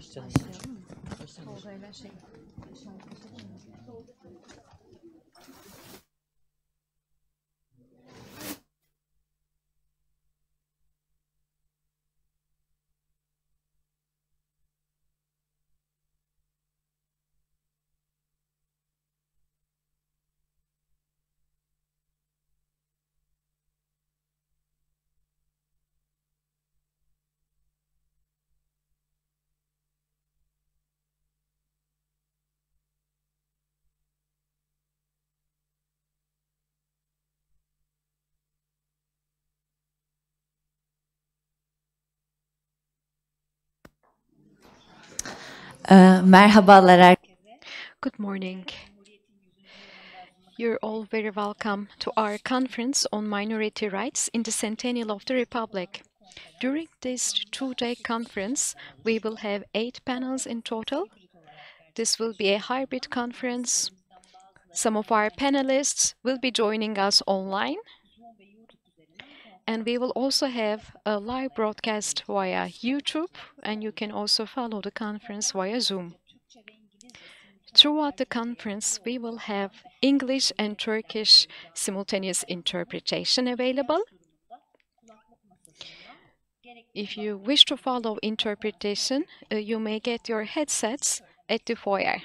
Başlayalım mı? Tolga'yla şey. Merhabalar herkese. Good morning. You're all very welcome to our conference on minority rights in the Centennial of the Republic. During this two-day conference, we will have 8 panels in total. This will be a hybrid conference. Some of our panelists will be joining us online, and we will also have a live broadcast via YouTube, and you can also follow the conference via Zoom. Throughout the conference, we will have English and Turkish simultaneous interpretation available. If you wish to follow interpretation, you may get your headsets at the foyer.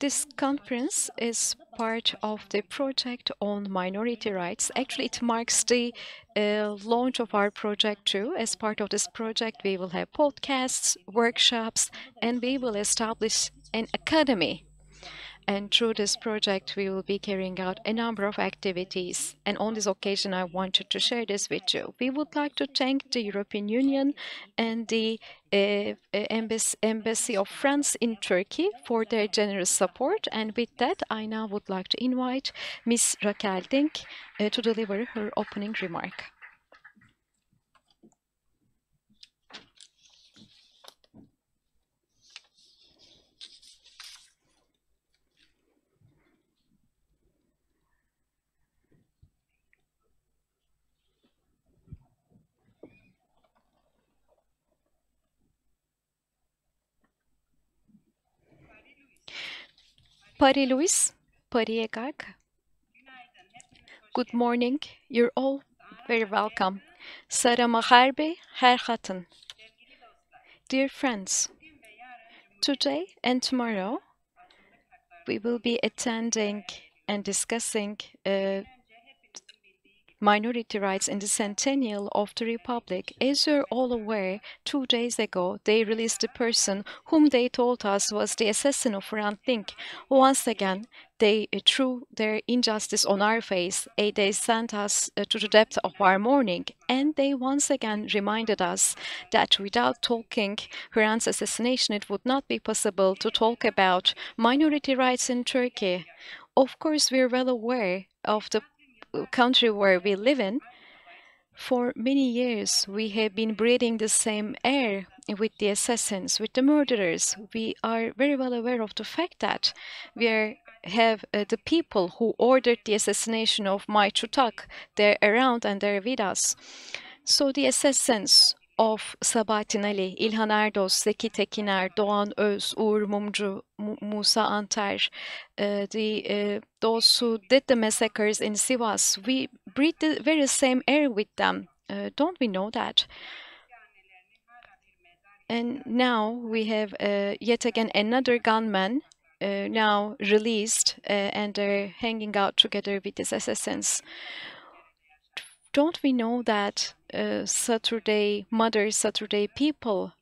This conference is part of the project on minority rights. Actually, it marks the launch of our project too. As part of this project, we will have podcasts, workshops, and we will establish an academy. And through this project, we will be carrying out a number of activities. And on this occasion, I wanted to share this with you. We would like to thank the European Union and the Embassy of France in Turkey for their generous support. And with that, I now would like to invite Ms. Raquel Dink to deliver her opening remark. Paris-Louis, Paris-Egag. Good morning. You're all very welcome. Salam Harbi, Hığutyun. Dear friends, today and tomorrow we will be attending and discussing minority rights in the Centennial of the Republic. As you're all aware, 2 days ago they released the person whom they told us was the assassin of Hrant Dink. Once again, they threw their injustice on our face. They sent us to the depth of our mourning, and they once again reminded us that without talking Hrant's assassination, it would not be possible to talk about minority rights in Turkey. Of course, we're well aware of the country where we live in. For many years, we have been breathing the same air with the assassins, with the murderers. We are very well aware of the fact that we have the people who ordered the assassination of May Çutak. They're around and they're with us. So the assassins of Sabahattin Ali, İlhan Erdoğan, Zeki Tekiner, Doğan Öz, Uğur Mumcu, Musa Anter, those who did the massacres in Sivas, we breathe the very same air with them. Don't we know that? And now we have yet again another gunman now released, and they're hanging out together with these assassins. Don't we know that Saturday people,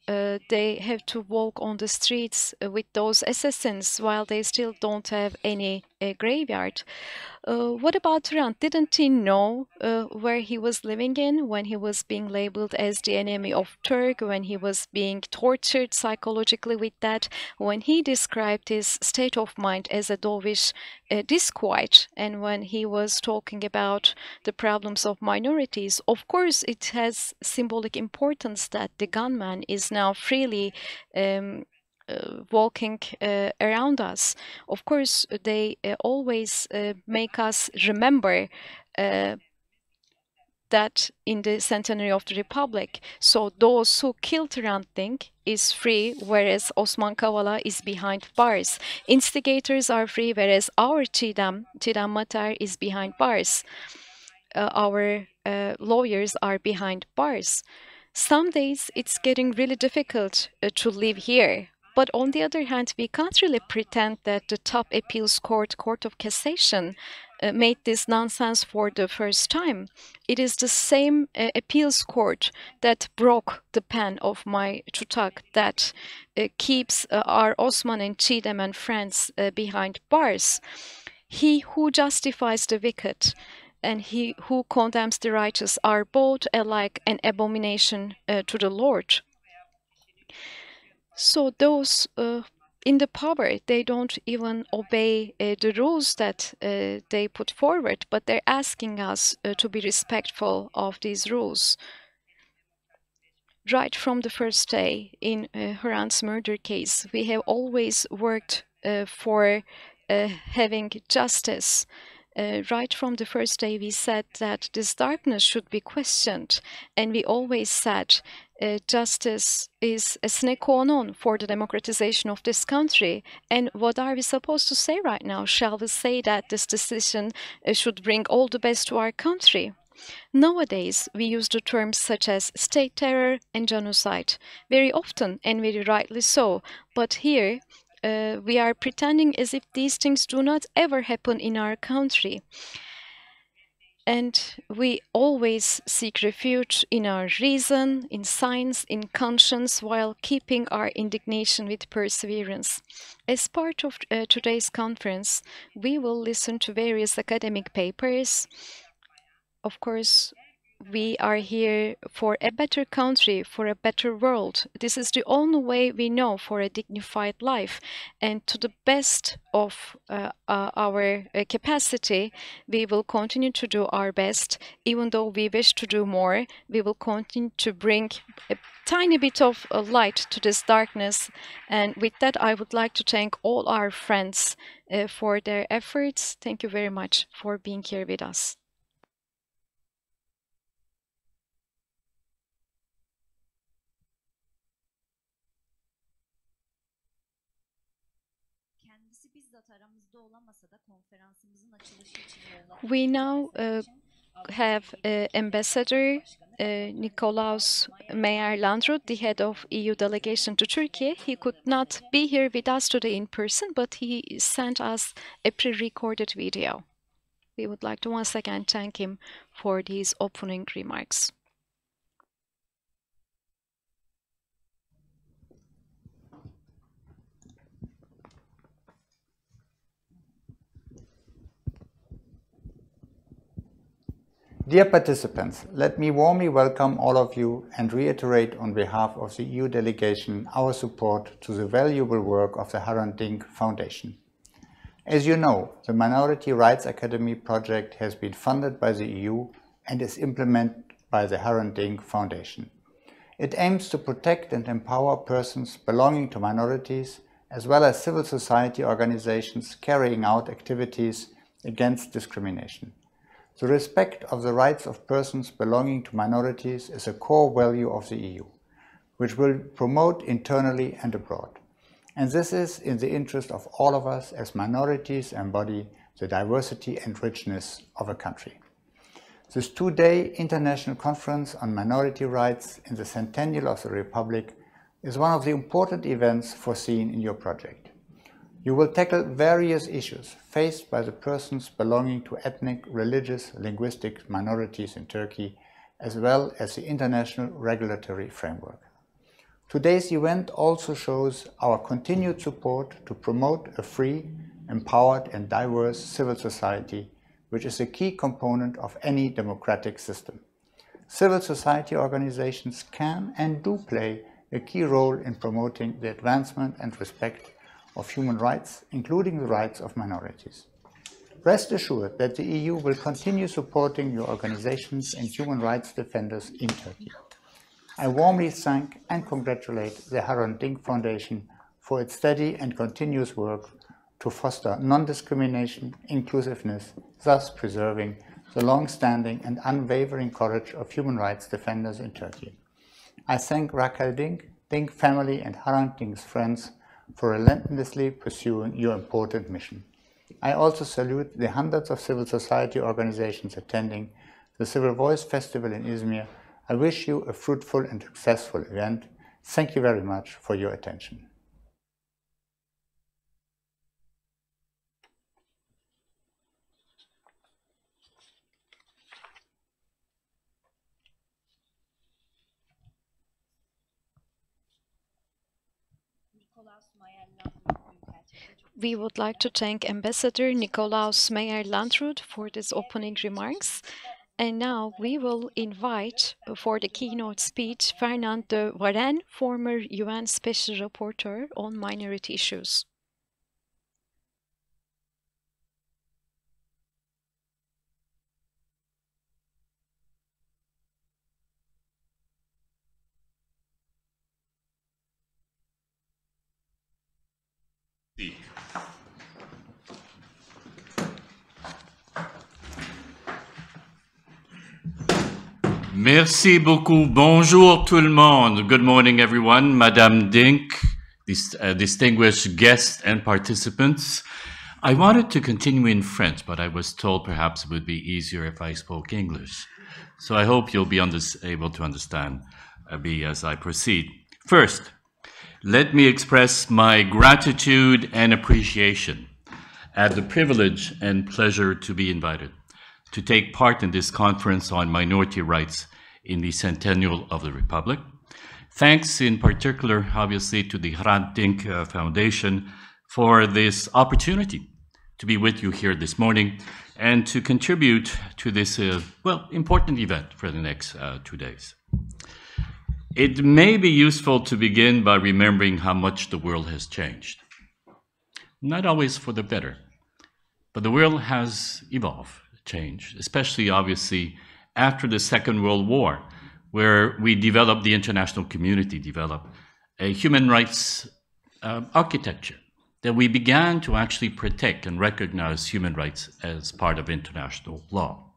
they have to walk on the streets with those assassins while they still don't have any graveyard? What about Hrant? Didn't he know where he was living in when he was being labeled as the enemy of Turk, when he was being tortured psychologically with that, when he described his state of mind as a dovish disquiet, and when he was talking about the problems of minorities? Of course, it has symbolic importance that the gunman is now freely walking around us. Of course, they always make us remember that in the centenary of the Republic. So those who killed Hrant Dink is free, whereas Osman Kavala is behind bars. Instigators are free, whereas our Çiğdem Matar is behind bars. Our lawyers are behind bars. Some days it's getting really difficult to live here. But on the other hand, we can't really pretend that the top appeals court, Court of Cassation, made this nonsense for the first time. It is the same appeals court that broke the pen of my tutak, that keeps our Osman and Çiğdem and friends behind bars. He who justifies the wicked and he who condemns the righteous are both alike an abomination to the Lord. So those in the power, they don't even obey the rules that they put forward, but they're asking us to be respectful of these rules. Right from the first day in Hrant's murder case, we have always worked for having justice. Right from the first day, we said that this darkness should be questioned, and we always said justice is a sine qua non for the democratization of this country. And what are we supposed to say right now? Shall we say that this decision should bring all the best to our country? Nowadays, we use the terms such as state terror and genocide very often, and very rightly so. But here, we are pretending as if these things do not ever happen in our country. And we always seek refuge in our reason, in science, in conscience, while keeping our indignation with perseverance. As part of today's conference, we will listen to various academic papers. Of course, we are here for a better country, for a better world. This is the only way we know for a dignified life. And to the best of our capacity, we will continue to do our best. Even though we wish to do more, we will continue to bring a tiny bit of light to this darkness. And with that, I would like to thank all our friends for their efforts. Thank you very much for being here with us. We now have Ambassador Nikolaus Meyer-Landrut, the head of EU delegation to Turkey. He could not be here with us today in person, but he sent us a pre-recorded video. We would like to once again thank him for these opening remarks. Dear participants, let me warmly welcome all of you and reiterate on behalf of the EU delegation our support to the valuable work of the Hrant Dink Foundation. As you know, the Minority Rights Academy project has been funded by the EU and is implemented by the Hrant Dink Foundation. It aims to protect and empower persons belonging to minorities as well as civil society organizations carrying out activities against discrimination. The respect of the rights of persons belonging to minorities is a core value of the EU, which will promote internally and abroad. And this is in the interest of all of us as minorities embody the diversity and richness of a country. This two-day international conference on minority rights in the Centennial of the Republic is one of the important events foreseen in your project. You will tackle various issues faced by the persons belonging to ethnic, religious, linguistic minorities in Turkey, as well as the international regulatory framework. Today's event also shows our continued support to promote a free, empowered and diverse civil society, which is a key component of any democratic system. Civil society organizations can and do play a key role in promoting the advancement and respect of human rights, including the rights of minorities. Rest assured that the EU will continue supporting your organizations and human rights defenders in Turkey. I warmly thank and congratulate the Hrant Dink Foundation for its steady and continuous work to foster non-discrimination, inclusiveness, thus preserving the long-standing and unwavering courage of human rights defenders in Turkey. I thank Raquel Dink, Dink family and Hrant Dink's friends for relentlessly pursuing your important mission. I also salute the hundreds of civil society organizations attending the Civil Voice Festival in Izmir. I wish you a fruitful and successful event. Thank you very much for your attention. We would like to thank Ambassador Nikolaus Meyer-Landrut for his opening remarks. And now we will invite for the keynote speech Fernand de Warenne, former UN Special Rapporteur on minority issues. Merci beaucoup. Bonjour tout le monde. Good morning, everyone. Madame Dink, distinguished guests and participants. I wanted to continue in French, but I was told perhaps it would be easier if I spoke English. So I hope you'll be able to understand me as I proceed. First, let me express my gratitude and appreciation at the privilege and pleasure to be invited to take part in this conference on minority rights in the Centennial of the Republic. Thanks in particular, obviously, to the Hrant Dink Foundation for this opportunity to be with you here this morning and to contribute to this, important event for the next 2 days. It may be useful to begin by remembering how much the world has changed. Not always for the better, but the world has evolved, changed, especially obviously after the Second World War, where we developed, the international community developed a human rights architecture that we began to actually protect and recognize human rights as part of international law.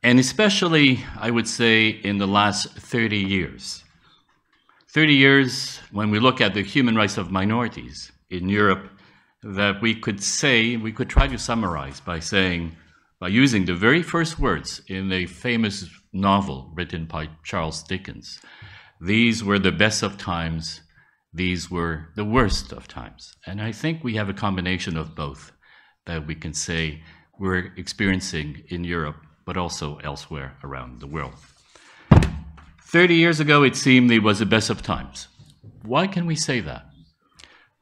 And especially, I would say, in the last 30 years. 30 years, when we look at the human rights of minorities in Europe, that we could try to summarize by using the very first words in a famous novel written by Charles Dickens. These were the best of times, these were the worst of times. And I think we have a combination of both that we can say we're experiencing in Europe, but also elsewhere around the world. 30 years ago, it seemed it was the best of times. Why can we say that?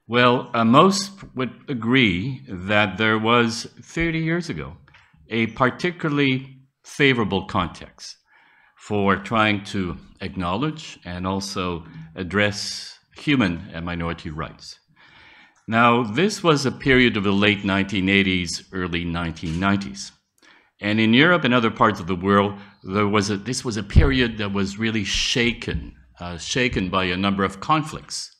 Well, most would agree that there was 30 years ago a particularly favorable context for trying to acknowledge and also address human and minority rights. Now, this was a period of the late 1980s, early 1990s. And in Europe and other parts of the world, this was a period that was really shaken by a number of conflicts.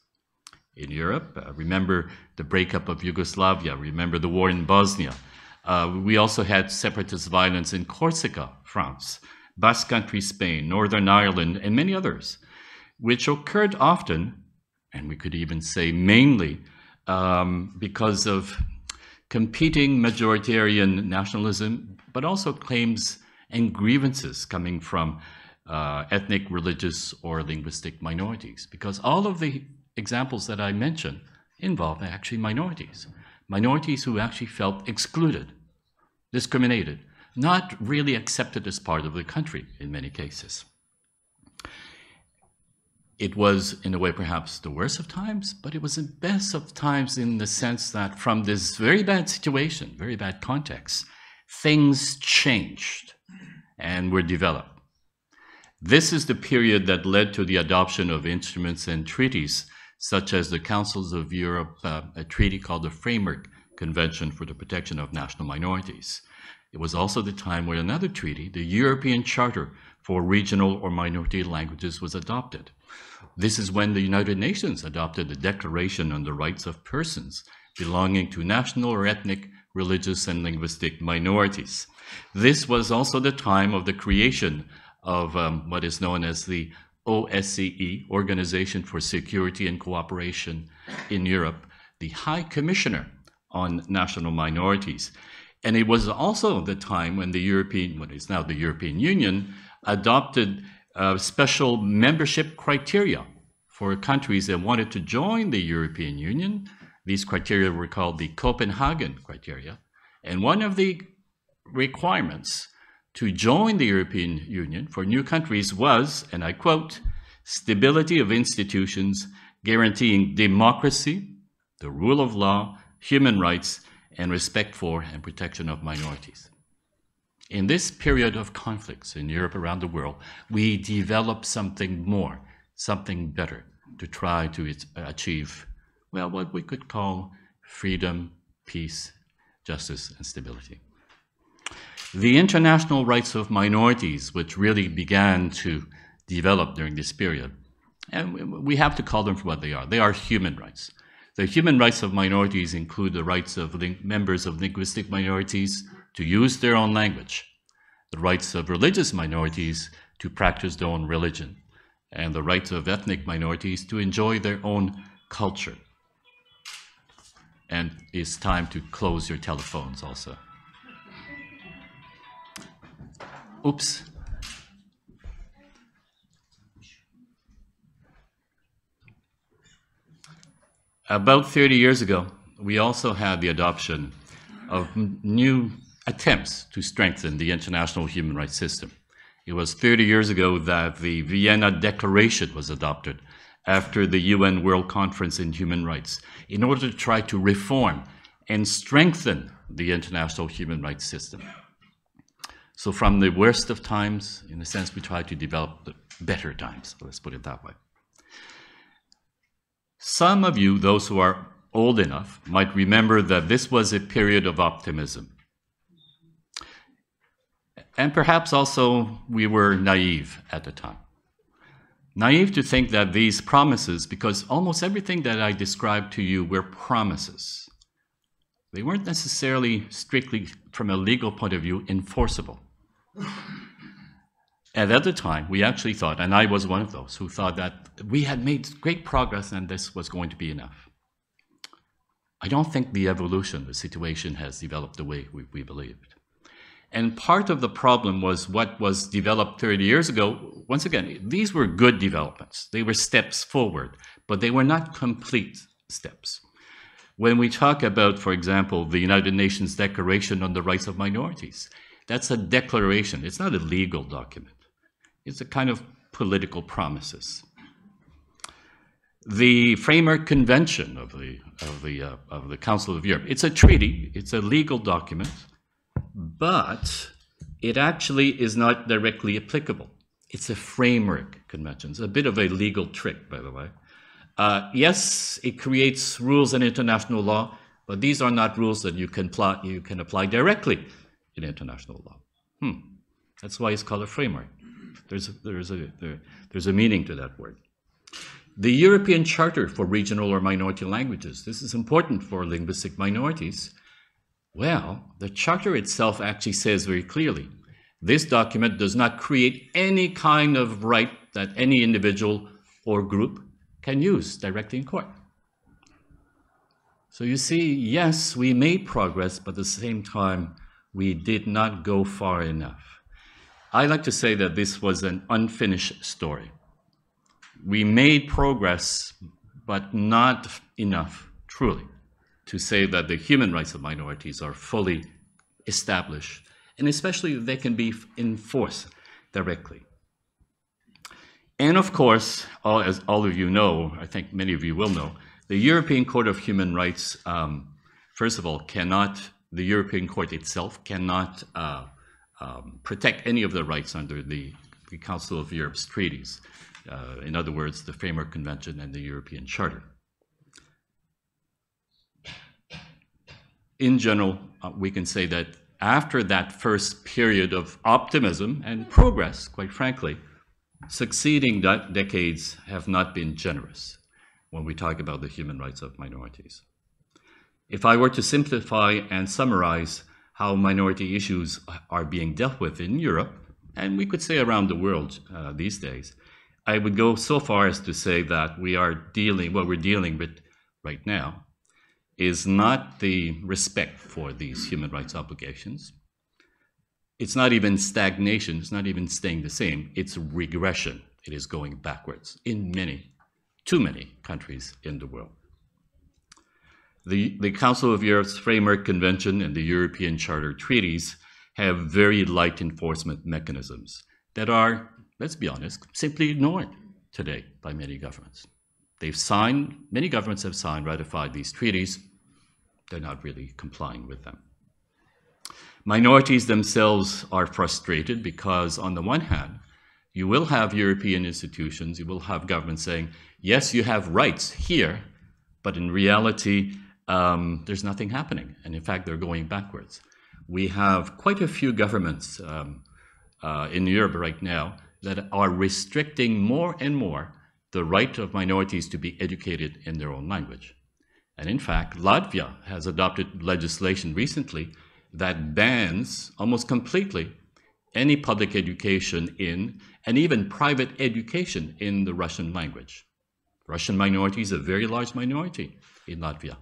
In Europe, remember the breakup of Yugoslavia, remember the war in Bosnia. We also had separatist violence in Corsica, France, Basque Country, Spain, Northern Ireland, and many others, which occurred often, and we could even say mainly, because of competing majoritarian nationalism, but also claims and grievances coming from ethnic, religious, or linguistic minorities. Because all of the examples that I mentioned involve actually minorities who actually felt excluded, discriminated, not really accepted as part of the country in many cases. It was, in a way, perhaps the worst of times, but it was the best of times in the sense that from this very bad situation, very bad context, things changed and were developed. This is the period that led to the adoption of instruments and treaties, such as the Councils of Europe, a treaty called the Framework Convention for the Protection of National Minorities. It was also the time when another treaty, the European Charter for Regional or Minority Languages, was adopted. This is when the United Nations adopted the Declaration on the Rights of Persons belonging to national or ethnic, religious, and linguistic minorities. This was also the time of the creation of what is known as the OSCE, Organization for Security and Cooperation in Europe, the High Commissioner on National Minorities. And it was also the time when the what is now the European Union, adopted special membership criteria for countries that wanted to join the European Union. These criteria were called the Copenhagen criteria. And one of the requirements to join the European Union for new countries was, and I quote, stability of institutions guaranteeing democracy, the rule of law, human rights, and respect for and protection of minorities. In this period of conflicts in Europe around the world, we developed something more, something better to try to achieve, well, what we could call freedom, peace, justice, and stability. The international rights of minorities, which really began to develop during this period, and we have to call them for what they are human rights. The human rights of minorities include the rights of members of linguistic minorities to use their own language, the rights of religious minorities to practice their own religion, and the rights of ethnic minorities to enjoy their own culture. And it's time to close your telephones also. Oops. About 30 years ago, we also had the adoption of new attempts to strengthen the international human rights system. It was 30 years ago that the Vienna Declaration was adopted after the UN World Conference in Human Rights in order to try to reform and strengthen the international human rights system. So from the worst of times, in a sense, we try to develop the better times, let's put it that way. Some of you, those who are old enough, might remember that this was a period of optimism. And perhaps also we were naive at the time. Naive to think that these promises, because almost everything that I described to you were promises, they weren't necessarily strictly, from a legal point of view, enforceable. And at the time, we actually thought, and I was one of those, who thought that we had made great progress and this was going to be enough. I don't think the evolution, the situation has developed the way we believed. And part of the problem was what was developed 30 years ago. Once again, these were good developments. They were steps forward, but they were not complete steps. When we talk about, for example, the United Nations Declaration on the Rights of Minorities, that's a declaration. It's not a legal document. It's a kind of political promises. The Framework Convention of the Council of Europe, it's a treaty, it's a legal document, but it actually is not directly applicable. It's a framework convention. It's a bit of a legal trick, by the way. Yes, it creates rules in international law, but these are not rules that you can apply directly in international law. That's why it's called a framework. There's a meaning to that word. The European Charter for Regional or Minority Languages. This is important for linguistic minorities. Well, the Charter itself actually says very clearly, this document does not create any kind of right that any individual or group can use directly in court. So you see, yes, we made progress, but at the same time, we did not go far enough. I like to say that this was an unfinished story. We made progress, but not enough, truly, to say that the human rights of minorities are fully established, and especially they can be enforced directly. And of course, as all of you know, I think many of you will know, the European Court of Human Rights, first of all, the European Court itself cannot protect any of the rights under the Council of Europe's treaties. In other words, the Framework Convention and the European Charter. In general, we can say that after that first period of optimism and progress, quite frankly, succeeding decades have not been generous when we talk about the human rights of minorities. If I were to simplify and summarize how minority issues are being dealt with in Europe, and we could say around the world these days, I would go so far as to say that what we're dealing with right now is not the respect for these human rights obligations. It's not even stagnation, it's not even staying the same, it's regression. It is going backwards in too many countries in the world. The Council of Europe's Framework Convention and the European Charter treaties have very light enforcement mechanisms that are, let's be honest, simply ignored today by many governments. Many governments have ratified these treaties. They're not really complying with them. Minorities themselves are frustrated because, on the one hand, you will have European institutions, you will have governments saying, yes, you have rights here, but in reality, there's nothing happening. And in fact, they're going backwards. We have quite a few governments in Europe right now that are restricting more and more the right of minorities to be educated in their own language. And in fact, Latvia has adopted legislation recently that bans almost completely any public education in, and even private education in, the Russian language. Russian minority is a very large minority in Latvia.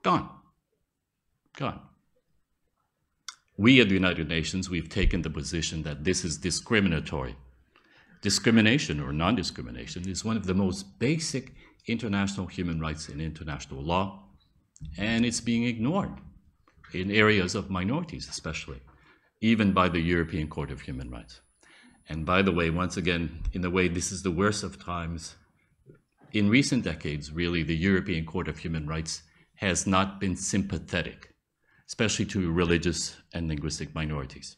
Gone. Gone. We at the United Nations, we've taken the position that this is discriminatory. Discrimination or non-discrimination is one of the most basic international human rights in international law, and it's being ignored in areas of minorities especially, even by the European Court of Human Rights. And by the way, once again, in a way, this is the worst of times. In recent decades, really, the European Court of Human Rights has not been sympathetic, especially to religious and linguistic minorities.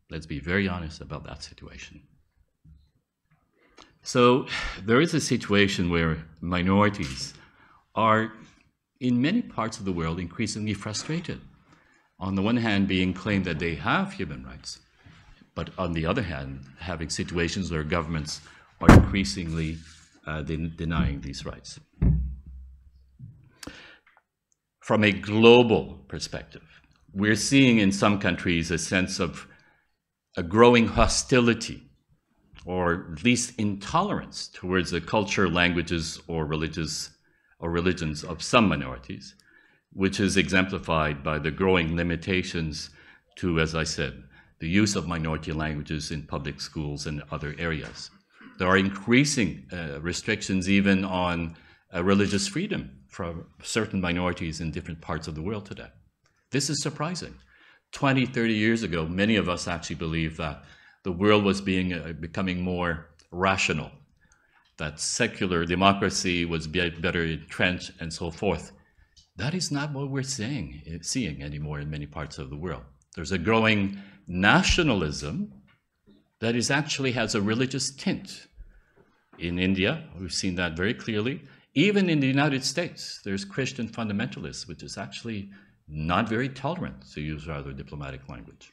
Let's be very honest about that situation. So there is a situation where minorities are, in many parts of the world, increasingly frustrated. On the one hand, being claimed that they have human rights, but on the other hand, having situations where governments are increasingly denying these rights. From a global perspective, we're seeing in some countries a sense of a growing hostility, or at least intolerance, towards the culture, languages, or religions of some minorities, which is exemplified by the growing limitations to, as I said, the use of minority languages in public schools and other areas. There are increasing restrictions even on religious freedom for certain minorities in different parts of the world today. This is surprising. 20, 30 years ago, many of us actually believed that the world was becoming more rational, that secular democracy was better entrenched and so forth. That is not what we're seeing anymore in many parts of the world. There's a growing nationalism that actually has a religious tint. In India, we've seen that very clearly. Even in the United States, there's Christian fundamentalists, which is actually not very tolerant, to use rather diplomatic language.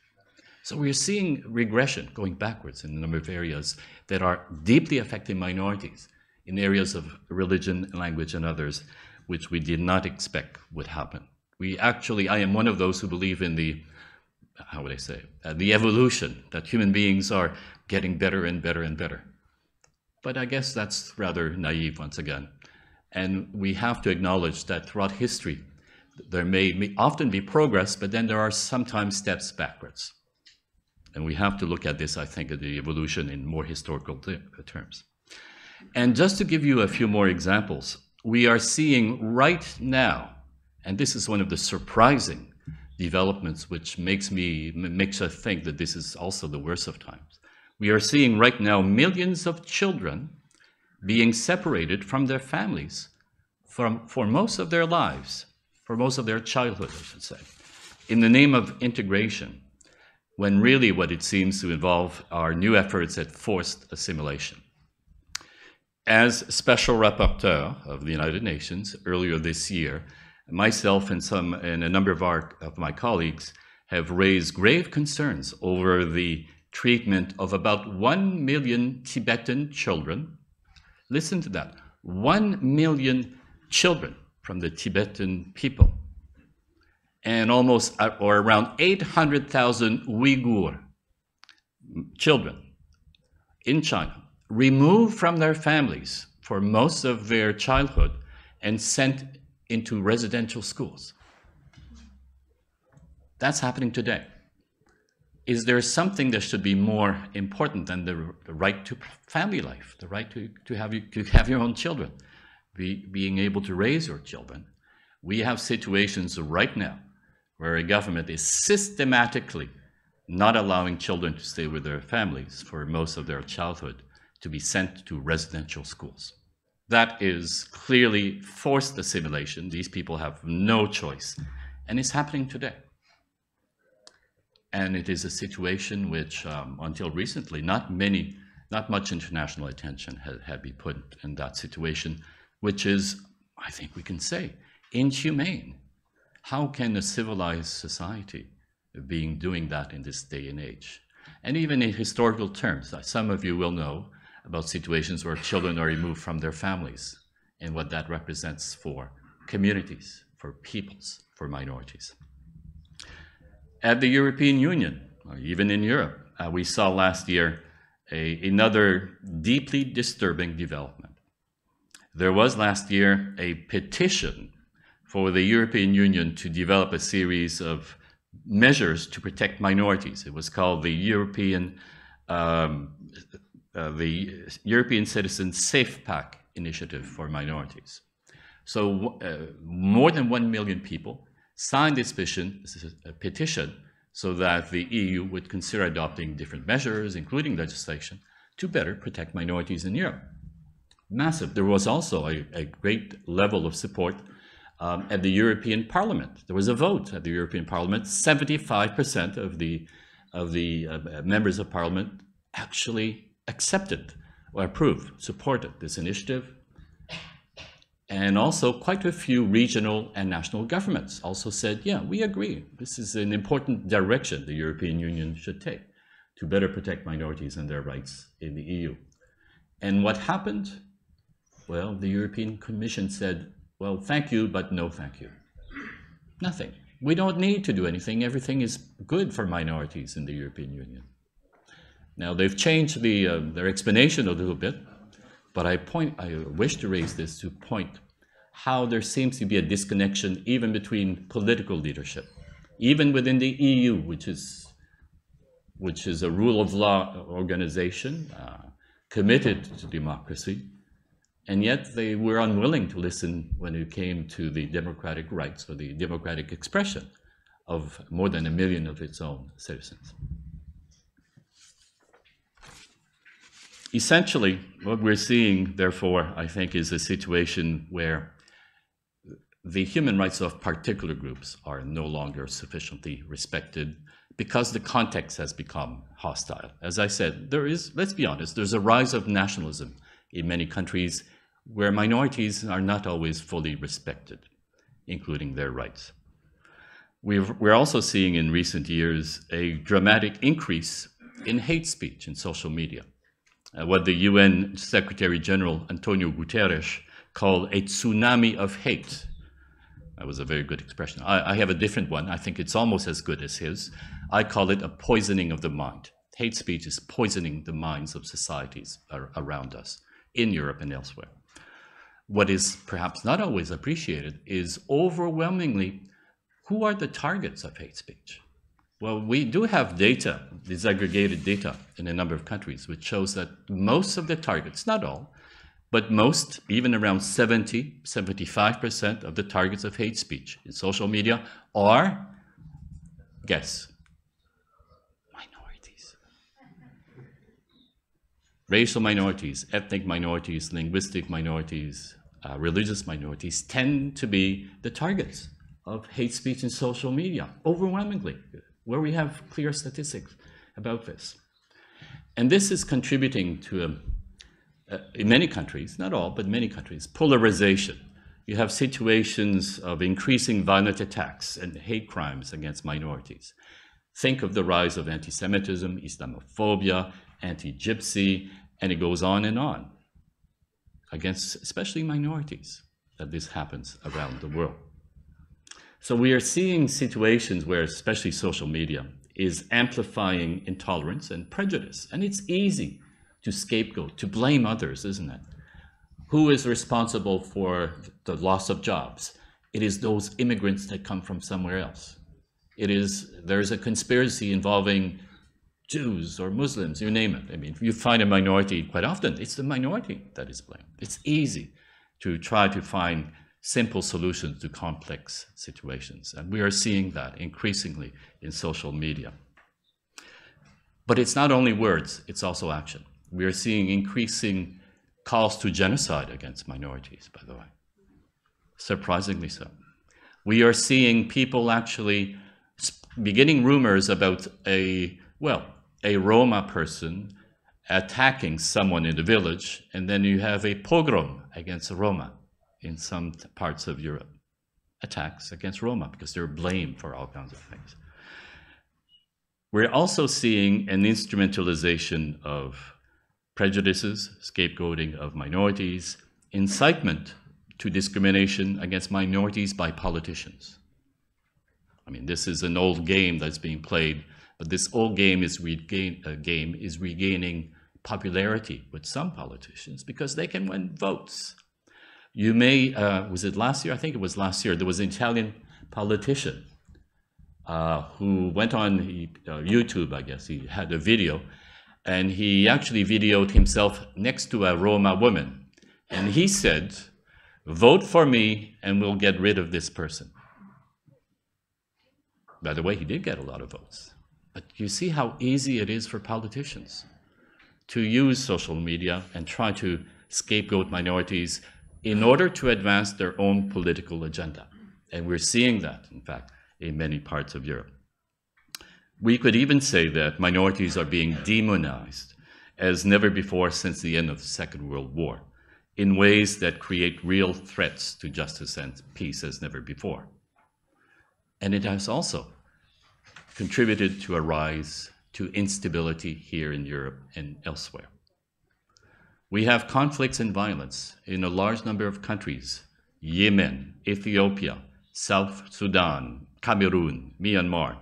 So we're seeing regression, going backwards in a number of areas that are deeply affecting minorities, in areas of religion, language, and others, which we did not expect would happen. I am one of those who believe in the evolution, that human beings are getting better and better and better. But I guess that's rather naive once again. And we have to acknowledge that throughout history, there may often be progress, but then there are sometimes steps backwards. And we have to look at this, I think, at the evolution in more historical terms. And just to give you a few more examples, we are seeing right now, and this is one of the surprising developments which makes us think that this is also the worst of times. We are seeing right now millions of children being separated from their families for most of their lives, for most of their childhood, I should say, in the name of integration, when really what it seems to involve are new efforts at forced assimilation. As Special Rapporteur of the United Nations earlier this year, myself and a number of my colleagues have raised grave concerns over the treatment of about 1 million Tibetan children. Listen to that, 1 million children from the Tibetan people and almost or around 800,000 Uyghur children in China removed from their families for most of their childhood and sent into residential schools. That's happening today. Is there something that should be more important than the right to family life, the right to have your own children, being able to raise your children? We have situations right now where a government is systematically not allowing children to stay with their families for most of their childhood, to be sent to residential schools. That is clearly forced assimilation. These people have no choice, and it's happening today. And it is a situation which, until recently, not much international attention had been put in that situation, which is, I think we can say, inhumane. How can a civilized society be doing that in this day and age? And even in historical terms, some of you will know about situations where children are removed from their families and what that represents for communities, for peoples, for minorities. At the European Union, or even in Europe, we saw last year another deeply disturbing development. There was last year a petition for the European Union to develop a series of measures to protect minorities. It was called the European Citizen Safe Pack Initiative for Minorities. So more than 1 million people signed this petition so that the EU would consider adopting different measures, including legislation, to better protect minorities in Europe. Massive. There was also a great level of support at the European Parliament. There was a vote at the European Parliament. 75% of the members of Parliament actually accepted or approved, supported this initiative. And also quite a few regional and national governments also said, yeah, we agree. This is an important direction the European Union should take to better protect minorities and their rights in the EU. And what happened? Well, the European Commission said, well, thank you, but no thank you. Nothing. We don't need to do anything. Everything is good for minorities in the European Union. Now, they've changed their explanation a little bit, but I wish to raise this to point how there seems to be a disconnection even between political leadership, even within the EU, which is a rule of law organization committed to democracy, and yet they were unwilling to listen when it came to the democratic rights or the democratic expression of more than 1 million of its own citizens. Essentially, what we're seeing, therefore, I think, is a situation where the human rights of particular groups are no longer sufficiently respected because the context has become hostile. As I said, let's be honest, there's a rise of nationalism in many countries where minorities are not always fully respected, including their rights. We're also seeing in recent years a dramatic increase in hate speech in social media. What the UN Secretary General Antonio Guterres called a tsunami of hate. That was a very good expression. I have a different one. I think it's almost as good as his. I call it a poisoning of the mind. Hate speech is poisoning the minds of societies around us, in Europe and elsewhere. What is perhaps not always appreciated is overwhelmingly who are the targets of hate speech. Well, we do have data, disaggregated data in a number of countries, which shows that most of the targets, not all, but most, even around 75% of the targets of hate speech in social media are, guess, minorities. Racial minorities, ethnic minorities, linguistic minorities, religious minorities tend to be the targets of hate speech in social media, overwhelmingly, where we have clear statistics about this. And this is contributing to, in many countries, not all, but many countries, polarization. You have situations of increasing violent attacks and hate crimes against minorities. Think of the rise of anti-Semitism, Islamophobia, anti-Gypsy, and it goes on against especially minorities, that this happens around the world. So we are seeing situations where especially social media is amplifying intolerance and prejudice. And it's easy to scapegoat, to blame others, isn't it? Who is responsible for the loss of jobs? It is those immigrants that come from somewhere else. There's a conspiracy involving Jews or Muslims, you name it. I mean, if you find a minority, quite often it's the minority that is blamed. It's easy to try to find simple solutions to complex situations. And we are seeing that increasingly in social media. But it's not only words, it's also action. We are seeing increasing calls to genocide against minorities, by the way. Surprisingly so. We are seeing people actually beginning rumors about a Roma person attacking someone in the village, and then you have a pogrom against a Roma in some parts of Europe. Attacks against Roma because they're blamed for all kinds of things. We're also seeing an instrumentalization of prejudices, scapegoating of minorities, incitement to discrimination against minorities by politicians. I mean, this is an old game that's being played, but this old game is regaining popularity with some politicians because they can win votes. You may, was it last year? I think it was last year. There was an Italian politician who went on YouTube, I guess. He had a video, and he actually videoed himself next to a Roma woman. And he said, "Vote for me and we'll get rid of this person." By the way, he did get a lot of votes. But you see how easy it is for politicians to use social media and try to scapegoat minorities in order to advance their own political agenda. And we're seeing that, in fact, in many parts of Europe. We could even say that minorities are being demonized as never before since the end of the Second World War, in ways that create real threats to justice and peace as never before. And it has also contributed to a rise to instability here in Europe and elsewhere. We have conflicts and violence in a large number of countries: Yemen, Ethiopia, South Sudan, Cameroon, Myanmar.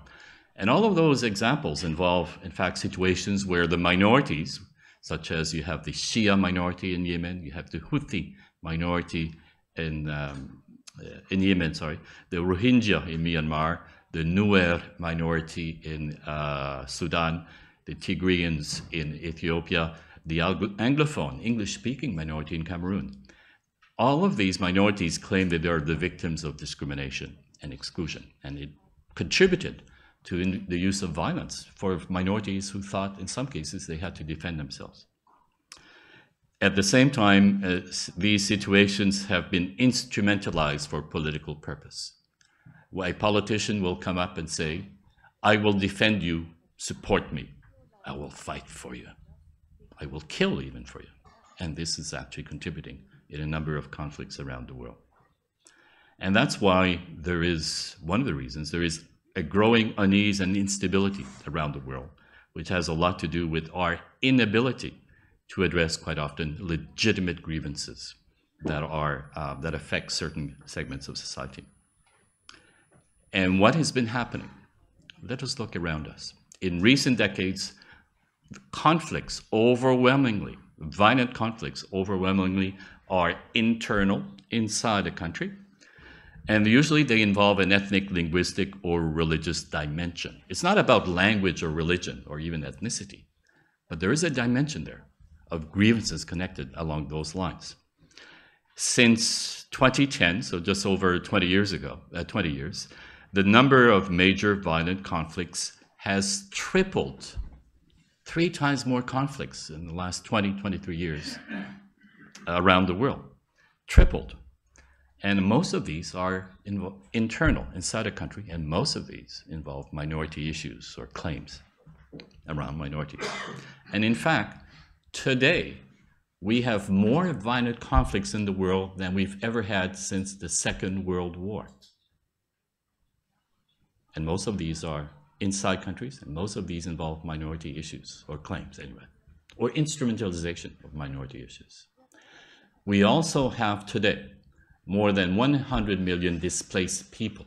And all of those examples involve, in fact, situations where the minorities, such as you have the Shia minority in Yemen, you have the Houthi minority in Yemen, the Rohingya in Myanmar, the Nuer minority in Sudan, the Tigrayans in Ethiopia, the Anglophone, English-speaking minority in Cameroon. All of these minorities claim that they are the victims of discrimination and exclusion, and it contributed to the use of violence for minorities who thought, in some cases, they had to defend themselves. At the same time, these situations have been instrumentalized for political purpose. A politician will come up and say, "I will defend you, support me. I will fight for you. I will kill even for you." And this is actually contributing in a number of conflicts around the world. And that's why there is, one of the reasons, there is a growing unease and instability around the world, which has a lot to do with our inability to address quite often legitimate grievances that affect certain segments of society. And what has been happening? Let us look around us. In recent decades, conflicts overwhelmingly, violent conflicts overwhelmingly are internal inside a country, and usually they involve an ethnic, linguistic, or religious dimension. It's not about language or religion or even ethnicity, but there is a dimension there of grievances connected along those lines. Since 2010, so just over 20 years, the number of major violent conflicts has tripled. 3 times more conflicts in the last 20, 23 years around the world. Tripled. And most of these are internal, inside a country, and most of these involve minority issues or claims around minorities. And in fact, today, we have more violent conflicts in the world than we've ever had since the Second World War. And most of these are inside countries, and most of these involve minority issues, or claims anyway, or instrumentalization of minority issues. We also have today more than 100 million displaced people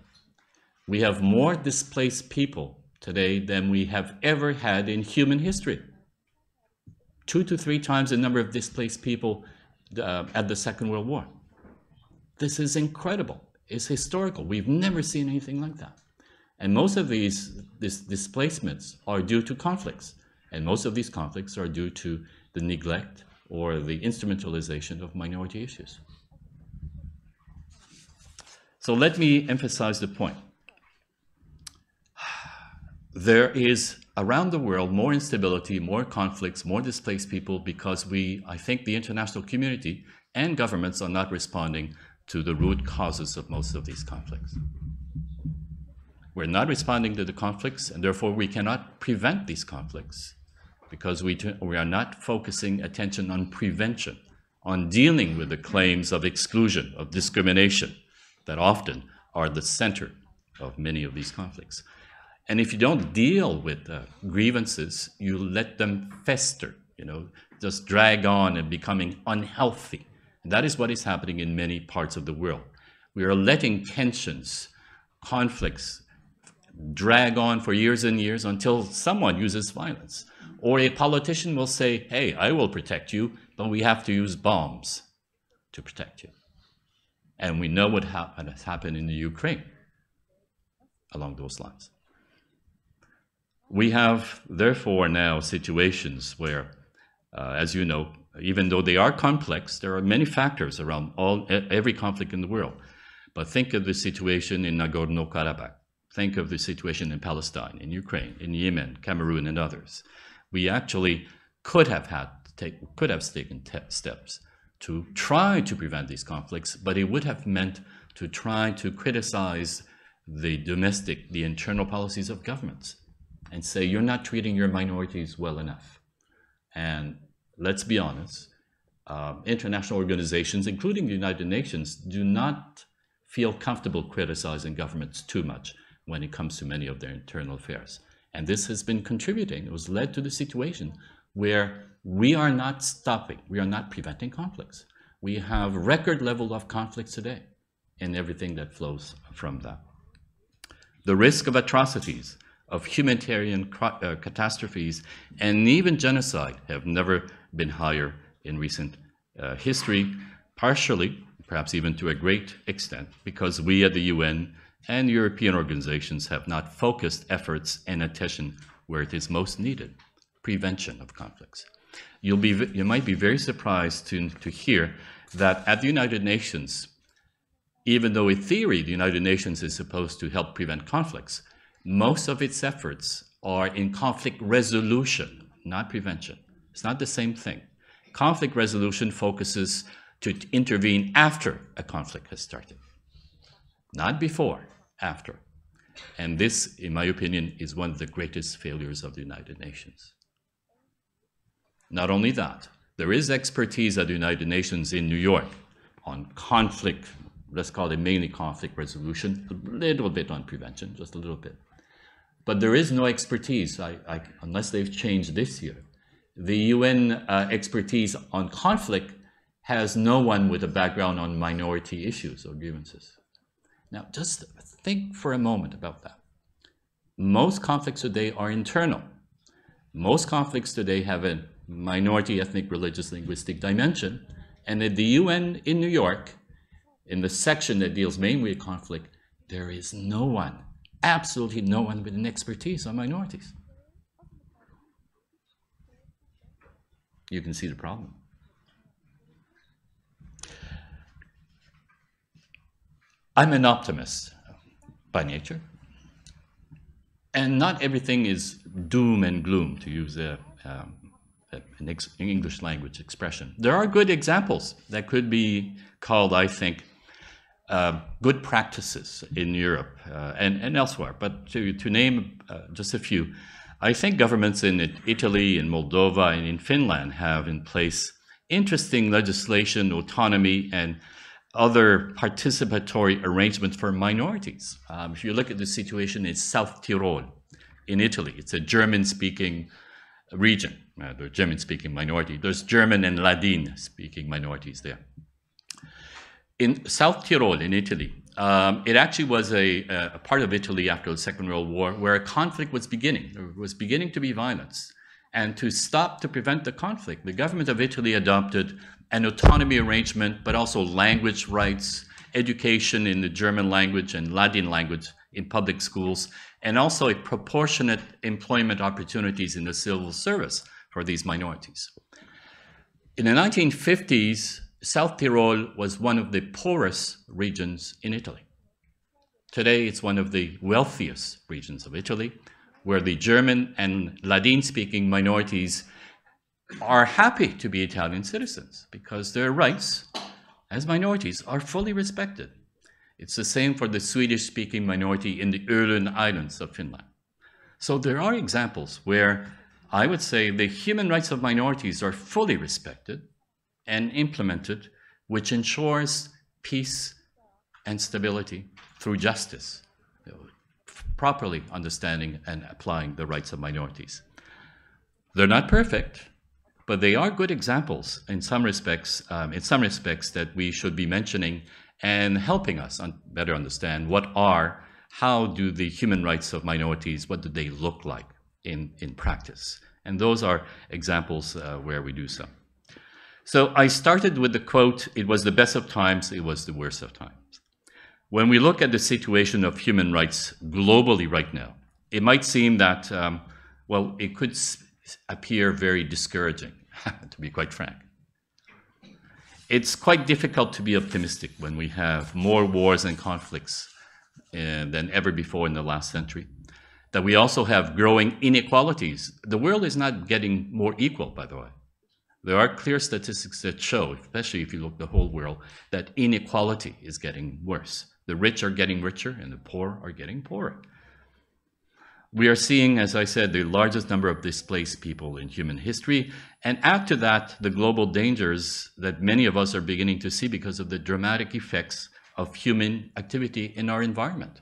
We have more displaced people today than we have ever had in human history. 2 to 3 times the number of displaced people at the Second World War. This is incredible. It's historical. We've never seen anything like that. And most of these displacements are due to conflicts. And most of these conflicts are due to the neglect or the instrumentalization of minority issues. So let me emphasize the point. There is around the world more instability, more conflicts, more displaced people because I think the international community and governments are not responding to the root causes of most of these conflicts. We're not responding to the conflicts, and therefore we cannot prevent these conflicts because we are not focusing attention on prevention, on dealing with the claims of exclusion, of discrimination that often are the center of many of these conflicts. And if you don't deal with grievances, you let them fester, just drag on and becoming unhealthy. And that is what is happening in many parts of the world. We are letting tensions, conflicts, drag on for years and years until someone uses violence. Or a politician will say, hey, I will protect you, but we have to use bombs to protect you. And we know what has happened in the Ukraine along those lines. We have, therefore, now situations where, as you know, even though they are complex, there are many factors around every conflict in the world. But think of the situation in Nagorno-Karabakh. Think of the situation in Palestine, in Ukraine, in Yemen, Cameroon, and others. We actually could have taken steps to try to prevent these conflicts, but it would have meant to try to criticize the internal policies of governments and say, you're not treating your minorities well enough. And let's be honest, international organizations, including the United Nations, do not feel comfortable criticizing governments too much when it comes to many of their internal affairs. And this has been contributing. It was led to the situation where we are not stopping, we are not preventing conflicts. We have record level of conflicts today and everything that flows from that. The risk of atrocities, of humanitarian catastrophes, and even genocide have never been higher in recent history, partially, perhaps even to a great extent, because we at the UN and European organizations have not focused efforts and attention where it is most needed, prevention of conflicts. You might be very surprised to hear that at the United Nations, even though in theory the United Nations is supposed to help prevent conflicts, most of its efforts are in conflict resolution, not prevention. It's not the same thing. Conflict resolution focuses to intervene after a conflict has started. Not before, after. And this, in my opinion, is one of the greatest failures of the United Nations. Not only that, there is expertise at the United Nations in New York on conflict, let's call it mainly conflict resolution, a little bit on prevention, just a little bit. But there is no expertise, unless they've changed this year. The UN expertise on conflict has no one with a background on minority issues or grievances. Now, just think for a moment about that. Most conflicts today are internal. Most conflicts today have a minority, ethnic, religious, linguistic dimension. And at the UN in New York, in the section that deals mainly with conflict, there is no one, absolutely no one with an expertise on minorities. You can see the problem. I'm an optimist by nature, and not everything is doom and gloom, to use an English language expression. There are good examples that could be called, I think, good practices in Europe and elsewhere. But to name just a few, I think governments in Italy, in Moldova, and in Finland have in place interesting legislation, autonomy, and other participatory arrangements for minorities. If you look at the situation in South Tyrol in Italy, it's a German-speaking region, the German-speaking minority. There's German and Ladin-speaking minorities there. In South Tyrol in Italy, It actually was a part of Italy after the Second World War where a conflict was beginning. There was beginning to be violence. And to prevent the conflict, the government of Italy adopted an autonomy arrangement, but also language rights, education in the German language and Latin language in public schools, and also a proportionate employment opportunities in the civil service for these minorities. In the 1950s, South Tyrol was one of the poorest regions in Italy. Today, it's one of the wealthiest regions of Italy, where the German and Latin-speaking minorities are happy to be Italian citizens because their rights as minorities are fully respected. It's the same for the Swedish-speaking minority in the Öland Islands of Finland. So there are examples where I would say the human rights of minorities are fully respected and implemented, which ensures peace and stability through justice, properly understanding and applying the rights of minorities. They're not perfect, but they are good examples in some respects that we should be mentioning and helping us better understand how do the human rights of minorities, what do they look like in practice? And those are examples where we do so. So I started with the quote, "It was the best of times, it was the worst of times." When we look at the situation of human rights globally right now, it might seem that, well, it could appear very discouraging, to be quite frank. It's quite difficult to be optimistic when we have more wars and conflicts than ever before in the last century, that we also have growing inequalities. The world is not getting more equal, by the way. There are clear statistics that show, especially if you look at the whole world, that inequality is getting worse. The rich are getting richer and the poor are getting poorer. We are seeing, as I said, the largest number of displaced people in human history. And add to that the global dangers that many of us are beginning to see because of the dramatic effects of human activity in our environment.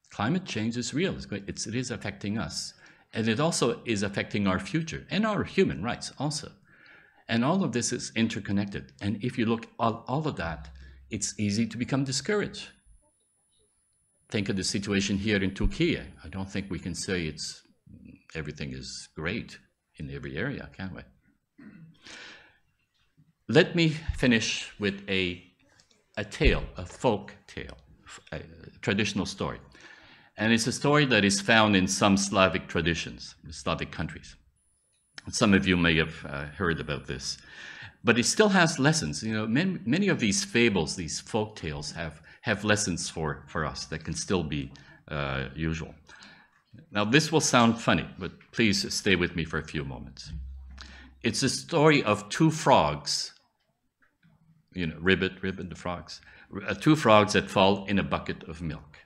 Climate change is real. It is affecting us. And it also is affecting our future and our human rights also. And all of this is interconnected. And if you look at all of that, it's easy to become discouraged. Think of the situation here in Turkey. I don't think we can say everything is great in every area, can we? Let me finish with a tale, a folk tale, a traditional story. And it's a story that is found in some Slavic traditions, Slavic countries. Some of you may have heard about this. But it still has lessons. You know, many of these fables, these folk tales, have lessons for us that can still be usual. Now, this will sound funny, but please stay with me for a few moments. It's a story of two frogs, you know, Ribbit the frogs, two frogs that fall in a bucket of milk.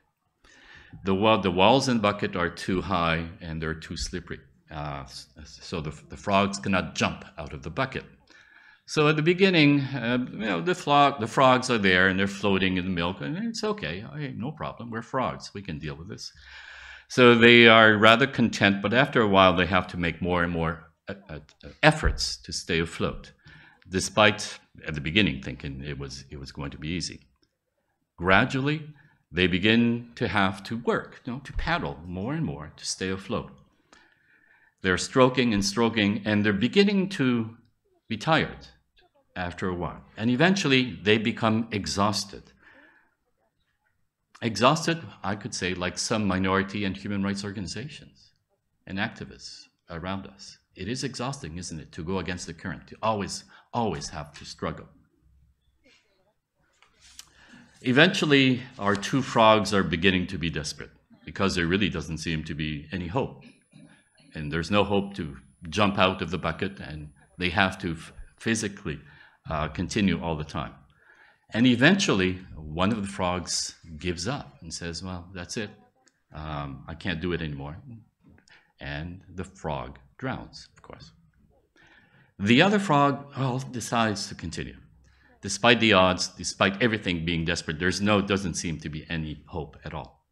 The walls in the bucket are too high and they're too slippery, so the frogs cannot jump out of the bucket. So at the beginning, you know, the frogs are there and they're floating in the milk, and it's okay, no problem, we're frogs, we can deal with this. So they are rather content, but after a while they have to make more and more efforts to stay afloat, despite at the beginning thinking it was going to be easy. Gradually, they begin to have to work, you know, to paddle more and more to stay afloat. They're stroking and stroking, and they're beginning to be tired after a while. And eventually, they become exhausted. Exhausted, I could say, like some minority and human rights organizations and activists around us. It is exhausting, isn't it, to go against the current, to always have to struggle. Eventually, our two frogs are beginning to be desperate because there really doesn't seem to be any hope. And there's no hope to jump out of the bucket, and they have to physically continue all the time. And eventually, one of the frogs gives up and says, well, that's it. I can't do it anymore. And the frog drowns, of course. The other frog, well, decides to continue. Despite the odds, despite everything being desperate, doesn't seem to be any hope at all.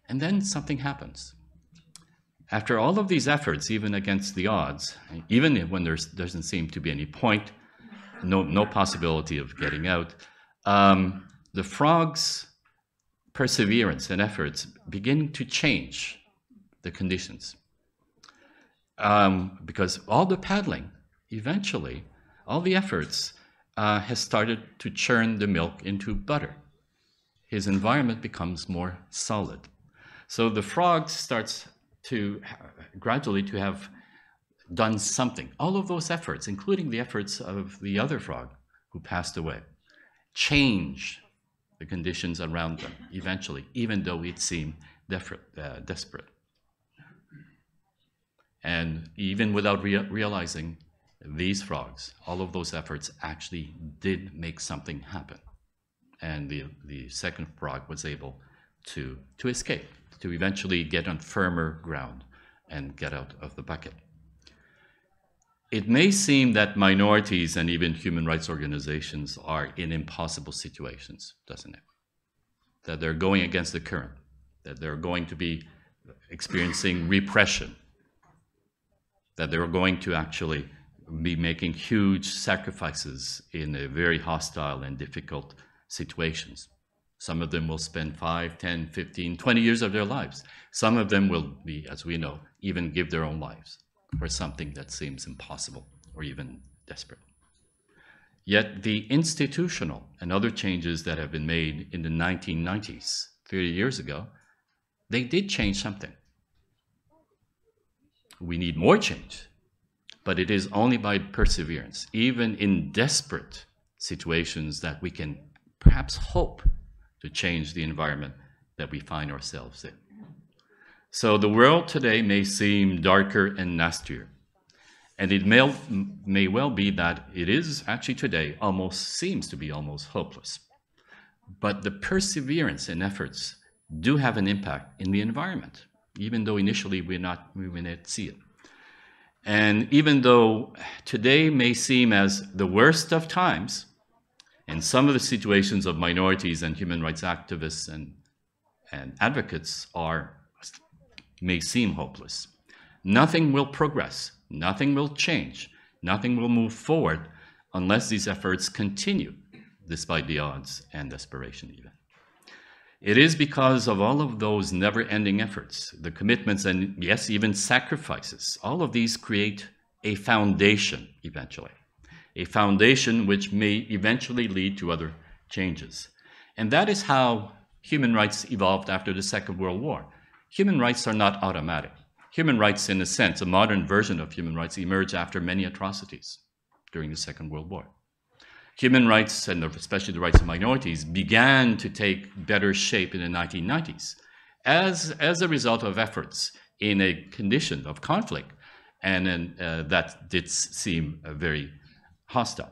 And then something happens. After all of these efforts, even against the odds, even when there doesn't seem to be any point, no possibility of getting out, the frogs perseverance and efforts beginning to change the conditions. Because all the paddling, eventually, all the efforts has started to churn the milk into butter. His environment becomes more solid. So the frog starts to gradually to have done something. All of those efforts, including the efforts of the other frog who passed away, change the conditions around them eventually, even though it seemed desperate. And even without realizing, these frogs, all of those efforts actually did make something happen. And the second frog was able to escape, to eventually get on firmer ground and get out of the bucket. It may seem that minorities and even human rights organizations are in impossible situations, doesn't it? That they're going against the current, that they're going to be experiencing repression, that they're going to actually be making huge sacrifices in a very hostile and difficult situations. Some of them will spend 5, 10, 15, 20 years of their lives. Some of them will be, as we know, even give their own lives for something that seems impossible or even desperate. Yet the institutional and other changes that have been made in the 1990s, 30 years ago, they did change something. We need more change, but it is only by perseverance, even in desperate situations, that we can perhaps hope to change the environment that we find ourselves in. So the world today may seem darker and nastier, and it may well be that it is actually today seems to be almost hopeless. But the perseverance and efforts do have an impact in the environment, even though initially we may not see it. And even though today may seem as the worst of times, and some of the situations of minorities and human rights activists and advocates may seem hopeless, nothing will progress, nothing will change, nothing will move forward unless these efforts continue, despite the odds and desperation even. It is because of all of those never-ending efforts, the commitments, and yes, even sacrifices, all of these create a foundation eventually, a foundation which may eventually lead to other changes. And that is how human rights evolved after the Second World War. Human rights are not automatic. Human rights, in a sense, a modern version of human rights, emerged after many atrocities during the Second World War. Human rights, and especially the rights of minorities, began to take better shape in the 1990s as a result of efforts in a condition of conflict, and that did seem very hostile.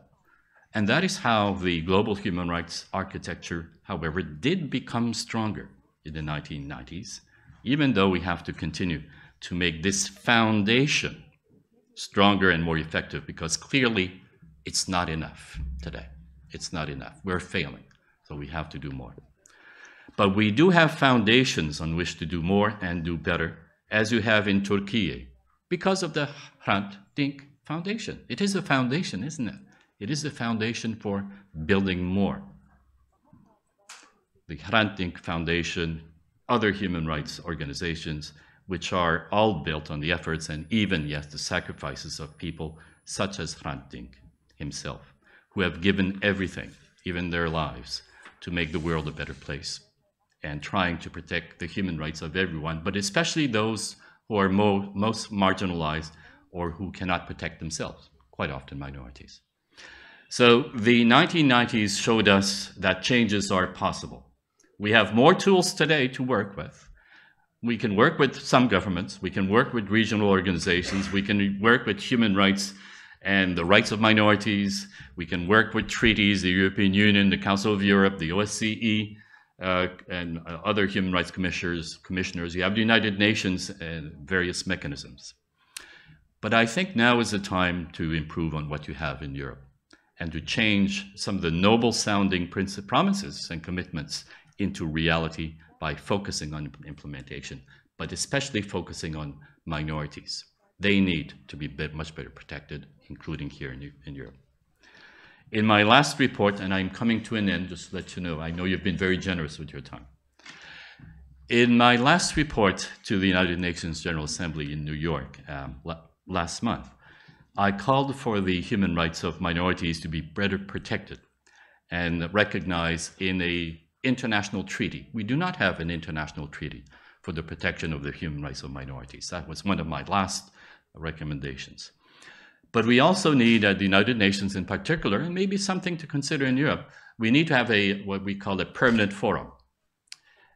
And that is how the global human rights architecture, however, did become stronger in the 1990s, even though we have to continue to make this foundation stronger and more effective, because clearly it's not enough today. It's not enough. We're failing, so we have to do more. But we do have foundations on which to do more and do better, as you have in Turkey, because of the Hrant Dink Foundation. It is a foundation, isn't it? It is a foundation for building more. The Hrant Dink Foundation, other human rights organizations, which are all built on the efforts and even, yes, the sacrifices of people such as Hrant Dink himself, who have given everything, even their lives, to make the world a better place, and trying to protect the human rights of everyone, but especially those who are most marginalized or who cannot protect themselves, quite often minorities. So the 1990s showed us that changes are possible. We have more tools today to work with. We can work with some governments, we can work with regional organizations, we can work with human rights and the rights of minorities, we can work with treaties, the European Union, the Council of Europe, the OSCE, and other human rights commissioners. You have the United Nations and various mechanisms. But I think now is the time to improve on what you have in Europe and to change some of the noble sounding promises and commitments into reality by focusing on implementation, but especially focusing on minorities. They need to be much better protected, including here in Europe. In my last report, and I'm coming to an end, just to let you know, I know you've been very generous with your time. In my last report to the United Nations General Assembly in New York last month, I called for the human rights of minorities to be better protected and recognized in an international treaty. We do not have an international treaty for the protection of the human rights of minorities. That was one of my last recommendations. But we also need, at the United Nations in particular, and maybe something to consider in Europe, we need to have what we call a permanent forum,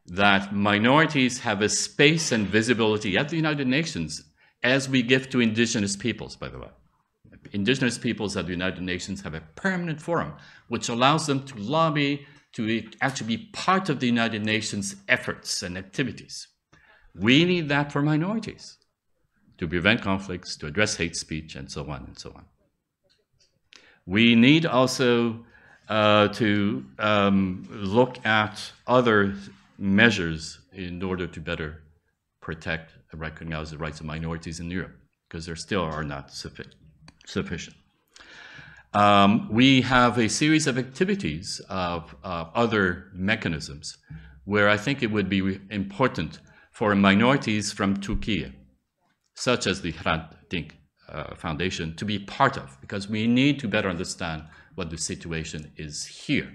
that minorities have a space and visibility at the United Nations, as we give to indigenous peoples, by the way. Indigenous peoples at the United Nations have a permanent forum, which allows them to lobby, to actually be part of the United Nations efforts and activities. We need that for minorities, to prevent conflicts, to address hate speech, and so on and so on. We need also to look at other measures in order to better protect and recognize the rights of minorities in Europe, because there still are not sufficient. We have a series of activities of other mechanisms where I think it would be important for minorities from Turkey, such as the Hrant Dink Foundation, to be part of, because we need to better understand what the situation is here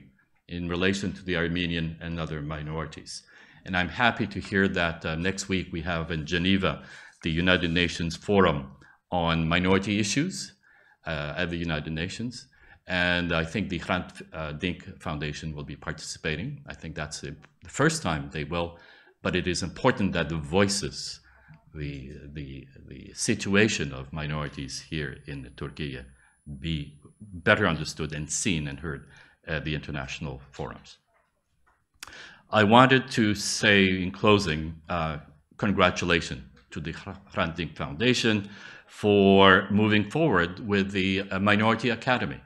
in relation to the Armenian and other minorities. And I'm happy to hear that next week we have in Geneva the United Nations Forum on Minority Issues at the United Nations. And I think the Hrant Dink Foundation will be participating. I think that's the first time they will, but it is important that the voices, the situation of minorities here in Turkey be better understood and seen and heard at the international forums. I wanted to say in closing, congratulations to the Hrant Dink Foundation for moving forward with the Minority Academy,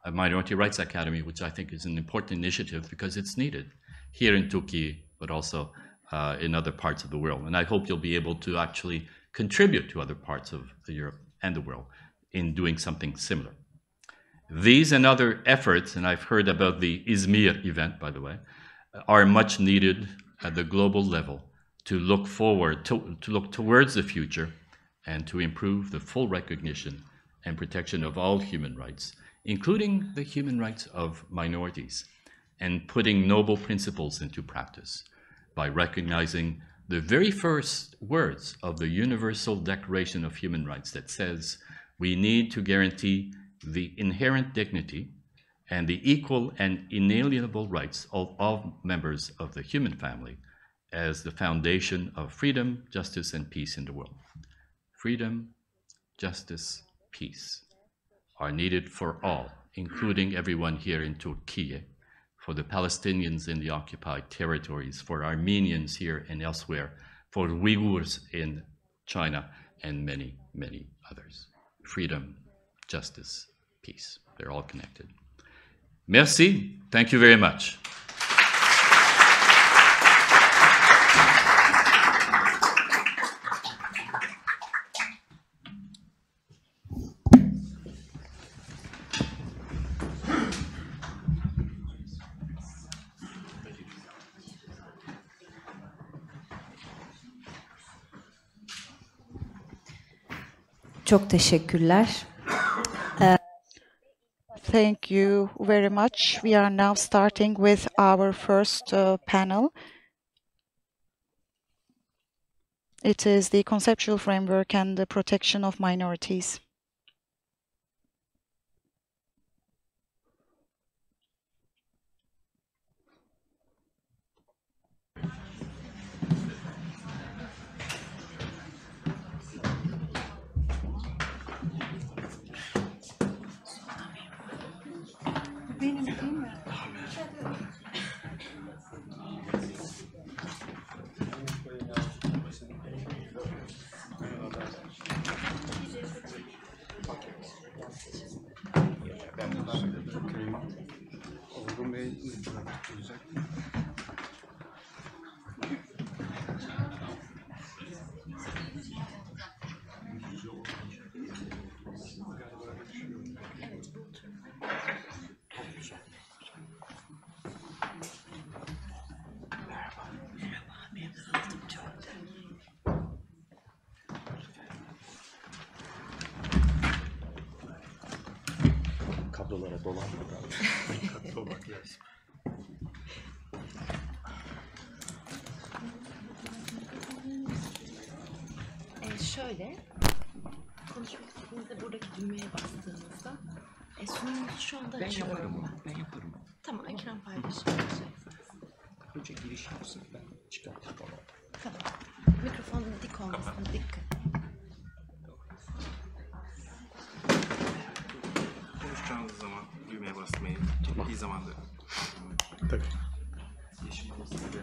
a Minority Rights Academy, which I think is an important initiative because it's needed here in Turkey, but also in other parts of the world. And I hope you'll be able to actually contribute to other parts of Europe and the world in doing something similar. These and other efforts, and I've heard about the Izmir event, by the way, are much needed at the global level to look forward, to look towards the future and to improve the full recognition and protection of all human rights, including the human rights of minorities, and putting noble principles into practice by recognizing the very first words of the Universal Declaration of Human Rights that says we need to guarantee the inherent dignity and the equal and inalienable rights of all members of the human family as the foundation of freedom, justice, and peace in the world. Freedom, justice, peace are needed for all, including everyone here in Turkey, for the Palestinians in the occupied territories, for Armenians here and elsewhere, for Uyghurs in China, and many, many others. Freedom, justice, peace. They're all connected. Merci. Thank you very much. Çok teşekkürler. Thank you very much. We are now starting with our first panel. It is the conceptual framework and the protection of minorities. Şöyle, konuşmak istediğinizde buradaki düğmeye bastığınızda sunumunuzu şu anda açıyorum. Ben yaparım. Tamam, ekran paylaşımı yapacaksınız. Önce giriş yapsın, ben çıkartayım onu. Tamam. Mikrofonun dik olmasına dikkat. Konuşacağınız zaman düğmeye basmayı çektiği zaman da. Tabii. Yeşim Hanım size.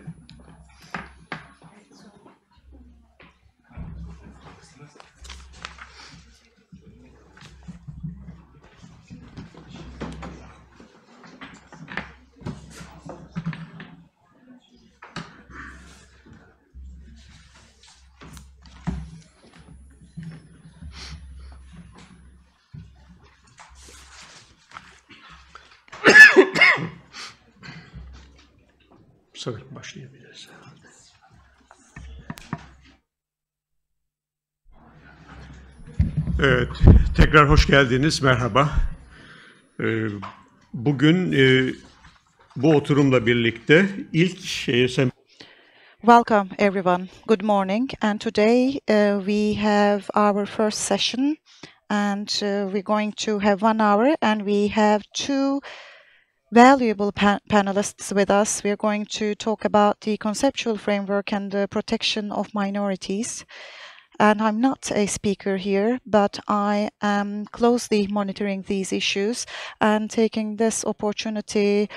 Sanırım başlayabiliriz. Evet, tekrar hoş geldiniz, merhaba. Bugün bu oturumla birlikte ilk Welcome, everyone. Good morning. And today we have our first session, and we're going to have 1 hour, and we have two valuable panelists with us. We're going to talk about the conceptual framework and the protection of minorities. And I'm not a speaker here, but I am closely monitoring these issues, and taking this opportunity,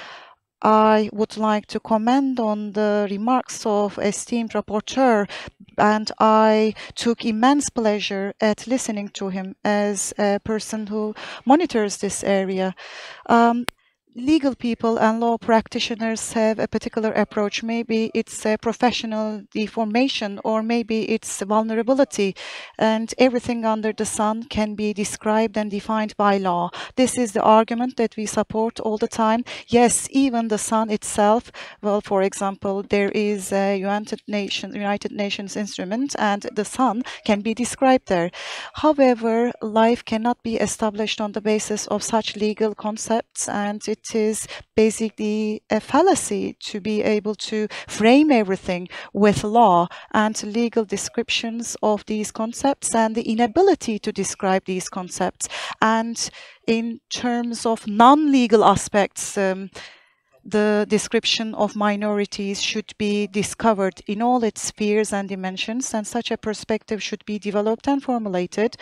I would like to comment on the remarks of esteemed rapporteur, and I took immense pleasure at listening to him as a person who monitors this area. Legal people and law practitioners have a particular approach. Maybe it's a professional deformation, or maybe it's vulnerability, and everything under the sun can be described and defined by law. This is the argument that we support all the time. Yes, even the sun itself, well, for example, there is a United Nations instrument, and the sun can be described there. However, life cannot be established on the basis of such legal concepts, and it is basically a fallacy to be able to frame everything with law and legal descriptions of these concepts, and the inability to describe these concepts. And in terms of non-legal aspects, the description of minorities should be discovered in all its spheres and dimensions, and such a perspective should be developed and formulated.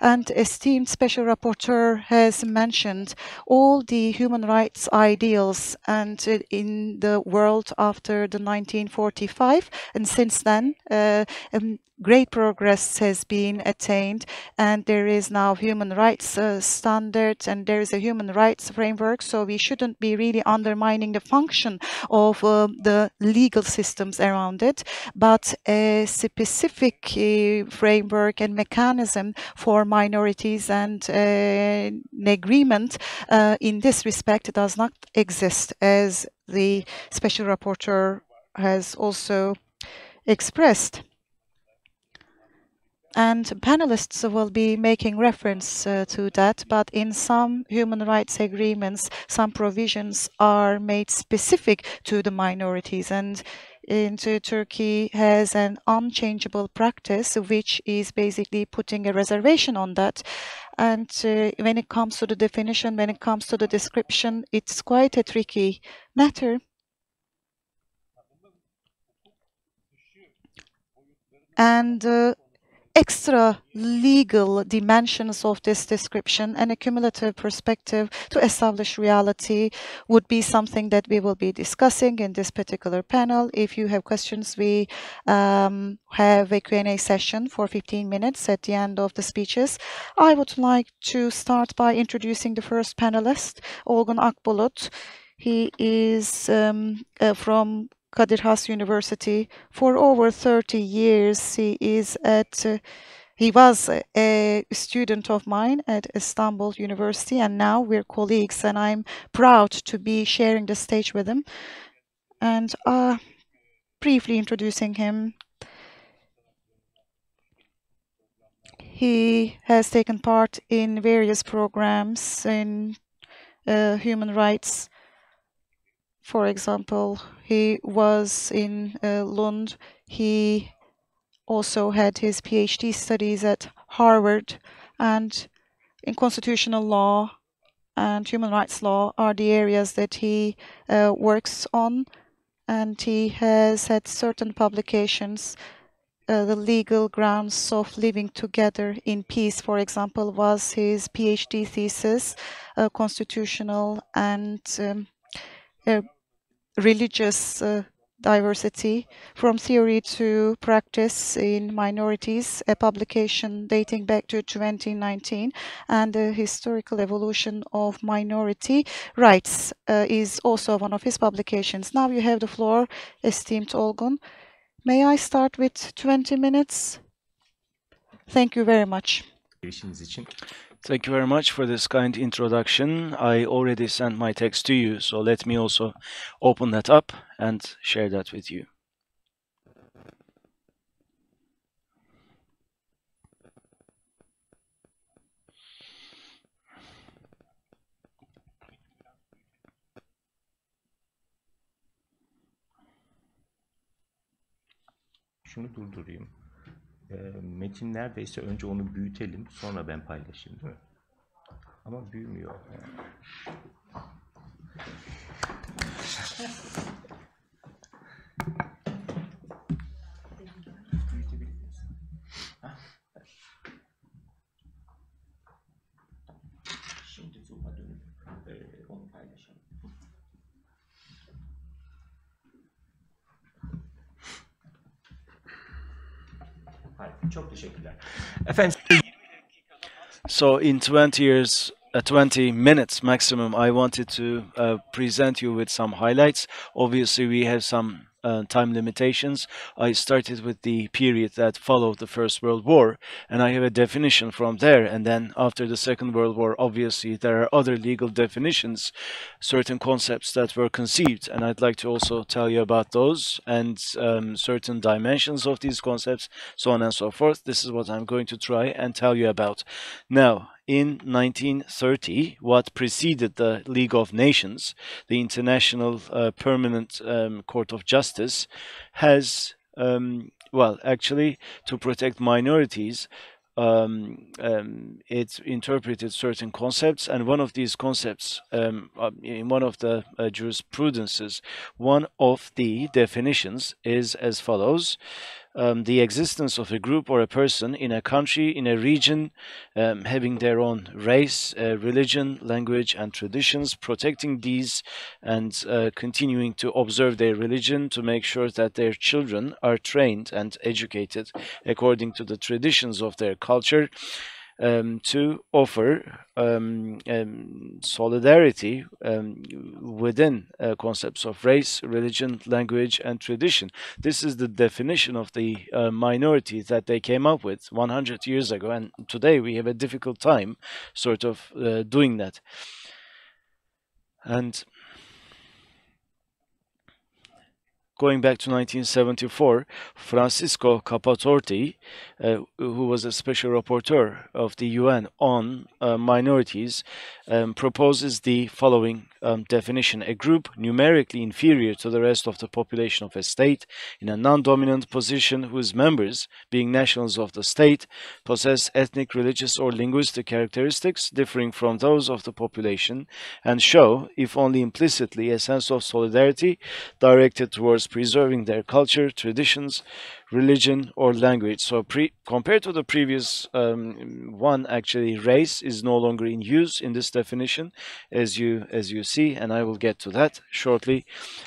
And esteemed Special Rapporteur has mentioned all the human rights ideals and in the world after the 1945, and since then great progress has been attained, and there is now human rights standards, and there is a human rights framework, so we shouldn't be really undermining the function of the legal systems around it, but a specific framework and mechanism for minorities, and an agreement in this respect does not exist, as the Special Rapporteur has also expressed. And panelists will be making reference to that, but in some human rights agreements, some provisions are made specific to the minorities, and Turkey has an unchangeable practice, which is basically putting a reservation on that. And when it comes to the definition, when it comes to the description, it's quite a tricky matter. And extra legal dimensions of this description and a cumulative perspective to establish reality would be something that we will be discussing in this particular panel. If you have questions, we have a Q&A session for 15 minutes at the end of the speeches. I would like to start by introducing the first panelist, Olgun Akbulut. He is from Kadir Has University. For over 30 years, he was a student of mine at Istanbul University, and now we're colleagues, and I'm proud to be sharing the stage with him. And briefly introducing him, he has taken part in various programs in human rights. For example, he was in Lund. He also had his PhD studies at Harvard, and in constitutional law and human rights law are the areas that he works on, and he has had certain publications. The legal grounds of living together in peace, for example, was his PhD thesis, constitutional and religious diversity from theory to practice in minorities, a publication dating back to 2019, and the historical evolution of minority rights is also one of his publications. Now you have the floor, esteemed Olgun. May I start with 20 minutes? Thank you very much. Thank you very much for this kind introduction. I already sent my text to you, so let me also open that up and share that with you. Şunu durdurayım. Metin neredeyse önce onu büyütelim, sonra ben paylaşayım, değil mi? Ama büyümüyor. Büyütebiliriz. Şimdi Zoom'a dönüp onu paylaşalım. Çok teşekkürler. Efendim. So in 20 minutes maximum, I wanted to present you with some highlights. Obviously, we have some time limitations. I started with the period that followed the First World War, and I have a definition from there. And then after the Second World War, obviously, there are other legal definitions, certain concepts that were conceived. And I'd like to also tell you about those and certain dimensions of these concepts, so on and so forth. This is what I'm going to try and tell you about. Now, in 1930, what preceded the League of Nations, the International Permanent Court of Justice, has, well, actually, to protect minorities, it interpreted certain concepts, and one of these concepts, in one of the jurisprudences, one of the definitions is as follows. The existence of a group or a person in a country, in a region, having their own race, religion, language, and traditions, protecting these and continuing to observe their religion to make sure that their children are trained and educated according to the traditions of their culture, to offer solidarity within concepts of race, religion, language, and tradition. This is the definition of the minority that they came up with 100 years ago, and today we have a difficult time sort of doing that. And going back to 1974, Francisco Capatorti, who was a special rapporteur of the UN on minorities, proposes the following definition: a group numerically inferior to the rest of the population of a state, in a non-dominant position, whose members, being nationals of the state, possess ethnic, religious, or linguistic characteristics differing from those of the population, and show, if only implicitly, a sense of solidarity directed towards preserving their culture, traditions, religion, or language. So compared to the previous one, actually, race is no longer in use in this definition, as you see, and I will get to that shortly.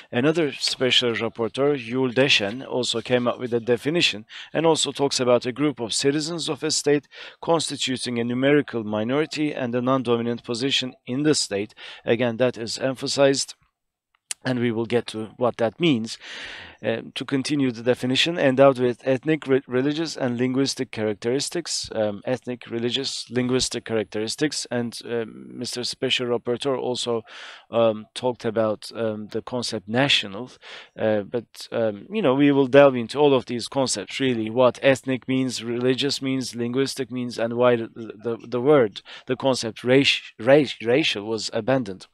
Another special rapporteur, Yul Deschen, also came up with a definition and also talks about a group of citizens of a state constituting a numerical minority and a non-dominant position in the state. Again, that is emphasized, and we will get to what that means. To continue the definition, endowed with ethnic, religious, and linguistic characteristics, ethnic, religious, linguistic characteristics, and Mr. Special Rapporteur also talked about the concept national, but you know, we will delve into all of these concepts, really, what ethnic means, religious means, linguistic means, and why the word, the concept racial was abandoned.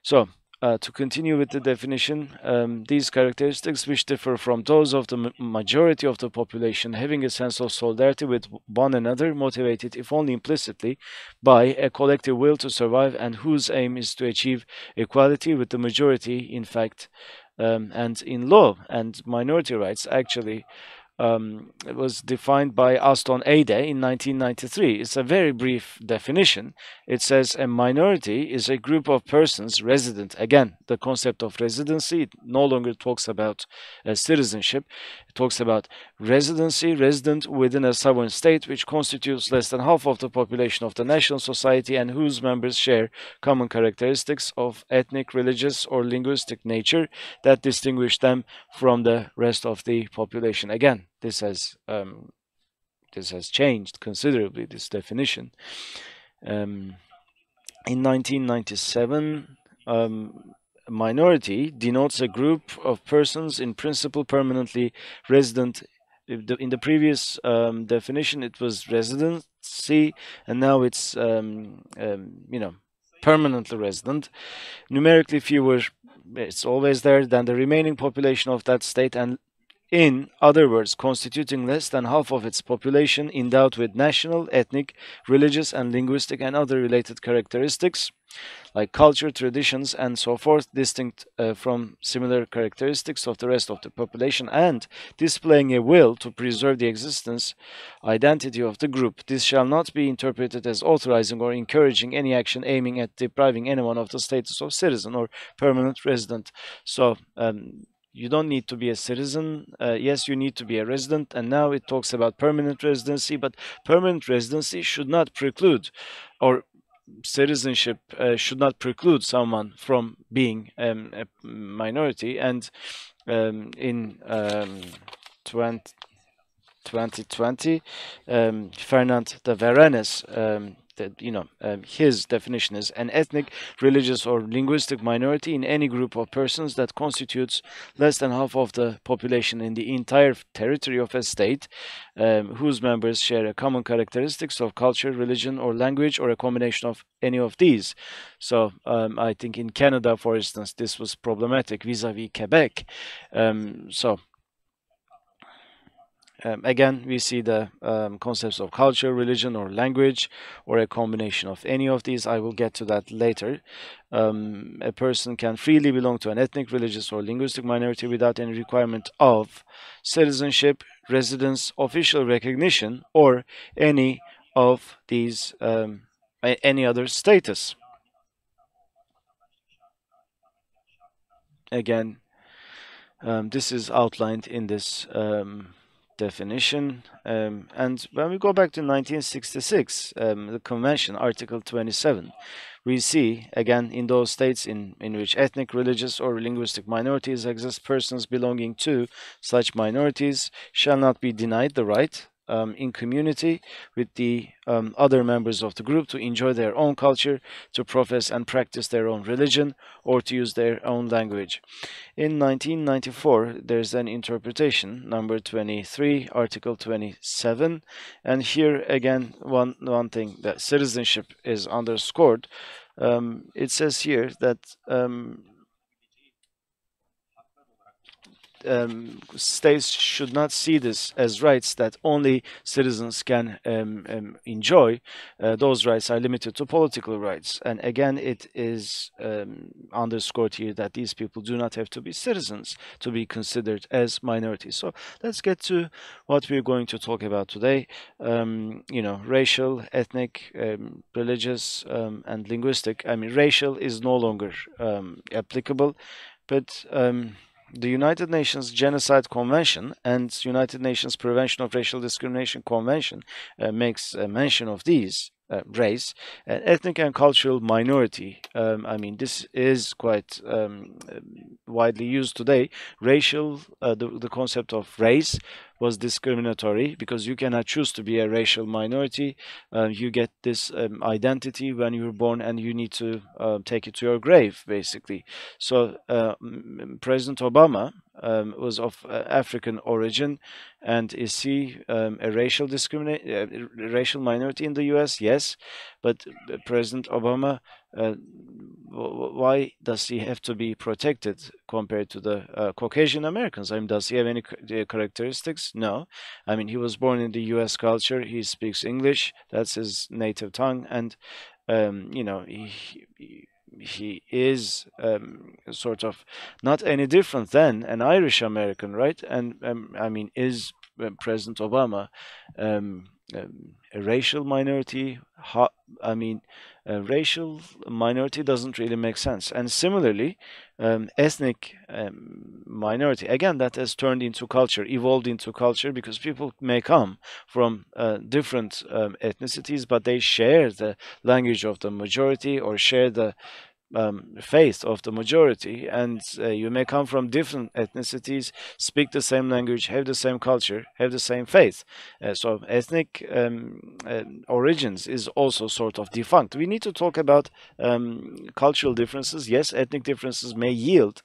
So, to continue with the definition, these characteristics, which differ from those of the majority of the population, having a sense of solidarity with one another, motivated, if only implicitly, by a collective will to survive, and whose aim is to achieve equality with the majority, in fact, and in law and minority rights, actually. It was defined by Aston Ade in 1993. It's a very brief definition. It says a minority is a group of persons resident. Again, the concept of residency, it no longer talks about citizenship. It talks about residency, resident within a sovereign state, which constitutes less than half of the population of the national society and whose members share common characteristics of ethnic, religious, or linguistic nature that distinguish them from the rest of the population. Again, this has changed considerably, this definition. In 1997, minority denotes a group of persons in principle permanently resident. In the previous definition, it was residency, and now it's permanently resident. Numerically fewer, it's always there, than the remaining population of that state, and in other words, constituting less than half of its population, endowed with national, ethnic, religious, and linguistic and other related characteristics, like culture, traditions, and so forth, distinct from similar characteristics of the rest of the population, and displaying a will to preserve the existence, identity of the group. This shall not be interpreted as authorizing or encouraging any action aiming at depriving anyone of the status of citizen or permanent resident. So, you don't need to be a citizen. Yes, you need to be a resident. And now it talks about permanent residency, but permanent residency should not preclude, or citizenship should not preclude someone from being a minority. And in 2020, Fernand de Varennes, his definition is an ethnic, religious, or linguistic minority in any group of persons that constitutes less than half of the population in the entire territory of a state, whose members share a common characteristics of culture, religion, or language, or a combination of any of these. So I think in Canada, for instance, this was problematic vis-a-vis Quebec. Again, we see the concepts of culture, religion, or language, or a combination of any of these. I will get to that later. A person can freely belong to an ethnic, religious, or linguistic minority without any requirement of citizenship, residence, official recognition, or any of these, any other status. Again, this is outlined in this definition, and when we go back to 1966, the convention, article 27, we see again in those states in which ethnic, religious, or linguistic minorities exist, persons belonging to such minorities shall not be denied the right in community with the other members of the group to enjoy their own culture, to profess and practice their own religion, or to use their own language. In 1994, there's an interpretation, number 23, article 27, and here again, one thing that citizenship is underscored. It says here that states should not see this as rights that only citizens can enjoy. Those rights are limited to political rights. And again, it is underscored here that these people do not have to be citizens to be considered as minorities. So let's get to what we're going to talk about today. Racial, ethnic, religious, and linguistic. I mean, racial is no longer applicable, but the United Nations Genocide Convention and United Nations Prevention of Racial Discrimination Convention makes mention of these. race, ethnic and cultural minority. I mean, this is quite widely used today. Racial, the concept of race was discriminatory because you cannot choose to be a racial minority. You get this identity when you're born, and you need to take it to your grave, basically. So President Obama was of African origin, and is he a racial minority in the U.S.? Yes, but President Obama, why does he have to be protected compared to the Caucasian Americans? I mean, does he have any characteristics? No. I mean, he was born in the U.S. culture. He speaks English. That's his native tongue, and you know, he is sort of not any different than an Irish American, right? And I mean, is President Obama a racial minority? I mean, a racial minority doesn't really make sense. And similarly, ethnic minority, again, that has turned into culture, evolved into culture, because people may come from different ethnicities, but they share the language of the majority, or share the faith of the majority, and you may come from different ethnicities, speak the same language, have the same culture, have the same faith. So ethnic origins is also sort of defunct. We need to talk about cultural differences. Yes, ethnic differences may yield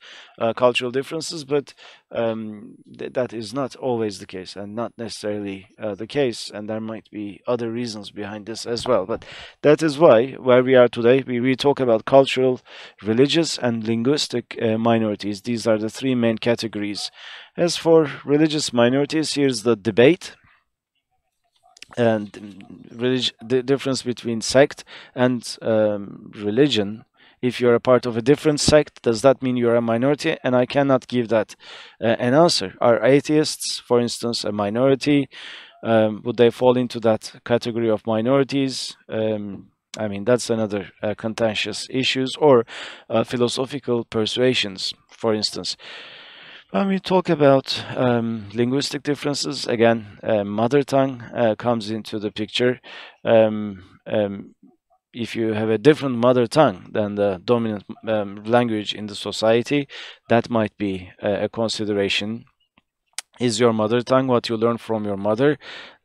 cultural differences, but that is not always the case, and not necessarily the case, and there might be other reasons behind this as well. But that is why, where we are today, we talk about cultural, religious, and linguistic minorities. These are the three main categories. As for religious minorities, here's the debate and the difference between sect and religion. If you're a part of a different sect, does that mean you're a minority? And I cannot give that an answer. Are atheists, for instance, a minority? Would they fall into that category of minorities? I mean, that's another contentious issues, or philosophical persuasions, for instance. When we talk about linguistic differences, again, mother tongue comes into the picture. If you have a different mother tongue than the dominant language in the society, that might be a consideration. Is your mother tongue what you learn from your mother?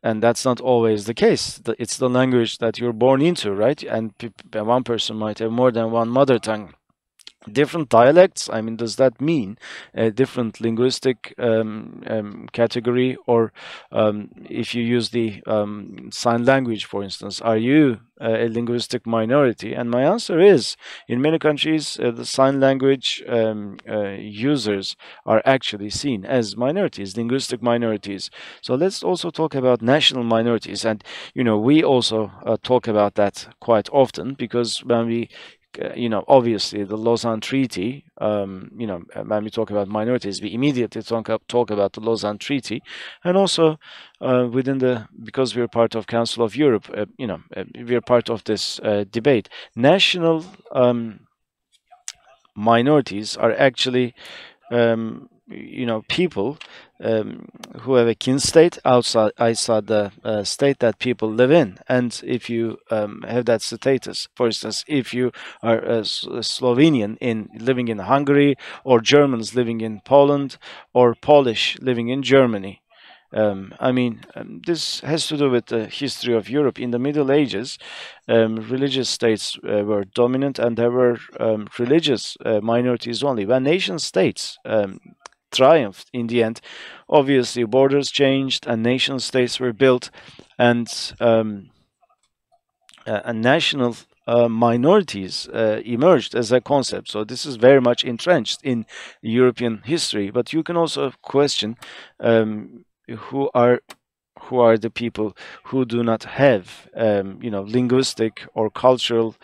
And that's not always the case. It's the language that you're born into, right? And one person might have more than one mother tongue. Different dialects, I mean, does that mean a different linguistic category? Or if you use the sign language, for instance, are you a linguistic minority? And my answer is, in many countries, the sign language users are actually seen as minorities, linguistic minorities. So let's also talk about national minorities. And, you know, we also talk about that quite often, because when we obviously the Lausanne Treaty, when we talk about minorities, we immediately talk about the Lausanne Treaty. And also because we're part of Council of Europe, we're part of this debate. National minorities are actually people who have a kin state outside the state that people live in. And if you have that status, for instance, if you are a Slovenian living in Hungary, or Germans living in Poland, or Polish living in Germany, this has to do with the history of Europe. In the Middle Ages, religious states were dominant, and there were religious minorities only. When nation states triumphed in the end, obviously borders changed and nation states were built, and national minorities emerged as a concept. So this is very much entrenched in European history. But you can also question who are the people who do not have linguistic or cultural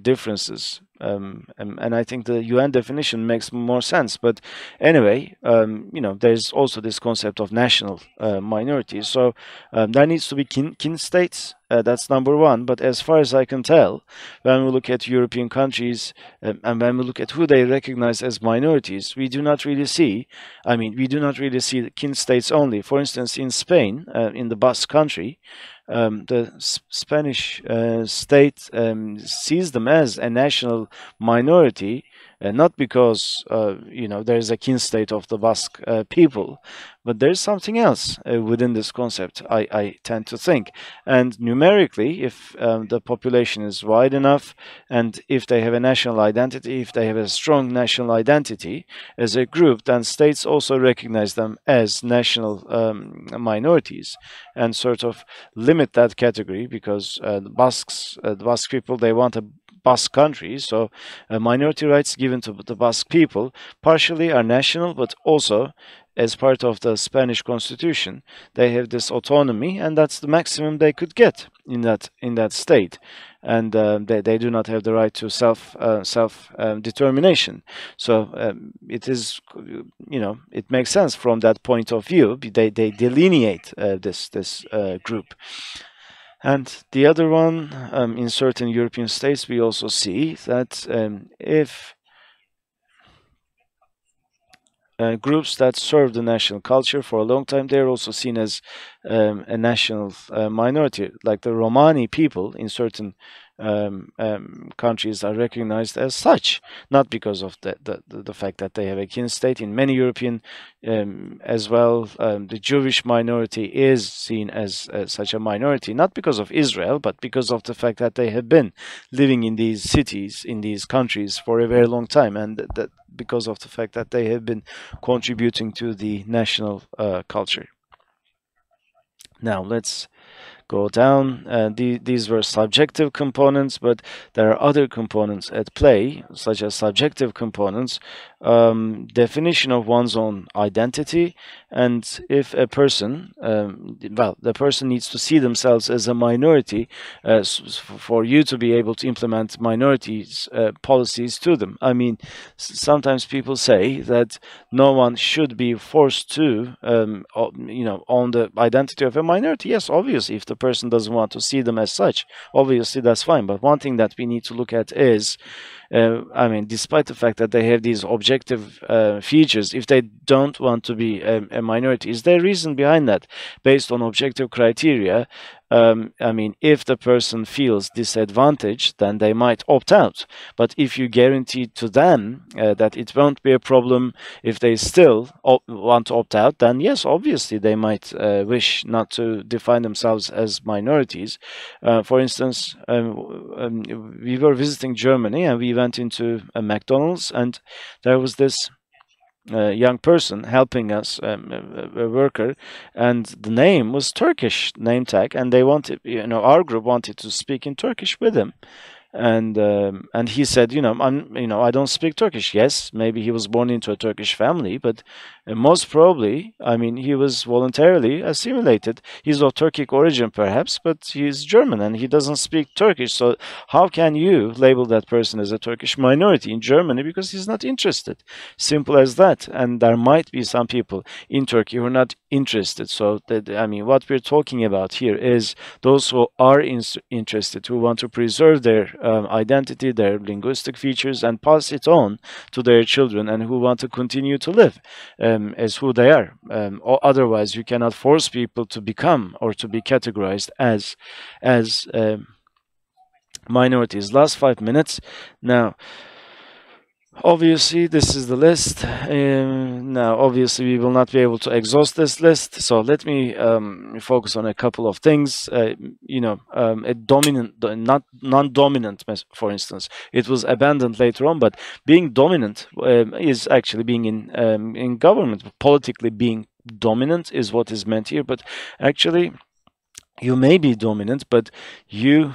differences. And I think the UN definition makes more sense. But anyway, there's also this concept of national minorities. So there needs to be kin states. That's number one. But as far as I can tell, when we look at European countries and when we look at who they recognize as minorities, we do not really see kin states only. For instance, in Spain, in the Basque country, the Spanish state sees them as a national minority, not because there is a kin state of the Basque people, but there's something else within this concept, I tend to think. And numerically, if the population is wide enough, and if they have a national identity, if they have a strong national identity as a group, then states also recognize them as national minorities and sort of limit that category, because the Basque people, they want a Basque country, so minority rights given to the Basque people partially are national, but also as part of the Spanish constitution, they have this autonomy, and that's the maximum they could get in that state, and they do not have the right to self determination. So it is, it makes sense from that point of view. They delineate this group. And the other one, in certain European states, we also see that if groups that serve the national culture for a long time, they're also seen as a national minority, like the Romani people in certain countries are recognized as such, not because of the fact that they have a kin state. In many European as well, the Jewish minority is seen as such a minority, not because of Israel, but because of the fact that they have been living in these cities, in these countries for a very long time, and that because of the fact that they have been contributing to the national culture. Now let's go down. These were subjective components, but there are other components at play, such as subjective components, definition of one's own identity, and if a person, the person needs to see themselves as a minority for you to be able to implement minorities policies to them. I mean, sometimes people say that no one should be forced to, own the identity of a minority. Yes, obviously, if the person doesn't want to see them as such, obviously that's fine. But one thing that we need to look at is, despite the fact that they have these objective features, if they don't want to be a minority, is there a reason behind that based on objective criteria? If the person feels disadvantaged, then they might opt out. But if you guarantee to them that it won't be a problem if they still want to opt out, then yes, obviously they might wish not to define themselves as minorities. For instance, we were visiting Germany and we went into a McDonald's, and there was this young person helping us, a worker, and the name was Turkish name tag, and they wanted, our group wanted to speak in Turkish with him. And he said, I don't speak Turkish. Yes, maybe he was born into a Turkish family, but most probably, he was voluntarily assimilated. He's of Turkic origin, perhaps, but he's German and he doesn't speak Turkish. So how can you label that person as a Turkish minority in Germany? Because he's not interested. Simple as that. And there might be some people in Turkey who are not interested. So, what we're talking about here is those who are interested, who want to preserve their identity, their linguistic features, and pass it on to their children, and who want to continue to live as who they are. Or otherwise, you cannot force people to become or to be categorized as minorities. Last 5 minutes. Now, obviously, this is the list. Now, obviously, we will not be able to exhaust this list. So let me focus on a couple of things. A dominant, not non-dominant, for instance. It was abandoned later on, but being dominant is actually being in government. Politically being dominant is what is meant here. But actually, you may be dominant, but you,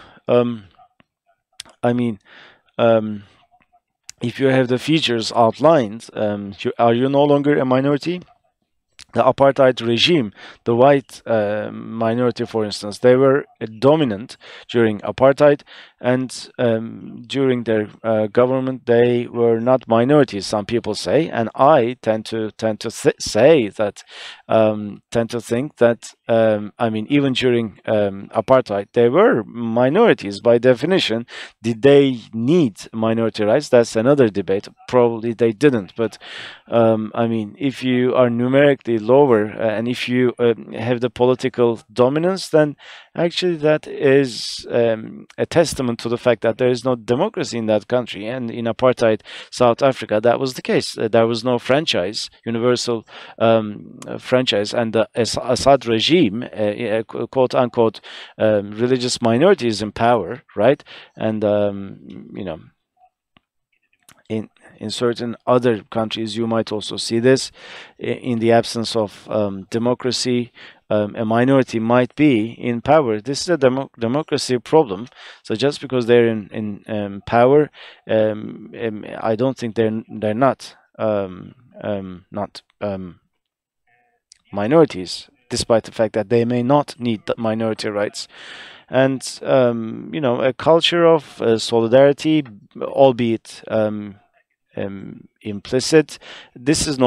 if you have the features outlined, are you no longer a minority? The apartheid regime, the white minority, for instance, they were dominant during apartheid, and during their government, they were not minorities. Some people say, and I tend to say that, tend to think that, even during apartheid, they were minorities by definition. Did they need minority rights? That's another debate. Probably they didn't. But if you are numerically actually lower. And if you have the political dominance, then actually that is a testament to the fact that there is no democracy in that country. And in apartheid South Africa, that was the case. There was no franchise, universal franchise, and the Assad regime, quote unquote, religious minorities in power, right? And you know, in certain other countries, you might also see this. In the absence of democracy, a minority might be in power. This is a democracy problem. So just because they're in power, I don't think they're not minorities, despite the fact that they may not need the minority rights. And you know, a culture of solidarity, albeit implicit, this is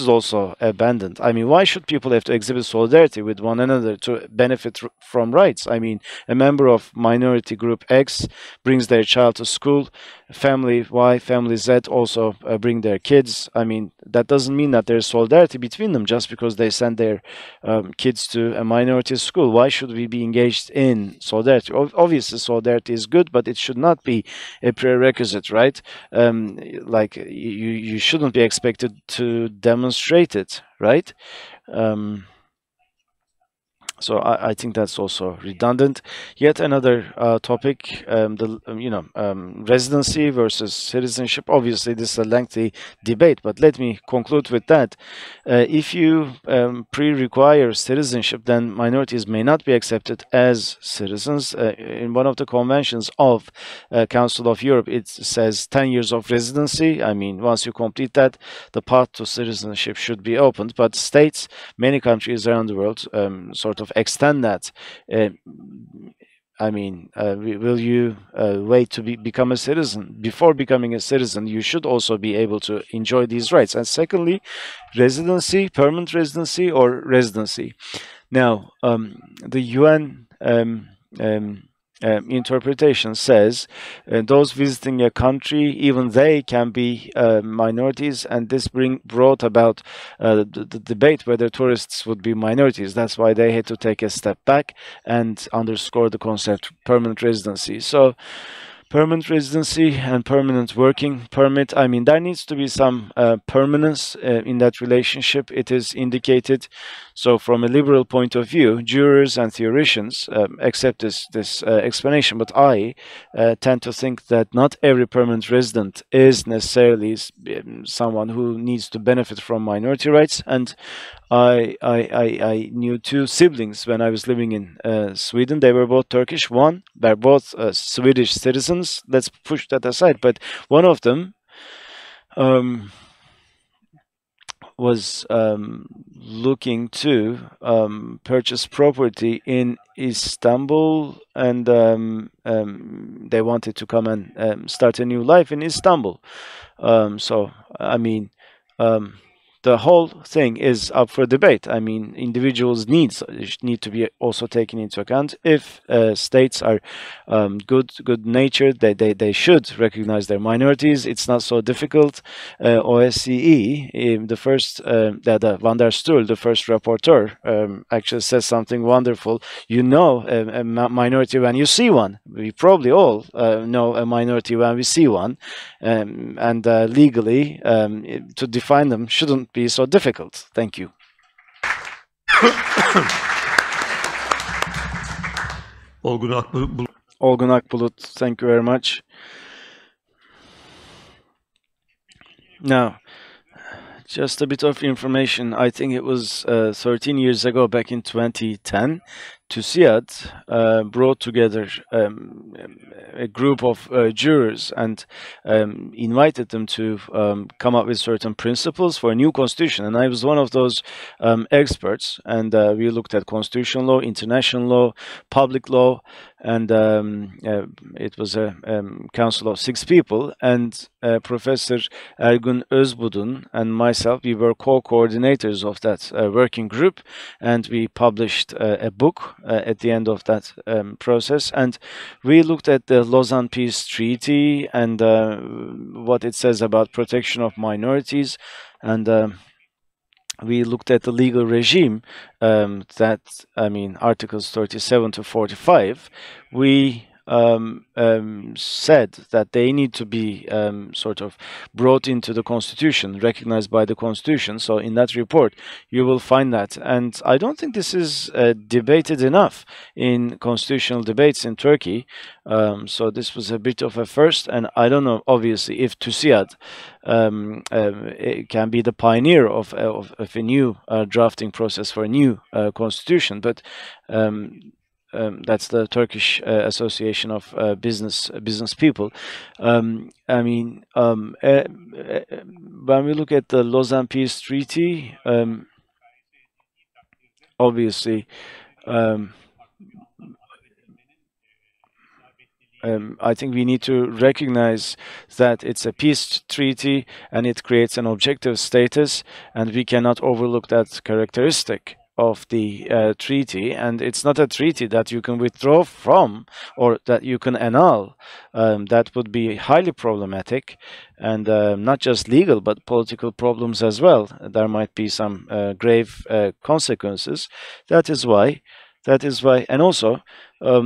also abandoned. I mean, why should people have to exhibit solidarity with one another to benefit from rights? I mean, a member of minority group X brings their child to school, family Y, family Z also bring their kids. I mean, that doesn't mean that there's solidarity between them just because they send their kids to a minority school. Why should we be engaged in solidarity? Obviously, solidarity is good, but it should not be a prerequisite, right? Like you shouldn't be expected to demonstrate it, right? So I think that's also redundant. Yet another topic, residency versus citizenship. Obviously, this is a lengthy debate, but let me conclude with that. If you pre-require citizenship, then minorities may not be accepted as citizens. In one of the conventions of Council of Europe, it says 10 years of residency. I mean, once you complete that, the path to citizenship should be opened. But states, many countries around the world, sort of extend that. I mean, will you wait to become a citizen? Before becoming a citizen, you should also be able to enjoy these rights. And secondly, residency, permanent residency or residency. Now, the UN interpretation says those visiting a country, even they can be minorities, and this brought about the debate whether tourists would be minorities. That's why they had to take a step back and underscore the concept permanent residency. So permanent residency and permanent working permit, I mean, there needs to be some permanence in that relationship. It is indicated. So from a liberal point of view, jurors and theorists accept this explanation, but I tend to think that not every permanent resident is necessarily someone who needs to benefit from minority rights. And I knew two siblings when I was living in Sweden. They were both Turkish. They're both Swedish citizens. Let's push that aside. But one of them was looking to purchase property in Istanbul, and they wanted to come and start a new life in Istanbul. So, I mean, the whole thing is up for debate. I mean, individuals' needs need to be also taken into account. If states are good-natured, they should recognize their minorities. It's not so difficult. OSCE, the first, the Van der Stoel, the first rapporteur, actually says something wonderful. You know a minority when you see one. We probably all know a minority when we see one. And legally, to define them shouldn't be so difficult. Thank you. Olgun Akbulut, thank you very much. Now, just a bit of information. I think it was 13 years ago, back in 2010, TÜSİAD brought together a group of jurors and invited them to come up with certain principles for a new constitution. And I was one of those experts. And we looked at constitutional law, international law, public law, and it was a council of 6 people. And Professor Ergun Özbudun and myself, we were co-coordinators of that working group, and we published a book at the end of that process. And we looked at the Lausanne Peace Treaty and what it says about protection of minorities. And we looked at the legal regime, that, I mean, Articles 37 to 45, we said that they need to be sort of brought into the Constitution, recognized by the Constitution. So in that report, you will find that. And I don't think this is debated enough in constitutional debates in Turkey. So this was a bit of a first. And I don't know, obviously, if TÜSİAD it can be the pioneer of a new drafting process for a new constitution, but that's the Turkish Association of Business People. I mean, when we look at the Lausanne Peace Treaty, obviously, I think we need to recognize that it's a peace treaty and it creates an objective status, and we cannot overlook that characteristic of the treaty. And it's not a treaty that you can withdraw from or that you can annul. That would be highly problematic, and not just legal but political problems as well. There might be some grave consequences. That is why, and also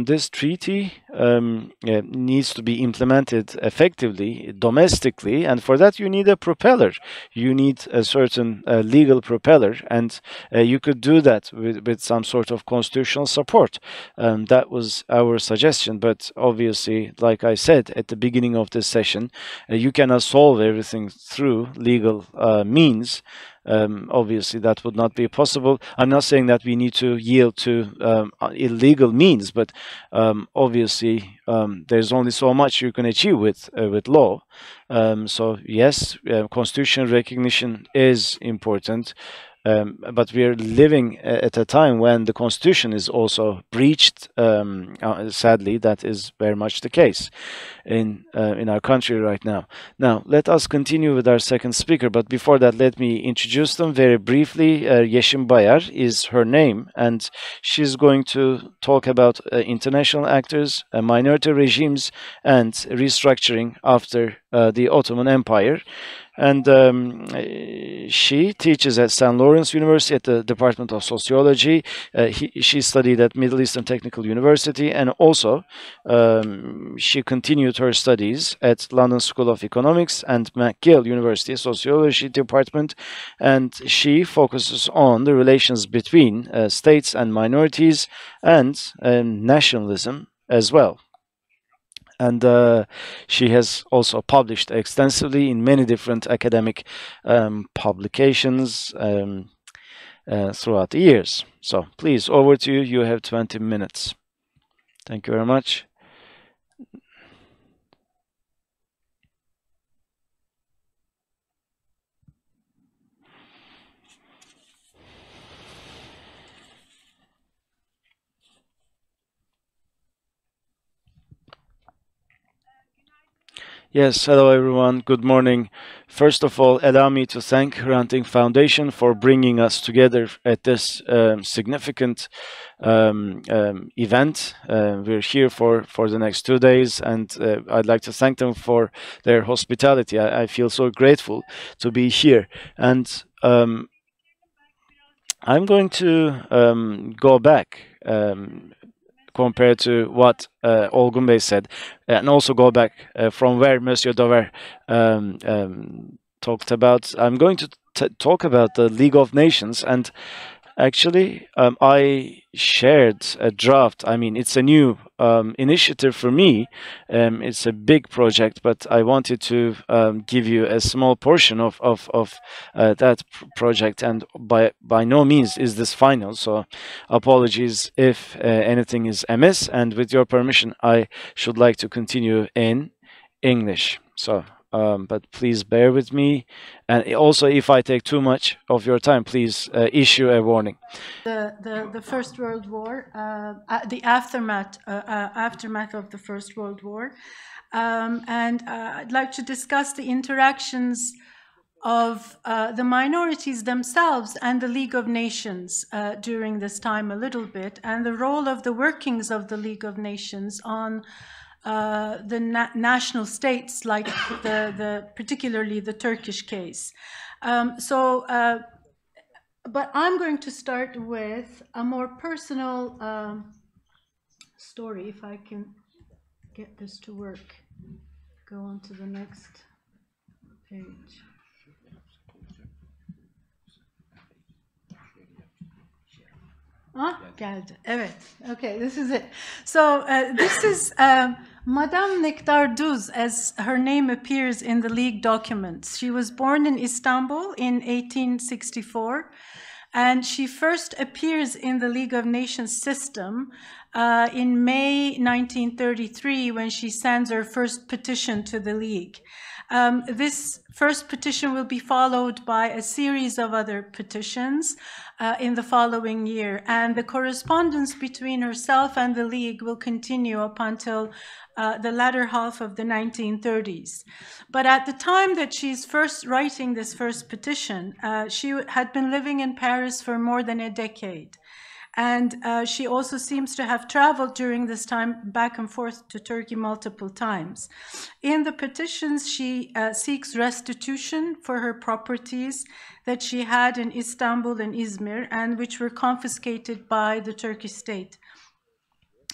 this treaty needs to be implemented effectively domestically, and for that you need a propeller. You need a certain legal propeller, and you could do that with some sort of constitutional support. That was our suggestion, but obviously, like I said at the beginning of this session, you cannot solve everything through legal means. Obviously, that would not be possible. I'm not saying that we need to yield to illegal means, but obviously, there's only so much you can achieve with law. So yes, constitutional recognition is important. But we are living at a time when the constitution is also breached. Sadly, that is very much the case in our country right now. Now, let us continue with our second speaker. But before that, let me introduce them very briefly. Yeşim Bayar is her name, and she's going to talk about international actors, minority regimes, and restructuring after the Ottoman Empire. And she teaches at St. Lawrence University at the Department of Sociology. She studied at Middle Eastern Technical University, and also she continued her studies at London School of Economics and McGill University Sociology Department. And she focuses on the relations between states and minorities and nationalism as well. And she has also published extensively in many different academic publications throughout the years. So please, over to you. You have 20 minutes. Thank you very much. Yes, hello everyone, good morning. First of all, allow me to thank Hrant Foundation for bringing us together at this significant event. We're here for the next 2 days, and I'd like to thank them for their hospitality. I feel so grateful to be here. And I'm going to go back compared to what Olgun Bey said, and also go back from where Monsieur Dover talked about. I'm going to talk about the League of Nations, and actually I shared a draft. I mean, it's a new initiative for me. It's a big project, but I wanted to give you a small portion of that project, and by no means is this final, so apologies if anything is amiss, and with your permission I should like to continue in English. So but please bear with me, and also if I take too much of your time, please issue a warning. The First World War, the aftermath of the First World War, and I'd like to discuss the interactions of the minorities themselves and the League of Nations during this time a little bit, and the role of the workings of the League of Nations on the national states, like particularly the Turkish case. but I'm going to start with a more personal story, if I can get this to work. Go on to the next page. Ah, geldi. Evet. Okay, this is it. So this is Madame Nektar Duz, as her name appears in the League documents. She was born in Istanbul in 1864, and she first appears in the League of Nations system in May 1933, when she sends her first petition to the League. This first petition will be followed by a series of other petitions in the following year, and the correspondence between herself and the League will continue up until the latter half of the 1930s. But at the time that she's first writing this first petition, she had been living in Paris for more than a decade. And she also seems to have traveled during this time back and forth to Turkey multiple times. In the petitions, she seeks restitution for her properties that she had in Istanbul and Izmir, and which were confiscated by the Turkish state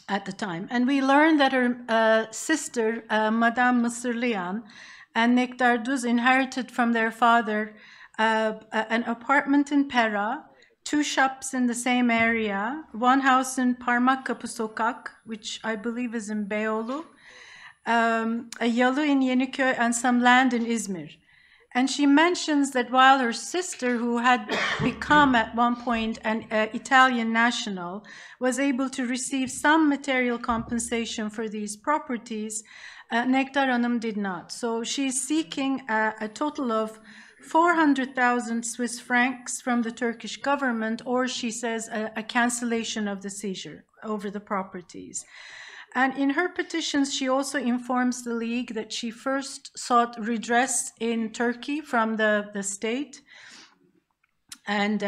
at the time. And we learned that her sister, Madame Mısırlıyan, and Nektar Duz inherited from their father an apartment in Pera, 2 shops in the same area, 1 house in Parmakkapı Sokak, which I believe is in Beyoğlu, a yalı in Yeniköy, and some land in Izmir. And she mentions that while her sister, who had become at one point an Italian national, was able to receive some material compensation for these properties, Nektar Hanım did not. So she's seeking a total of 400,000 Swiss francs from the Turkish government, or she says a cancellation of the seizure over the properties. And in her petitions, she also informs the League that she first sought redress in Turkey from the state. And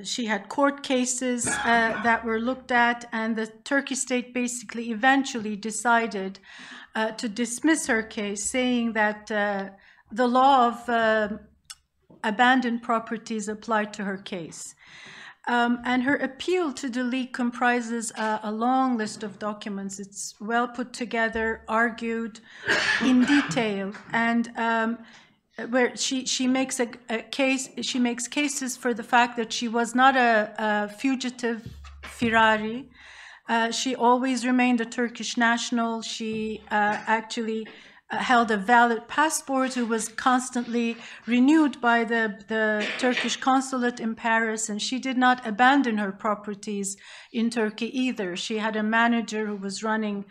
she had court cases that were looked at, and the Turkish state basically eventually decided to dismiss her case, saying that the law of abandoned properties applied to her case. And her appeal to the League comprises a long list of documents. It's well put together, argued in detail, and where she makes a case. She makes cases for the fact that she was not a fugitive firari. She always remained a Turkish national. She actually held a valid passport, who was constantly renewed by the Turkish consulate in Paris, and she did not abandon her properties in Turkey either. She had a manager who was running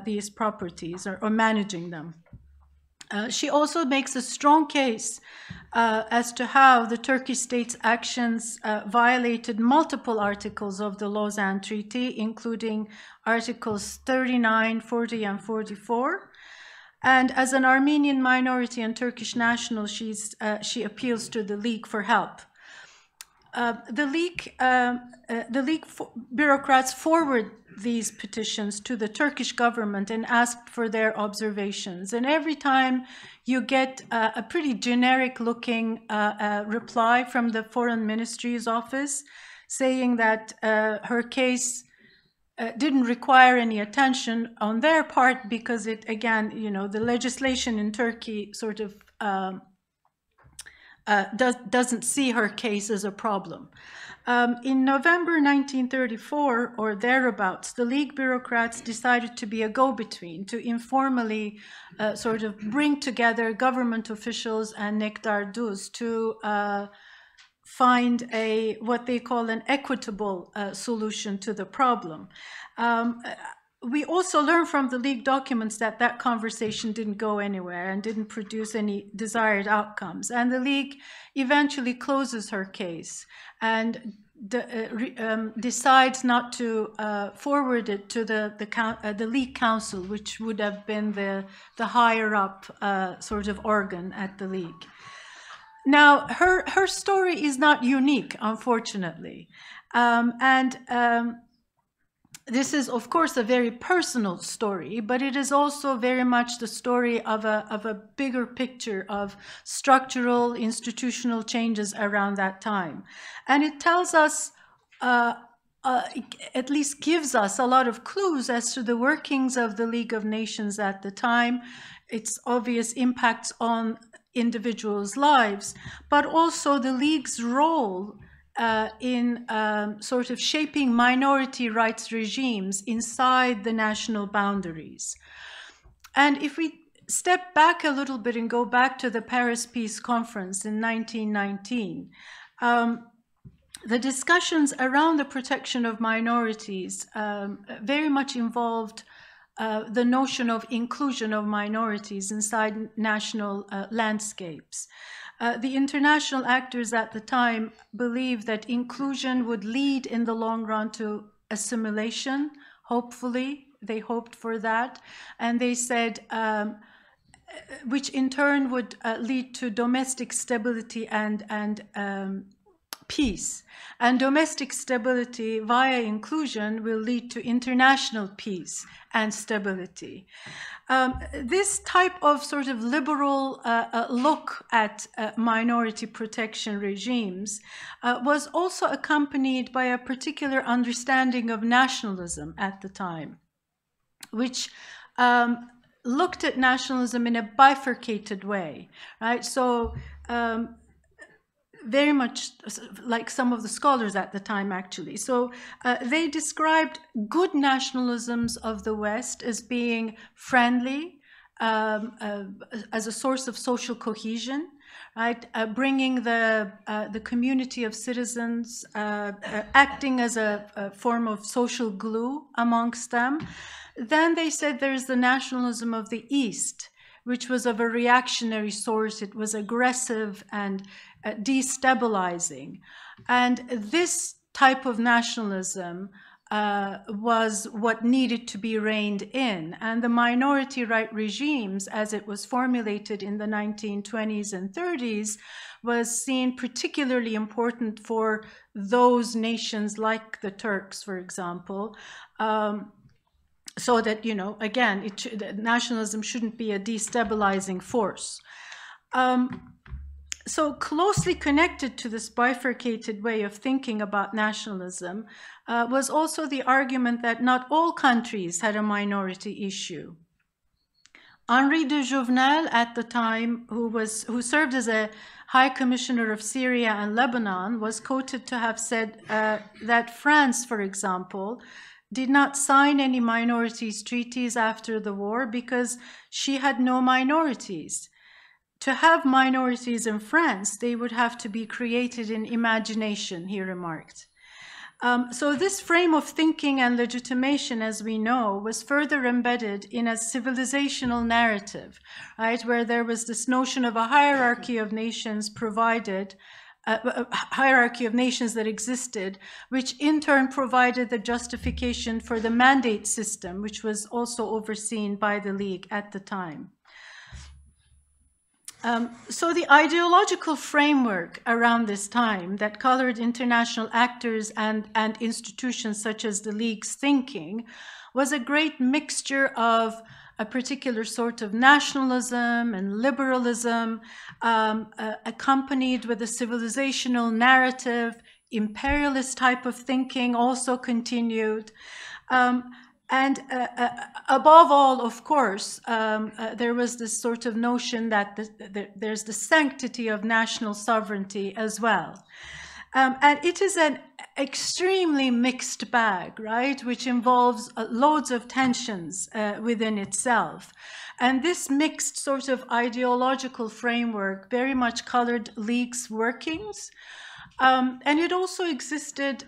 these properties or managing them. She also makes a strong case as to how the Turkish state's actions violated multiple articles of the Lausanne Treaty, including Articles 39, 40, and 44. And as an Armenian minority and Turkish national, she appeals to the League for help. The League bureaucrats forward these petitions to the Turkish government and asked for their observations. And every time you get a pretty generic-looking reply from the Foreign Ministry's office saying that her case didn't require any attention on their part because it, again, you know, the legislation in Turkey sort of doesn't see her case as a problem. In November 1934 or thereabouts, the League bureaucrats decided to be a go-between, to informally sort of bring together government officials and Nektar Duz to find what they call an equitable solution to the problem. We also learn from the League documents that that conversation didn't go anywhere and didn't produce any desired outcomes. And the League eventually closes her case and decides not to forward it to the League Council, which would have been the higher up sort of organ at the League. Now, her story is not unique, unfortunately. this is, of course, a very personal story, but it is also very much the story of a bigger picture of structural, institutional changes around that time. And it tells us, at least gives us a lot of clues as to the workings of the League of Nations at the time, its obvious impacts on individuals' lives, but also the League's role in sort of shaping minority rights regimes inside the national boundaries. And if we step back a little bit and go back to the Paris Peace Conference in 1919, the discussions around the protection of minorities very much involved the notion of inclusion of minorities inside national landscapes. The international actors at the time believed that inclusion would lead in the long run to assimilation, hopefully. They hoped for that. And they said, which in turn would lead to domestic stability and peace. And domestic stability via inclusion will lead to international peace and stability. This type of sort of liberal look at minority protection regimes was also accompanied by a particular understanding of nationalism at the time, which looked at nationalism in a bifurcated way, right? So very much like some of the scholars at the time, actually. So they described good nationalisms of the West as being friendly, as a source of social cohesion, right? Bringing the community of citizens, acting as a form of social glue amongst them. Then they said there's the nationalism of the East, which was of a reactionary source. It was aggressive and destabilizing. And this type of nationalism was what needed to be reined in. And the minority right regimes, as it was formulated in the 1920s and 30s, was seen particularly important for those nations like the Turks, for example, so that, you know, again, nationalism shouldn't be a destabilizing force. So closely connected to this bifurcated way of thinking about nationalism was also the argument that not all countries had a minority issue. Henri de Jouvenel, at the time, who served as a High Commissioner of Syria and Lebanon, was quoted to have said that France, for example, did not sign any minorities treaties after the war because she had no minorities. To have minorities in France, they would have to be created in imagination, he remarked. So this frame of thinking and legitimation, as we know, was further embedded in a civilizational narrative, right, where there was this notion of a hierarchy of nations provided, a hierarchy of nations that existed, which in turn provided the justification for the mandate system, which was also overseen by the League at the time. So the ideological framework around this time that colored international actors and institutions such as the League's thinking was a great mixture of a particular sort of nationalism and liberalism, accompanied with a civilizational narrative. Imperialist type of thinking also continued. And above all, of course, there was this sort of notion that there's the sanctity of national sovereignty as well. And it is an extremely mixed bag, right, which involves loads of tensions within itself. And this mixed sort of ideological framework very much colored League's workings. And it also existed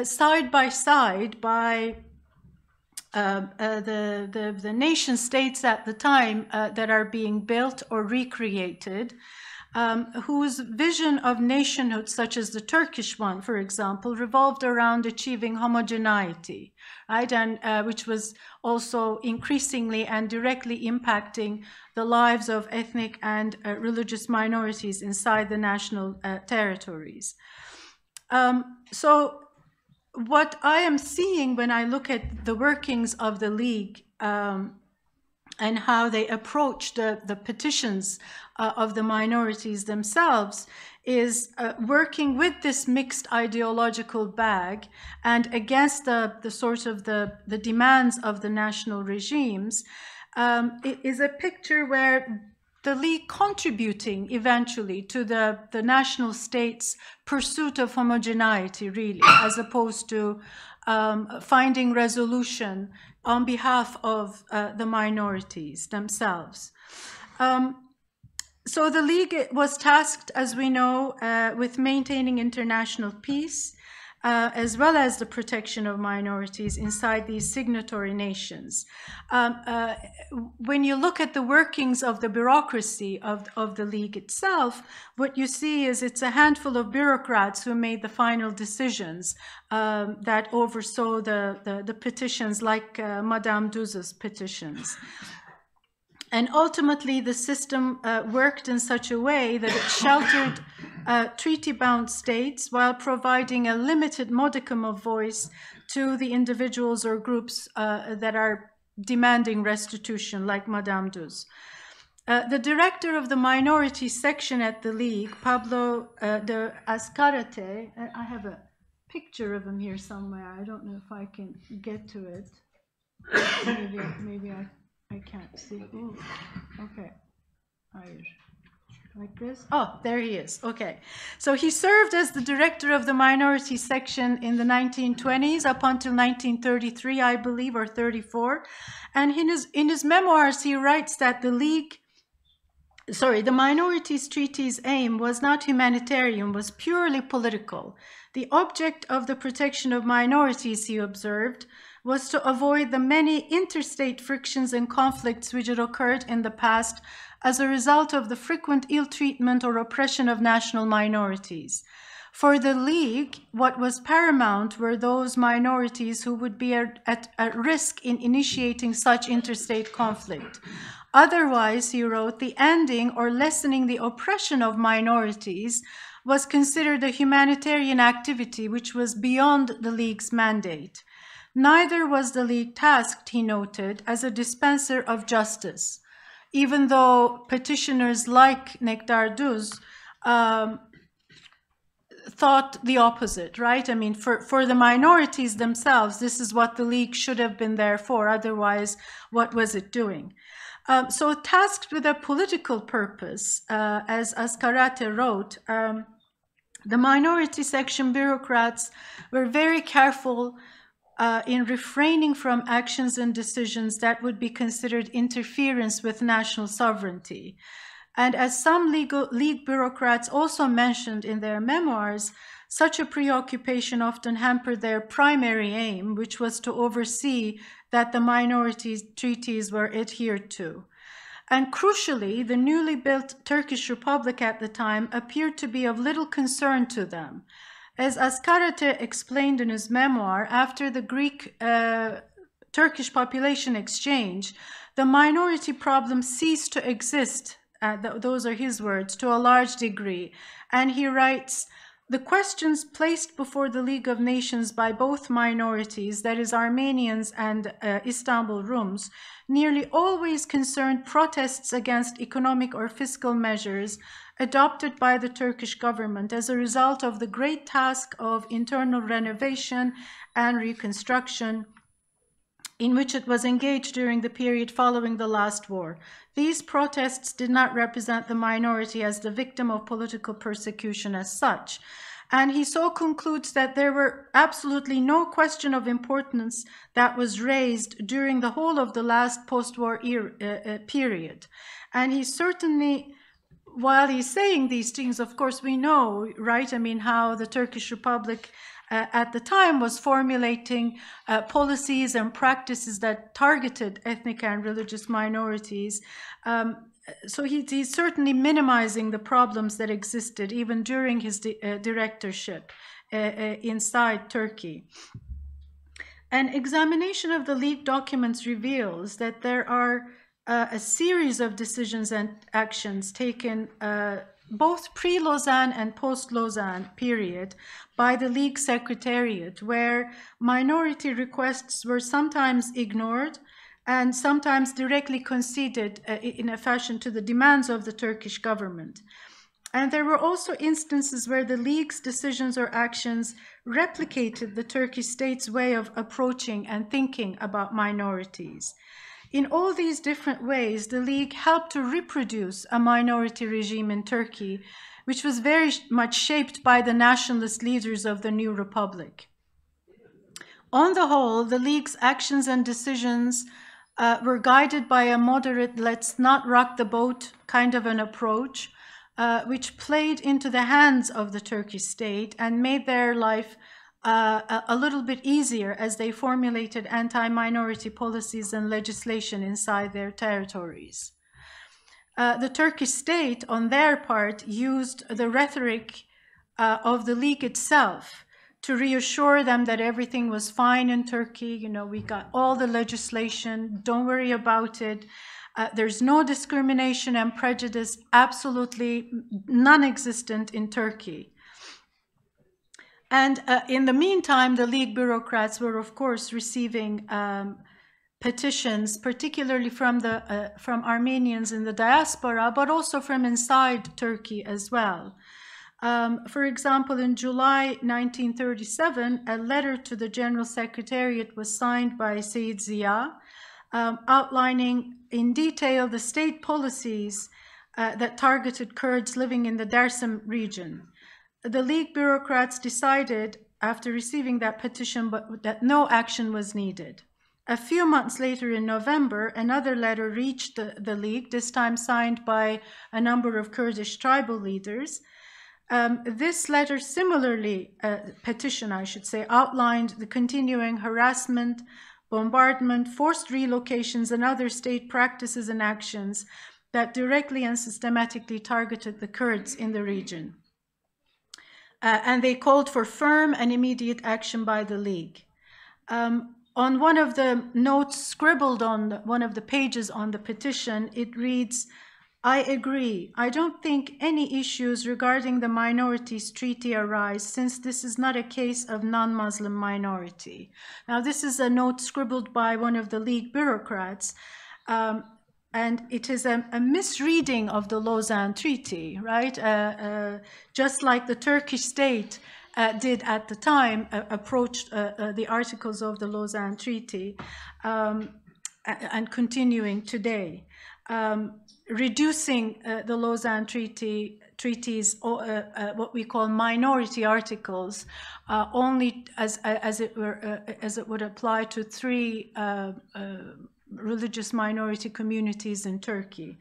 side by side by the nation states at the time that are being built or recreated, whose vision of nationhood, such as the Turkish one, for example, revolved around achieving homogeneity, right, and which was also increasingly and directly impacting the lives of ethnic and religious minorities inside the national territories. So what I am seeing when I look at the workings of the League and how they approach the petitions of the minorities themselves is working with this mixed ideological bag and against the sort of the demands of the national regimes. It is a picture where the League contributing eventually to the national state's pursuit of homogeneity, really, as opposed to finding resolution on behalf of the minorities themselves. So the League was tasked, as we know, with maintaining international peace, as well as the protection of minorities inside these signatory nations. When you look at the workings of the bureaucracy of the League itself, what you see is it's a handful of bureaucrats who made the final decisions that oversaw the petitions, like Madame Douze's petitions. And ultimately, the system worked in such a way that it sheltered treaty-bound states while providing a limited modicum of voice to the individuals or groups that are demanding restitution, like Madame Douze. The director of the minority section at the League, Pablo de Azcárate, I have a picture of him here somewhere. I don't know if I can get to it. Maybe I can't see. Ooh, okay. Like this? Oh, there he is. Okay. So he served as the director of the minority section in the 1920s up until 1933, I believe, or 34. And in his memoirs, he writes that the minorities treaty's aim was not humanitarian, was purely political. The object of the protection of minorities, he observed, was to avoid the many interstate frictions and conflicts which had occurred in the past as a result of the frequent ill treatment or oppression of national minorities. For the League, what was paramount were those minorities who would be at risk in initiating such interstate conflict. Otherwise, he wrote, the ending or lessening the oppression of minorities was considered a humanitarian activity which was beyond the League's mandate. Neither was the League tasked, he noted, as a dispenser of justice, even though petitioners like Nektar Douze thought the opposite, right? I mean, for the minorities themselves, this is what the League should have been there for. Otherwise, what was it doing? So tasked with a political purpose, as Azcárate wrote, the minority section bureaucrats were very careful in refraining from actions and decisions that would be considered interference with national sovereignty. And as some League bureaucrats also mentioned in their memoirs, such a preoccupation often hampered their primary aim, which was to oversee that the minority treaties were adhered to. And crucially, the newly built Turkish Republic at the time appeared to be of little concern to them. As Azcárate explained in his memoir, after the Greek-Turkish population exchange, the minority problem ceased to exist, those are his words, to a large degree. And he writes, the questions placed before the League of Nations by both minorities, that is Armenians and Istanbul Rums, nearly always concerned protests against economic or fiscal measures adopted by the Turkish government as a result of the great task of internal renovation and reconstruction in which it was engaged during the period following the last war. These protests did not represent the minority as the victim of political persecution as such. And he so concludes that there were absolutely no question of importance that was raised during the whole of the last post-war period. And he certainly, while he's saying these things, of course, we know, right, I mean, how the Turkish Republic at the time was formulating policies and practices that targeted ethnic and religious minorities. So he's certainly minimizing the problems that existed even during his directorship inside Turkey. An examination of the League documents reveals that there are a series of decisions and actions taken both pre-Lausanne and post-Lausanne period by the League Secretariat, where minority requests were sometimes ignored and sometimes directly conceded in a fashion to the demands of the Turkish government. And there were also instances where the League's decisions or actions replicated the Turkish state's way of approaching and thinking about minorities. In all these different ways, the League helped to reproduce a minority regime in Turkey, which was very much shaped by the nationalist leaders of the new republic. On the whole, the League's actions and decisions were guided by a moderate, let's not rock the boat kind of an approach, which played into the hands of the Turkish state and made their life a little bit easier as they formulated anti-minority policies and legislation inside their territories. The Turkish state, on their part, used the rhetoric of the League itself to reassure them that everything was fine in Turkey. You know, we got all the legislation, don't worry about it. There's no discrimination and prejudice, absolutely non-existent in Turkey. And in the meantime, the League bureaucrats were, of course, receiving petitions, particularly from Armenians in the diaspora, but also from inside Turkey as well. For example, in July 1937, a letter to the General Secretariat was signed by Said Ziya, outlining in detail the state policies that targeted Kurds living in the Dersim region. The League bureaucrats decided, after receiving that petition, that no action was needed. A few months later, in November, another letter reached the League, this time signed by a number of Kurdish tribal leaders. This letter similarly, petition I should say, outlined the continuing harassment, bombardment, forced relocations, and other state practices and actions that directly and systematically targeted the Kurds in the region. And they called for firm and immediate action by the League. On one of the notes scribbled on one of the pages on the petition, it reads, "I agree. I don't think any issues regarding the minorities treaty arise, since this is not a case of non-Muslim minority." Now, this is a note scribbled by one of the League bureaucrats, and it is a misreading of the Lausanne Treaty, right? Just like the Turkish state did at the time, approached the articles of the Lausanne Treaty, and continuing today. Reducing the Lausanne treaties, what we call minority articles, only as it would apply to three religious minority communities in Turkey.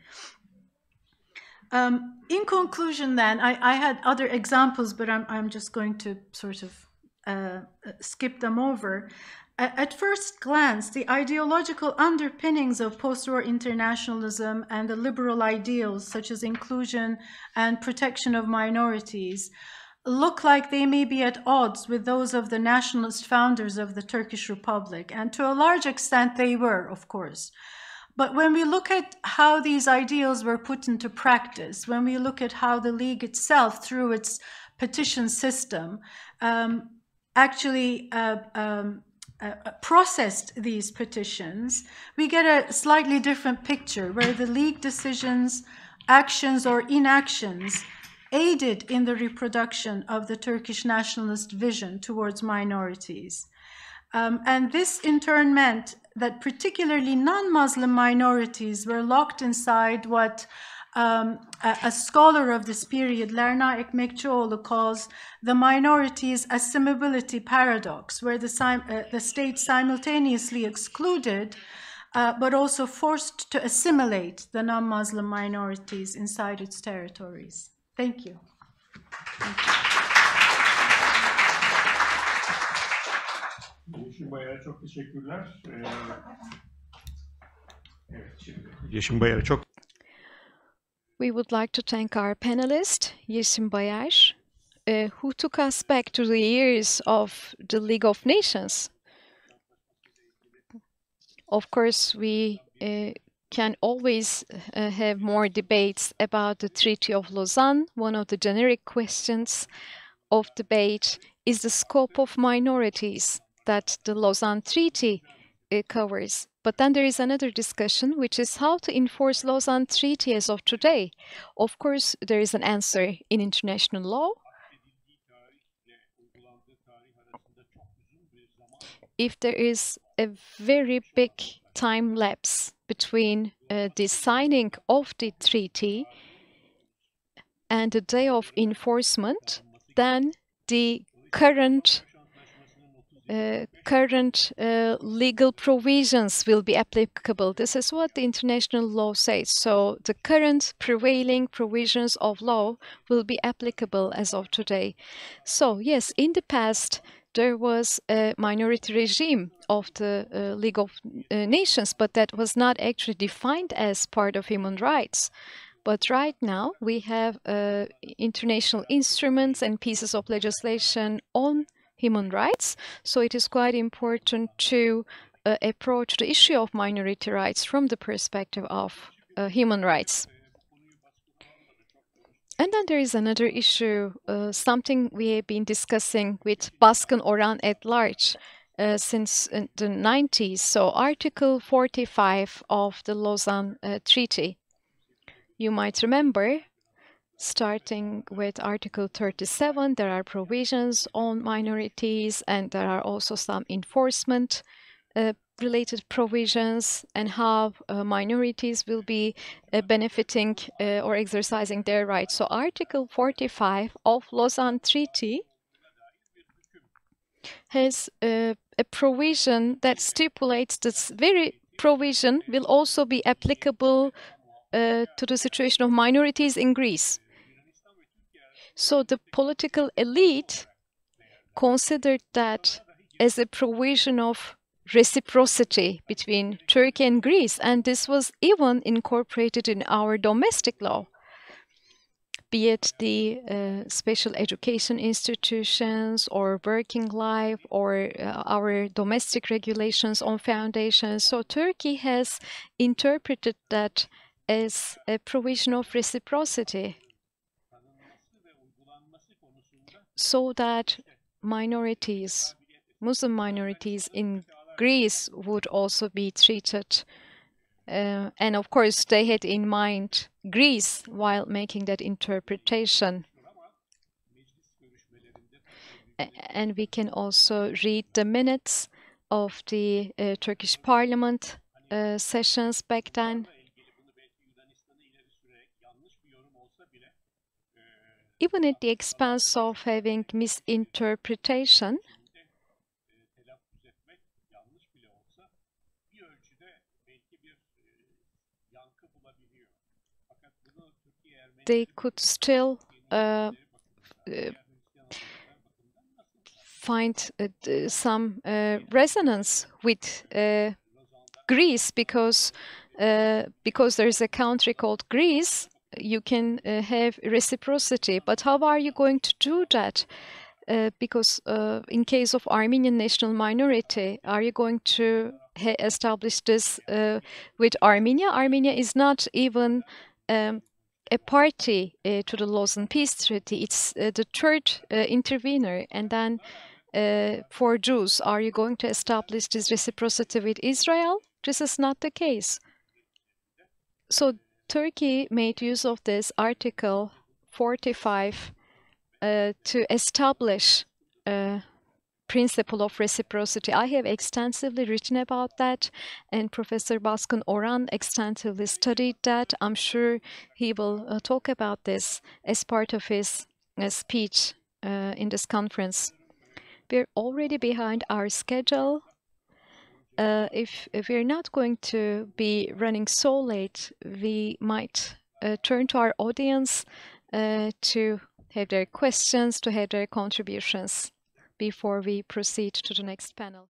In conclusion, then, I had other examples, but I'm just going to sort of skip them over. At first glance, the ideological underpinnings of post-war internationalism and the liberal ideals, such as inclusion and protection of minorities, look like they may be at odds with those of the nationalist founders of the Turkish Republic, and to a large extent they were, of course. But when we look at how these ideals were put into practice, when we look at how the League itself, through its petition system, actually processed these petitions, we get a slightly different picture, where the League decisions, actions or inactions aided in the reproduction of the Turkish nationalist vision towards minorities. And this in turn meant that particularly non-Muslim minorities were locked inside what a scholar of this period, Lerna Ekmekçioğlu, calls the minorities assimilability paradox, where the state simultaneously excluded but also forced to assimilate the non-Muslim minorities inside its territories. Thank you. Yeşim Bayar'a çok teşekkürler. Evet, şimdi Yeşim Bayar'a çok. We would like to thank our panelist, Yeşim Bayar, who took us back to the years of the League of Nations. Of course, we can always have more debates about the Treaty of Lausanne. One of the generic questions of debate is the scope of minorities that the Lausanne Treaty covers. But then there is another discussion, which is how to enforce Lausanne Treaty as of today. Of course, there is an answer in international law. If there is a very big time lapse between the signing of the treaty and the day of enforcement, then the current legal provisions will be applicable. This is what the international law says. So the current prevailing provisions of law will be applicable as of today. So yes, in the past, there was a minority regime of the League of Nations, but that was not actually defined as part of human rights. But right now, we have international instruments and pieces of legislation on human rights. So it is quite important to approach the issue of minority rights from the perspective of human rights. And then there is another issue, something we have been discussing with Baskın Oran at large since the 90s. So Article 45 of the Lausanne Treaty. You might remember, starting with Article 37, there are provisions on minorities, and there are also some enforcement related provisions and how minorities will be benefiting or exercising their rights. So Article 45 of Lausanne Treaty has a provision that stipulates this very provision will also be applicable to the situation of minorities in Greece. So the political elite considered that as a provision of reciprocity between Turkey and Greece, and this was even incorporated in our domestic law, be it the special education institutions or working life or our domestic regulations on foundations. So Turkey has interpreted that as a provision of reciprocity, so that minorities, Muslim minorities in Greece would also be treated. And of course, they had in mind Greece while making that interpretation. And we can also read the minutes of the Turkish Parliament sessions back then. Even at the expense of having misinterpretation, they could still find some resonance with Greece because there is a country called Greece. You can have reciprocity, but how are you going to do that? Because in case of Armenian national minority, are you going to establish this with Armenia? Armenia is not even a party to the Lausanne Peace Treaty. It's the third intervener. And then for Jews, are you going to establish this reciprocity with Israel? This is not the case. So Turkey made use of this Article 45 to establish a principle of reciprocity. I have extensively written about that, and Professor Baskın Oran extensively studied that. I'm sure he will talk about this as part of his speech in this conference. We're already behind our schedule. If we're not going to be running so late, we might turn to our audience to have their questions, to have their contributions before we proceed to the next panel.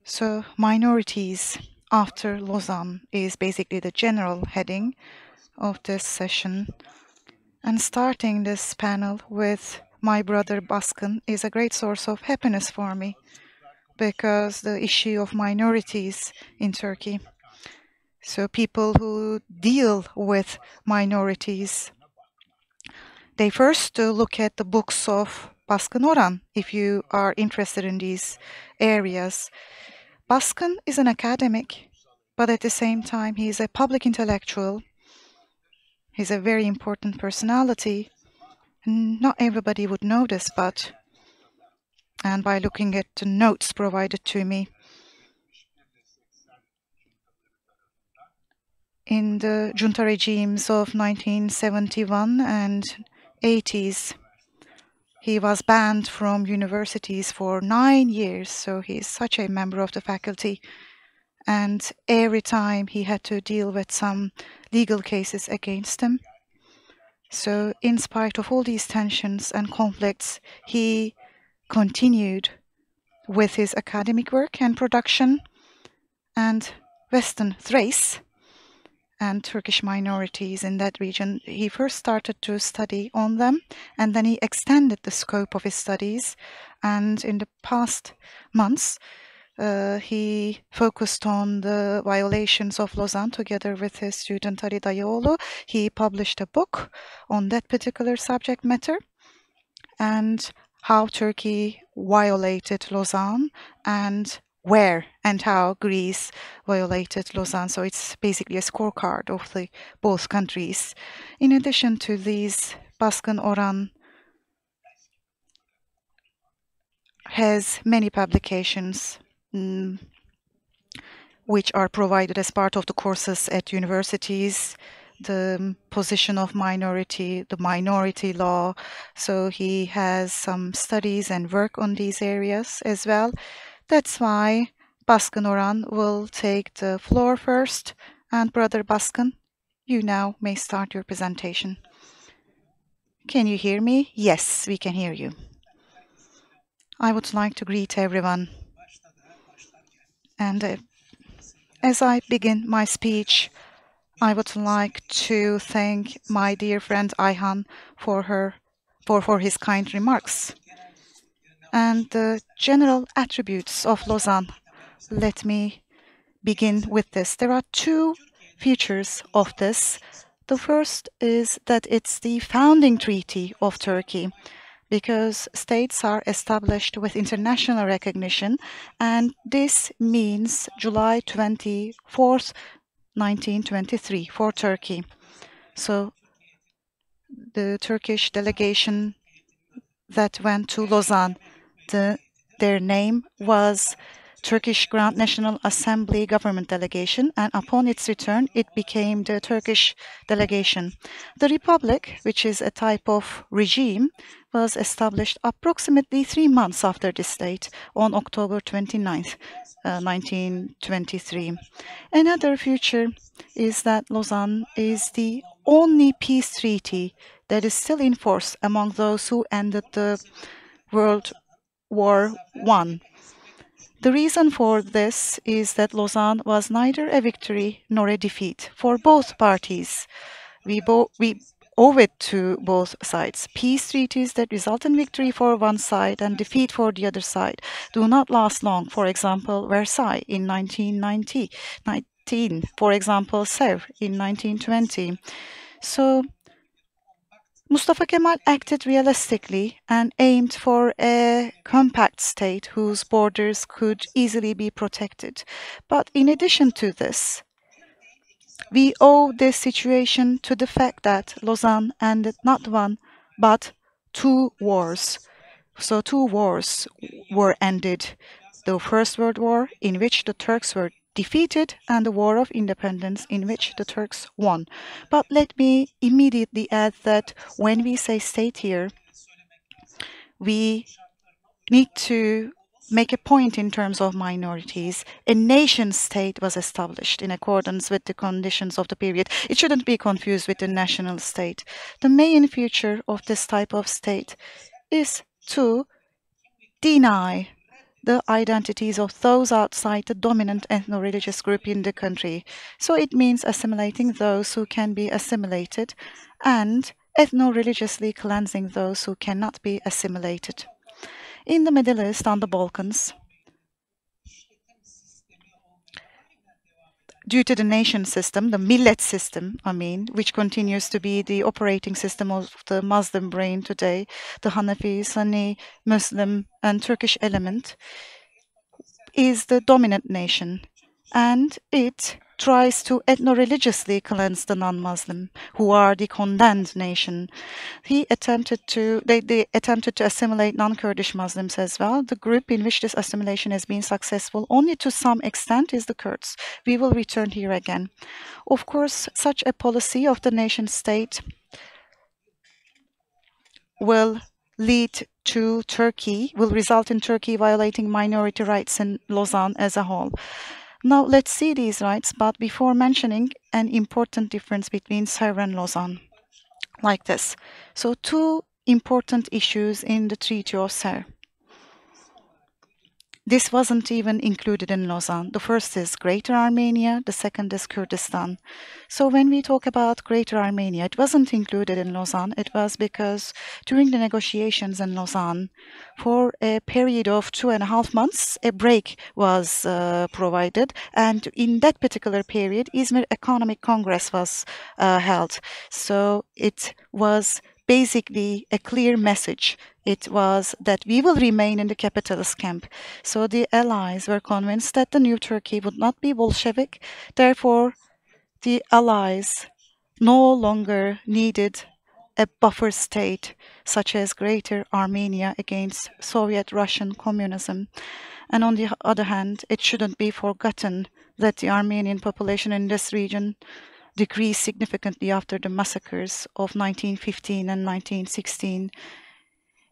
So minorities after Lausanne is basically the general heading of this session. And starting this panel with my brother Baskın is a great source of happiness for me because the issue of minorities in Turkey. So people who deal with minorities, they first look at the books of Baskın Orhan if you are interested in these areas. Baskın is an academic, but at the same time he is a public intellectual. He's a very important personality. Not everybody would know this, and by looking at the notes provided to me, in the junta regimes of 1971 and 80s, he was banned from universities for 9 years, so he is such a member of the faculty. And every time he had to deal with some legal cases against him. So in spite of all these tensions and conflicts, he continued with his academic work and production, and Western Thrace and Turkish minorities in that region. He first started to study on them, and then he extended the scope of his studies. And in the past months, he focused on the violations of Lausanne together with his student Ali Dayıoğlu. He published a book on that particular subject matter and how Turkey violated Lausanne and where and how Greece violated Lausanne. So it's basically a scorecard of the both countries. In addition to these, Baskın Orhan has many publications which are provided as part of the courses at universities, the position of minority, the minority law. So he has some studies and work on these areas as well. That's why Baskın Orhan will take the floor first. And Brother Baskın, you now may start your presentation. Can you hear me? Yes, we can hear you. I would like to greet everyone. And as I begin my speech, I would like to thank my dear friend Ayhan for his kind remarks. And the general attributes of Lausanne. Let me begin with this. There are two features of this. The first is that it's the founding treaty of Turkey, because states are established with international recognition, and this means July 24th, 1923 for Turkey. So the Turkish delegation that went to Lausanne, their name was Turkish Grand National Assembly Government Delegation, and upon its return, it became the Turkish delegation. The Republic, which is a type of regime, was established approximately 3 months after this date, on October 29th, 1923. Another feature is that Lausanne is the only peace treaty that is still in force among those who ended the World War I. The reason for this is that Lausanne was neither a victory nor a defeat for both parties. We owe it to both sides. Peace treaties that result in victory for one side and defeat for the other side do not last long. For example, Versailles in 1919, for example, Sèvres in 1920. So Mustafa Kemal acted realistically and aimed for a compact state whose borders could easily be protected. But in addition to this, we owe this situation to the fact that Lausanne ended not one, but 2 wars. So 2 wars were ended. The First World War, in which the Turks were defeated, and the War of Independence, in which the Turks won. But let me immediately add that when we say state here, we need to make a point in terms of minorities. A nation state was established in accordance with the conditions of the period. It shouldn't be confused with the national state. The main feature of this type of state is to deny the identities of those outside the dominant ethno-religious group in the country. So it means assimilating those who can be assimilated and ethno-religiously cleansing those who cannot be assimilated. In the Middle East and the Balkans, due to the nation system, the millet system, which continues to be the operating system of the Muslim brain today, the Hanafi, Sunni, Muslim, and Turkish element, is the dominant nation, and it tries to ethno-religiously cleanse the non-Muslim, who are the condemned nation. They attempted to assimilate non-Kurdish Muslims as well. The group in which this assimilation has been successful only to some extent is the Kurds. We will return here again. Of course, such a policy of the nation state will result in Turkey violating minority rights in Lausanne as a whole. Now let's see these rights, but before mentioning an important difference between Sèvres and Lausanne, like this. So two important issues in the Treaty of Sèvres. This wasn't even included in Lausanne. The first is Greater Armenia, the second is Kurdistan. So when we talk about Greater Armenia, it wasn't included in Lausanne. It was because during the negotiations in Lausanne, for a period of 2.5 months, a break was provided. And in that particular period, Izmir Economic Congress was held. So it was basically a clear message. It was that we will remain in the capitalist camp. So the Allies were convinced that the new Turkey would not be Bolshevik. Therefore, the Allies no longer needed a buffer state such as Greater Armenia against Soviet Russian communism. And on the other hand, it shouldn't be forgotten that the Armenian population in this region decreased significantly after the massacres of 1915 and 1916.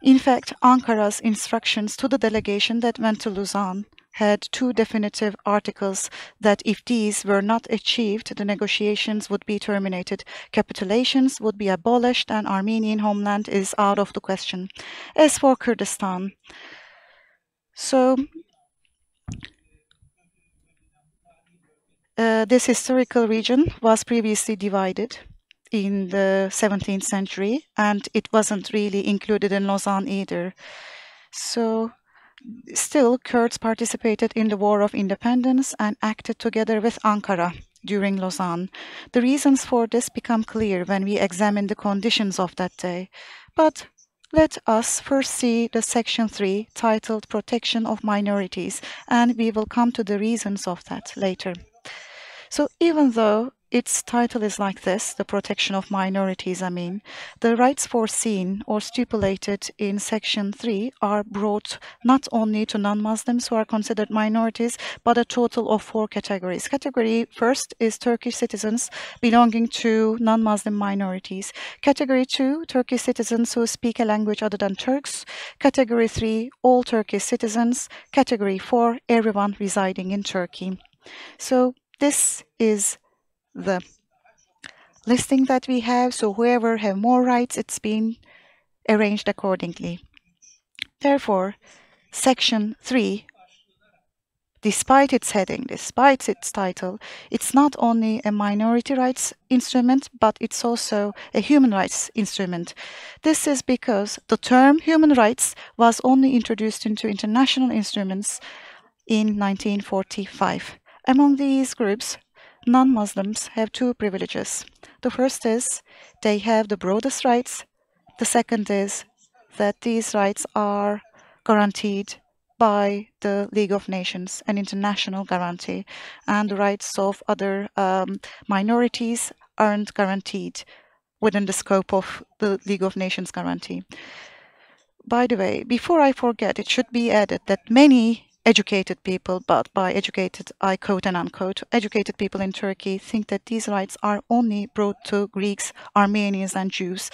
In fact, Ankara's instructions to the delegation that went to Lausanne had two definitive articles that if these were not achieved, the negotiations would be terminated, capitulations would be abolished, and Armenian homeland is out of the question. As for Kurdistan, so this historical region was previously divided in the 17th century, and it wasn't really included in Lausanne either. So still, Kurds participated in the War of Independence and acted together with Ankara during Lausanne. The reasons for this become clear when we examine the conditions of that day. But let us first see the section 3 titled Protection of Minorities, and we will come to the reasons of that later. So even though its title is like this, the protection of minorities, the rights foreseen or stipulated in section 3 are brought not only to non-Muslims who are considered minorities, but a total of 4 categories. Category first is Turkish citizens belonging to non-Muslim minorities. Category 2, Turkish citizens who speak a language other than Turks. Category 3, all Turkish citizens. Category 4, everyone residing in Turkey. So this is the listing that we have. So whoever have more rights, it's been arranged accordingly. Therefore, section 3, despite its heading, despite its title, it's not only a minority rights instrument, but it's also a human rights instrument. This is because the term human rights was only introduced into international instruments in 1945. Among these groups, non-Muslims have 2 privileges. The first is they have the broadest rights. The second is that these rights are guaranteed by the League of Nations, an international guarantee, and the rights of other minorities aren't guaranteed within the scope of the League of Nations guarantee. By the way, before I forget, it should be added that many educated people, but by educated I quote and unquote, educated people in Turkey think that these rights are only brought to Greeks, Armenians and Jews.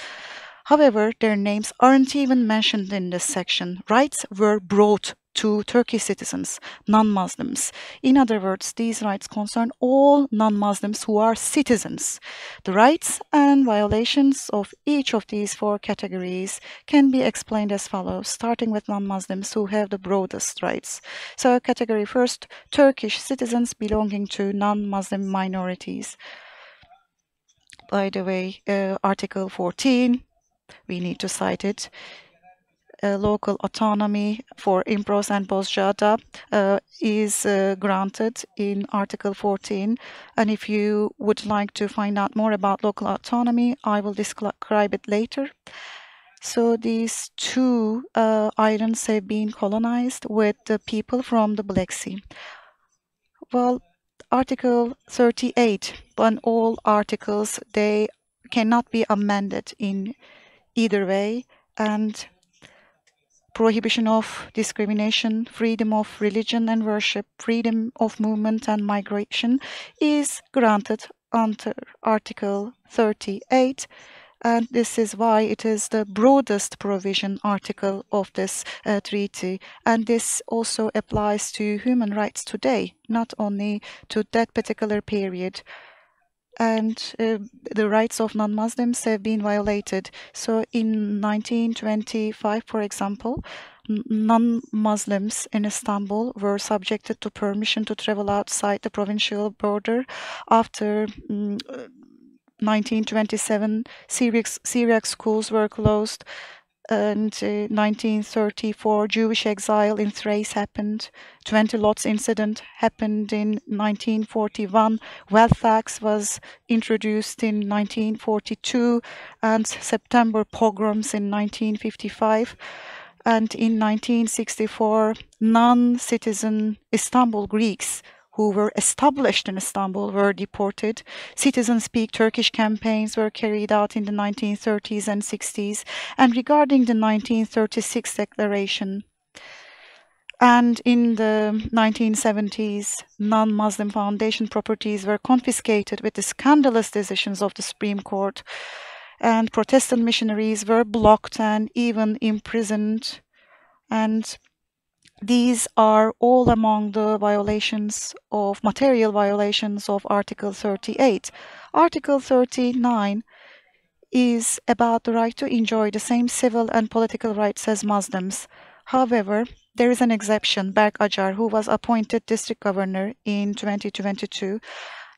However, their names aren't even mentioned in this section. Rights were brought to Turkish citizens, non-Muslims. In other words, these rights concern all non-Muslims who are citizens. The rights and violations of each of these four categories can be explained as follows, starting with non-Muslims who have the broadest rights. So category first, Turkish citizens belonging to non-Muslim minorities. By the way, Article 14, we need to cite it. Local autonomy for Imbros and Bozcaada is granted in Article 14. And if you would like to find out more about local autonomy, I will describe it later. So these two islands have been colonized with the people from the Black Sea. Well, Article 38, and all articles, they cannot be amended in either way, and prohibition of discrimination, freedom of religion and worship, freedom of movement and migration is granted under Article 38. And this is why it is the broadest provision article of this treaty. And this also applies to human rights today, not only to that particular period. And the rights of non-Muslims have been violated. So in 1925, for example, non-Muslims in Istanbul were subjected to permission to travel outside the provincial border. After 1927, Syriac schools were closed, and 1934 Jewish exile in Thrace happened. 20 Lots incident happened in 1941. Wealth tax was introduced in 1942, and September pogroms in 1955. And in 1964, non-citizen Istanbul Greeks who were established in Istanbul were deported. Citizen Speak Turkish campaigns were carried out in the 1930s and 60s. And regarding the 1936 declaration, and in the 1970s, non-Muslim foundation properties were confiscated with the scandalous decisions of the Supreme Court, and Protestant missionaries were blocked and even imprisoned. And these are all among the violations of material violations of Article 38. Article 39 is about the right to enjoy the same civil and political rights as Muslims. However, there is an exception, Berk Acar, who was appointed district governor in 2022.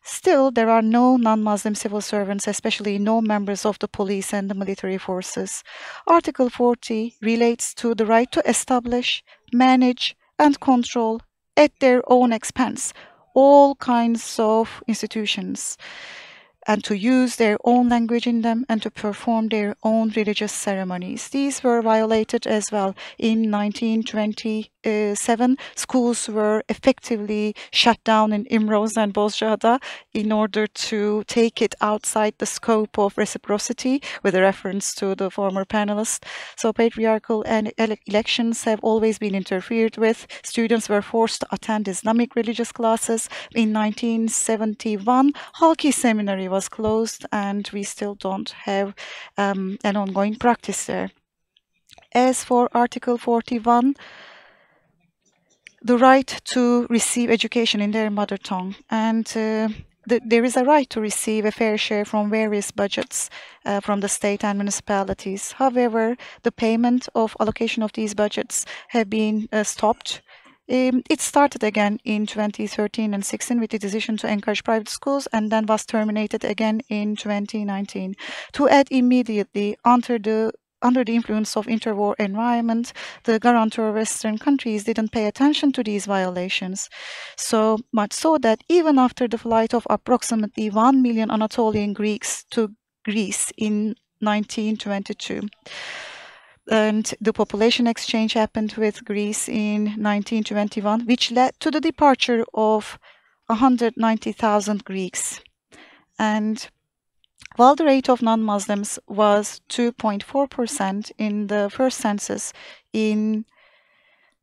Still, there are no non-Muslim civil servants, especially no members of the police and the military forces. Article 40 relates to the right to establish, manage, and control at their own expense all kinds of institutions, and to use their own language in them and to perform their own religious ceremonies. These were violated as well. In 1927, schools were effectively shut down in Imbros and Bozcaada in order to take it outside the scope of reciprocity, with a reference to the former panelist. So patriarchal and elections have always been interfered with. Students were forced to attend Islamic religious classes. In 1971, Halki Seminary was closed, and we still don't have an ongoing practice there. As for Article 41, the right to receive education in their mother tongue, and there is a right to receive a fair share from various budgets from the state and municipalities. However, the payment of allocation of these budgets have been stopped. It started again in 2013 and 16 with the decision to encourage private schools, and then was terminated again in 2019. To add immediately, under the influence of interwar environment, the guarantor Western countries didn't pay attention to these violations. So much so that even after the flight of approximately 1 million Anatolian Greeks to Greece in 1922, and the population exchange happened with Greece in 1921, which led to the departure of 190,000 Greeks. And while the rate of non-Muslims was 2.4% in the first census in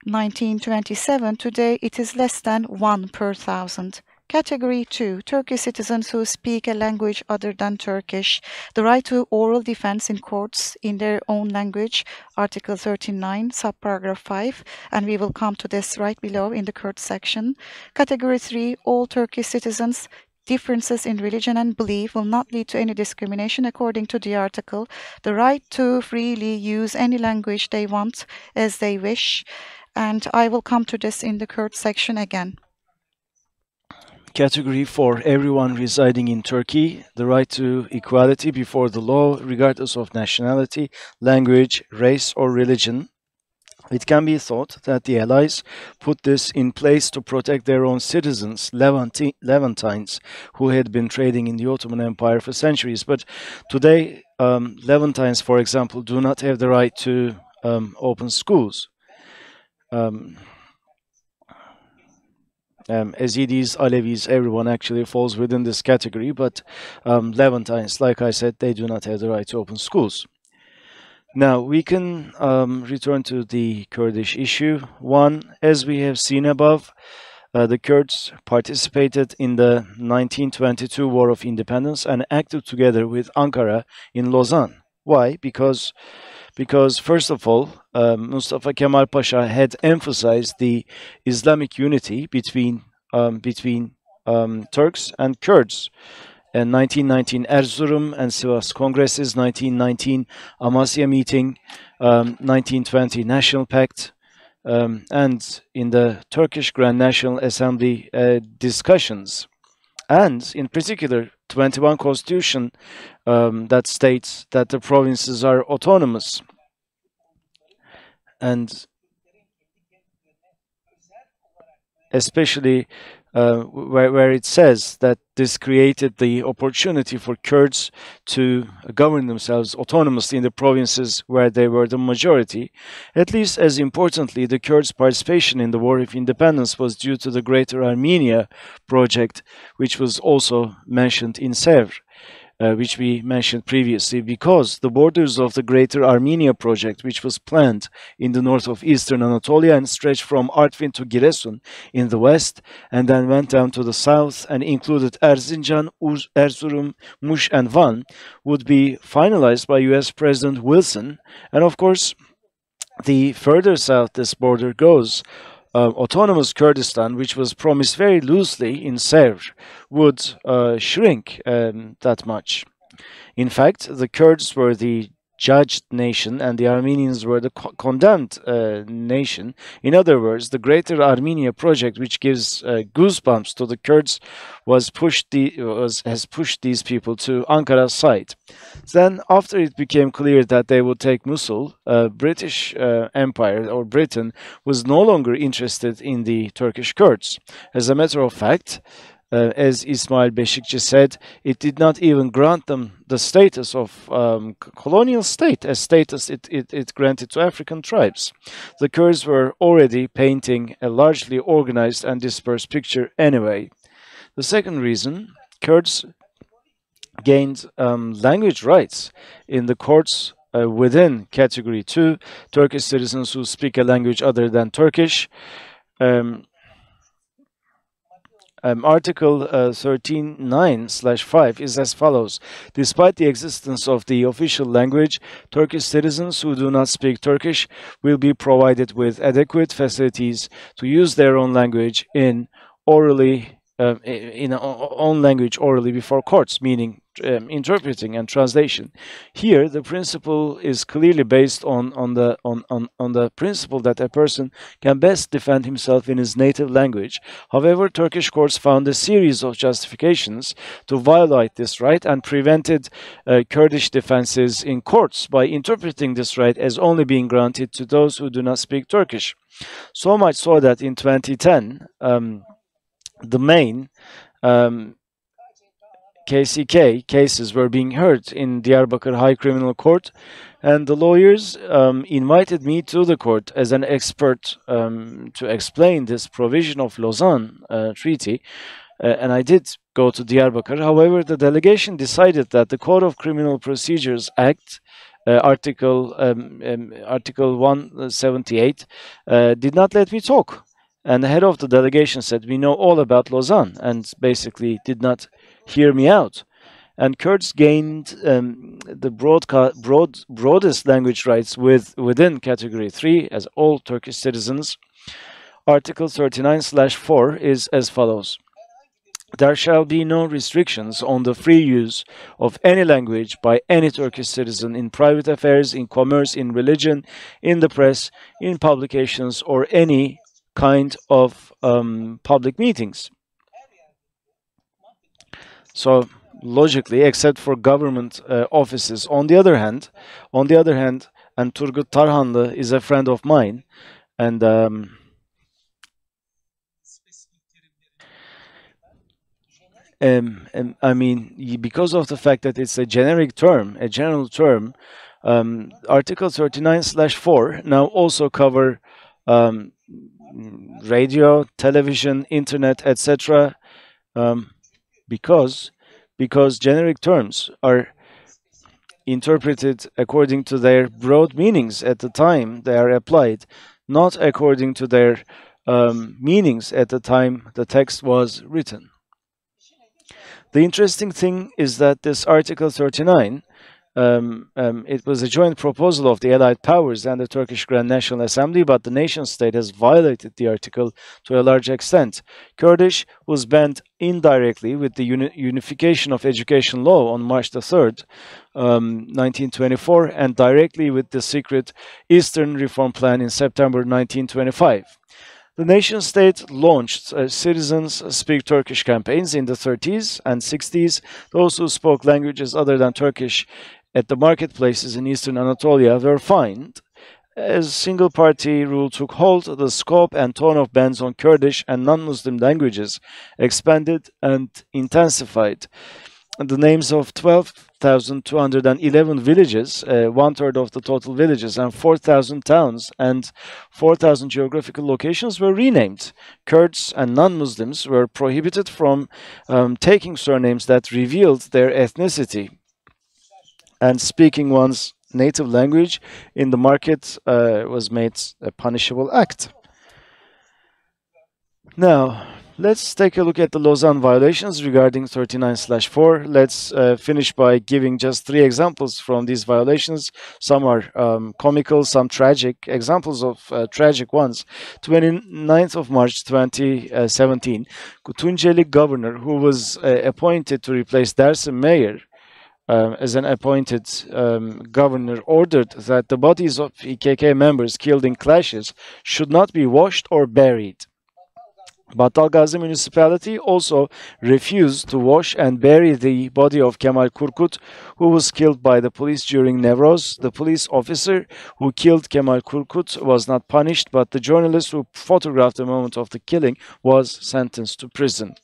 1927, today it is less than 1 per thousand. Category 2, Turkish citizens who speak a language other than Turkish, the right to oral defense in courts in their own language, Article 39, subparagraph 5, and we will come to this right below in the Kurd section. Category 3, all Turkish citizens. Differences in religion and belief will not lead to any discrimination according to the article. The right to freely use any language they want as they wish. And I will come to this in the Kurd section again. Category 4, everyone residing in Turkey, the right to equality before the law, regardless of nationality, language, race, or religion. It can be thought that the Allies put this in place to protect their own citizens, Levantines, who had been trading in the Ottoman Empire for centuries. But today, Levantines, for example, do not have the right to open schools. Yazidis, Alevis, everyone actually falls within this category, but Levantines, like I said, they do not have the right to open schools. Now, we can return to the Kurdish issue. One, as we have seen above, the Kurds participated in the 1922 War of Independence and acted together with Ankara in Lausanne. Why? Because first of all, Mustafa Kemal Pasha had emphasized the Islamic unity between Turks and Kurds. In 1919 Erzurum and Sivas Congresses, 1919 Amasya meeting, 1920 National Pact, and in the Turkish Grand National Assembly discussions. And in particular, 21 Constitution that states that the provinces are autonomous. And especially where it says that this created the opportunity for Kurds to govern themselves autonomously in the provinces where they were the majority. At least as importantly, the Kurds' participation in the War of Independence was due to the Greater Armenia project, which was also mentioned in Sevr. Which we mentioned previously, because the borders of the Greater Armenia project, which was planned in the north of eastern Anatolia and stretched from Artvin to Giresun in the west, and then went down to the south and included Erzincan, Erzurum, Muş, and Van, would be finalized by US President Wilson. And of course, the further south this border goes, autonomous Kurdistan, which was promised very loosely in Sevr, would shrink that much. In fact, the Kurds were the judged nation and the Armenians were the condemned nation. In other words, the Greater Armenia project, which gives goosebumps to the Kurds, has pushed these people to Ankara's side. Then, after it became clear that they would take Mosul, British Empire or Britain was no longer interested in the Turkish Kurds. As a matter of fact, as Ismail Beşikçi said, it did not even grant them the status of colonial state, a status it granted to African tribes. The Kurds were already painting a largely organized and dispersed picture anyway. The second reason, Kurds gained language rights in the courts within Category 2, Turkish citizens who speak a language other than Turkish. Article 13.9/5 is as follows. Despite the existence of the official language, Turkish citizens who do not speak Turkish will be provided with adequate facilities to use their own language orally before courts, meaning interpreting and translation. Here, the principle is clearly based on the principle that a person can best defend himself in his native language. However, Turkish courts found a series of justifications to violate this right and prevented Kurdish defenses in courts by interpreting this right as only being granted to those who do not speak Turkish. So much so that in 2010, the main KCK cases were being heard in Diyarbakır High Criminal Court, and the lawyers invited me to the court as an expert to explain this provision of Lausanne Treaty, and I did go to Diyarbakır. However, the delegation decided that the Code of Criminal Procedures Act Article 178 did not let me talk. And the head of the delegation said, "We know all about Lausanne," and basically did not hear me out. And Kurds gained the broadest language rights within Category 3 as all Turkish citizens. Article 39/4 is as follows. There shall be no restrictions on the free use of any language by any Turkish citizen in private affairs, in commerce, in religion, in the press, in publications, or any kind of public meetings. So logically, except for government offices. On the other hand, and Turgut Tarhanlı is a friend of mine, and I mean, because of the fact that it's a generic term, a general term, Article 39/4 now also cover radio, television, internet, etc. Because generic terms are interpreted according to their broad meanings at the time they are applied, not according to their meanings at the time the text was written. The interesting thing is that this Article 39, it was a joint proposal of the Allied powers and the Turkish Grand National Assembly, but the nation-state has violated the article to a large extent. Kurdish was banned indirectly with the Unification of Education Law on March the 3rd, 1924, and directly with the secret Eastern Reform Plan in September 1925. The nation-state launched Citizens Speak Turkish campaigns in the 30s and 60s. Those who spoke languages other than Turkish at the marketplaces in eastern Anatolia were fined. As single-party rule took hold, the scope and tone of bans on Kurdish and non-Muslim languages expanded and intensified. The names of 12,211 villages, one-third of the total villages, and 4,000 towns and 4,000 geographical locations were renamed. Kurds and non-Muslims were prohibited from taking surnames that revealed their ethnicity, and speaking one's native language in the market was made a punishable act. Now, let's take a look at the Lausanne violations regarding 39/4. Let's finish by giving just 3 examples from these violations. Some are comical, some tragic. Examples of tragic ones. 29th of March 2017, Tunceli governor, who was appointed to replace Dersim mayor, as an appointed governor, ordered that the bodies of PKK members killed in clashes should not be washed or buried. Battalgazi municipality also refused to wash and bury the body of Kemal Kurkut, who was killed by the police during Nevroz. The police officer who killed Kemal Kurkut was not punished, but the journalist who photographed the moment of the killing was sentenced to prison.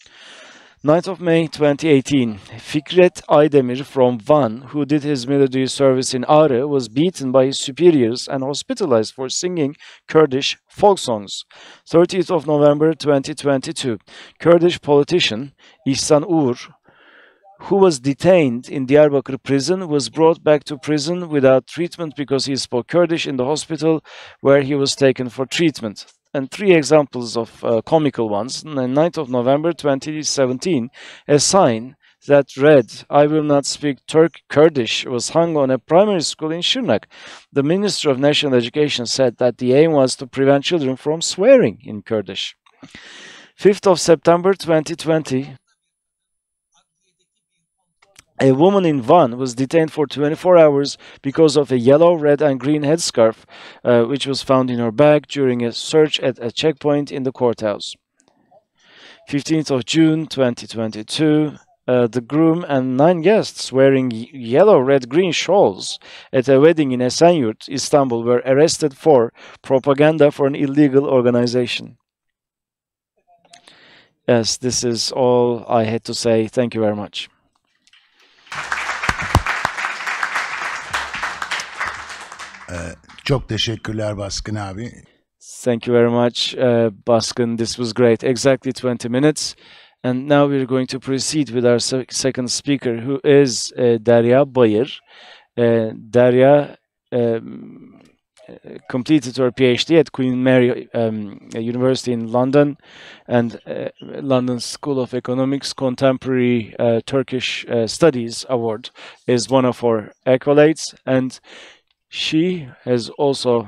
9th of May 2018, Fikret Aydemir from Van, who did his military service in Ağrı, was beaten by his superiors and hospitalized for singing Kurdish folk songs. 30th of November 2022, Kurdish politician İhsan Uğur, who was detained in Diyarbakır prison, was brought back to prison without treatment because he spoke Kurdish in the hospital where he was taken for treatment. And 3 examples of comical ones. 9th of November 2017, a sign that read, "I will not speak Kurdish," was hung on a primary school in Şırnak. The Minister of National Education said that the aim was to prevent children from swearing in Kurdish. 5th of September 2020, a woman in Van was detained for 24 hours because of a yellow, red, and green headscarf, which was found in her bag during a search at a checkpoint in the courthouse. 15th of June 2022, the groom and 9 guests wearing yellow, red, green shawls at a wedding in Esenyurt, Istanbul, were arrested for propaganda for an illegal organization. Yes, this is all I had to say. Thank you very much. Çok teşekkürler Baskın abi. Thank you very much, Baskın. This was great. Exactly 20 minutes. And now we're going to proceed with our second speaker, who is Derya Bayır. Derya completed her PhD at Queen Mary University in London and London School of Economics Contemporary Turkish Studies Award is one of her accolades, and she has also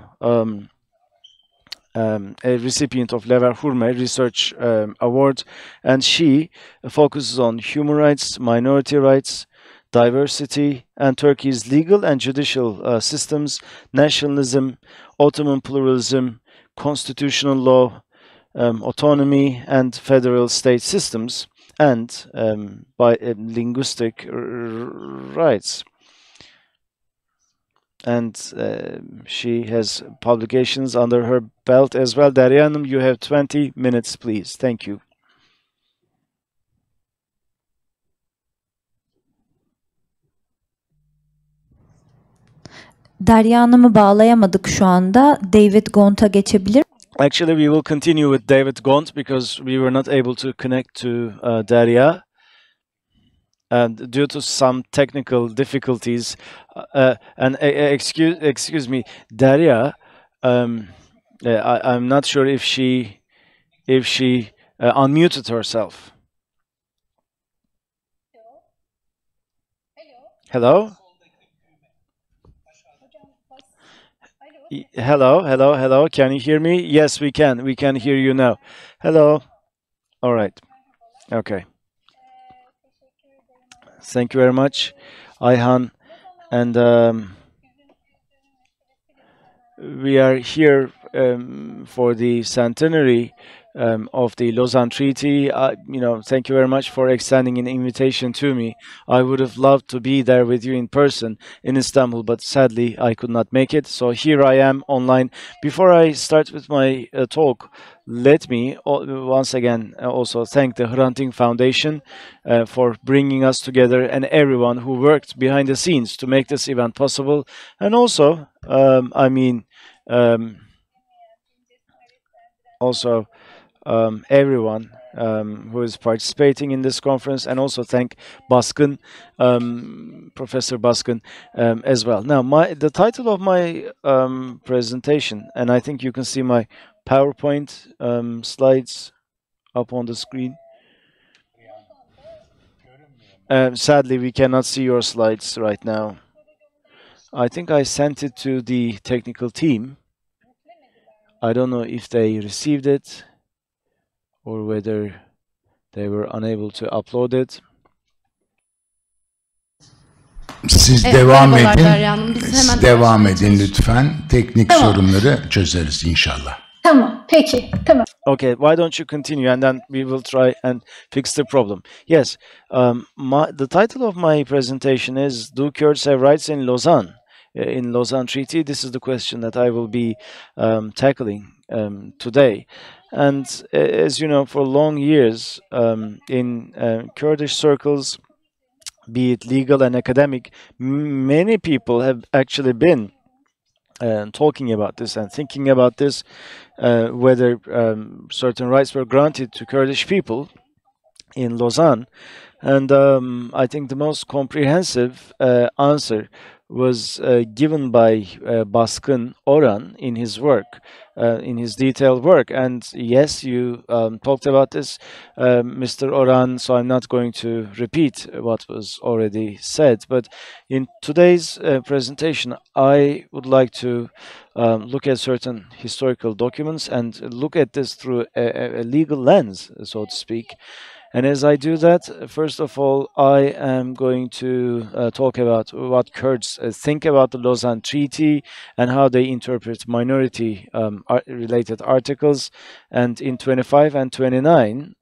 a recipient of Lever Hurme Research Award, and she focuses on human rights, minority rights, diversity, and Turkey's legal and judicial systems, nationalism, Ottoman pluralism, constitutional law, autonomy, and federal state systems, and by linguistic rights. And she has publications under her belt as well. Derya Hanım, you have 20 minutes, please. Thank you. Derya Hanım'ı bağlayamadık şu anda. David Gont'a geçebilir. Actually, we will continue with David Gont because we were not able to connect to Derya. And due to some technical difficulties, and excuse me, Derya, I'm not sure if she unmuted herself. Hello. Hello. Can you hear me? Yes, we can. We can hear you now. Hello. All right. Okay. Thank you very much, Ayhan. And we are here for the centenary of the Lausanne Treaty. Thank you very much for extending an invitation to me. I would have loved to be there with you in person in Istanbul, but sadly I could not make it. So here I am online. Before I start with my talk, let me once again also thank the Hrant Foundation for bringing us together and everyone who worked behind the scenes to make this event possible. And also, everyone who is participating in this conference, and also thank Baskın, Professor Baskın, as well. Now, the title of my presentation, and I think you can see my PowerPoint slides up on the screen. Sadly, we cannot see your slides right now. I think I sent it to the technical team. I don't know if they received it or whether they were unable to upload it. Siz devam edin. Siz devam edin lütfen. Teknik sorunları çözeriz inşallah. Tamam, peki, tamam. Okay, why don't you continue and then we will try and fix the problem. Yes, the title of my presentation is Do Kurds Have Rights in Lausanne? In Lausanne Treaty, this is the question that I will be tackling today. And as you know, for long years in Kurdish circles, be it legal and academic, many people have actually been talking about this and thinking about this, whether certain rights were granted to Kurdish people in Lausanne. And I think the most comprehensive answer was given by Baskın Orhan in his work, in his detailed work. And yes, you talked about this, Mr. Orhan, so I'm not going to repeat what was already said. But in today's presentation, I would like to look at certain historical documents and look at this through a legal lens, so to speak. And as I do that, first of all, I am going to talk about what Kurds think about the Lausanne Treaty and how they interpret minority-related articles. And in 25 and 29,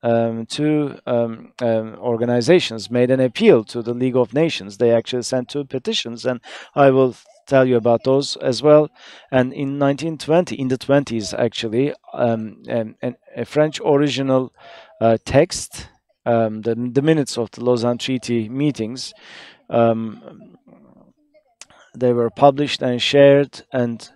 two organizations made an appeal to the League of Nations. They actually sent 2 petitions, and I will tell you about those as well. And in 1920, in the 20s actually, a French original text, the minutes of the Lausanne Treaty meetings, they were published and shared, and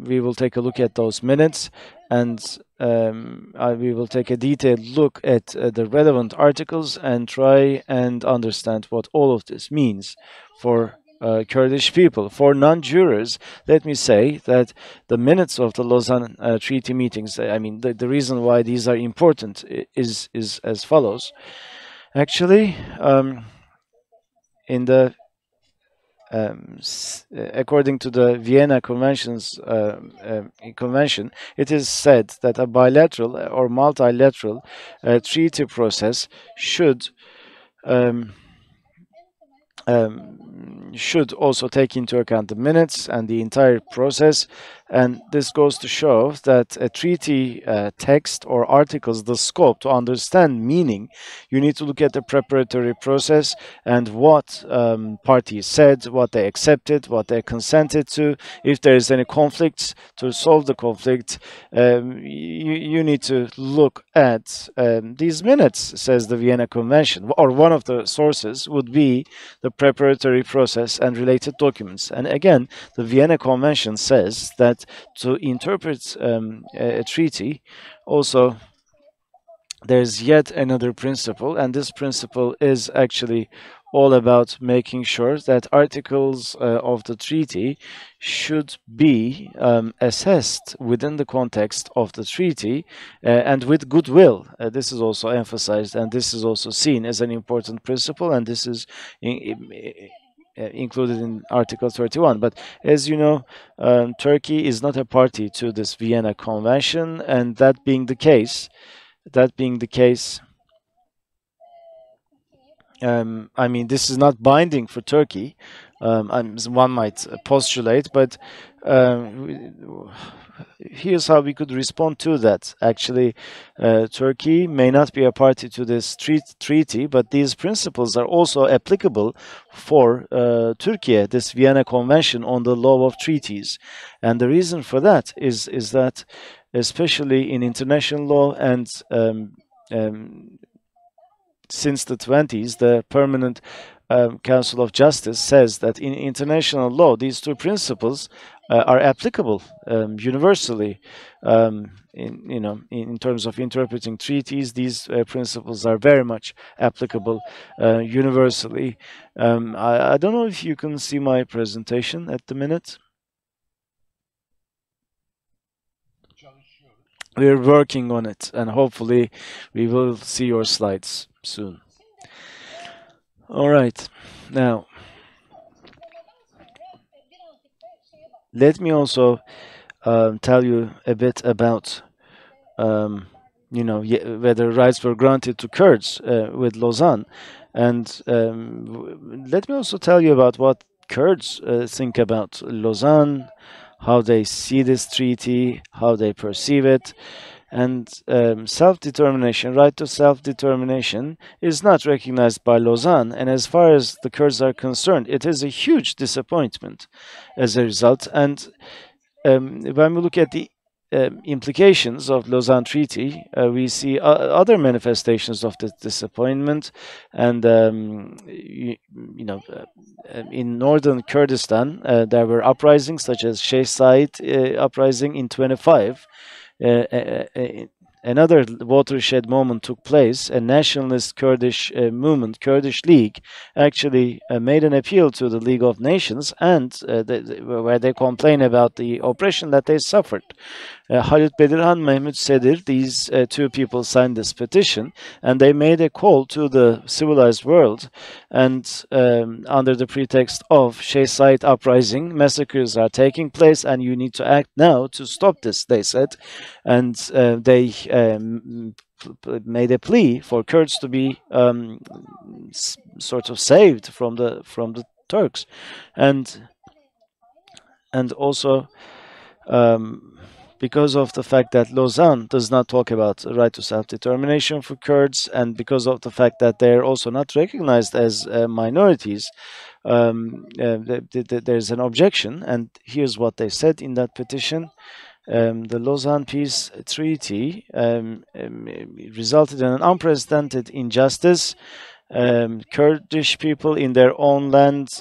we will take a look at those minutes, and we will take a detailed look at the relevant articles and try and understand what all of this means for Kurdish people. For non-jurors, let me say that the minutes of the Lausanne Treaty meetings, I mean, the reason why these are important is as follows. Actually, in the according to the Vienna Convention, it is said that a bilateral or multilateral treaty process should also take into account the minutes and the entire process. And this goes to show that a treaty text or articles, the scope, to understand meaning, you need to look at the preparatory process and what parties said, what they accepted, what they consented to. If there is any conflict, to solve the conflict, you need to look at these minutes, says the Vienna Convention, or one of the sources would be the preparatory process and related documents. And again, the Vienna Convention says that to interpret a treaty, also there's yet another principle, and this principle is actually all about making sure that articles of the treaty should be assessed within the context of the treaty and with goodwill. This is also emphasized, and this is also seen as an important principle, and this is included in Article 31. But as you know, Turkey is not a party to this Vienna Convention, and that being the case, I mean, this is not binding for Turkey. One might postulate, but here's how we could respond to that. Actually, Turkey may not be a party to this treaty, but these principles are also applicable for Turkey, this Vienna Convention on the Law of Treaties. And the reason for that is that, especially in international law and since the 20s, the Permanent Council of Justice says that in international law, these two principles are applicable universally. In terms of interpreting treaties, these principles are very much applicable universally. I don't know if you can see my presentation at the minute. We're working on it, and hopefully we will see your slides soon. All right, now let me also tell you a bit about whether rights were granted to Kurds with Lausanne, and let me also tell you about what Kurds think about Lausanne, how they see this treaty, how they perceive it. And self-determination, right to self-determination, is not recognized by Lausanne. And as far as the Kurds are concerned, it is a huge disappointment as a result. And when we look at the implications of Lausanne Treaty, we see other manifestations of this disappointment. And in northern Kurdistan, there were uprisings such as Sheikh Said uprising in 25. Another watershed moment took place. A nationalist Kurdish movement, Kurdish League, actually made an appeal to the League of Nations, and where they complain about the oppression that they suffered. Halit Bedirhan, Mehmet Sedir, these two people signed this petition, and they made a call to the civilized world. And under the pretext of Sheikh Said uprising, massacres are taking place, and you need to act now to stop this, they said. And they made a plea for Kurds to be sort of saved from the Turks, and also because of the fact that Lausanne does not talk about right to self-determination for Kurds, and because of the fact that they're also not recognized as minorities, there's an objection. And here's what they said in that petition. The Lausanne Peace Treaty resulted in an unprecedented injustice. Kurdish people in their own land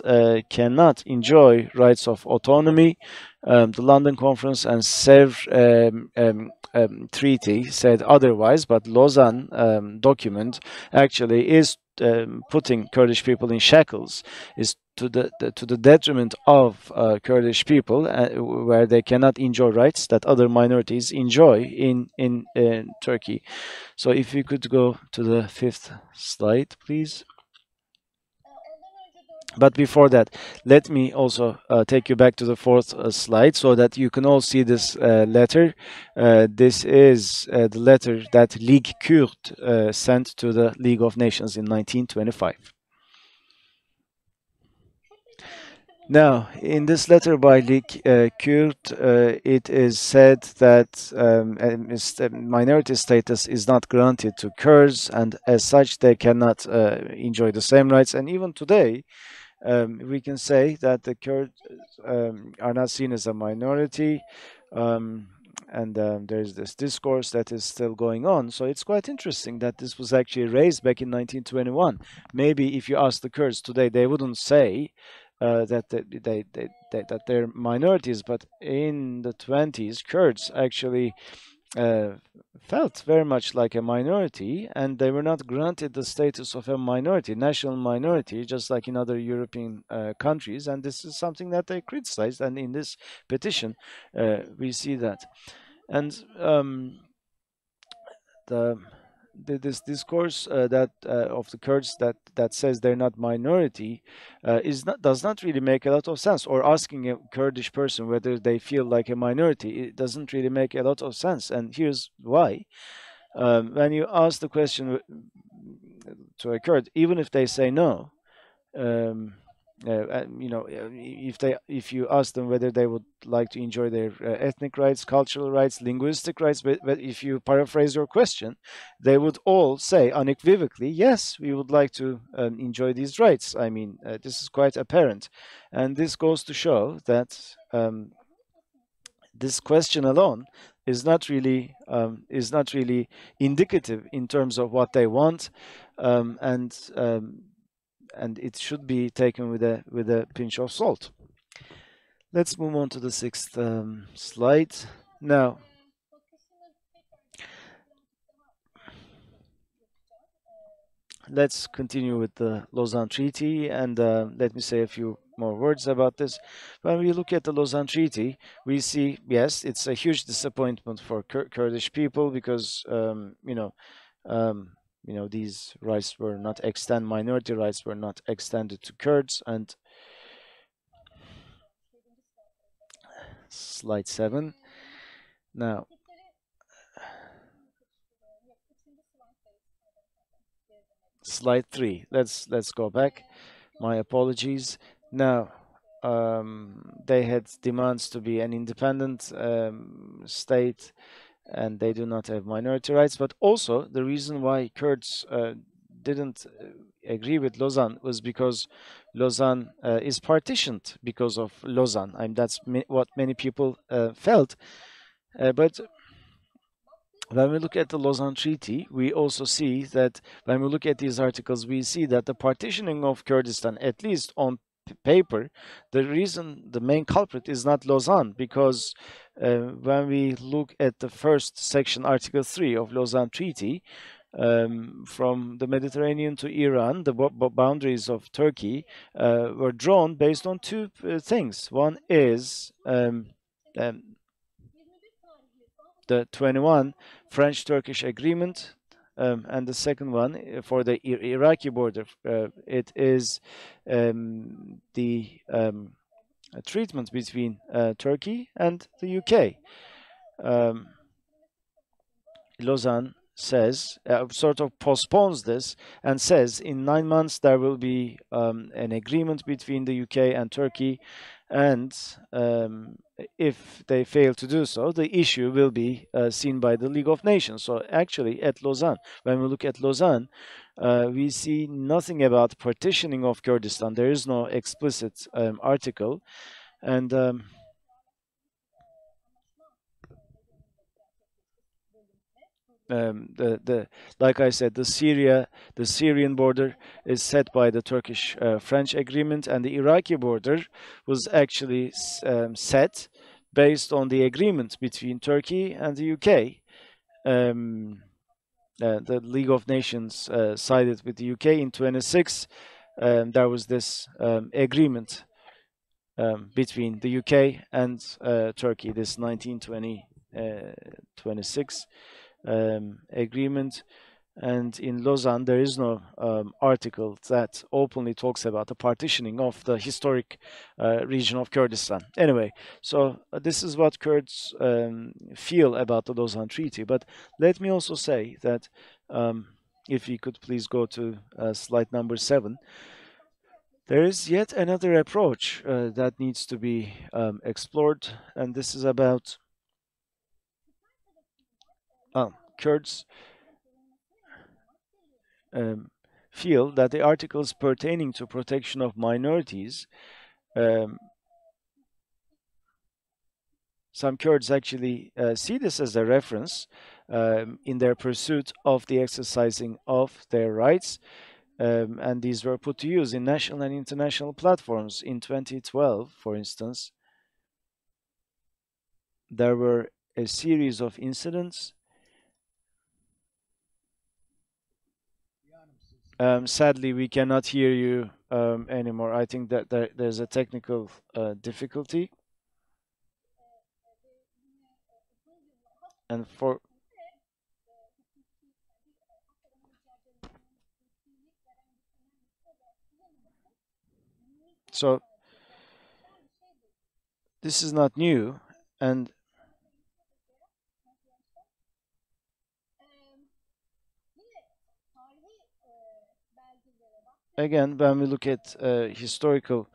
cannot enjoy rights of autonomy. The London Conference and Sèvres Treaty said otherwise, but Lausanne document actually is putting Kurdish people in shackles is to the detriment of Kurdish people, where they cannot enjoy rights that other minorities enjoy in Turkey. So if you could go to the 5th slide, please. But before that, let me also take you back to the 4th slide so that you can all see this letter. This is the letter that Ligue Kurde sent to the League of Nations in 1925. Now, in this letter by Ligue Kurde, it is said that minority status is not granted to Kurds, and as such, they cannot enjoy the same rights. And even today, we can say that the Kurds are not seen as a minority, and there's this discourse that is still going on. So it's quite interesting that this was actually raised back in 1921. Maybe if you ask the Kurds today, they wouldn't say that they're minorities, but in the 20s, Kurds actually felt very much like a minority, and they were not granted the status of a minority, national minority, just like in other European countries. And this is something that they criticized, and in this petition we see that. And this discourse that of the Kurds that says they're not minority does not really make a lot of sense. Or asking a Kurdish person whether they feel like a minority, it doesn't really make a lot of sense. And here's why. When you ask the question to a Kurd, even if they say no, if you ask them whether they would like to enjoy their ethnic rights, cultural rights, linguistic rights, but if you paraphrase your question, they would all say unequivocally, yes, we would like to enjoy these rights. I mean, this is quite apparent, and this goes to show that this question alone is not really indicative in terms of what they want, and it should be taken with a pinch of salt. Let's move on to the 6th slide. Now, let's continue with the Lausanne Treaty, and let me say a few more words about this. When we look at the Lausanne Treaty, we see, yes, it's a huge disappointment for Kurdish people because, these rights were not minority rights were not extended to Kurds. And slide 7. Now, slide 3. Let's go back. My apologies. Now, they had demands to be an independent state, and they do not have minority rights. But also, the reason why Kurds didn't agree with Lausanne was because Lausanne is partitioned because of Lausanne. I mean, that's what many people felt. But when we look at the Lausanne Treaty, we also see that when we look at these articles, we see that the partitioning of Kurdistan, at least on paper, the main culprit is not Lausanne, because when we look at the first section, Article 3 of Lausanne Treaty, from the Mediterranean to Iran, the boundaries of Turkey were drawn based on two things. One is the 21 French-Turkish agreement, and the second one for the Iraqi border, it is the treatment between Turkey and the UK. Lausanne says, sort of postpones this and says in 9 months there will be an agreement between the UK and Turkey, and if they fail to do so, the issue will be seen by the League of Nations. So actually at Lausanne, when we look at Lausanne, we see nothing about partitioning of Kurdistan. There is no explicit article, and like I said, the Syrian border is set by the Turkish-French agreement, and the Iraqi border was actually set based on the agreement between Turkey and the UK. the League of Nations sided with the UK in 26. There was this agreement between the UK and Turkey, this 1926 agreement. And in Lausanne, there is no article that openly talks about the partitioning of the historic region of Kurdistan. Anyway, so this is what Kurds feel about the Lausanne Treaty. But let me also say that, if you could please go to slide number 7, there is yet another approach that needs to be explored, and this is about Kurds feel that the articles pertaining to protection of minorities, some Kurds actually see this as a reference in their pursuit of the exercising of their rights, and these were put to use in national and international platforms. In 2012, for instance, there were a series of incidents. Sadly, we cannot hear you anymore. I think that there's a technical difficulty. And so this is not new, and again, when we look at historical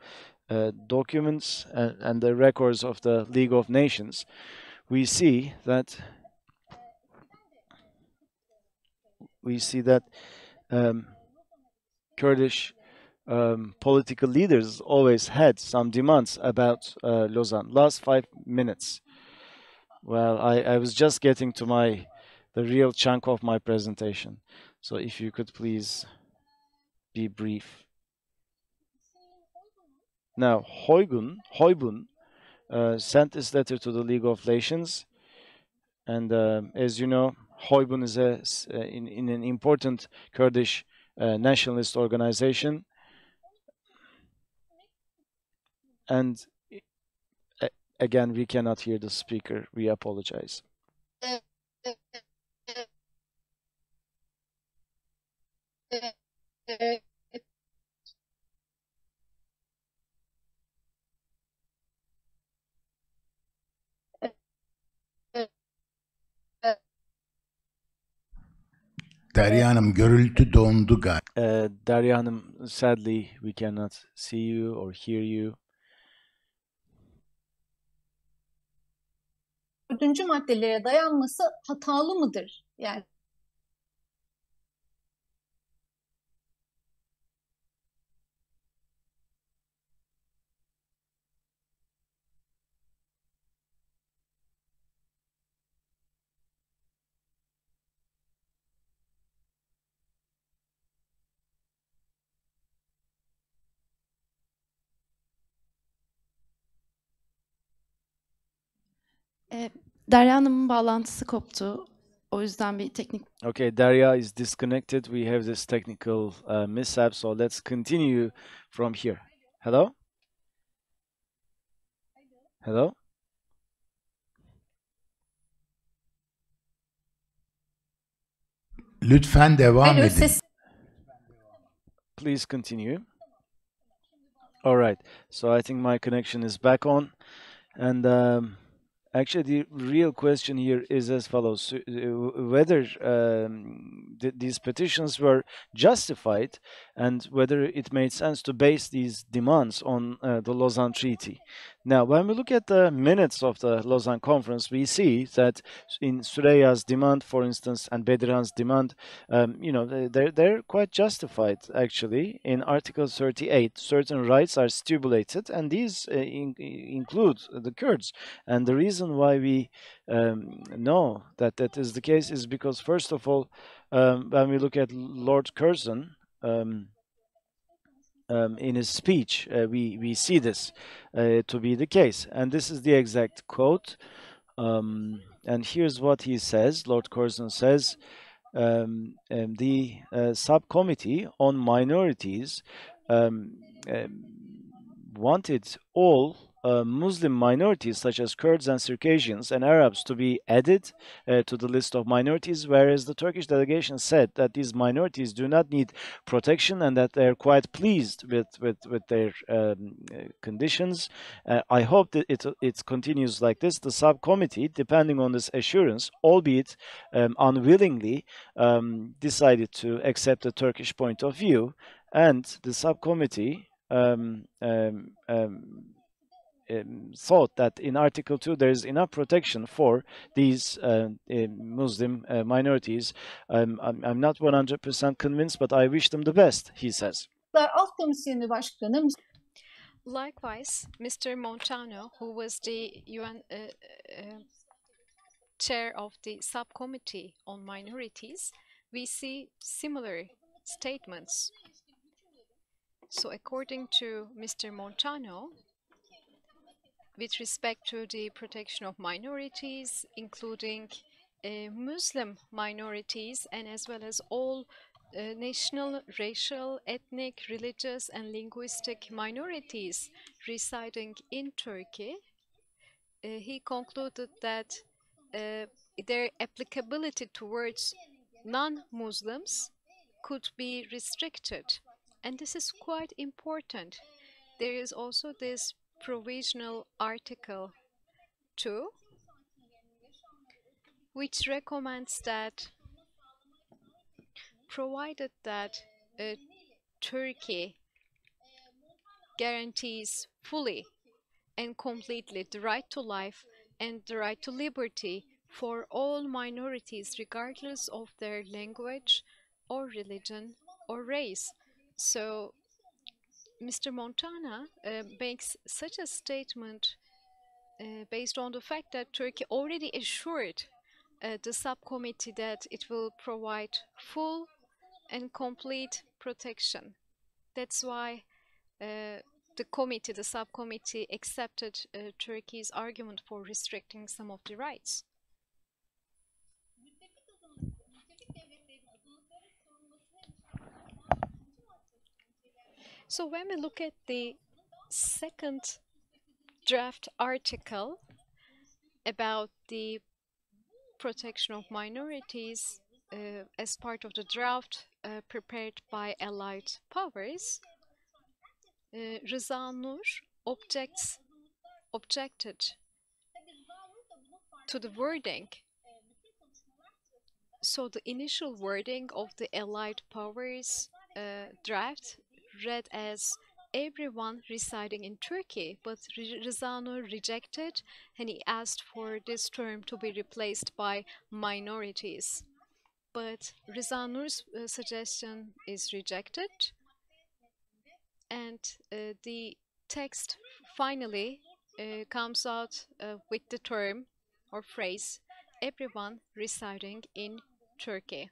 documents and the records of the League of Nations, we see that Kurdish political leaders always had some demands about Lausanne. Last 5 minutes. Well, I was just getting to the real chunk of my presentation. So if you could please be brief. Now, Hığutyun sent this letter to the League of Nations, and as you know, Hığutyun is in an important Kurdish nationalist organization, and again, we cannot hear the speaker. We apologize. Derya Hanım, görüntü dondu galiba. Derya Hanım, sadly we cannot see you or hear you. 4. maddelere dayanması hatalı mıdır? Yani Derya Hanım'ın bağlantısı koptu. O yüzden bir teknik... Okay, Derya is disconnected. We have this technical mishap, so let's continue from here. Hello? Hello? Lütfen devam edin. Please continue. All right, so I think my connection is back on, and actually, the real question here is as follows: whether these petitions were justified, and whether it made sense to base these demands on the Lausanne Treaty. Now, when we look at the minutes of the Lausanne Conference, we see that in Süreyya's demand, for instance, and Bedirhan's demand, they're quite justified, actually. In Article 38, certain rights are stipulated, and these include the Kurds. And the reason why we know that that is the case is because, first of all, when we look at Lord Curzon, in his speech, we see this to be the case. And this is the exact quote. And here's what he says. Lord Curzon says, the subcommittee on minorities wanted all Muslim minorities such as Kurds and Circassians and Arabs to be added to the list of minorities, whereas the Turkish delegation said that these minorities do not need protection and that they're quite pleased with their conditions. I hope that it continues like this. The subcommittee, depending on this assurance, albeit unwillingly, decided to accept the Turkish point of view, and the subcommittee thought that in Article 2 there is enough protection for these Muslim minorities. I'm not 100% convinced, but I wish them the best, he says. Alt Komisyonu Başkanı Likewise, Mr. Montano, who was the UN chair of the subcommittee on minorities, we see similar statements. So according to Mr. Montano, with respect to the protection of minorities, including Muslim minorities and as well as all national, racial, ethnic, religious and linguistic minorities residing in Turkey, he concluded that their applicability towards non-Muslims could be restricted. And this is quite important. There is also this provisional Article 2, which recommends that provided that Turkey guarantees fully and completely the right to life and the right to liberty for all minorities regardless of their language or religion or race. So Mr. Montana makes such a statement based on the fact that Turkey already assured the subcommittee that it will provide full and complete protection. That's why the subcommittee accepted Turkey's argument for restricting some of the rights. So when we look at the second draft article about the protection of minorities as part of the draft prepared by Allied powers, Rıza Nur objected to the wording. So the initial wording of the Allied powers draft read as everyone residing in Turkey, but Rıza Nur rejected and he asked for this term to be replaced by minorities. But Rıza Nur's suggestion is rejected, and the text finally comes out with the term or phrase everyone residing in Turkey.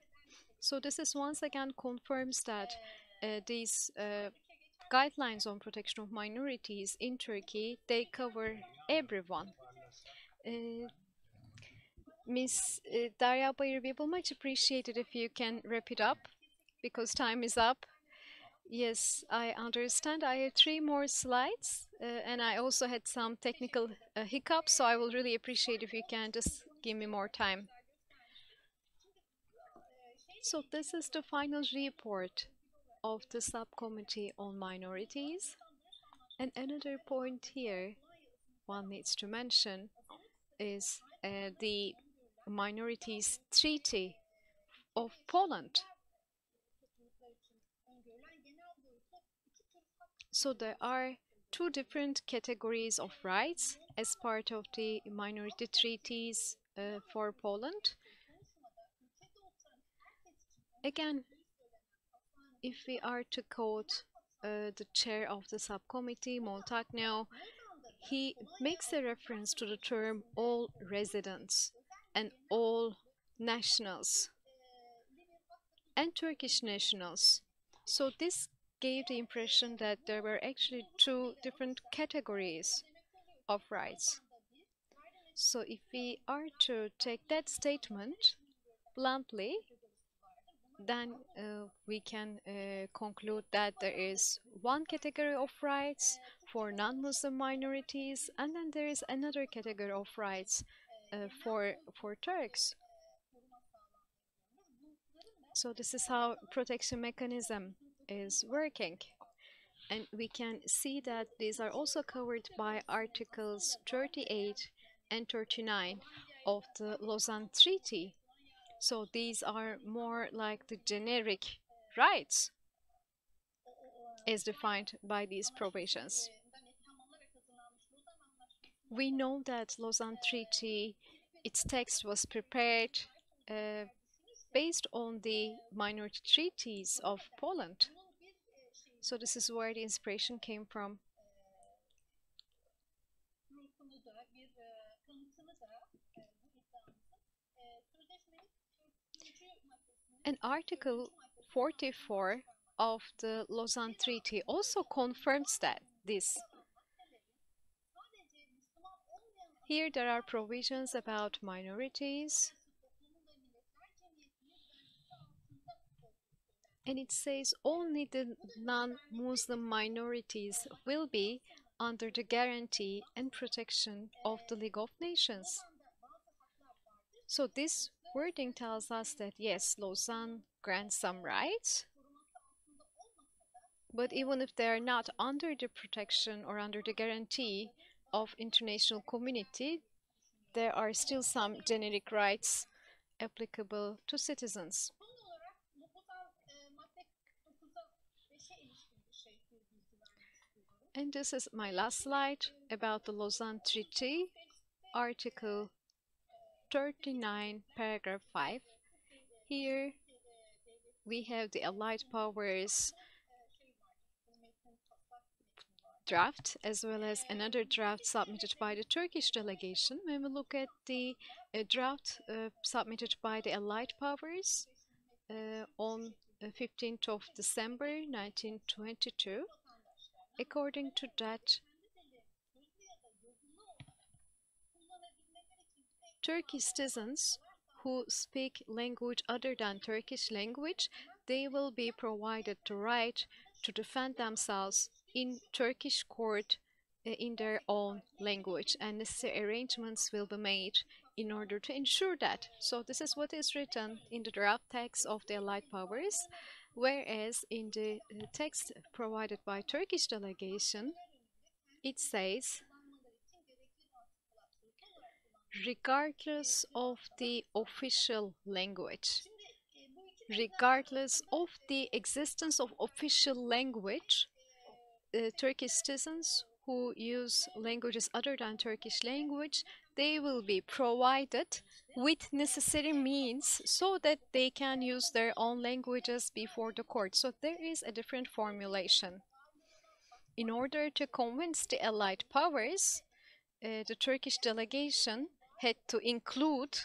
So this is once again confirms that these guidelines on protection of minorities in Turkey, they cover everyone. Ms. Darya Bayır, we will much appreciate it if you can wrap it up because time is up. Yes, I understand. I have 3 more slides and I also had some technical hiccups, so I will really appreciate if you can just give me more time. So this is the final report of the subcommittee on minorities. And another point here one needs to mention is the Minorities Treaty of Poland. So there are 2 different categories of rights as part of the minority treaties for Poland. Again, if we are to quote the chair of the subcommittee, Montano, he makes a reference to the term all residents and all nationals and Turkish nationals. So this gave the impression that there were actually 2 different categories of rights. So if we are to take that statement bluntly, then we can conclude that there is one category of rights for non-Muslim minorities, and then there is another category of rights for Turks. So this is how protection mechanism is working. And we can see that these are also covered by Articles 38 and 39 of the Lausanne Treaty. So these are more like the generic rights as defined by these provisions. We know that Lausanne Treaty, its text was prepared based on the minority treaties of Poland. So this is where the inspiration came from. And Article 44 of the Lausanne Treaty also confirms this. Here there are provisions about minorities, and it says only the non-Muslim minorities will be under the guarantee and protection of the League of Nations. So this wording tells us that yes, Lausanne grants some rights, but even if they are not under the protection or under the guarantee of international community, there are still some generic rights applicable to citizens. And this is my last slide about the Lausanne Treaty, Article 39, paragraph 5. Here we have the Allied Powers draft as well as another draft submitted by the Turkish delegation. When we look at the draft submitted by the Allied Powers on 15th of December 1922, according to that, Turkish citizens who speak language other than Turkish language, they will be provided the right to defend themselves in Turkish court in their own language, and necessary arrangements will be made in order to ensure that. So this is what is written in the draft text of the Allied Powers, whereas in the text provided by Turkish delegation, it says, regardless of the official language, regardless of the existence of official language, Turkish citizens who use languages other than Turkish language, they will be provided with necessary means so that they can use their own languages before the court. So there is a different formulation. In order to convince the Allied powers, the Turkish delegation had to include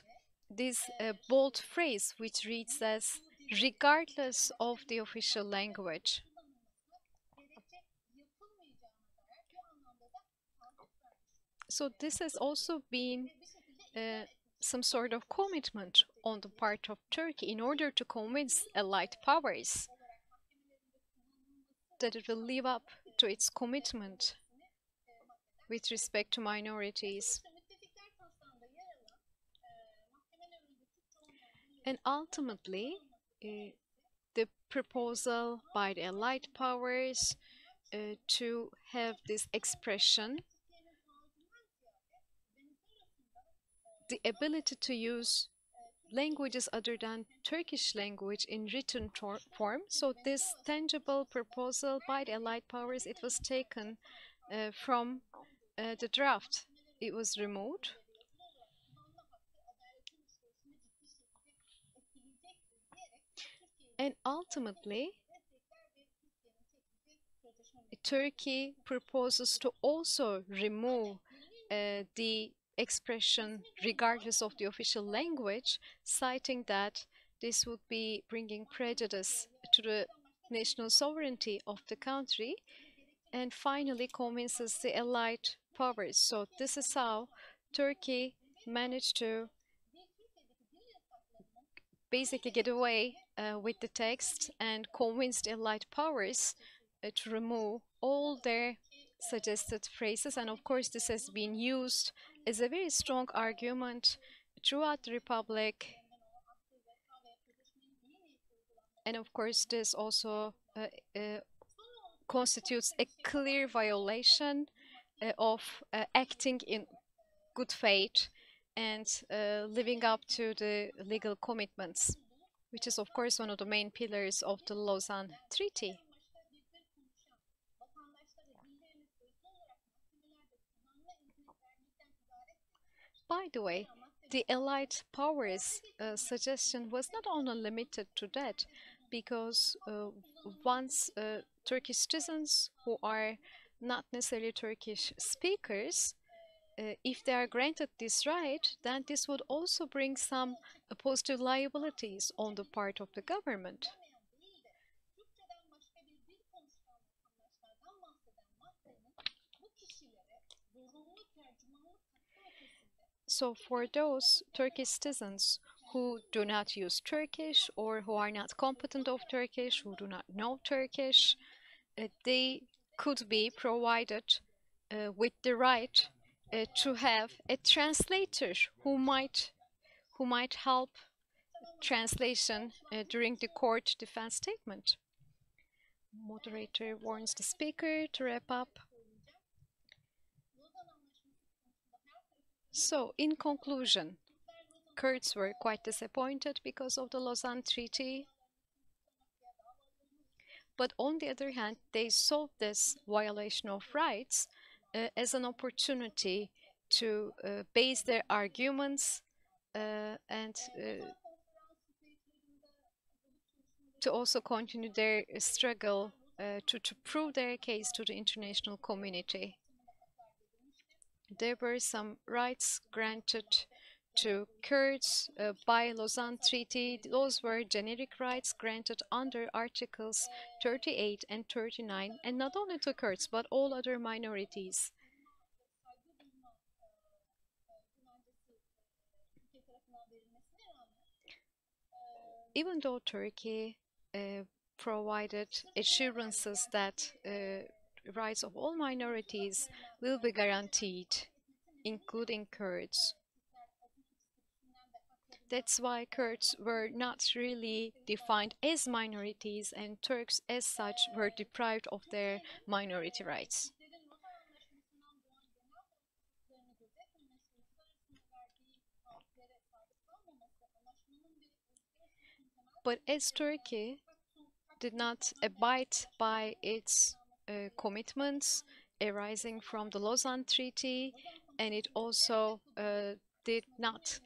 this bold phrase which reads as regardless of the official language. So this has also been some sort of commitment on the part of Turkey in order to convince Allied powers that it will live up to its commitment with respect to minorities. And ultimately, the proposal by the Allied powers to have this expression, the ability to use languages other than Turkish language in written form. So this tangible proposal by the Allied powers, it was taken from the draft. It was removed. And ultimately, Turkey proposes to also remove the expression regardless of the official language, citing that this would be bringing prejudice to the national sovereignty of the country, and finally convinces the Allied powers. So this is how Turkey managed to basically get away with the text and convince the Allied powers to remove all their suggested phrases. And of course, this has been used as a very strong argument throughout the Republic. And of course, this also constitutes a clear violation of acting in good faith and living up to the legal commitments, which is of course one of the main pillars of the Lausanne Treaty. By the way, the Allied powers suggestion was not only limited to that, because once Turkish citizens who are not necessarily Turkish speakers, if they are granted this right, then this would also bring some positive liabilities on the part of the government. So for those Turkish citizens who do not use Turkish or who are not competent of Turkish, who do not know Turkish, they could be provided with the right to have a translator who might help translation during the court defense statement. Moderator warns the speaker to wrap up. So, in conclusion, Kurds were quite disappointed because of the Lausanne Treaty. But on the other hand, they saw this violation of rights as an opportunity to base their arguments and to also continue their struggle to prove their case to the international community. There were some rights granted to Kurds by Lausanne Treaty. Those were generic rights granted under Articles 38 and 39, and not only to Kurds, but all other minorities. Even though Turkey provided assurances that rights of all minorities will be guaranteed, including Kurds. That's why Kurds were not really defined as minorities, and Turks as such were deprived of their minority rights. But as Turkey did not abide by its commitments arising from the Lausanne Treaty, and it also did not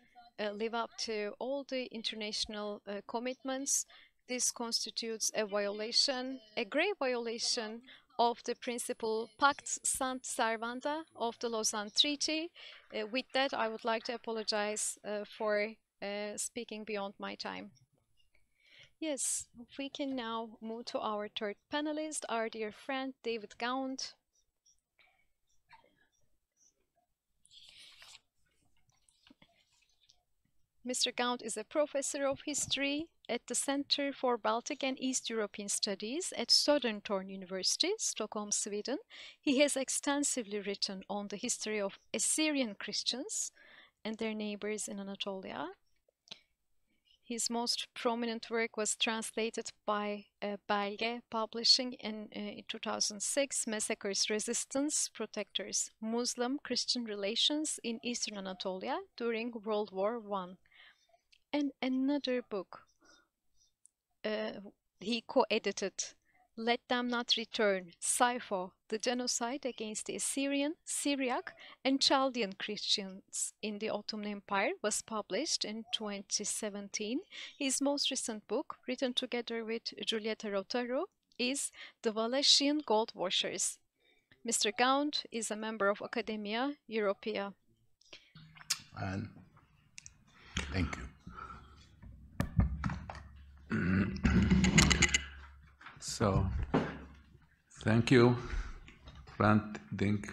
live up to all the international commitments, this constitutes a violation, a grave violation of the principle Pax Sunt Servanda of the Lausanne Treaty. With that, I would like to apologize for speaking beyond my time. Yes, we can now move to our third panelist, our dear friend, David Gaunt. Mr. Gaunt is a professor of history at the Center for Baltic and East European Studies at Södertörn University, Stockholm, Sweden. He has extensively written on the history of Assyrian Christians and their neighbors in Anatolia. His most prominent work was translated by Belge Publishing in 2006, Massacres, Resistance, Protectors, Muslim-Christian Relations in Eastern Anatolia during World War I. And another book he co-edited, Let Them Not Return, Saipho, The Genocide Against the Assyrian, Syriac, and Chaldean Christians in the Ottoman Empire, was published in 2017. His most recent book, written together with Giulietta Rotaro, is The Wallachian Gold Washers. Mr. Gaunt is a member of Academia Europaea. And thank you. So, thank you, Hrant, Dink,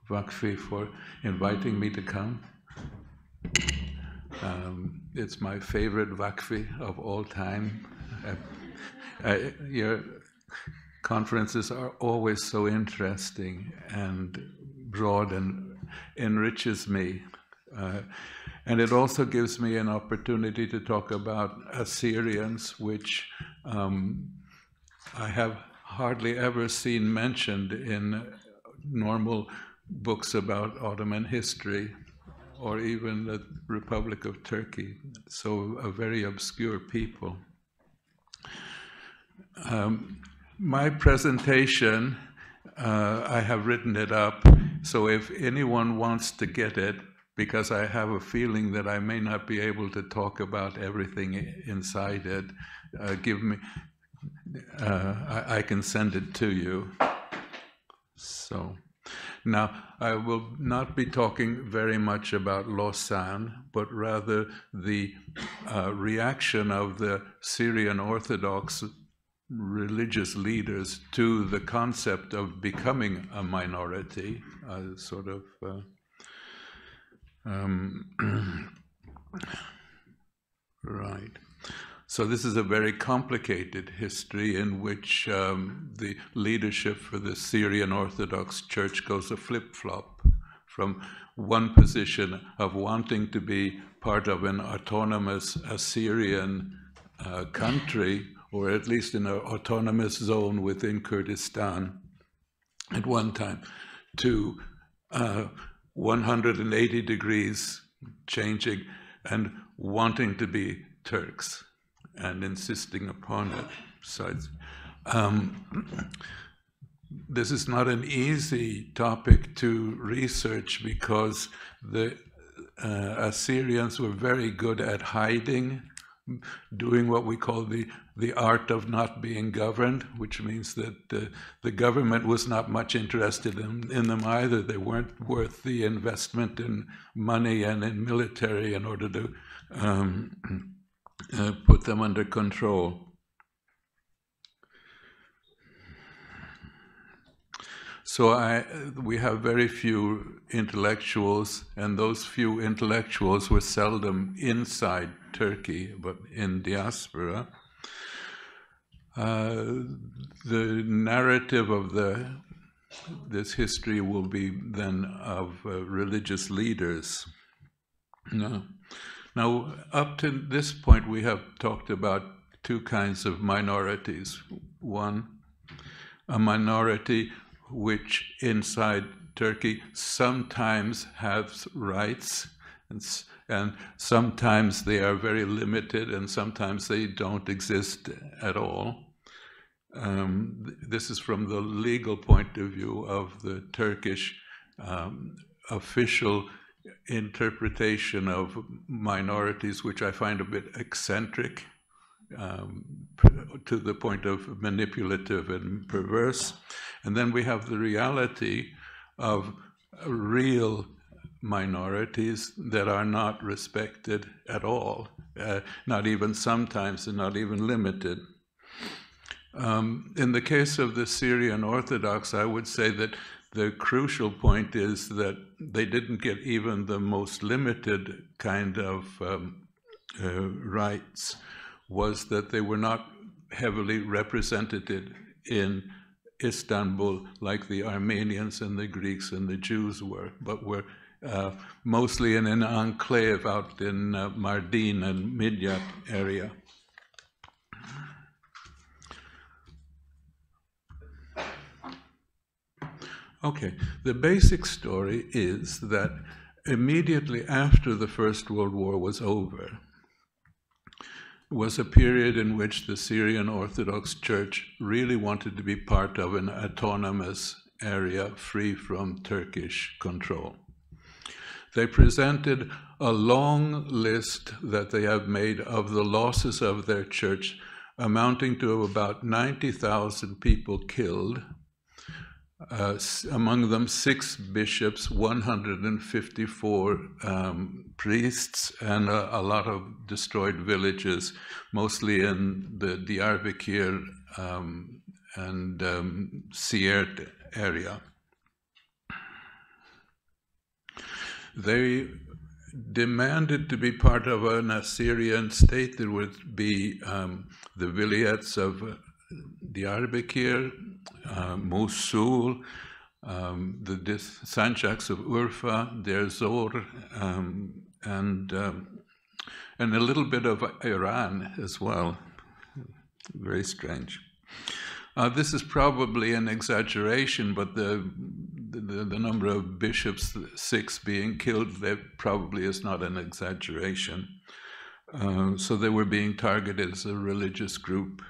Vakfi, for inviting me to come. It's my favorite vakfi of all time. Your conferences are always so interesting and broad and enriches me. And it also gives me an opportunity to talk about Assyrians, which I have hardly ever seen mentioned in normal books about Ottoman history, or even the Republic of Turkey, so a very obscure people. My presentation, I have written it up, so if anyone wants to get it, because I have a feeling that I may not be able to talk about everything inside it, give me, I can send it to you. So. Now, I will not be talking very much about Lausanne, but rather the reaction of the Syrian Orthodox religious leaders to the concept of becoming a minority, sort of right. So this is a very complicated history in which the leadership for the Syrian Orthodox Church goes a flip-flop from one position of wanting to be part of an autonomous Assyrian country, or at least in an autonomous zone within Kurdistan at one time, to 180 degrees changing and wanting to be Turks and insisting upon it. So this is not an easy topic to research, because the Assyrians were very good at hiding, doing what we call the art of not being governed, which means that the government was not much interested in them either. They weren't worth the investment in money and in military in order to put them under control. So we have very few intellectuals, and those few intellectuals were seldom inside Turkey, but in diaspora. The narrative of this history will be then of religious leaders. Now, up to this point, we have talked about two kinds of minorities. One, a minority which inside Turkey sometimes has rights, and sometimes they are very limited, and sometimes they don't exist at all. This is from the legal point of view of the Turkish official interpretation of minorities, which I find a bit eccentric, to the point of manipulative and perverse. And then we have the reality of real minorities that are not respected at all, not even sometimes, and not even limited. In the case of the Syrian Orthodox, I would say that the crucial point is that they didn't get even the most limited kind of rights, was that they were not heavily represented in Istanbul like the Armenians and the Greeks and the Jews were, but were mostly in an enclave out in Mardin and Midyat area. Okay, the basic story is that immediately after the First World War was over, was a period in which the Syrian Orthodox Church really wanted to be part of an autonomous area free from Turkish control. They presented a long list that they have made of the losses of their church, amounting to about 90,000 people killed, among them 6 bishops, 154 priests, and a lot of destroyed villages, mostly in the Diyarbakir and Siirt area. They demanded to be part of an Assyrian state. There would be the vilayets of Diyarbakir, Mosul, the Sanjaks of Urfa, Deir Zor, and a little bit of Iran as well. Very strange. This is probably an exaggeration, but the number of bishops, 6 being killed, that probably is not an exaggeration. So they were being targeted as a religious group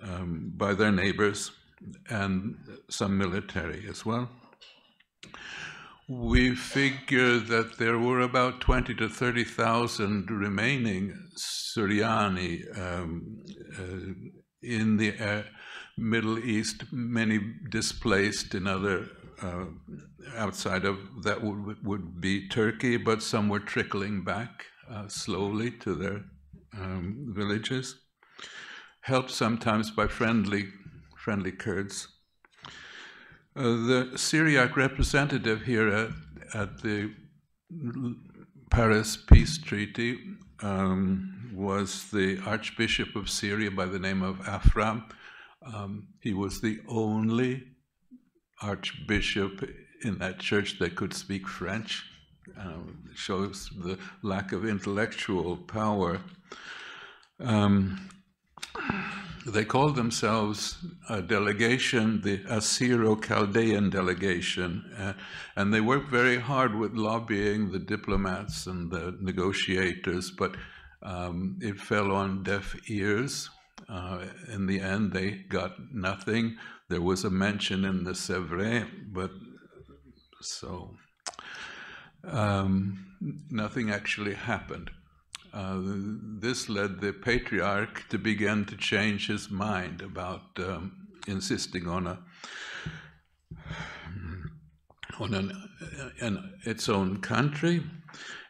by their neighbors and some military as well. We figure that there were about 20 to 30,000 remaining Syriani in the Middle East, many displaced in other, outside of that would be Turkey, but some were trickling back slowly to their villages, helped sometimes by friendly Kurds. The Syriac representative here at the Paris Peace Treaty was the Archbishop of Syria by the name of Afram. He was the only archbishop in that church that could speak French. It shows the lack of intellectual power. They called themselves a delegation, the Assyro-Chaldean delegation, and they worked very hard with lobbying the diplomats and the negotiators, but it fell on deaf ears. In the end, they got nothing. There was a mention in the Sèvres, but so nothing actually happened. This led the patriarch to begin to change his mind about insisting on its own country,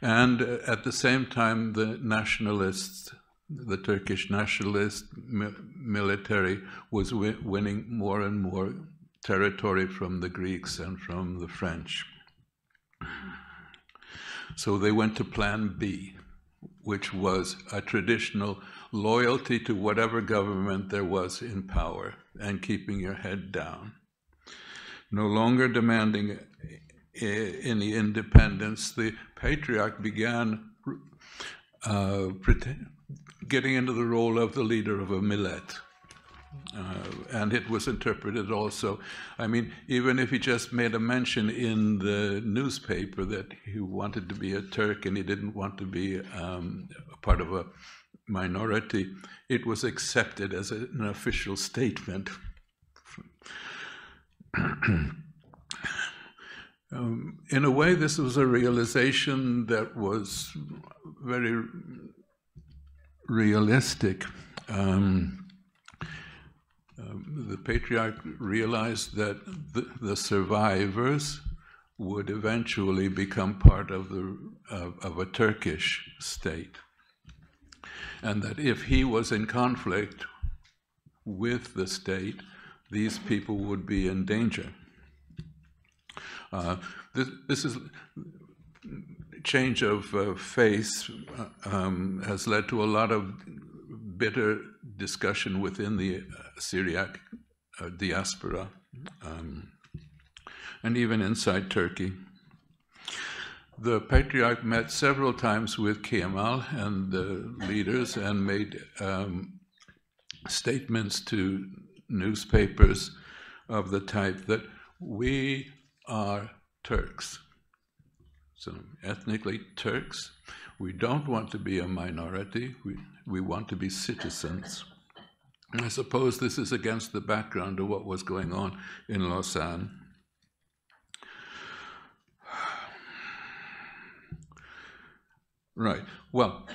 and at the same time the nationalists, the Turkish nationalist military was winning more and more territory from the Greeks and from the French. So they went to Plan B, which was a traditional loyalty to whatever government there was in power and keeping your head down. No longer demanding any independence, the patriarch began getting into the role of the leader of a millet. And it was interpreted also, I mean, even if he just made a mention in the newspaper that he wanted to be a Turk and he didn't want to be a part of a minority, it was accepted as an official statement. In a way, this was a realization that was very realistic. The patriarch realized that the survivors would eventually become part of a Turkish state, and that if he was in conflict with the state, these people would be in danger. This is change of face has led to a lot of bitter discussion within the Syriac diaspora, and even inside Turkey. The patriarch met several times with Kemal and the leaders and made statements to newspapers of the type that we are Turks, so ethnically Turks. We don't want to be a minority. We want to be citizens. And I suppose this is against the background of what was going on in Lausanne. Right. Well,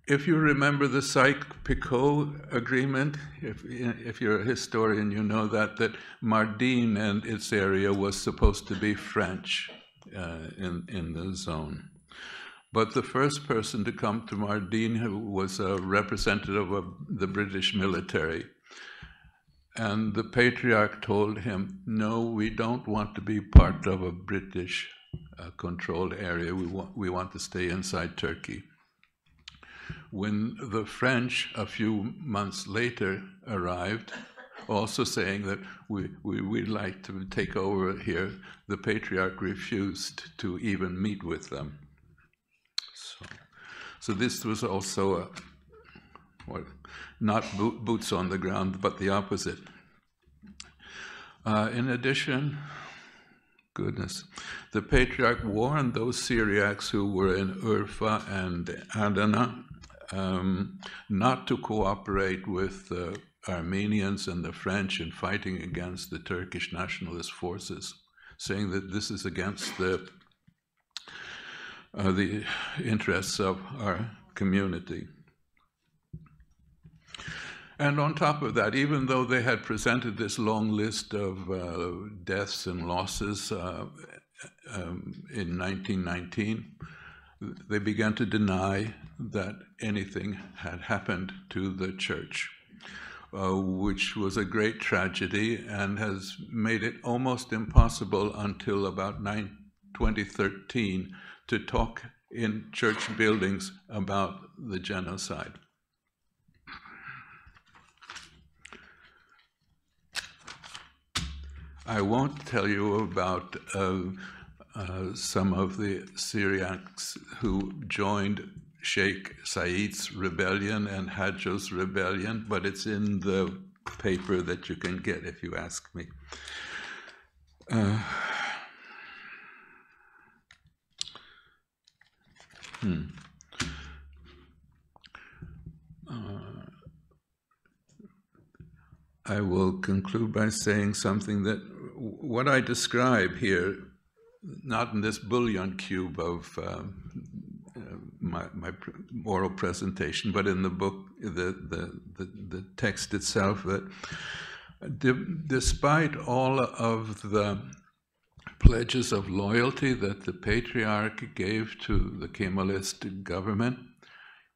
if you remember the Sykes-Picot agreement, if you're a historian, you know that Mardin and its area was supposed to be French in the zone. But the first person to come to Mardin was a representative of the British military. And the patriarch told him, no, we don't want to be part of a British controlled area. We want to stay inside Turkey. When the French, a few months later, arrived, also saying that we'd like to take over here, the Patriarch refused to even meet with them. So this was also not boots on the ground, but the opposite. In addition, the Patriarch warned those Syriacs who were in Urfa and Adana not to cooperate with the Armenians and the French in fighting against the Turkish nationalist forces, saying that this is against the interests of our community. And on top of that, even though they had presented this long list of deaths and losses in 1919, they began to deny that anything had happened to the church, which was a great tragedy and has made it almost impossible until about 2013 to talk in church buildings about the genocide. I won't tell you about some of the Syriacs who joined Sheikh Said's rebellion and Hajjo's rebellion, but it's in the paper that you can get if you ask me. I will conclude by saying something that what I describe here, not in this bouillon cube of my oral presentation, but in the book, the text itself, that despite all of the pledges of loyalty that the Patriarch gave to the Kemalist government,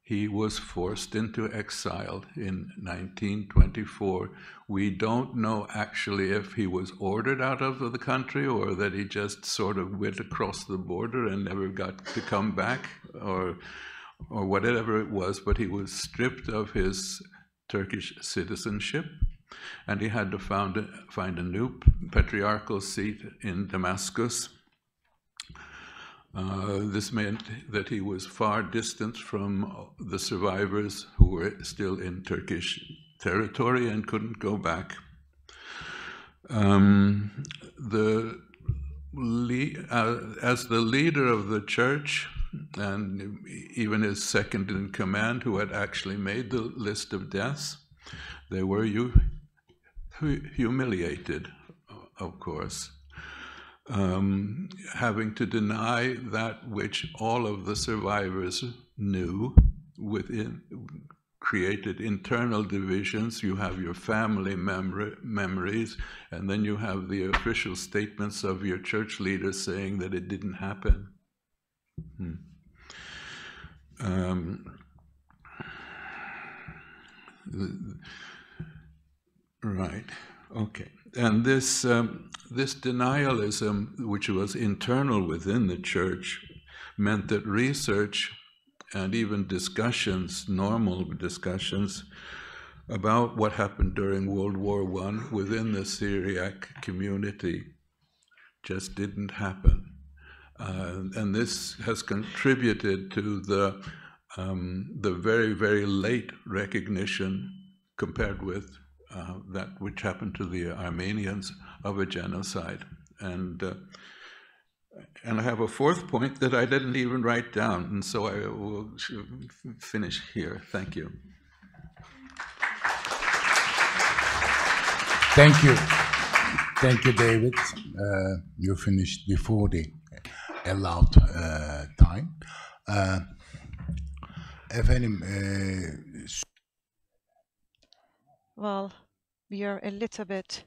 he was forced into exile in 1924. We don't know actually if he was ordered out of the country or that he just sort of went across the border and never got to come back, or whatever it was, but he was stripped of his Turkish citizenship, and he had to find a new patriarchal seat in Damascus. This meant that he was far distant from the survivors who were still in Turkish territory and couldn't go back. As the leader of the church, and even his second in command, who had actually made the list of deaths, they were humiliated, of course. Having to deny that which all of the survivors knew, created internal divisions. You have your family memories, and then you have the official statements of your church leaders saying that it didn't happen. Right, okay. And this denialism, which was internal within the church, meant that research and even discussions, normal discussions, about what happened during World War I within the Syriac community just didn't happen. And this has contributed to the very, very late recognition, compared with that which happened to the Armenians, of a genocide. And I have a fourth point that I didn't even write down, and so I will finish here. Thank you. Thank you. Thank you, David. You finished before the allowed time. Efendim, Well, we are a little bit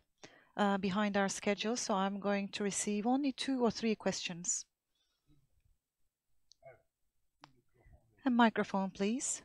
behind our schedule, so I'm going to receive only 2 or 3 questions. A microphone, please.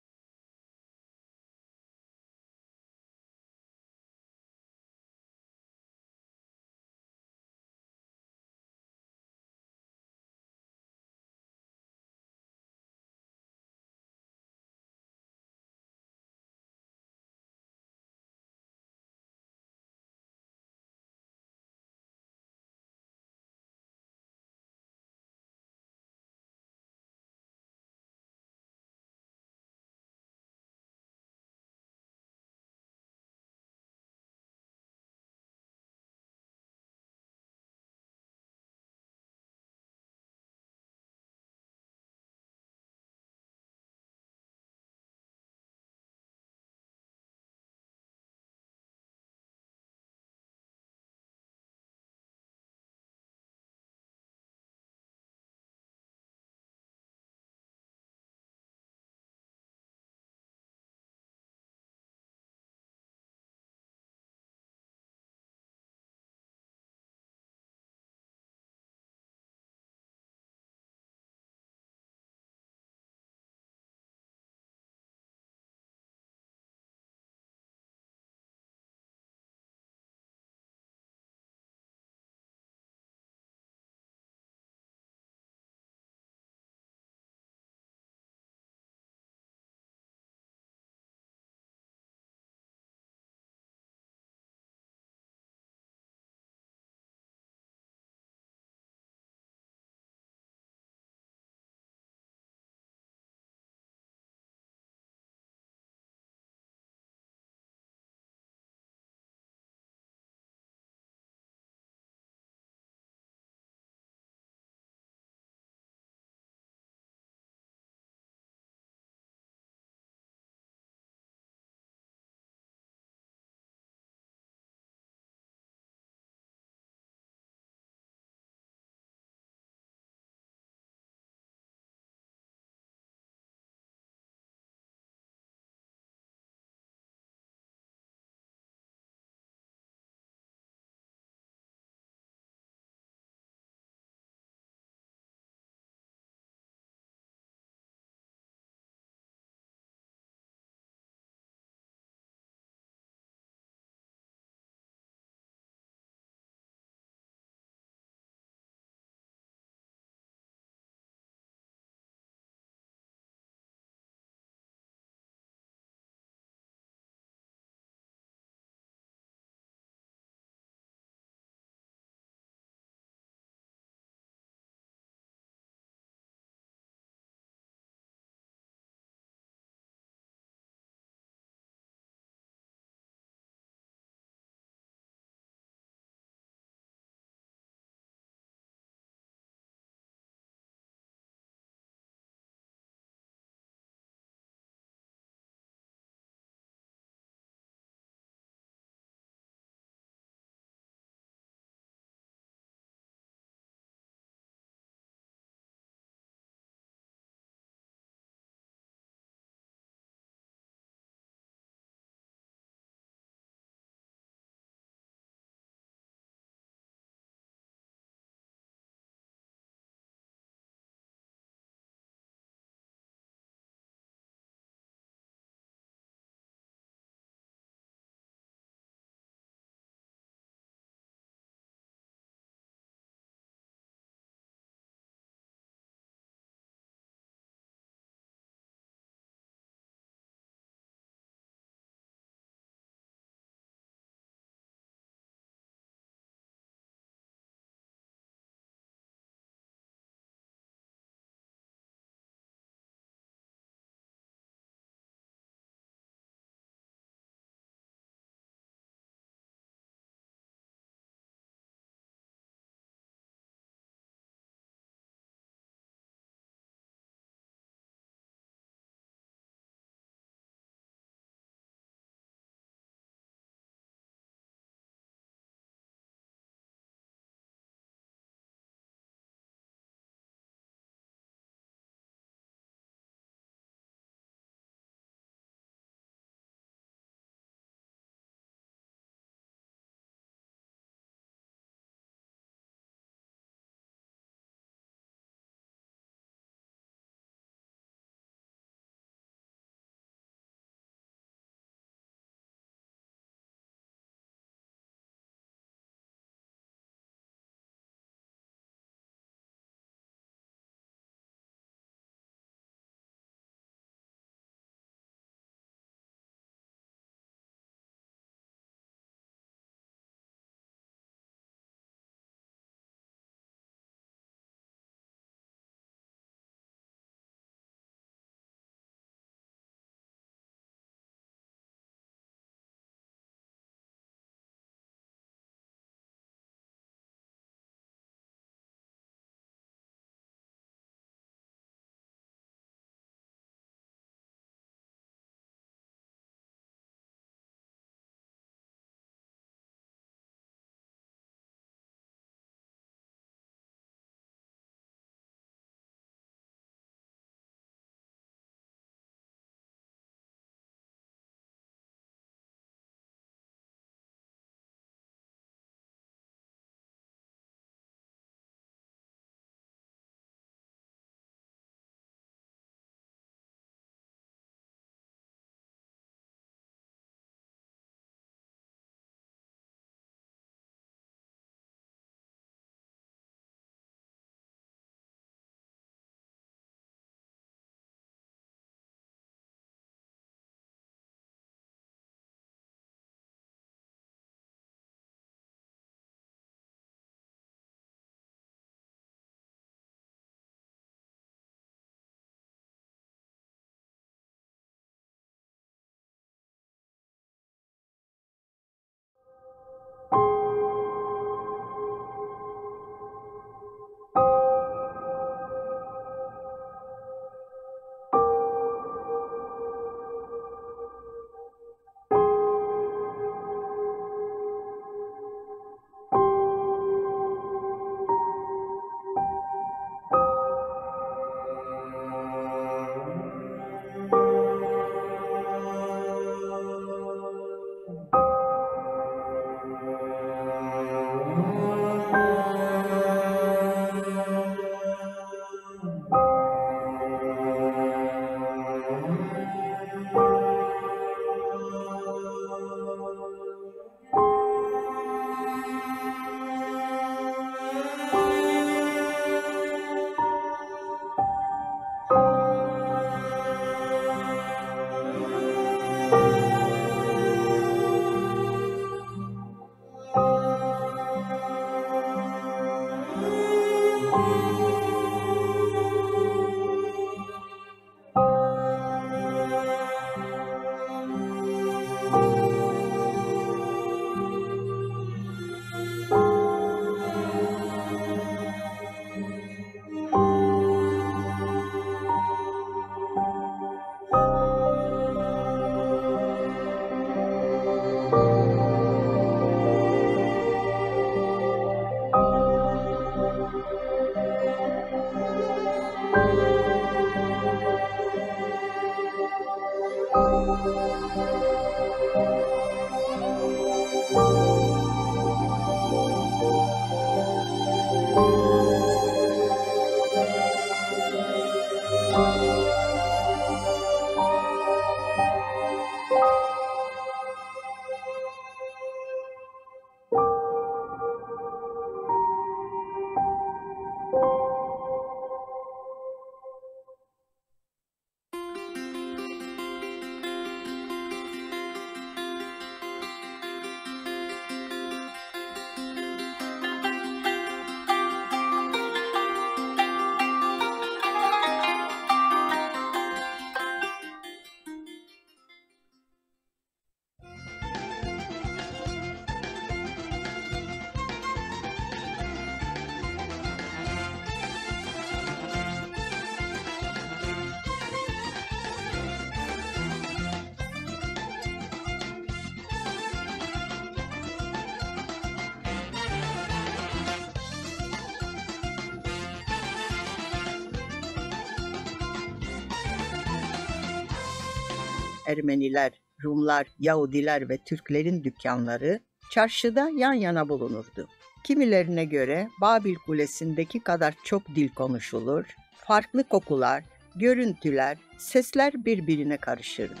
Ermeniler, Rumlar, Yahudiler ve Türklerin dükkanları çarşıda yan yana bulunurdu. Kimilerine göre Babil Kulesi'ndeki kadar çok dil konuşulur, farklı kokular, görüntüler, sesler birbirine karışırdı.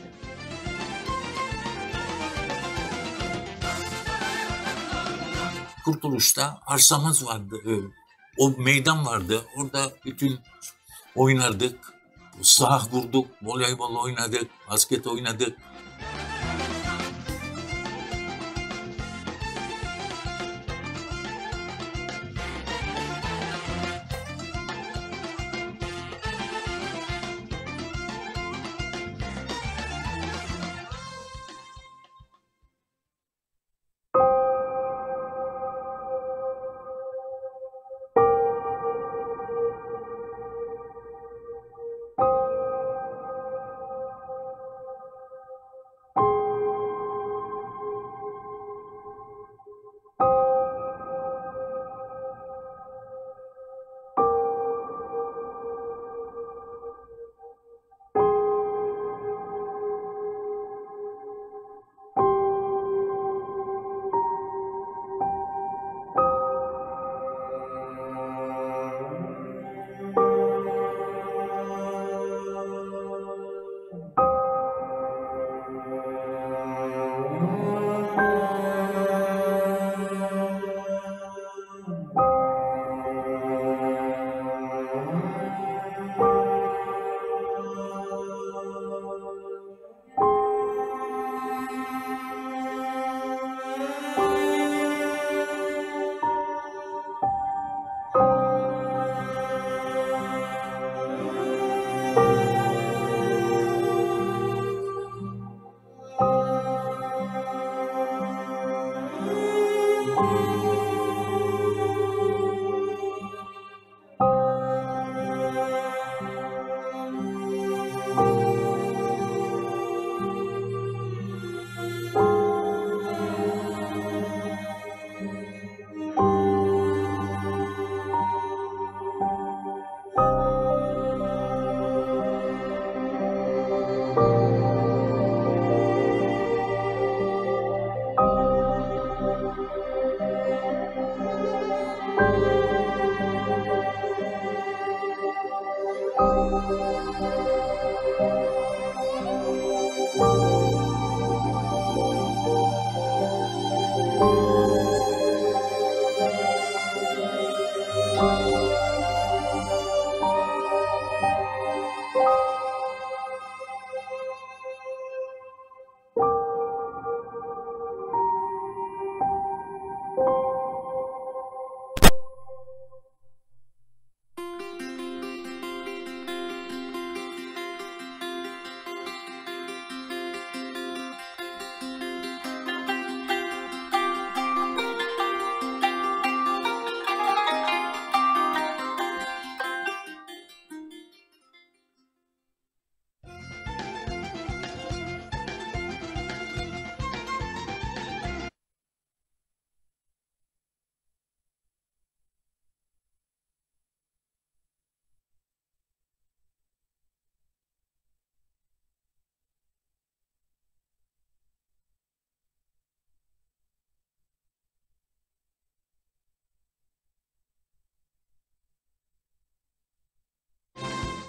Kurtuluş'ta arsamız vardı. O meydan vardı. Orada bütün oynardık. Sah vurduk, voleybol oynadık, basket oynadık.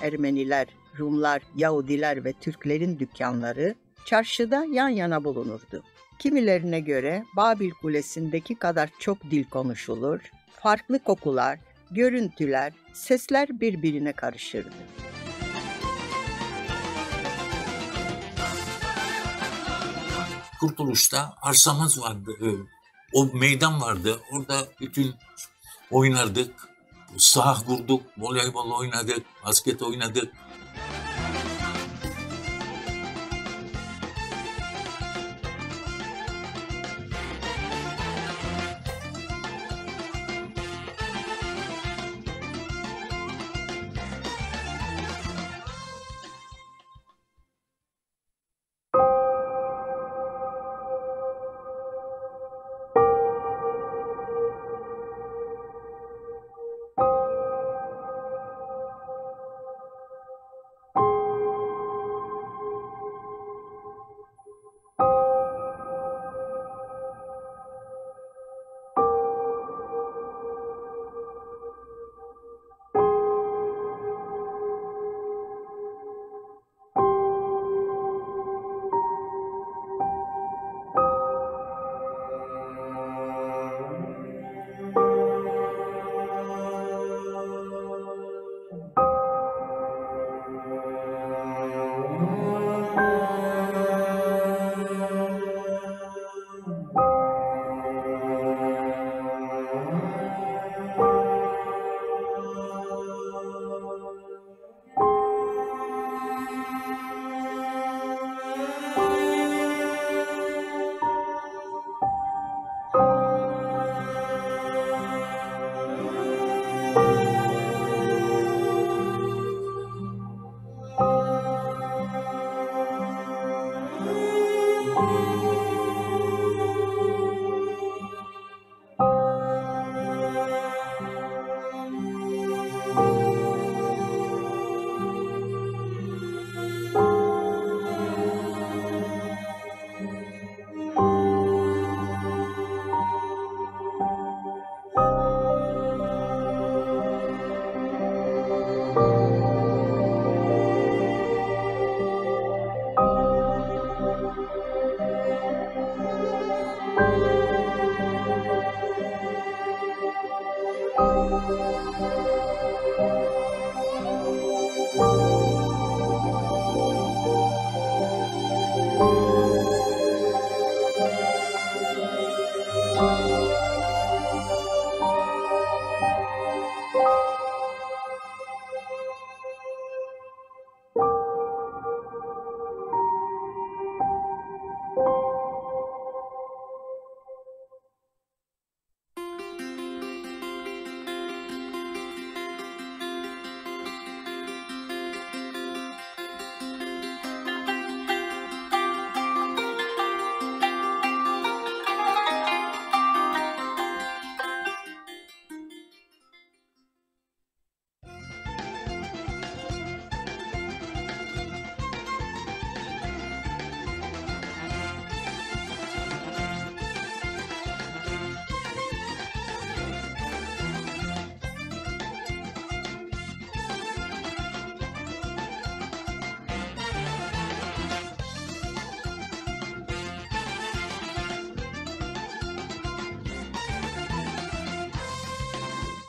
Ermeniler, Rumlar, Yahudiler ve Türklerin dükkanları çarşıda yan yana bulunurdu. Kimilerine göre Babil Kulesi'ndeki kadar çok dil konuşulur, farklı kokular, görüntüler, sesler birbirine karışırdı. Kurtuluş'ta arsamız vardı. O meydan vardı. Orada bütün oynardık. Sah vurduk, voleybol oynadık, basket oynadık.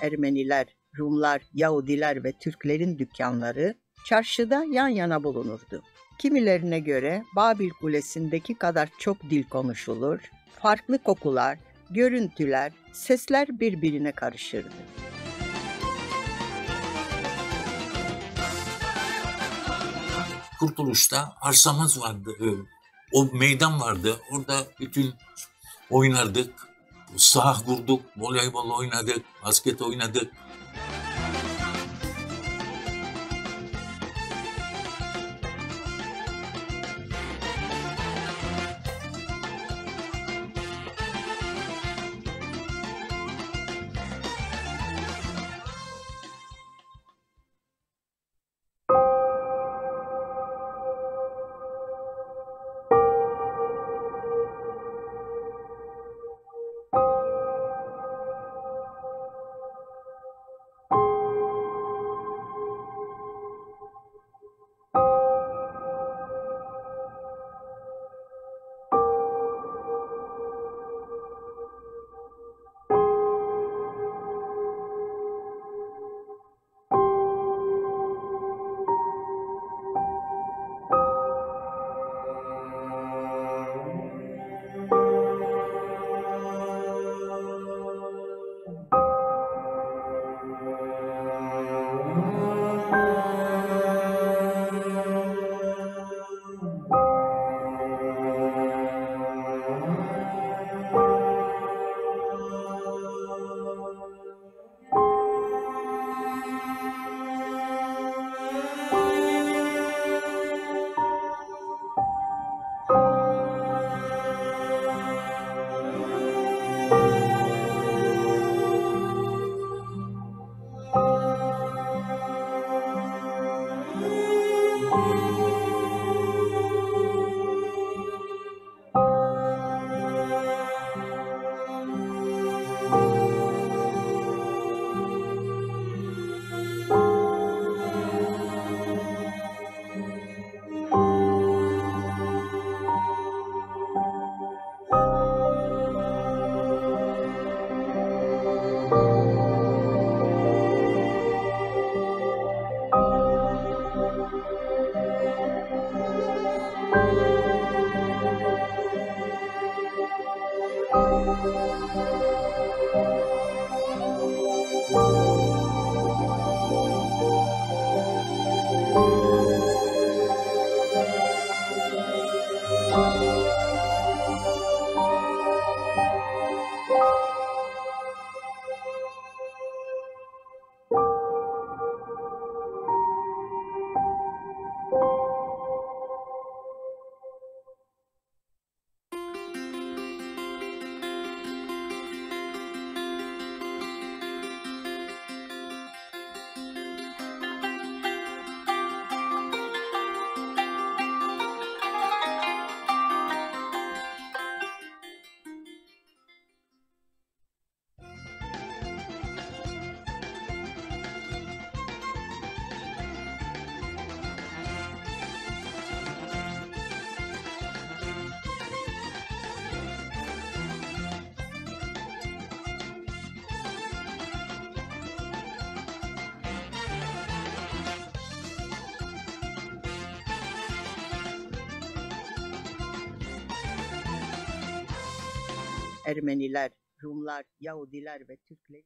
Ermeniler, Rumlar, Yahudiler ve Türklerin dükkanları çarşıda yan yana bulunurdu. Kimilerine göre Babil Kulesi'ndeki kadar çok dil konuşulur, farklı kokular, görüntüler, sesler birbirine karışırdı. Kurtuluş'ta arsamız vardı. O meydan vardı. Orada bütün oynardık. Sah vurduk, voleybol oynadık, basket oynadık. Ermeniler, Rumlar, Yahudiler ve Türkler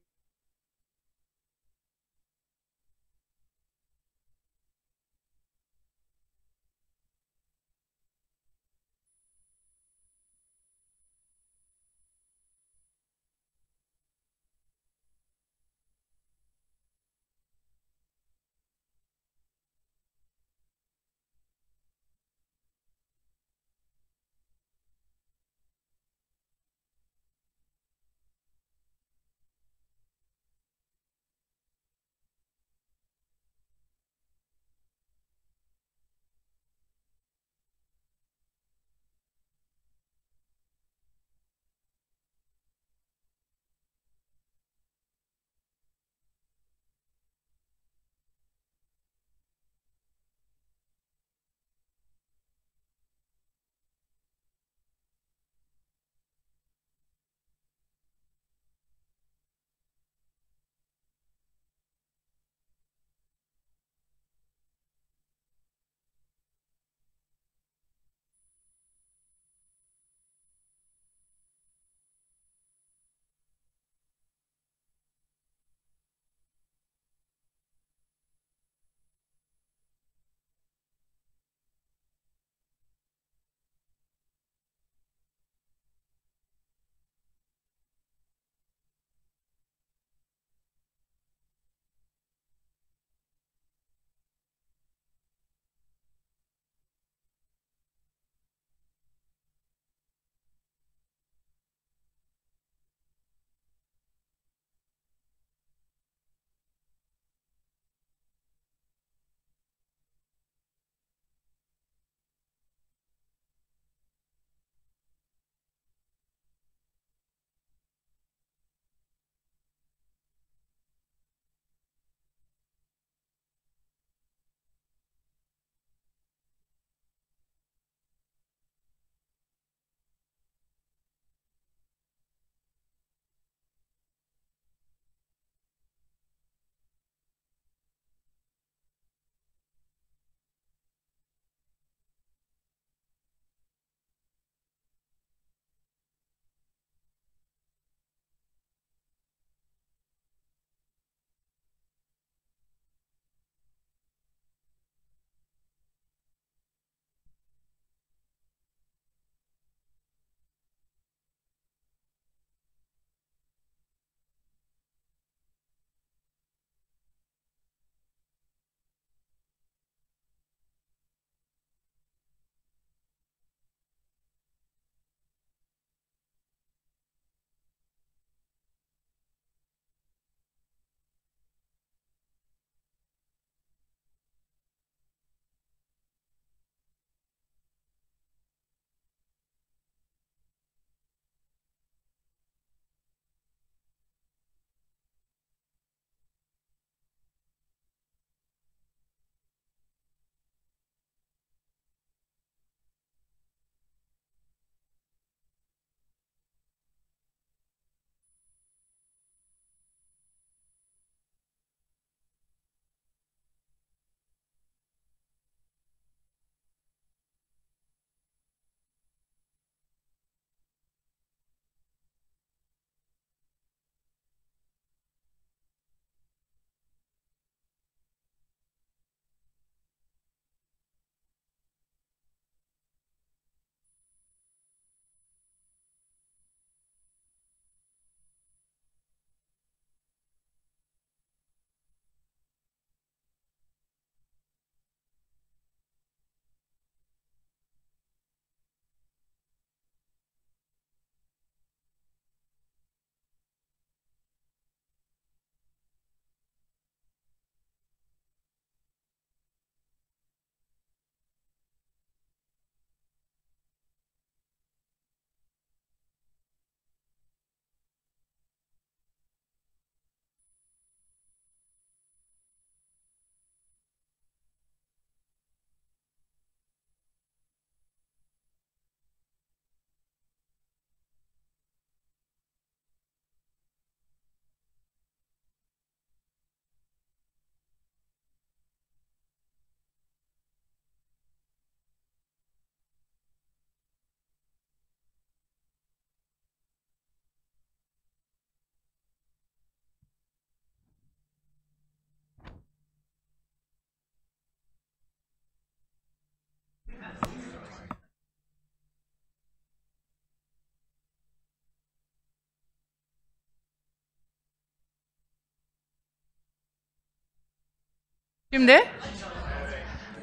Şimdi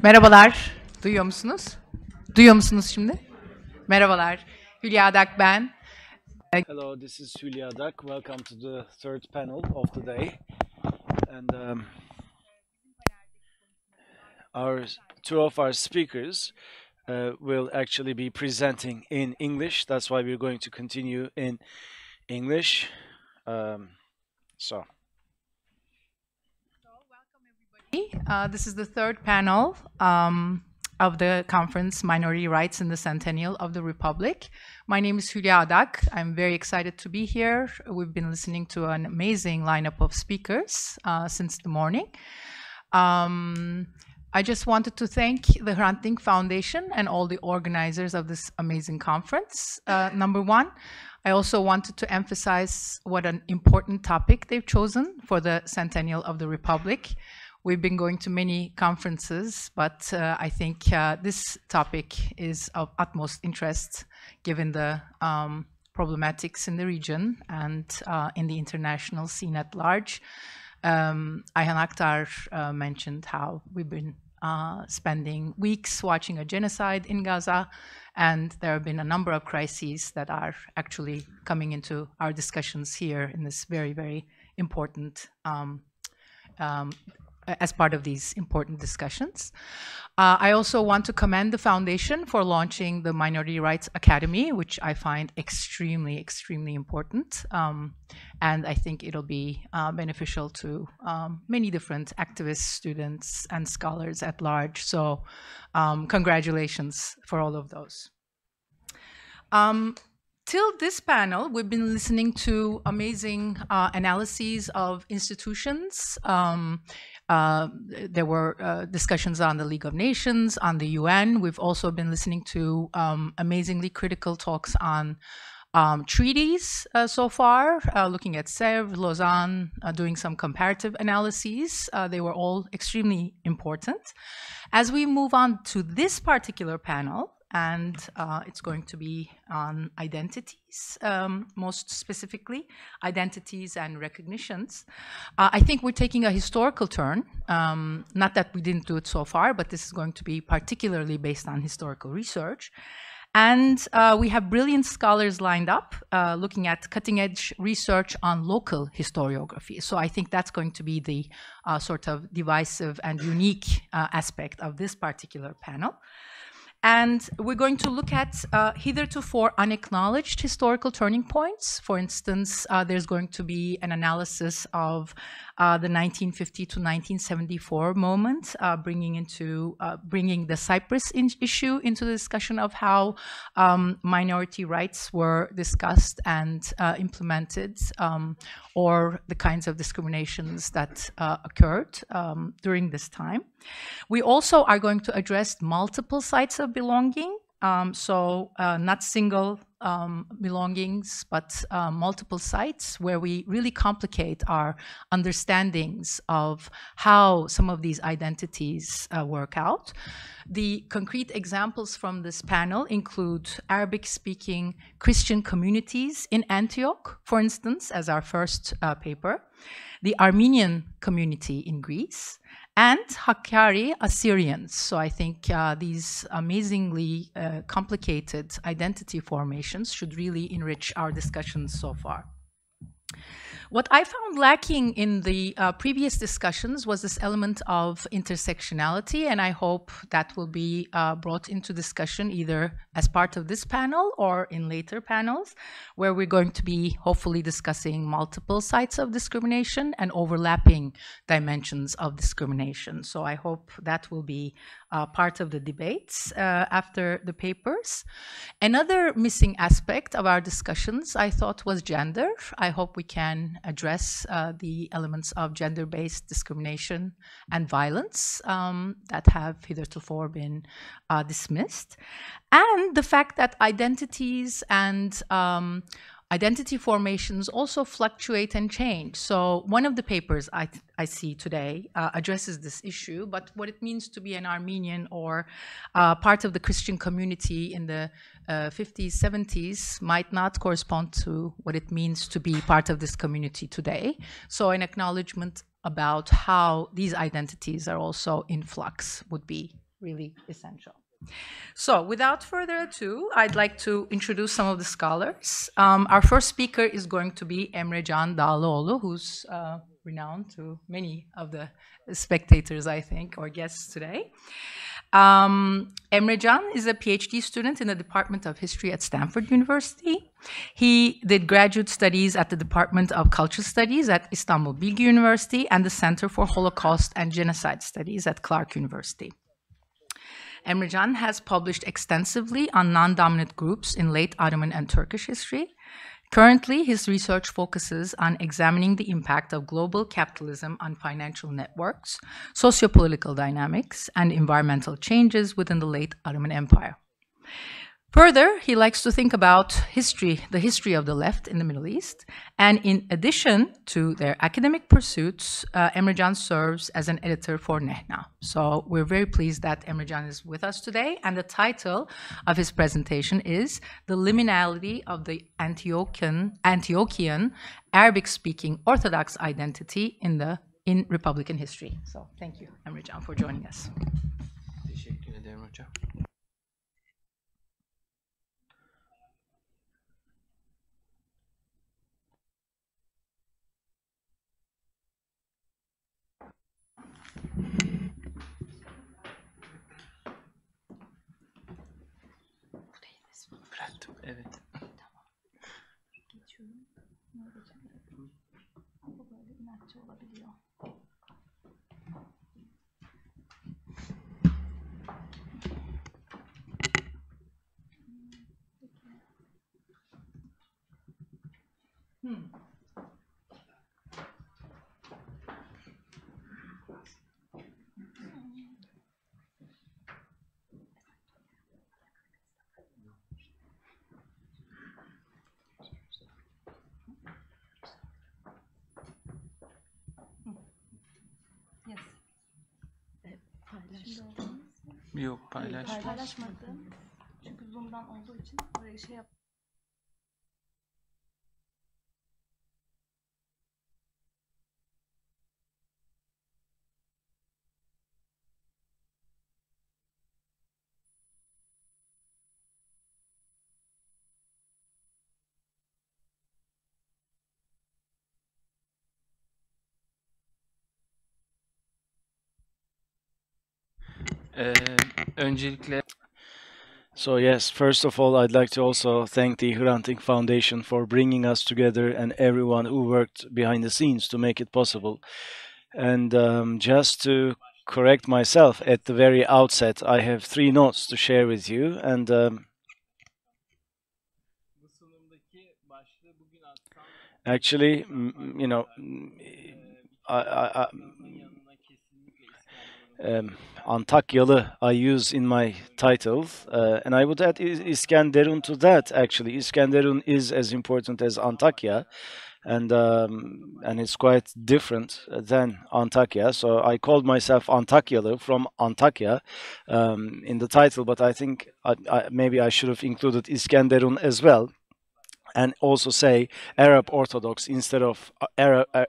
merhabalar. Duyuyor musunuz? Duyuyor musunuz şimdi? Merhabalar. Hülya Dak ben. Hello, this is Hülya Dak. Welcome to the third panel of the day. And two of our speakers will actually be presenting in English. That's why we're going to continue in English. This is the third panel of the conference, Minority Rights in the Centennial of the Republic. My name is Hülya Dak. I'm very excited to be here. We've been listening to an amazing lineup of speakers since the morning. I just wanted to thank the Hrant Dink Foundation and all the organizers of this amazing conference, number one. I also wanted to emphasize what an important topic they've chosen for the Centennial of the Republic. We've been going to many conferences, but I think this topic is of utmost interest given the problematics in the region and in the international scene at large. Ayhan Aktar mentioned how we've been spending weeks watching a genocide in Gaza, and there have been a number of crises that are actually coming into our discussions here in this very, very important as part of these important discussions. I also want to commend the Foundation for launching the Minority Rights Academy, which I find extremely, extremely important. And I think it'll be beneficial to many different activists, students, and scholars at large. So congratulations for all of those. Till this panel, we've been listening to amazing analyses of institutions. There were discussions on the League of Nations, on the UN. We've also been listening to amazingly critical talks on treaties so far, looking at Sèvres, Lausanne, doing some comparative analyses. They were all extremely important. As we move on to this particular panel, and it's going to be on identities, most specifically, identities and recognitions. I think we're taking a historical turn, not that we didn't do it so far, but this is going to be particularly based on historical research. And we have brilliant scholars lined up looking at cutting-edge research on local historiography. So I think that's going to be the sort of divisive and unique aspect of this particular panel. And we're going to look at hitherto unacknowledged historical turning points. For instance, there's going to be an analysis of the 1950 to 1974 moment, bringing the Cyprus issue into the discussion of how minority rights were discussed and implemented, or the kinds of discriminations that occurred during this time. We also are going to address multiple sites of belonging, so not single belongings, but multiple sites where we really complicate our understandings of how some of these identities work out. The concrete examples from this panel include Arabic-speaking Christian communities in Antioch, for instance, as our first paper, the Armenian community in Greece, and Hakkari Assyrians. So I think these amazingly complicated identity formations should really enrich our discussions so far. What I found lacking in the previous discussions was this element of intersectionality, and I hope that will be brought into discussion either as part of this panel or in later panels, where we're going to be hopefully discussing multiple sites of discrimination and overlapping dimensions of discrimination. So I hope that will be part of the debates after the papers. Another missing aspect of our discussions, I thought, was gender. I hope we can address the elements of gender-based discrimination and violence that have hitherto been dismissed, and the fact that identities and identity formations also fluctuate and change. So one of the papers I see today addresses this issue, but what it means to be an Armenian or part of the Christian community in the 50s, 70s might not correspond to what it means to be part of this community today. So an acknowledgement about how these identities are also in flux would be really essential. So without further ado, I'd like to introduce some of the scholars. Our first speaker is going to be Emrecan Dağlıoğlu, who's renowned to many of the spectators, I think, or guests today. Emrecan is a PhD student in the Department of History at Stanford University. He did graduate studies at the Department of Cultural Studies at Istanbul Bilgi University and the Center for Holocaust and Genocide Studies at Clark University. Emrecan has published extensively on non-dominant groups in late Ottoman and Turkish history. Currently, his research focuses on examining the impact of global capitalism on financial networks, sociopolitical dynamics, and environmental changes within the late Ottoman Empire. Further, he likes to think about history, the history of the left in the Middle East. And in addition to their academic pursuits, Emrecan serves as an editor for Nehna. So we're very pleased that Emrecan is with us today. And the title of his presentation is The Liminality of the Antiochian Arabic-speaking Orthodox Identity in Republican History. So thank you, Emrecan, for joining us. Teşekkür ederim hocam. Bıraktım, evet. Yok, Paylaşmadım. Çünkü Zoom'dan olduğu için oraya şey yap. Öncelikle So yes, first of all, I'd like to also thank the Hrant Foundation for bringing us together and everyone who worked behind the scenes to make it possible. And just to correct myself at the very outset, I have 3 notes to share with you. And actually, you know, Antakyalı I use in my title, and I would add İskenderun to that. Actually, İskenderun is as important as Antakya, and it's quite different than Antakya. So I called myself Antakyalı from Antakya in the title, but I think maybe I should have included İskenderun as well. And also say Arab Orthodox instead of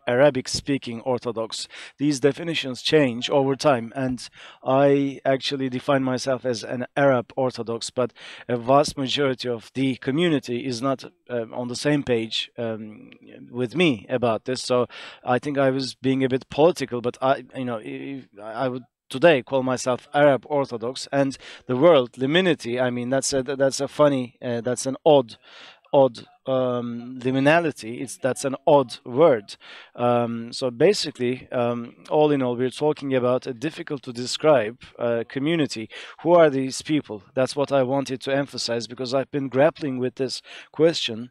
Arabic-speaking Orthodox. These definitions change over time, and I actually define myself as an Arab Orthodox, but a vast majority of the community is not on the same page with me about this. So I think I was being a bit political, but I would today call myself Arab Orthodox, and the word liminality. I mean, that's a funny, that's an odd liminality. That's an odd word. So basically, all in all, we're talking about a difficult to describe community. Who are these people? That's what I wanted to emphasize, because I've been grappling with this question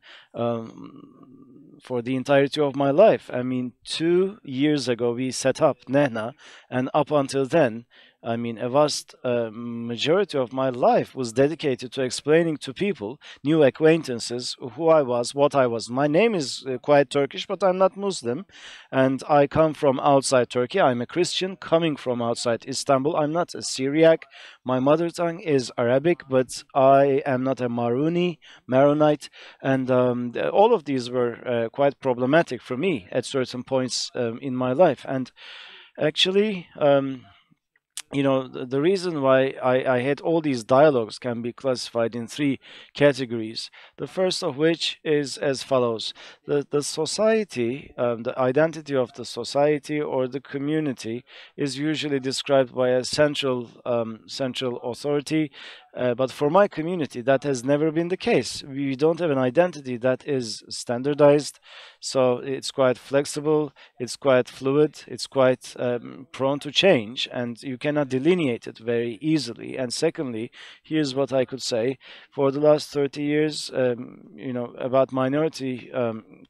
for the entirety of my life. I mean, 2 years ago we set up Nehna, and up until then I mean, a vast majority of my life was dedicated to explaining to people, new acquaintances, who I was, what I was. My name is quite Turkish, but I'm not Muslim, and I come from outside Turkey. I'm a Christian coming from outside Istanbul. I'm not a Syriac. My mother tongue is Arabic, but I am not a Maronite, and all of these were quite problematic for me at certain points in my life. And actually, you know, the reason why I had all these dialogues can be classified in three categories. The first of which is as follows: the society, the identity of the society or the community is usually described by a central authority. But for my community, that has never been the case. We don't have an identity that is standardized, so it's quite flexible, it's quite fluid, it's quite prone to change, and you cannot delineate it very easily. And secondly, here's what I could say: for the last 30 years, you know, about minority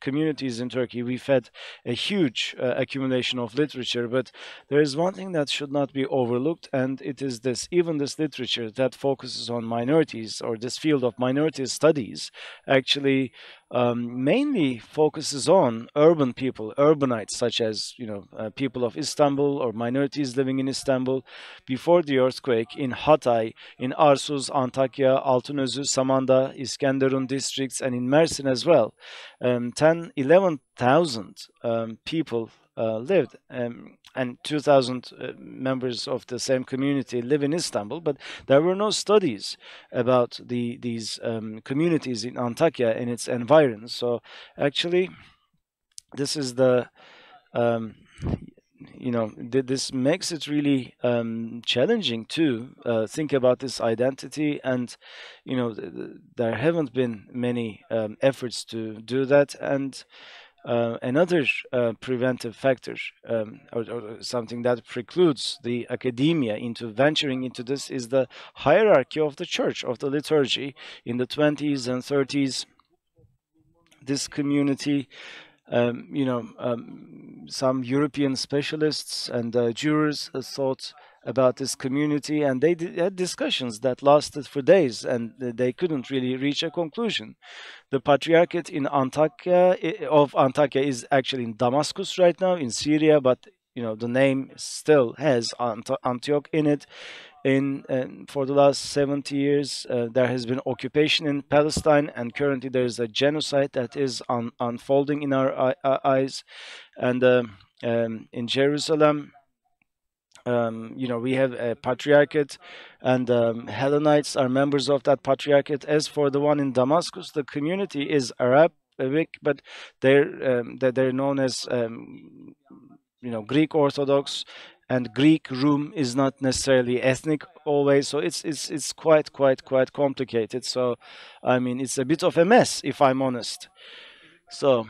communities in Turkey, we've had a huge accumulation of literature, but there is one thing that should not be overlooked, and it is this: even this literature that focuses on minorities, or this field of minority studies, actually mainly focuses on urban people, urbanites, such as, you know, people of Istanbul or minorities living in Istanbul before the earthquake, in Hatay, in Arsuz, Antakya, Altınözü, Samandağ, İskenderun districts, and in Mersin as well. 11,000 people lived, and 2,000 members of the same community live in Istanbul, but there were no studies about these communities in Antakya and its environs. So actually, this is the you know, this makes it really challenging to think about this identity, and you know, there haven't been many efforts to do that. And another preventive factor, or something that precludes the academia into venturing into this, is the hierarchy of the church, of the liturgy. In the 20s and 30s, this community, you know, some European specialists and jurors thought about this community, and they had discussions that lasted for days, and they couldn't really reach a conclusion. The Patriarchate in Antakya is actually in Damascus right now, in Syria, but you know, the name still has Antioch in it. For the last 70 years, there has been occupation in Palestine, and currently there is a genocide that is unfolding in our eyes. And in Jerusalem, you know, we have a patriarchate, and Hellenites are members of that patriarchate. As for the one in Damascus, the community is Arabic, but they're known as you know, Greek Orthodox, and Greek Rum is not necessarily ethnic always. So it's quite complicated. So I mean, it's a bit of a mess, if I'm honest. So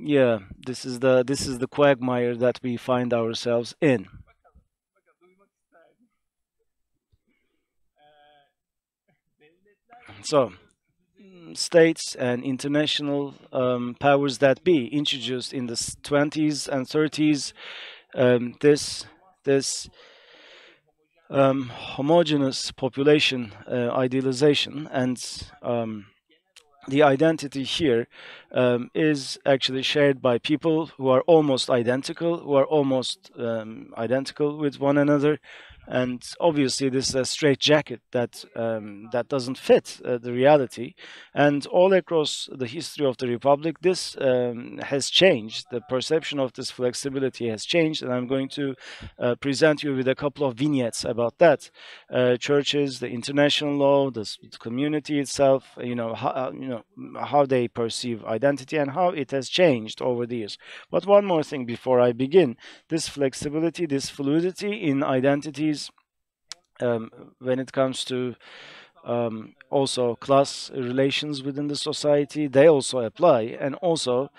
yeah, this is the quagmire that we find ourselves in. So, states and international powers that be introduced in the 20s and 30s this homogeneous population idealization, and the identity here is actually shared by people who are almost identical, with one another. And obviously, this is a straitjacket that doesn't fit the reality. And all across the history of the Republic, this has changed. The perception of this flexibility has changed, and I'm going to present you with a couple of vignettes about that. Churches, the international law, the community itself, you know, how they perceive identity and how it has changed over the years. But one more thing before I begin: this flexibility, this fluidity in identities, when it comes to also class relations within the society, they also apply. And also,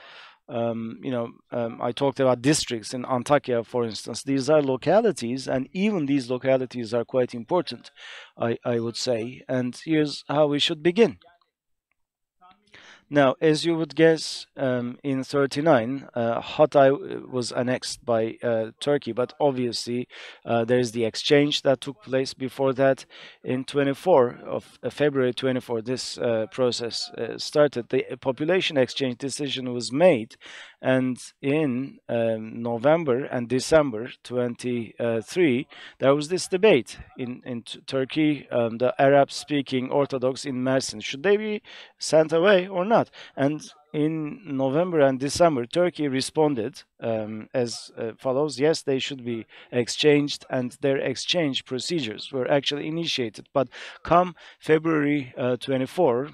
you know, I talked about districts in Antakya, for instance. These are localities, and even these localities are quite important, I would say. And here's how we should begin. Now, as you would guess, in 39, Hatay was annexed by Turkey, but obviously there is the exchange that took place before that. In 24 of February 24, this process started. The population exchange decision was made, and in November and December 23, there was this debate in Turkey, the Arab-speaking Orthodox in Mersin. Should they be sent away or not? And in November and December, Turkey responded as follows: yes, they should be exchanged, and their exchange procedures were actually initiated. But come February 24,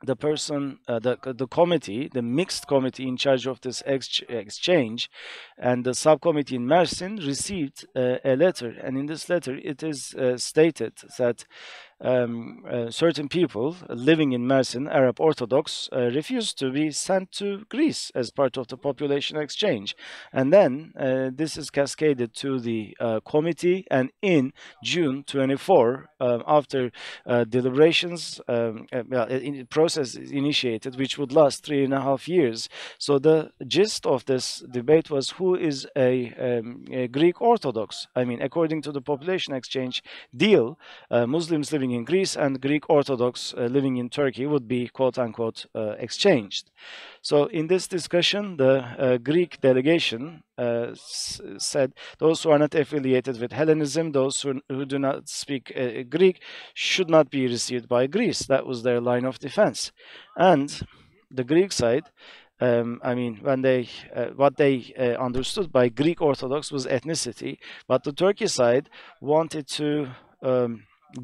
the person, the committee, the mixed committee in charge of this exchange, and the subcommittee in Mersin received a letter, and in this letter it is stated that certain people living in Mersin, Arab Orthodox, refused to be sent to Greece as part of the population exchange. And then this is cascaded to the committee, and in June 24, after deliberations, process is initiated, which would last 3.5 years. So the gist of this debate was who is a Greek Orthodox. I mean, according to the population exchange deal, Muslims living in Greece and Greek Orthodox living in Turkey would be quote-unquote exchanged. So in this discussion, the Greek delegation said those who are not affiliated with Hellenism, those who do not speak Greek, should not be received by Greece. That was their line of defense. And the Greek side, I mean, when they what they understood by Greek Orthodox was ethnicity, but the Turkey side wanted to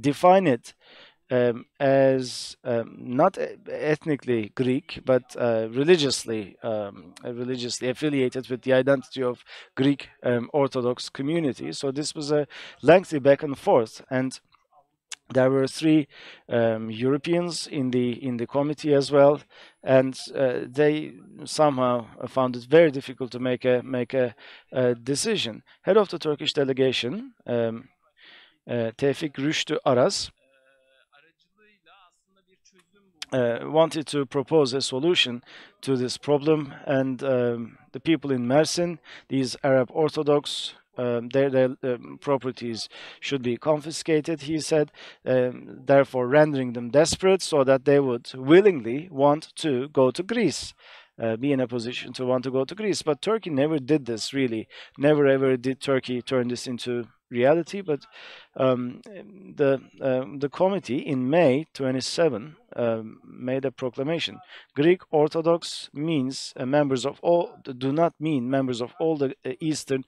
define it as not ethnically Greek, but religiously affiliated with the identity of Greek Orthodox community. So this was a lengthy back and forth, and there were 3 Europeans in the committee as well, and they somehow found it very difficult to make a decision. Head of the Turkish delegation, Tevfik Rüştü Aras, wanted to propose a solution to this problem, and the people in Mersin, these Arab Orthodox, their properties should be confiscated, he said, therefore rendering them desperate so that they would willingly want to go to Greece. Be in a position to want to go to Greece. But Turkey never did this, really. Never ever did Turkey turn this into reality. But the committee in May 27 made a proclamation. Greek Orthodox means members of all, do not mean members of all the Eastern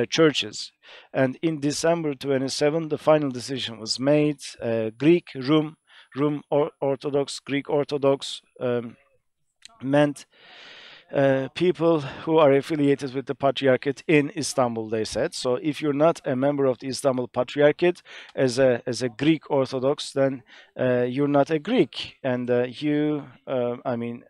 churches. And in December 27, the final decision was made. Greek, Rum Orthodox, Greek Orthodox meant people who are affiliated with the Patriarchate in Istanbul, they said. So if you're not a member of the Istanbul Patriarchate as a Greek Orthodox, then you're not a Greek, and I mean,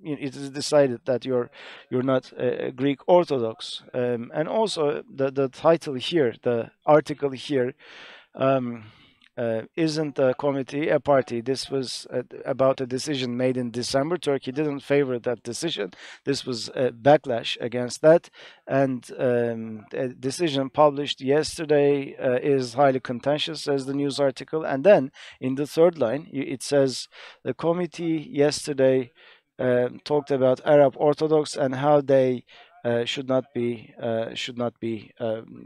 it is decided that you're not a Greek Orthodox. And also the title here, the article here, isn't the committee a party? This was about a decision made in December. Turkey didn't favor that decision. This was a backlash against that, and a decision published yesterday is highly contentious, says the news article. And then in the third line, it says the committee yesterday talked about Arab Orthodox and how they should not be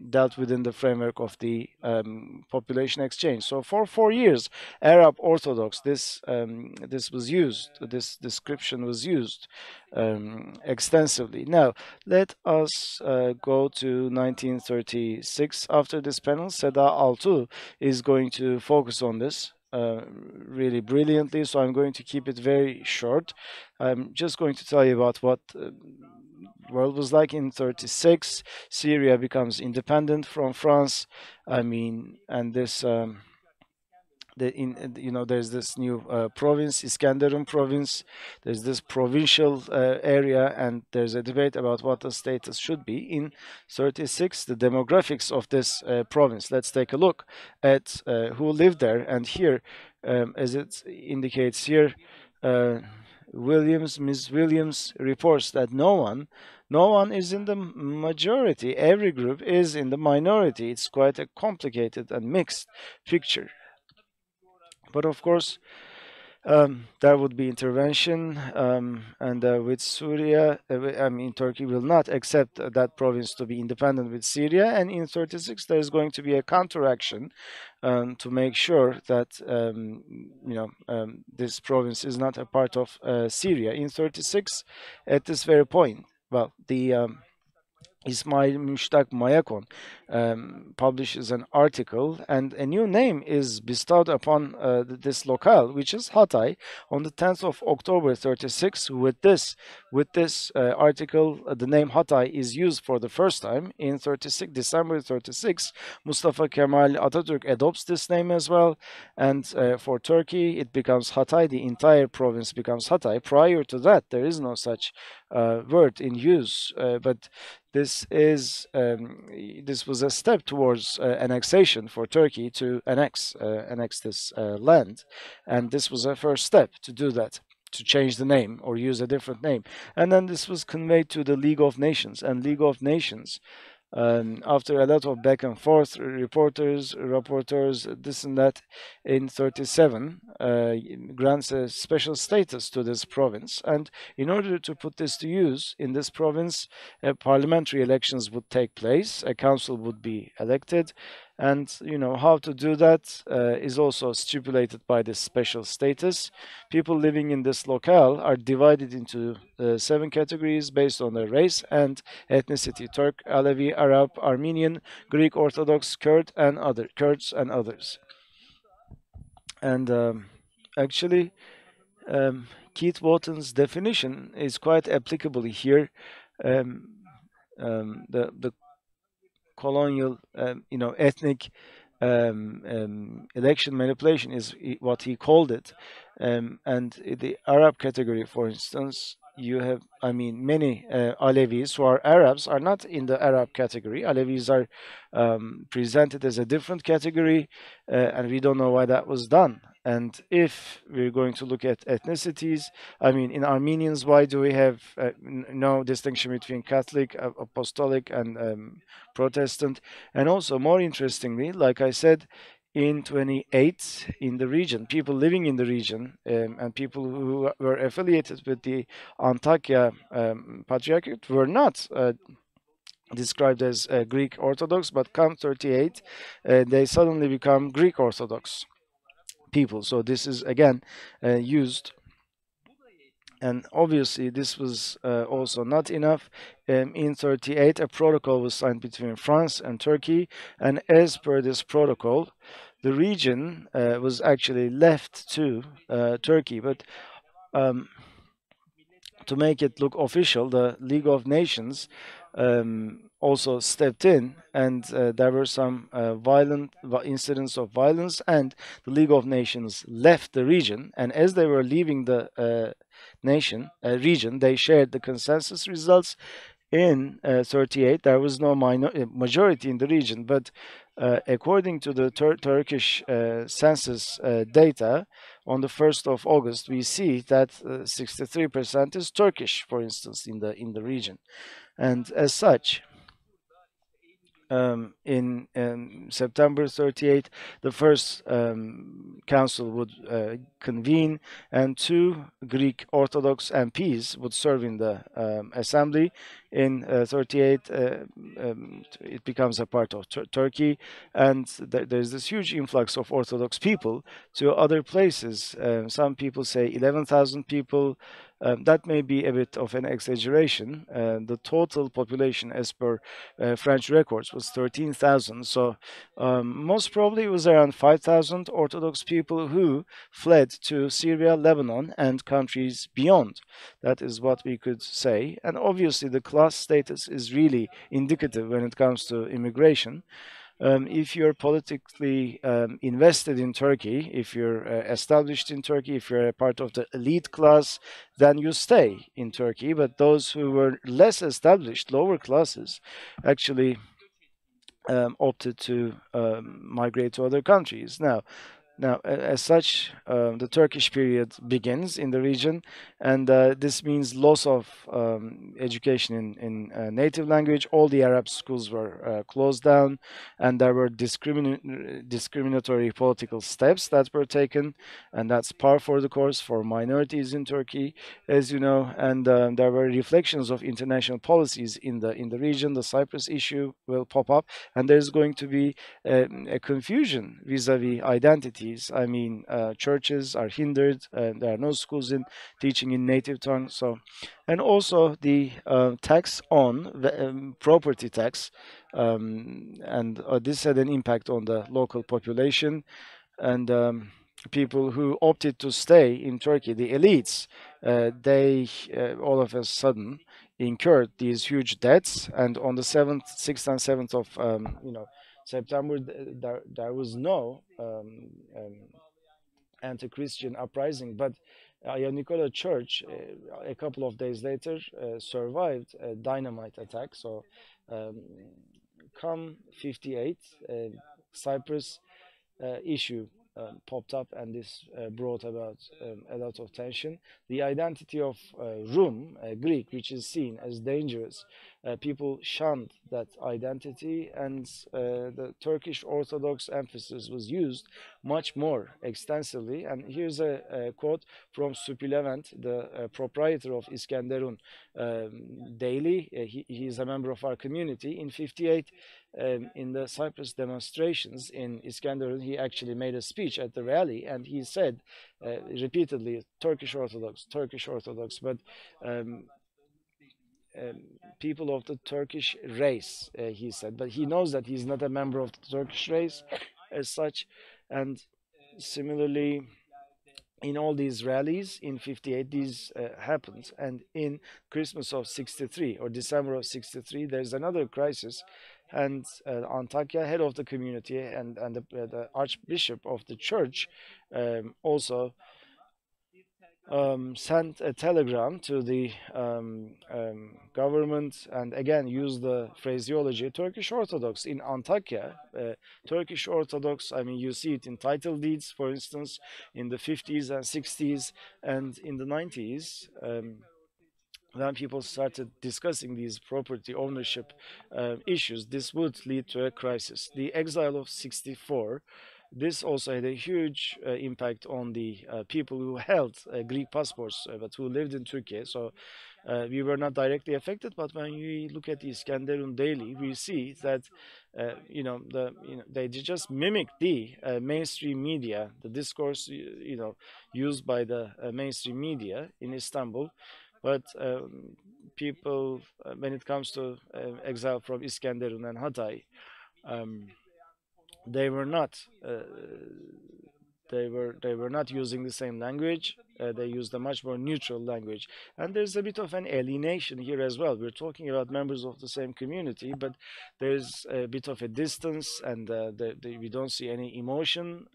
dealt within the framework of the population exchange. So for 4 years, Arab Orthodox, this was used, this description was used extensively. Now let us go to 1936. After this panel, Seda Altu is going to focus on this really brilliantly, so I'm going to keep it very short. I'm just going to tell you about what world was like in 36. Syria becomes independent from France. I mean, and this there's this new province, Iskenderun province. There's this provincial area, and there's a debate about what the status should be. In 36, the demographics of this province. Let's take a look at who lived there. And here, as it indicates here, Ms. Williams reports that no one is in the majority. Every group is in the minority. It's quite a complicated and mixed picture. But of course, there would be intervention, and with Syria, Turkey will not accept that province to be independent with Syria, and in 36 there is going to be a counteraction to make sure that this province is not a part of Syria. In 36, at this very point, well, the Ismail Müştak Mayakon publishes an article, and a new name is bestowed upon this locale, which is Hatay, on the 10th of October 36. With this article, the name Hatay is used for the first time in December 36. Mustafa Kemal Atatürk adopts this name as well, and for Turkey, it becomes Hatay. The entire province becomes Hatay. Prior to that, there is no such word in use, but this was a step towards annexation for Turkey to annex this land, and this was a first step to do that, to change the name or use a different name. And then this was conveyed to the League of Nations, and League of Nations, after a lot of back and forth, rapporteurs, this and that, in 37 grants a special status to this province. And in order to put this to use in this province, parliamentary elections would take place, a council would be elected, and how to do that is also stipulated by this special status. People living in this locale are divided into 7 categories based on their race and ethnicity: Turk, Alevi, Arab, Armenian, Greek Orthodox, Kurds, and others. And actually, Keith Wotton's definition is quite applicable here. The colonial, ethnic election manipulation is what he called it. And the Arab category, for instance, you have, many Alevis who are Arabs are not in the Arab category. Alevis are presented as a different category, and we don't know why that was done. And if we're going to look at ethnicities, in Armenians, why do we have no distinction between Catholic, Apostolic, and Protestant? And also, more interestingly, like I said, in 28, in the region, people living in the region and people who were affiliated with the Antakya Patriarchate were not described as Greek Orthodox, but come 38, they suddenly become Greek Orthodox people. So this is again used, and obviously this was also not enough. In 38, a protocol was signed between France and Turkey, and as per this protocol, the region was actually left to Turkey. But to make it look official, the League of Nations also stepped in, and there were some violent incidents of violence, and the League of Nations left the region. And as they were leaving the region, they shared the consensus results. In 38, there was no majority in the region, but according to the Turkish census data, on the 1st of August, we see that 63% is Turkish, for instance, in the region. And as such, in September 38, the first council would convene, and 2 Greek Orthodox MPs would serve in the assembly. In 38, it becomes a part of Turkey, and there's this huge influx of Orthodox people to other places. Some people say 11,000 people. That may be a bit of an exaggeration. The total population, as per French records, was 13,000. So most probably it was around 5,000 Orthodox people who fled to Syria, Lebanon, and countries beyond. That is what we could say. And obviously the class status is really indicative when it comes to immigration. If you're politically invested in Turkey, if you're established in Turkey, if you're a part of the elite class, then you stay in Turkey. But those who were less established, lower classes, actually opted to migrate to other countries. Now, Now, as such, the Turkish period begins in the region, and this means loss of education in native language. All the Arab schools were closed down, and there were discriminatory political steps that were taken, and that's par for the course for minorities in Turkey, as you know. And there were reflections of international policies in the region. The Cyprus issue will pop up, and there's going to be a confusion vis-a-vis identities. I mean, churches are hindered, there are no schools in teaching in native tongue. So, and also the tax on the property tax, and this had an impact on the local population, and people who opted to stay in Turkey, the elites, they all of a sudden incurred these huge debts. And on the 6th and 7th of September, there was no anti-Christian uprising, but Aya Nikola Church, a couple of days later, survived a dynamite attack. So, come 58, Cyprus issue popped up, and this brought about a lot of tension. The identity of Rum, Greek, which is seen as dangerous, people shunned that identity, and the Turkish Orthodox emphasis was used much more extensively. And here's a quote from Supi Levent, the proprietor of İskenderun Daily. He is a member of our community. In 58, in the Cyprus demonstrations in İskenderun, he actually made a speech at the rally, and he said repeatedly, Turkish Orthodox, Turkish Orthodox, but people of the Turkish race, he said, but he knows that he's not a member of the Turkish race as such. And similarly, in all these rallies in 58, these happened. And in Christmas of 63 or December of 63, there's another crisis. And Antakya, head of the community, and the archbishop of the church also sent a telegram to the government, and again used the phraseology Turkish Orthodox in Antakya. Turkish Orthodox, I mean, you see it in title deeds, for instance, in the 50s and 60s, and in the 90s. When people started discussing these property ownership issues, this would lead to a crisis. The exile of 64, this also had a huge impact on the people who held Greek passports but who lived in Turkey. So we were not directly affected, but when we look at the İskenderun Daily, we see that they just mimic the mainstream media, the discourse used by the mainstream media in Istanbul. But people, when it comes to exile from İskenderun and Hatay, they were not using the same language. They used a much more neutral language, and there's a bit of an alienation here as well. We're talking about members of the same community, but there's a bit of a distance, and we don't see any emotion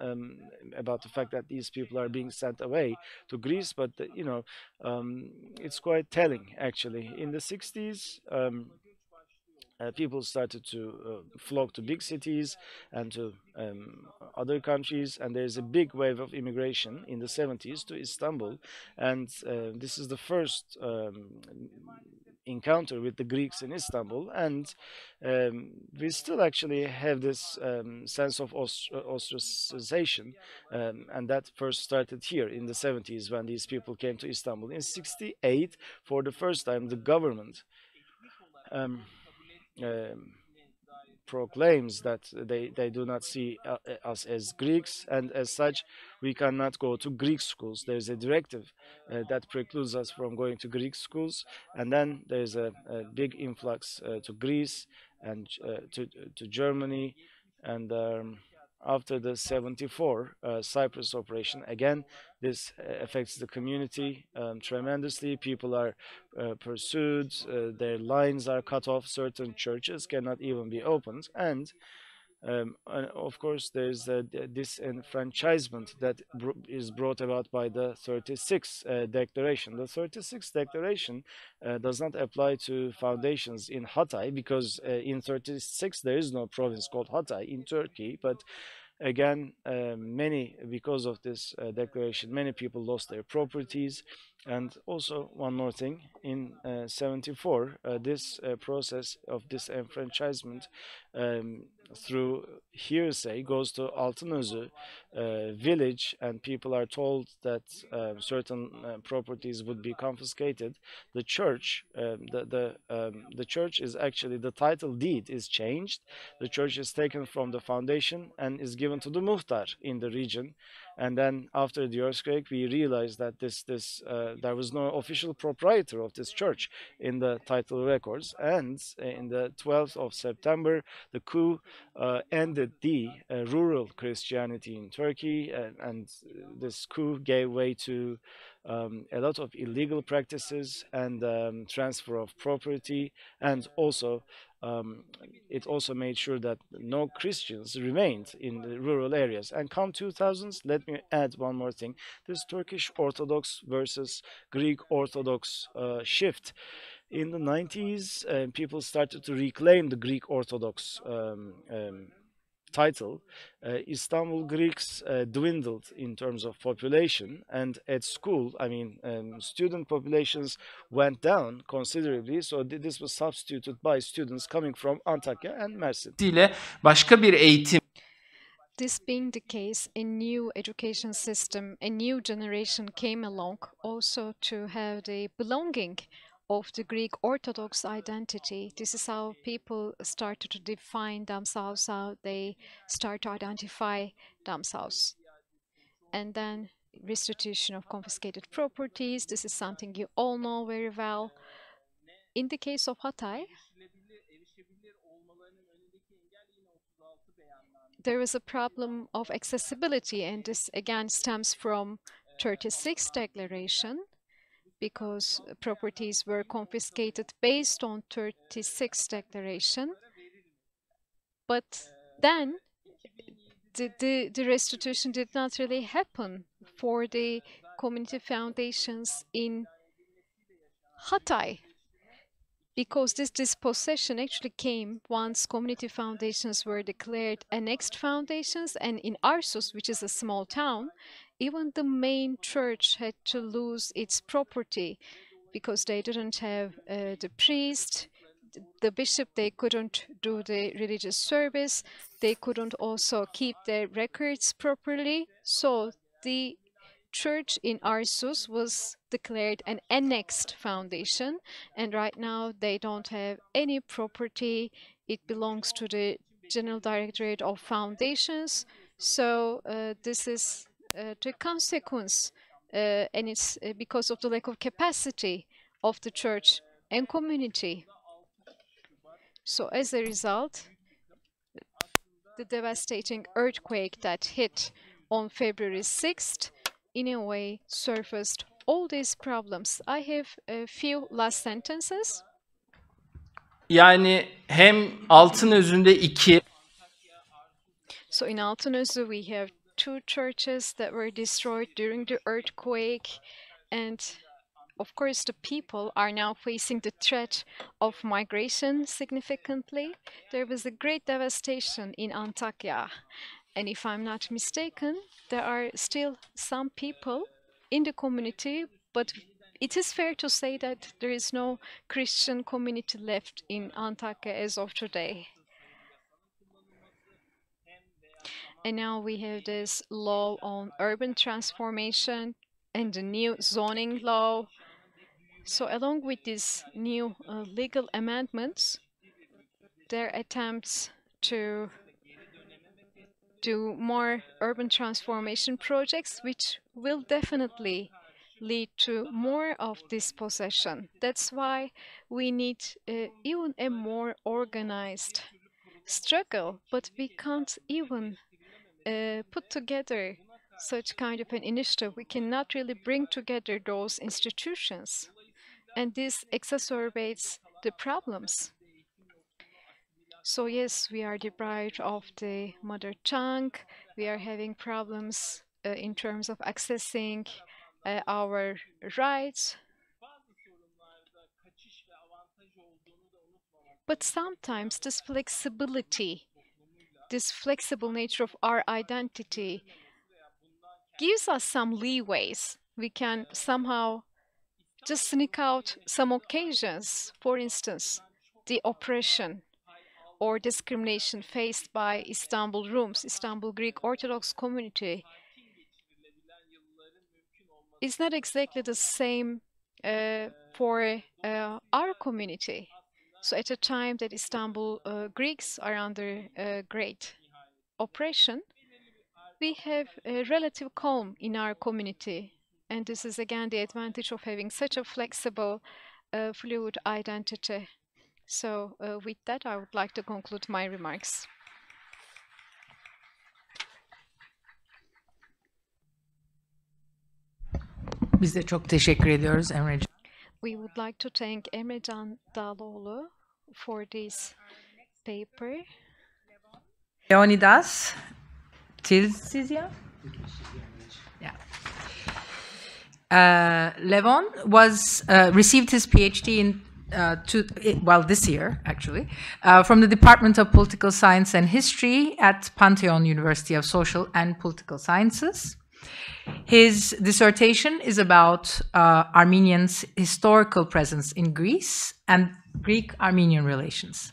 about the fact that these people are being sent away to Greece. But it's quite telling, actually. In the 60s, people started to flock to big cities and to other countries, and there's a big wave of immigration in the 70s to Istanbul, and this is the first encounter with the Greeks in Istanbul, and we still actually have this sense of ostracization, and that first started here in the 70s when these people came to Istanbul. In 68, for the first time, the government proclaims that they do not see us as Greeks, and as such we cannot go to Greek schools. There's a directive that precludes us from going to Greek schools, and then there's a big influx to Greece and to Germany, and after the 74 Cyprus operation, again, this affects the community tremendously. People are pursued, their lines are cut off, certain churches cannot even be opened, and of course there's disenfranchisement that is brought about by the 36 declaration. The 36 declaration does not apply to foundations in Hatay, because in 36 there is no province called Hatay in Turkey, but Again, because of this declaration, many people lost their properties. And also one more thing, in 74, this process of disenfranchisement through hearsay goes to Altınözü village, and people are told that certain properties would be confiscated. The church, the church is actually, the title deed is changed. The church is taken from the foundation and is given to the muhtar in the region. And then after the earthquake, we realized that there was no official proprietor of this church in the title records. And in the 12th of September, the coup ended the rural Christianity in Turkey, and this coup gave way to a lot of illegal practices and transfer of property, and also it also made sure that no Christians remained in the rural areas. And come 2000s, let me add one more thing, this Turkish Orthodox versus Greek Orthodox shift. In the 90s, people started to reclaim the Greek Orthodox title. Istanbul Greeks dwindled in terms of population, and at school, student populations went down considerably, so this was substituted by students coming from Antakya and Mersin. Başka bir eğitim. This being the case, a new education system, a new generation came along also to have the belonging of the Greek Orthodox identity. This is how people started to define themselves, how they start to identify themselves. And then restitution of confiscated properties. This is something you all know very well. In the case of Hatay, there was a problem of accessibility, and this again stems from 36 declaration, because properties were confiscated based on 36 declaration. But then the restitution did not really happen for the community foundations in Hatay, because this dispossession actually came once community foundations were declared annexed foundations. And in Arsus, which is a small town, even the main church had to lose its property because they didn't have the priest, the bishop. They couldn't do the religious service. They couldn't also keep their records properly. So the church in Arsus was declared an annexed foundation, and right now they don't have any property. It belongs to the General Directorate of Foundations. So this is the consequence, and it's because of the lack of capacity of the church and community. So as a result, the devastating earthquake that hit on February 6th in a way surfaced all these problems. I have a few last sentences. Yani hem Altınözü'nde 2. So in Altınözü we have 2 churches that were destroyed during the earthquake, and of course the people are now facing the threat of migration significantly. There was a great devastation in Antakya, and if I'm not mistaken, there are still some people in the community, but it is fair to say that there is no Christian community left in Antakya as of today. And now we have this law on urban transformation and the new zoning law. So along with these new legal amendments, there are attempts to do more urban transformation projects, which will definitely lead to more of dispossession. That's why we need even a more organized struggle, but we can't even put together such kind of an initiative. We cannot really bring together those institutions, and this exacerbates the problems. So yes, we are deprived of the mother tongue. We are having problems in terms of accessing our rights. But sometimes this flexibility this flexible nature of our identity gives us some leeways. We can somehow just sneak out some occasions. For instance, the oppression or discrimination faced by Istanbul Rums, Istanbul Greek Orthodox community, is not exactly the same for our community. So at a time that Istanbul Greeks are under great oppression, we have a relative calm in our community. And this is again the advantage of having such a flexible, fluid identity. So with that, I would like to conclude my remarks. Biz de çok teşekkür ediyoruz Emre. We would like to thank Emrecan Dağlıoğlu for this paper. Leonidas Tilsizia. Levon was received his PhD in this year actually from the Department of Political Science and History at Pantheon University of Social and Political Sciences. His dissertation is about Armenians' historical presence in Greece and Greek-Armenian relations.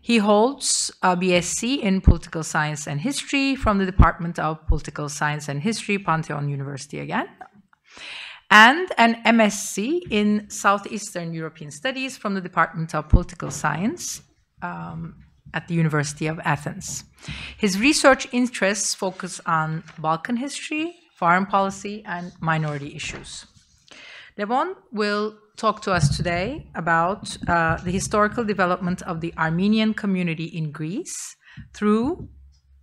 He holds a BSc in Political Science and History from the Department of Political Science and History, Pantheon University again, and an MSc in Southeastern European Studies from the Department of Political Science at the University of Athens. His research interests focus on Balkan history, foreign policy, and minority issues. Levon will talk to us today about the historical development of the Armenian community in Greece through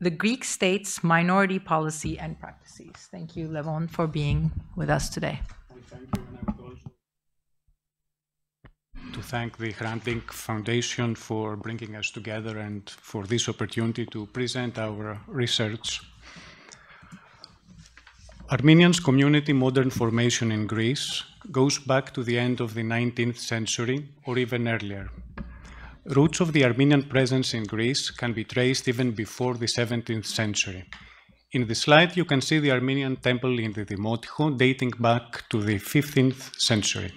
the Greek state's minority policy and practices. Thank you, Levon, for being with us today. Thank you, and I would also to thank the Hrant Dink Foundation for bringing us together and for this opportunity to present our research. Armenians' community modern formation in Greece goes back to the end of the 19th century or even earlier. Roots of the Armenian presence in Greece can be traced even before the 17th century. In the slide, you can see the Armenian temple in the Dimotiko dating back to the 15th century.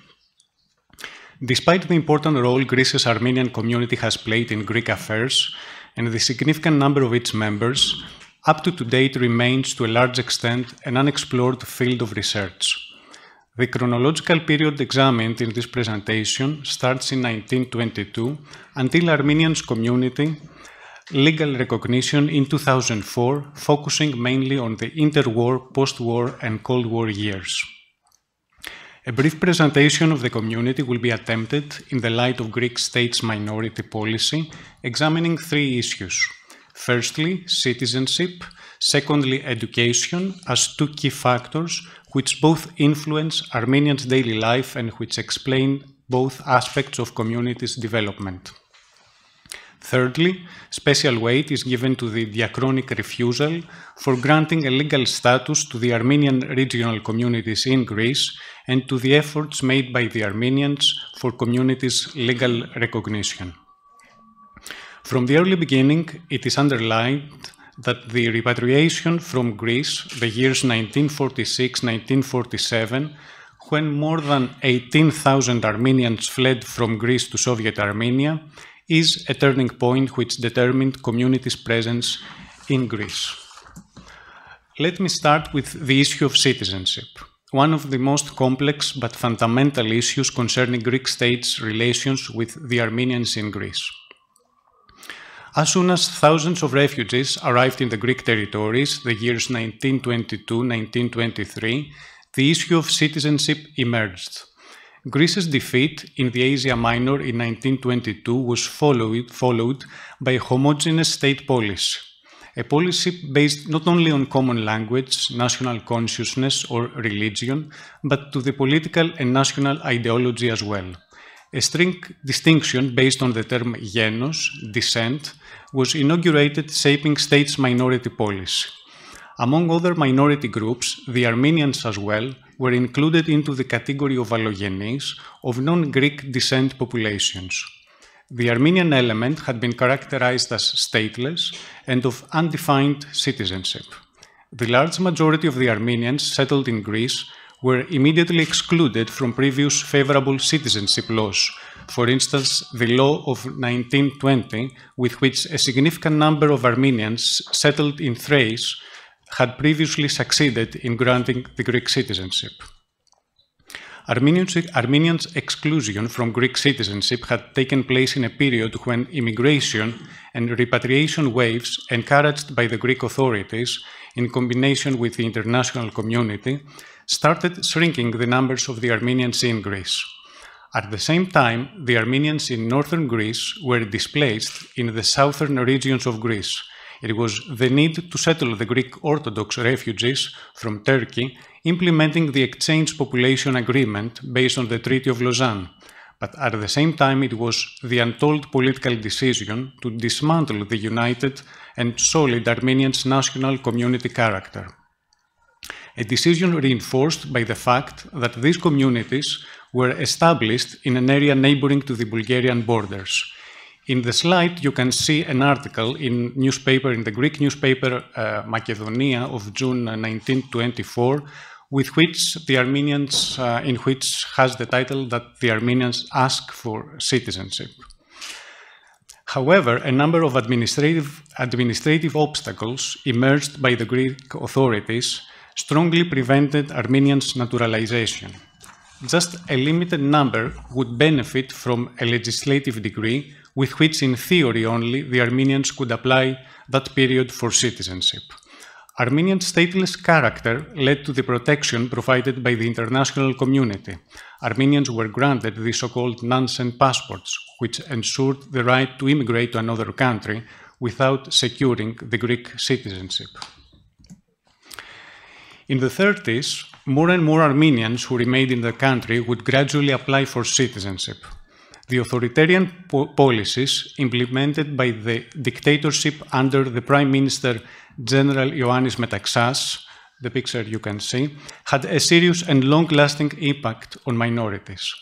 Despite the important role Greece's Armenian community has played in Greek affairs and the significant number of its members, up to today it remains to a large extent an unexplored field of research. The chronological period examined in this presentation starts in 1922 until Armenians' community legal recognition in 2004, focusing mainly on the interwar, post-war, and Cold War years. A brief presentation of the community will be attempted in the light of Greek state's minority policy, examining three issues. Firstly, citizenship. Secondly, education, as two key factors which both influence Armenians' daily life and which explain both aspects of communities' development. Thirdly, special weight is given to the diachronic refusal for granting a legal status to the Armenian regional communities in Greece and to the efforts made by the Armenians for communities' legal recognition. From the early beginning, it is underlined that the repatriation from Greece, the years 1946-1947, when more than 18,000 Armenians fled from Greece to Soviet Armenia, is a turning point which determined communities' presence in Greece. Let me start with the issue of citizenship, one of the most complex but fundamental issues concerning Greek state's relations with the Armenians in Greece. As soon as thousands of refugees arrived in the Greek territories, the years 1922-1923, the issue of citizenship emerged. Greece's defeat in the Asia Minor in 1922 was followed by a homogeneous state policy, a policy based not only on common language, national consciousness, or religion, but to the political and national ideology as well. A strict distinction based on the term genos, descent, was inaugurated, shaping state's minority policy. Among other minority groups, the Armenians as well were included into the category of allogenes, of non-Greek descent populations. The Armenian element had been characterized as stateless and of undefined citizenship. The large majority of the Armenians settled in Greece were immediately excluded from previous favorable citizenship laws. For instance, the law of 1920, with which a significant number of Armenians settled in Thrace had previously succeeded in granting the Greek citizenship. Armenians' exclusion from Greek citizenship had taken place in a period when immigration and repatriation waves, encouraged by the Greek authorities in combination with the international community, started shrinking the numbers of the Armenians in Greece. At the same time, the Armenians in northern Greece were displaced in the southern regions of Greece. It was the need to settle the Greek Orthodox refugees from Turkey, implementing the exchange population agreement based on the Treaty of Lausanne. But at the same time, it was the untold political decision to dismantle the united and solid Armenians' national community character. A decision reinforced by the fact that these communities were established in an area neighboring to the Bulgarian borders. In the slide, you can see an article in the Greek newspaper Macedonia of June 1924, with which the Armenians, in which has the title that the Armenians ask for citizenship. However, a number of administrative obstacles emerged by the Greek authorities strongly prevented Armenians' naturalization. Just a limited number would benefit from a legislative degree with which, in theory only, the Armenians could apply that period for citizenship. Armenian stateless character led to the protection provided by the international community. Armenians were granted the so-called non-sent passports, which ensured the right to immigrate to another country without securing the Greek citizenship. In the 30s, more and more Armenians who remained in the country would gradually apply for citizenship. The authoritarian policies implemented by the dictatorship under the Prime Minister General Ioannis Metaxas, the picture you can see, had a serious and long-lasting impact on minorities.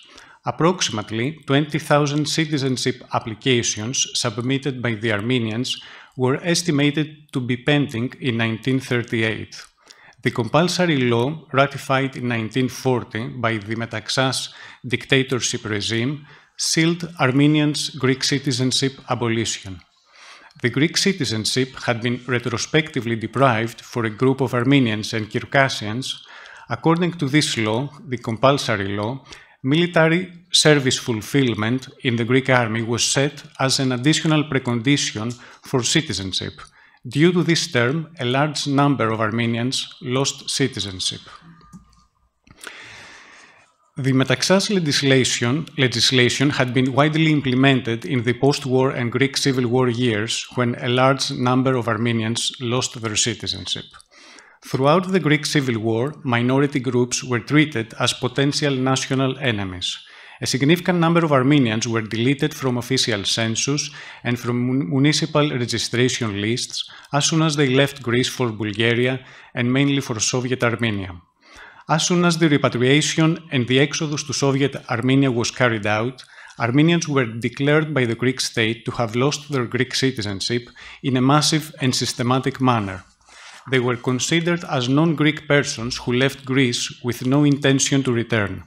Approximately 20,000 citizenship applications submitted by the Armenians were estimated to be pending in 1938. The compulsory law, ratified in 1940 by the Metaxas dictatorship regime, sealed Armenians' Greek citizenship abolition. The Greek citizenship had been retrospectively deprived for a group of Armenians and Circassians. According to this law, the compulsory law, military service fulfillment in the Greek army was set as an additional precondition for citizenship. Due to this term, a large number of Armenians lost citizenship. The Metaxas legislation had been widely implemented in the post-war and Greek Civil War years when a large number of Armenians lost their citizenship. Throughout the Greek Civil War, minority groups were treated as potential national enemies. A significant number of Armenians were deleted from official census and from municipal registration lists as soon as they left Greece for Bulgaria and mainly for Soviet Armenia. As soon as the repatriation and the exodus to Soviet Armenia was carried out, Armenians were declared by the Greek state to have lost their Greek citizenship in a massive and systematic manner. They were considered as non-Greek persons who left Greece with no intention to return.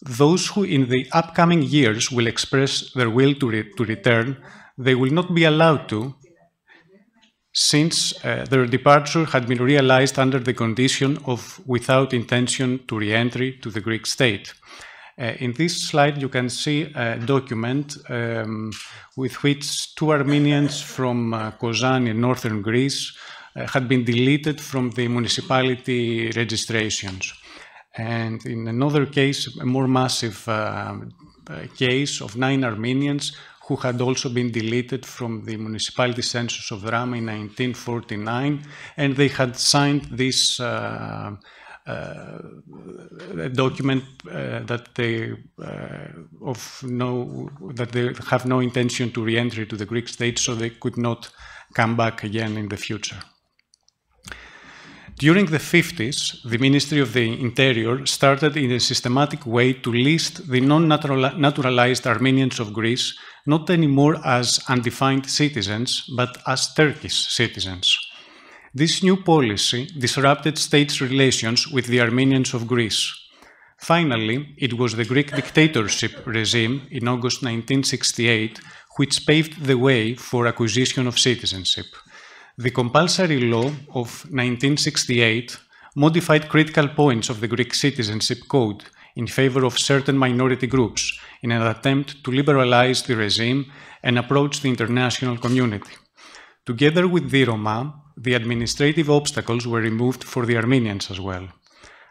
Those who in the upcoming years will express their will to return, they will not be allowed to, since their departure had been realized under the condition of without intention to re-entry to the Greek state. In this slide, you can see a document with which two Armenians from Kozani in northern Greece had been deleted from the municipality registrations. And in another case, a more massive case of 9 Armenians who had also been deleted from the municipality census of Drama in 1949, and they had signed this document that they have no intention to re-entry to the Greek state, so they could not come back again in the future. During the 50s, the Ministry of the Interior started in a systematic way to list the non-naturalized Armenians of Greece not anymore as undefined citizens, but as Turkish citizens. This new policy disrupted states' relations with the Armenians of Greece. Finally, it was the Greek dictatorship regime in August 1968 which paved the way for acquisition of citizenship. The compulsory law of 1968 modified critical points of the Greek Citizenship Code in favor of certain minority groups in an attempt to liberalize the regime and approach the international community. Together with the Roma, the administrative obstacles were removed for the Armenians as well.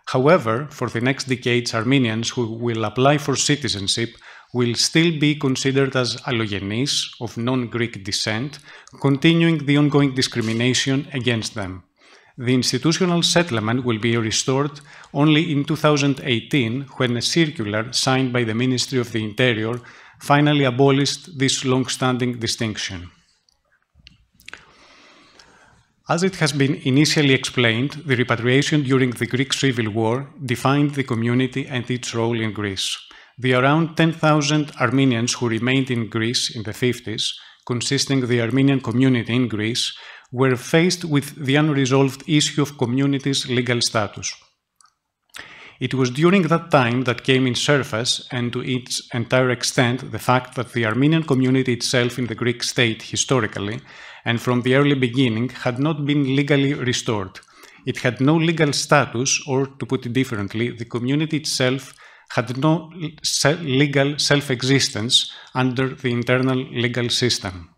However, for the next decades, Armenians who will apply for citizenship will still be considered as allogenes of non-Greek descent, continuing the ongoing discrimination against them. The institutional settlement will be restored only in 2018, when a circular signed by the Ministry of the Interior finally abolished this long-standing distinction. As it has been initially explained, the repatriation during the Greek Civil War defined the community and its role in Greece. The around 10,000 Armenians who remained in Greece in the 50s, consisting the Armenian community in Greece, were faced with the unresolved issue of community's legal status. It was during that time that came in surface, and to its entire extent, the fact that the Armenian community itself in the Greek state historically, and from the early beginning, had not been legally restored. It had no legal status, or to put it differently, the community itself had no legal self-existence under the internal legal system.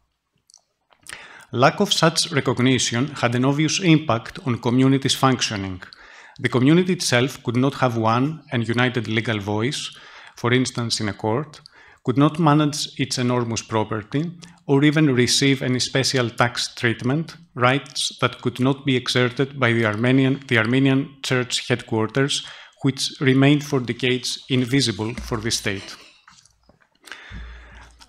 Lack of such recognition had an obvious impact on communities' functioning. The community itself could not have one and united legal voice, for instance in a court, could not manage its enormous property, or even receive any special tax treatment, rights that could not be exerted by the Armenian Church headquarters, which remained for decades invisible for the state.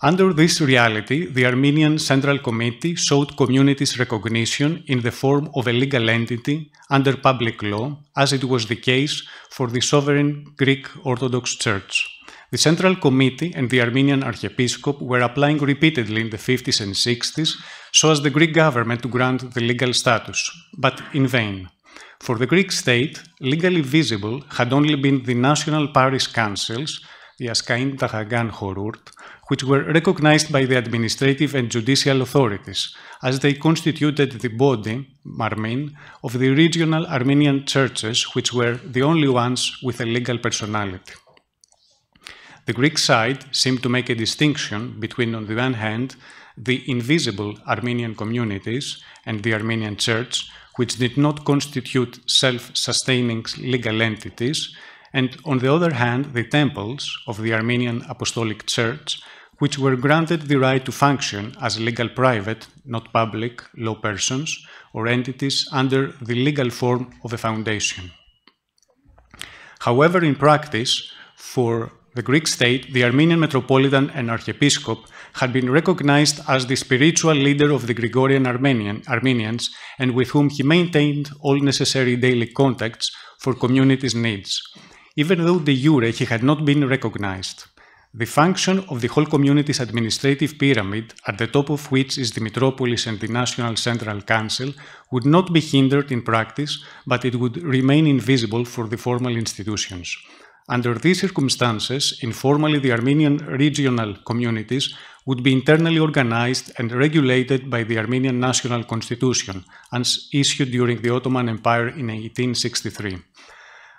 Under this reality, the Armenian Central Committee sought communities' recognition in the form of a legal entity under public law, as it was the case for the sovereign Greek Orthodox Church. The Central Committee and the Armenian Archiepiscop were applying repeatedly in the 50s and 60s so as the Greek government to grant the legal status, but in vain. For the Greek state, legally visible had only been the national parish councils, the Askain Tahagan Horurt, which were recognized by the administrative and judicial authorities, as they constituted the body, Marmin, of the regional Armenian churches, which were the only ones with a legal personality. The Greek side seemed to make a distinction between, on the one hand, the invisible Armenian communities and the Armenian Church, which did not constitute self-sustaining legal entities, and on the other hand, the temples of the Armenian Apostolic Church, which were granted the right to function as legal private, not public, law persons or entities under the legal form of a foundation. However, in practice, for the Greek state, the Armenian Metropolitan and Archiepiscop had been recognized as the spiritual leader of the Gregorian Armenians, and with whom he maintained all necessary daily contacts for community's needs, even though de jure he had not been recognized. The function of the whole community's administrative pyramid, at the top of which is the Metropolis and the National Central Council, would not be hindered in practice, but it would remain invisible for the formal institutions. Under these circumstances, informally, the Armenian regional communities would be internally organized and regulated by the Armenian National Constitution, as issued during the Ottoman Empire in 1863.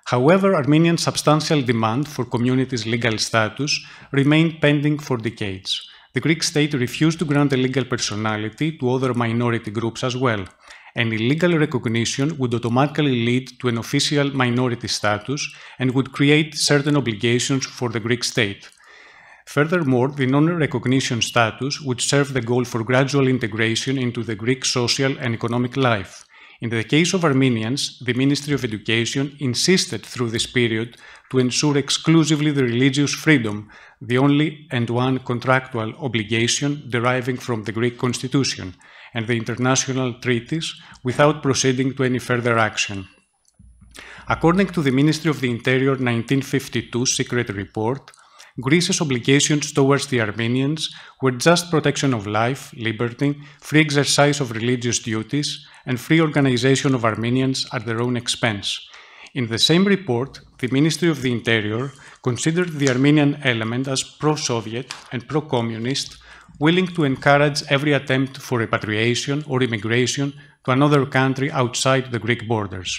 However, Armenian substantial demand for communities' legal status remained pending for decades. The Greek state refused to grant a legal personality to other minority groups as well. Any legal recognition would automatically lead to an official minority status and would create certain obligations for the Greek state. Furthermore, the non-recognition status would serve the goal for gradual integration into the Greek social and economic life. In the case of Armenians, the Ministry of Education insisted through this period to ensure exclusively the religious freedom, the only and one contractual obligation deriving from the Greek constitution and the international treaties, without proceeding to any further action. According to the Ministry of the Interior 1952 secret report, Greece's obligations towards the Armenians were just protection of life, liberty, free exercise of religious duties, and free organization of Armenians at their own expense. In the same report, the Ministry of the Interior considered the Armenian element as pro-Soviet and pro-communist, willing to encourage every attempt for repatriation or immigration to another country outside the Greek borders.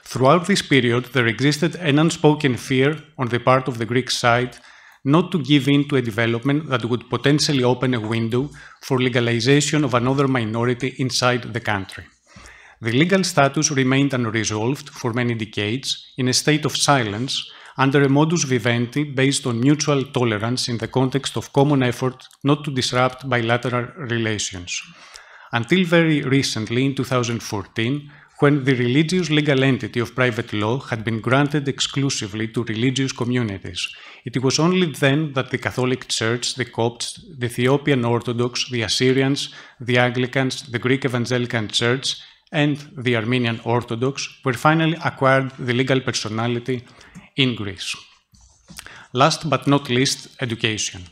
Throughout this period, there existed an unspoken fear on the part of the Greek side not to give in to a development that would potentially open a window for legalization of another minority inside the country. The legal status remained unresolved for many decades in a state of silence under a modus vivendi based on mutual tolerance in the context of common effort not to disrupt bilateral relations. Until very recently, in 2014, when the religious legal entity of private law had been granted exclusively to religious communities. It was only then that the Catholic Church, the Copts, the Ethiopian Orthodox, the Assyrians, the Anglicans, the Greek Evangelical Church, and the Armenian Orthodox were finally acquired the legal personality in Greece. Last but not least, education.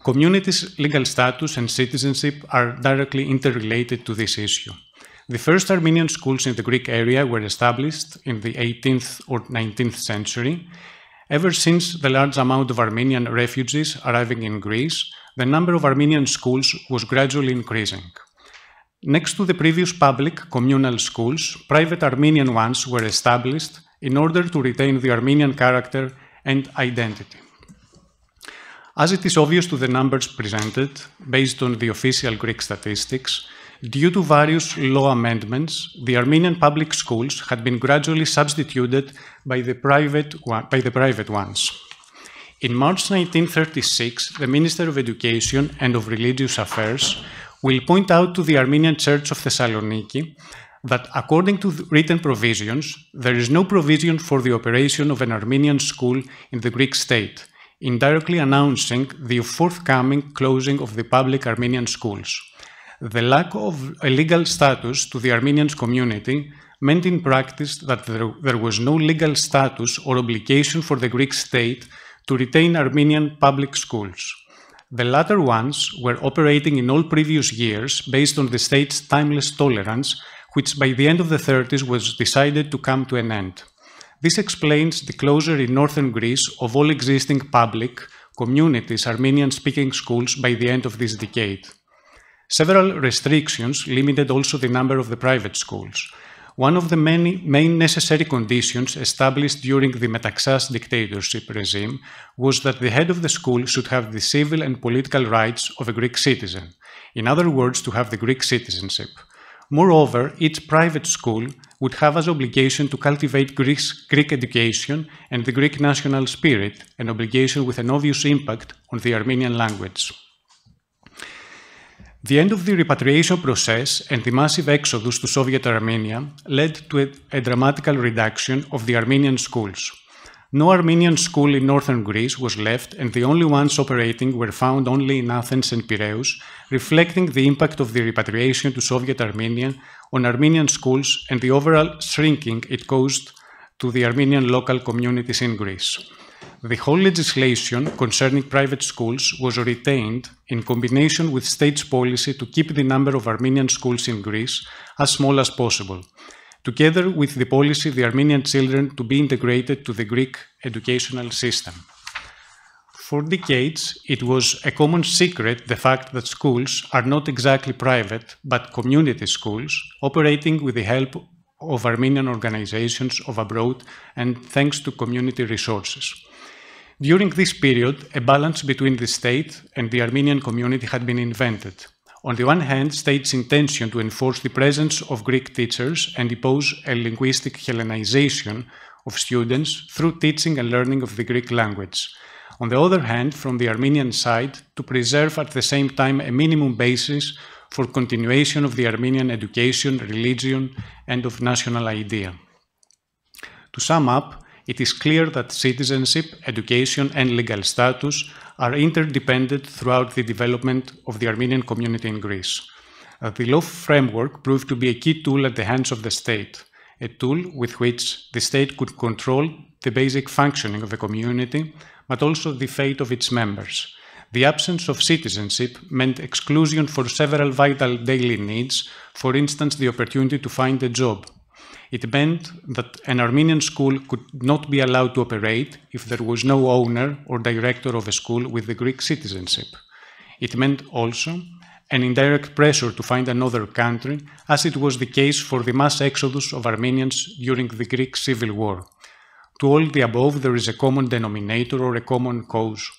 Communities' legal status and citizenship are directly interrelated to this issue. The first Armenian schools in the Greek area were established in the 18th or 19th century. Ever since the large amount of Armenian refugees arriving in Greece, the number of Armenian schools was gradually increasing. Next to the previous public communal schools, private Armenian ones were established in order to retain the Armenian character and identity. As it is obvious to the numbers presented, based on the official Greek statistics, due to various law amendments, the Armenian public schools had been gradually substituted by the private ones. In March 1936, the Minister of Education and of Religious Affairs will point out to the Armenian Church of Thessaloniki that according to written provisions, there is no provision for the operation of an Armenian school in the Greek state, indirectly announcing the forthcoming closing of the public Armenian schools. The lack of a legal status to the Armenian community meant in practice that there was no legal status or obligation for the Greek state to retain Armenian public schools. The latter ones were operating in all previous years based on the state's timeless tolerance, which by the end of the 30s was decided to come to an end. This explains the closure in northern Greece of all existing public communities Armenian-speaking schools by the end of this decade. Several restrictions limited also the number of the private schools. One of the many main necessary conditions established during the Metaxas dictatorship regime was that the head of the school should have the civil and political rights of a Greek citizen, in other words, to have the Greek citizenship. Moreover, each private school would have as obligation to cultivate Greek education and the Greek national spirit, an obligation with an obvious impact on the Armenian language. The end of the repatriation process and the massive exodus to Soviet Armenia led to a dramatical reduction of the Armenian schools. No Armenian school in northern Greece was left, and the only ones operating were found only in Athens and Piraeus, reflecting the impact of the repatriation to Soviet Armenia on Armenian schools and the overall shrinking it caused to the Armenian local communities in Greece. The whole legislation concerning private schools was retained in combination with state's policy to keep the number of Armenian schools in Greece as small as possible, together with the policy of the Armenian children to be integrated to the Greek educational system. For decades, it was a common secret the fact that schools are not exactly private, but community schools, operating with the help of Armenian organizations of abroad and thanks to community resources. During this period, a balance between the state and the Armenian community had been invented. On the one hand, state's intention to enforce the presence of Greek teachers and impose a linguistic Hellenization of students through teaching and learning of the Greek language. On the other hand, from the Armenian side, to preserve at the same time a minimum basis for continuation of the Armenian education, religion, and of national idea. To sum up, it is clear that citizenship, education, and legal status are interdependent throughout the development of the Armenian community in Greece. The law framework proved to be a key tool at the hands of the state, a tool with which the state could control the basic functioning of the community, but also the fate of its members. The absence of citizenship meant exclusion for several vital daily needs, for instance, the opportunity to find a job. It meant that an Armenian school could not be allowed to operate if there was no owner or director of a school with the Greek citizenship. It meant also an indirect pressure to find another country, as it was the case for the mass exodus of Armenians during the Greek Civil War. To all the above, there is a common denominator or a common cause.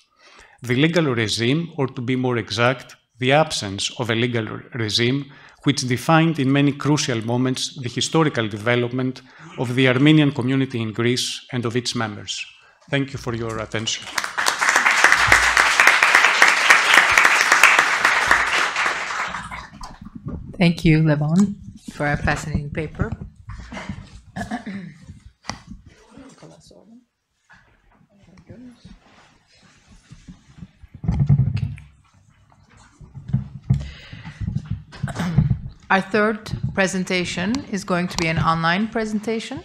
The legal regime, or to be more exact, the absence of a legal regime, which defined in many crucial moments the historical development of the Armenian community in Greece and of its members. Thank you for your attention. Thank you, Levon, for a fascinating paper. Our third presentation is going to be an online presentation.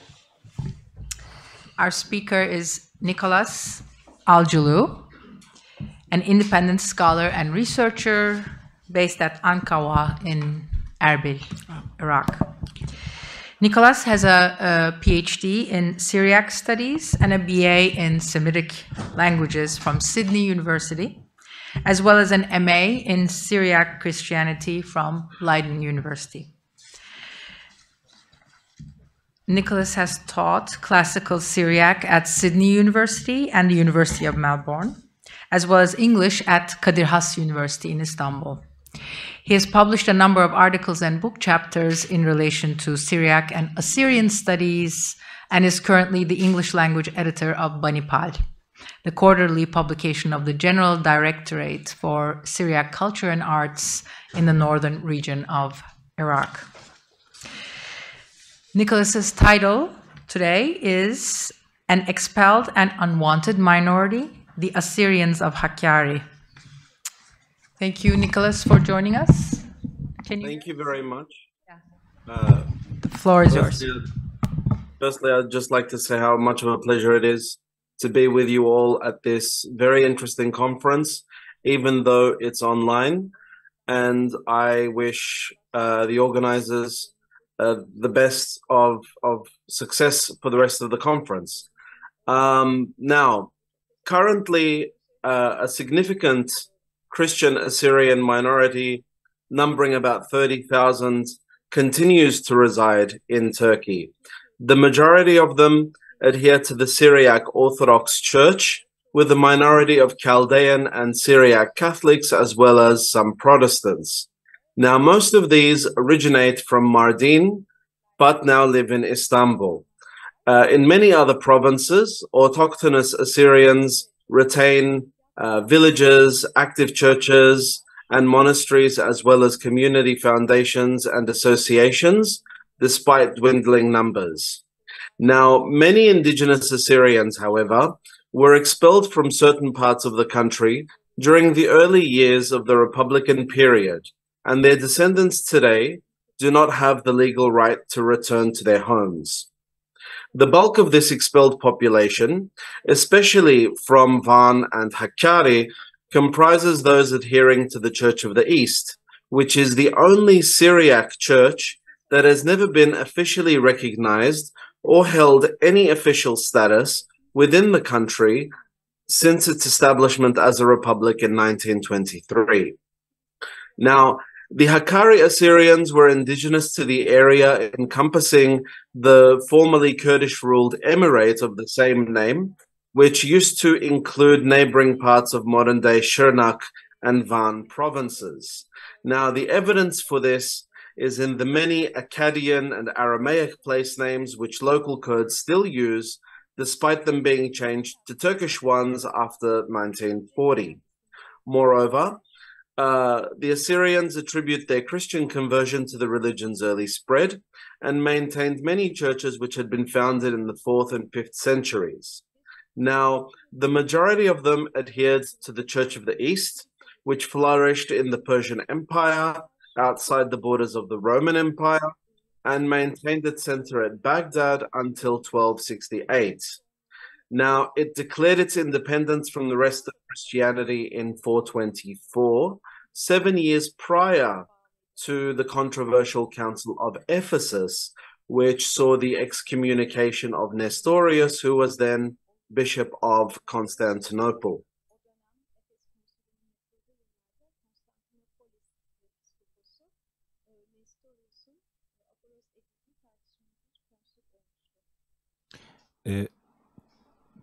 Our speaker is Nicholas Algulu, an independent scholar and researcher based at Ankawa in Erbil, Iraq. Nicholas has a PhD in Syriac studies and a BA in Semitic languages from Sydney University, as well as an MA in Syriac Christianity from Leiden University. Nicholas has taught classical Syriac at Sydney University and the University of Melbourne, as well as English at Kadir Has University in Istanbul. He has published a number of articles and book chapters in relation to Syriac and Assyrian studies, and is currently the English language editor of Banipal, the quarterly publication of the General Directorate for Syriac Culture and Arts in the northern region of Iraq. Nicholas's title today is An Expelled and Unwanted Minority, the Assyrians of Hakkari. Thank you, Nicholas, for joining us. Thank you very much. The floor is yours. Firstly, I'd just like to say how much of a pleasure it is to be with you all at this very interesting conference, even though it's online. And I wish the organizers the best of success for the rest of the conference. Now, currently, a significant Christian Assyrian minority numbering about 30,000 continues to reside in Turkey. The majority of them adhere to the Syriac Orthodox Church, with a minority of Chaldean and Syriac Catholics, as well as some Protestants. Now, most of these originate from Mardin, but now live in Istanbul. In many other provinces, autochthonous Assyrians retain villages, active churches, and monasteries, as well as community foundations and associations, despite dwindling numbers. Now, many indigenous Assyrians, however, were expelled from certain parts of the country during the early years of the Republican period, and their descendants today do not have the legal right to return to their homes. The bulk of this expelled population, especially from Van and Hakkari, comprises those adhering to the Church of the East, which is the only Syriac church that has never been officially recognized or held any official status within the country since its establishment as a republic in 1923. Now, the Hakkari Assyrians were indigenous to the area encompassing the formerly Kurdish-ruled emirate of the same name, which used to include neighboring parts of modern-day Shirnak and Van provinces. Now, the evidence for this is in the many Akkadian and Aramaic place names which local Kurds still use, despite them being changed to Turkish ones after 1940. Moreover, the Assyrians attribute their Christian conversion to the religion's early spread and maintained many churches which had been founded in the 4th and 5th centuries. Now, the majority of them adhered to the Church of the East, which flourished in the Persian Empire, outside the borders of the Roman Empire, and maintained its center at Baghdad until 1268. Now, it declared its independence from the rest of Christianity in 424, 7 years prior to the controversial Council of Ephesus, which saw the excommunication of Nestorius, who was then Bishop of Constantinople.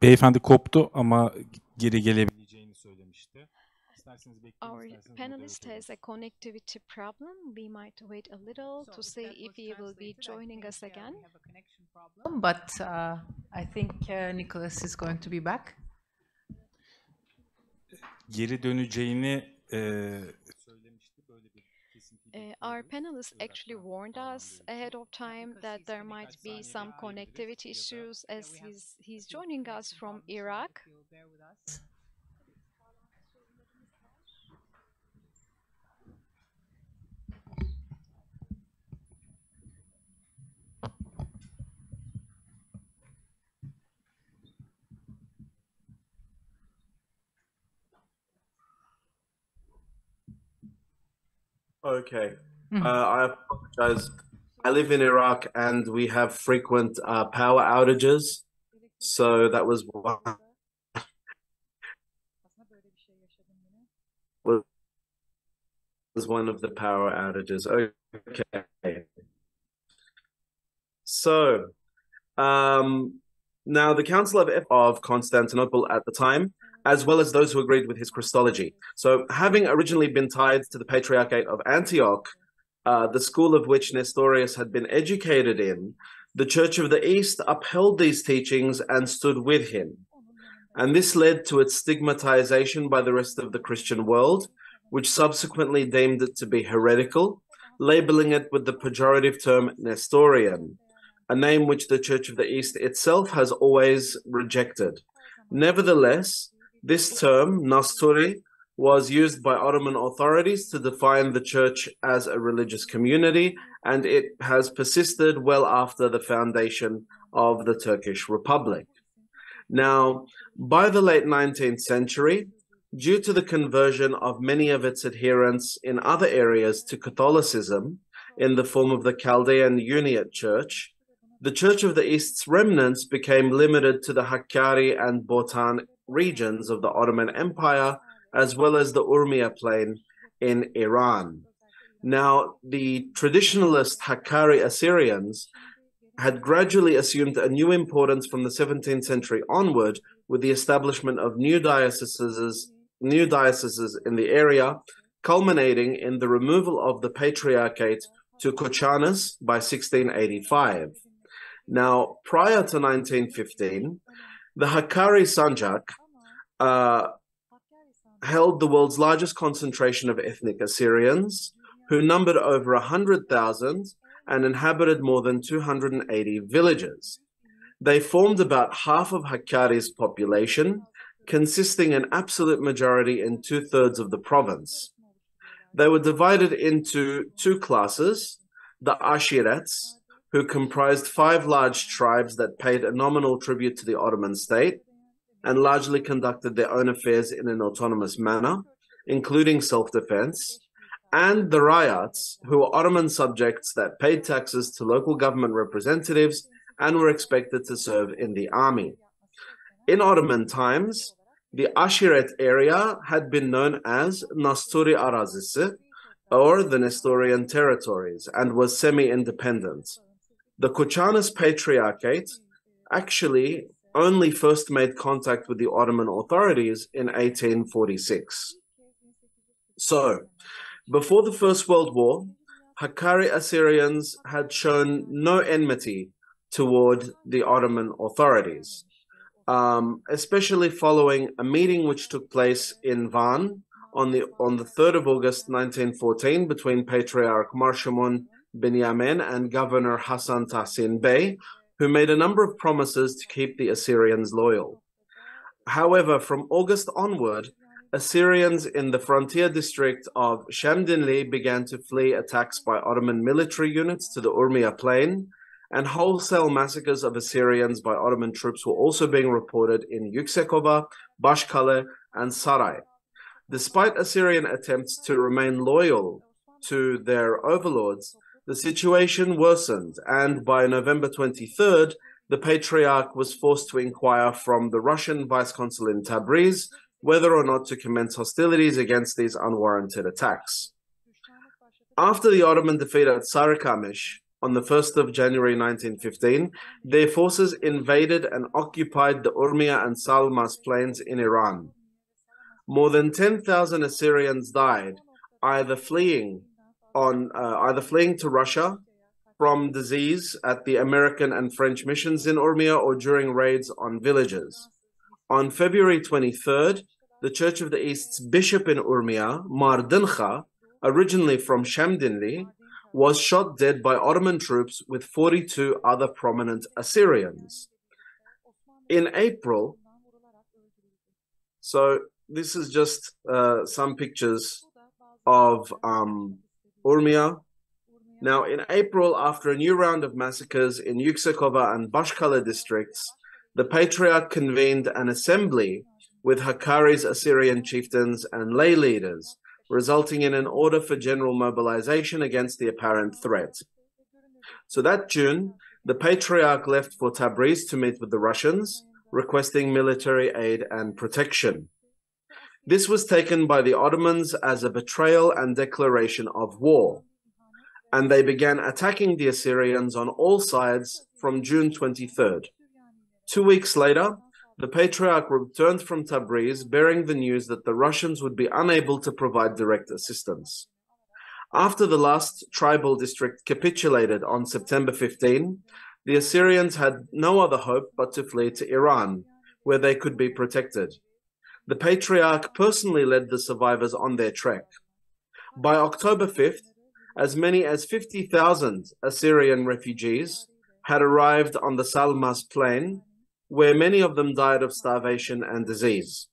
Beyefendi koptu ama geri gelebileceğini söylemişti. Our panelist has a connectivity problem. We might wait a little to see if he will be joining us again. But I think Nicholas is going to be back. Geri döneceğini söylemişti. Böyle bir Our panelist actually warned us ahead of time that there might be some connectivity issues as he's joining us from Iraq. Okay. I apologize. I live in Iraq and we have frequent power outages. So that was one of the power outages. Okay. So now the Council of Constantinople at the time, as well as those who agreed with his Christology. So having originally been tied to the Patriarchate of Antioch, the school of which Nestorius had been educated in, the Church of the East upheld these teachings and stood with him. And this led to its stigmatization by the rest of the Christian world, which subsequently deemed it to be heretical, labeling it with the pejorative term Nestorian, a name which the Church of the East itself has always rejected. Nevertheless, this term, Nasturi, was used by Ottoman authorities to define the church as a religious community, and it has persisted well after the foundation of the Turkish Republic. Now, by the late 19th century, due to the conversion of many of its adherents in other areas to Catholicism in the form of the Chaldean Uniate Church, the Church of the East's remnants became limited to the Hakkari and Botan regions of the Ottoman Empire, as well as the Urmia plain in Iran. Now, the traditionalist Hakkari Assyrians had gradually assumed a new importance from the 17th century onward with the establishment of new dioceses in the area, culminating in the removal of the Patriarchate to Kochanas by 1685. Now, prior to 1915, the Hakkari Sanjak held the world's largest concentration of ethnic Assyrians, who numbered over 100,000 and inhabited more than 280 villages. They formed about half of Hakkari's population, consisting an absolute majority in 2/3 of the province. They were divided into two classes, the Ashirets, who comprised 5 large tribes that paid a nominal tribute to the Ottoman state and largely conducted their own affairs in an autonomous manner, including self-defense, and the Rayats, who were Ottoman subjects that paid taxes to local government representatives and were expected to serve in the army. In Ottoman times, the Ashiret area had been known as Nasturi Arazisi, or the Nestorian territories, and was semi-independent. The Kochanas Patriarchate actually only first made contact with the Ottoman authorities in 1846. So, before the First World War, Hakkari Assyrians had shown no enmity toward the Ottoman authorities, especially following a meeting which took place in Van on the 3rd of August 1914 between Patriarch Marshamun Binyamin and Governor Hassan Tahsin Bey, who made a number of promises to keep the Assyrians loyal. However, from August onward, Assyrians in the frontier district of Shamdinli began to flee attacks by Ottoman military units to the Urmia plain, and wholesale massacres of Assyrians by Ottoman troops were also being reported in Yüksekova, Başkale, and Saray. Despite Assyrian attempts to remain loyal to their overlords, the situation worsened, and by November 23rd, the Patriarch was forced to inquire from the Russian vice-consul in Tabriz whether or not to commence hostilities against these unwarranted attacks. After the Ottoman defeat at Sarıkamış on the 1st of January 1915, their forces invaded and occupied the Urmia and Salmas plains in Iran. More than 10,000 Assyrians died, either fleeing to Russia from disease at the American and French missions in Urmia or during raids on villages. On February 23rd, the Church of the East's bishop in Urmia, Mardincha, originally from Shamdinli, was shot dead by Ottoman troops with 42 other prominent Assyrians. In April, so this is just some pictures of Urmia. Now, in April, after a new round of massacres in Yüksekova and Başkale districts, the Patriarch convened an assembly with Hakkari's Assyrian chieftains and lay leaders, resulting in an order for general mobilization against the apparent threat. So that June, the Patriarch left for Tabriz to meet with the Russians, requesting military aid and protection. This was taken by the Ottomans as a betrayal and declaration of war, and they began attacking the Assyrians on all sides from June 23rd. 2 weeks later, the Patriarch returned from Tabriz bearing the news that the Russians would be unable to provide direct assistance. After the last tribal district capitulated on September 15, the Assyrians had no other hope but to flee to Iran, where they could be protected. The Patriarch personally led the survivors on their trek. By October 5th, as many as 50,000 Assyrian refugees had arrived on the Salmas plain, where many of them died of starvation and disease.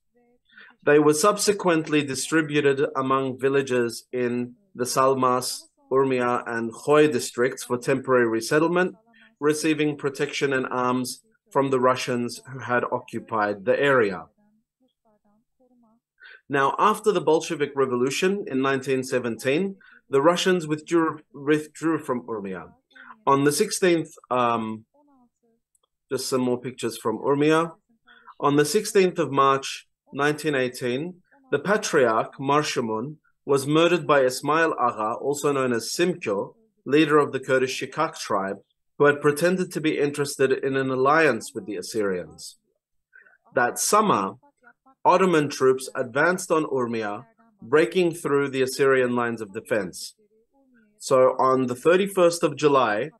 They were subsequently distributed among villages in the Salmas, Urmia, and Khoy districts for temporary resettlement, receiving protection and arms from the Russians who had occupied the area. Now, after the Bolshevik Revolution in 1917, the Russians withdrew from Urmia. On the 16th, just some more pictures from Urmia. On the 16th of March 1918, the Patriarch, Marshamun, was murdered by Ismail Agha, also known as Simkyo, leader of the Kurdish Shikak tribe, who had pretended to be interested in an alliance with the Assyrians. That summer, Ottoman troops advanced on Urmia, breaking through the Assyrian lines of defense. So on the 31st of July,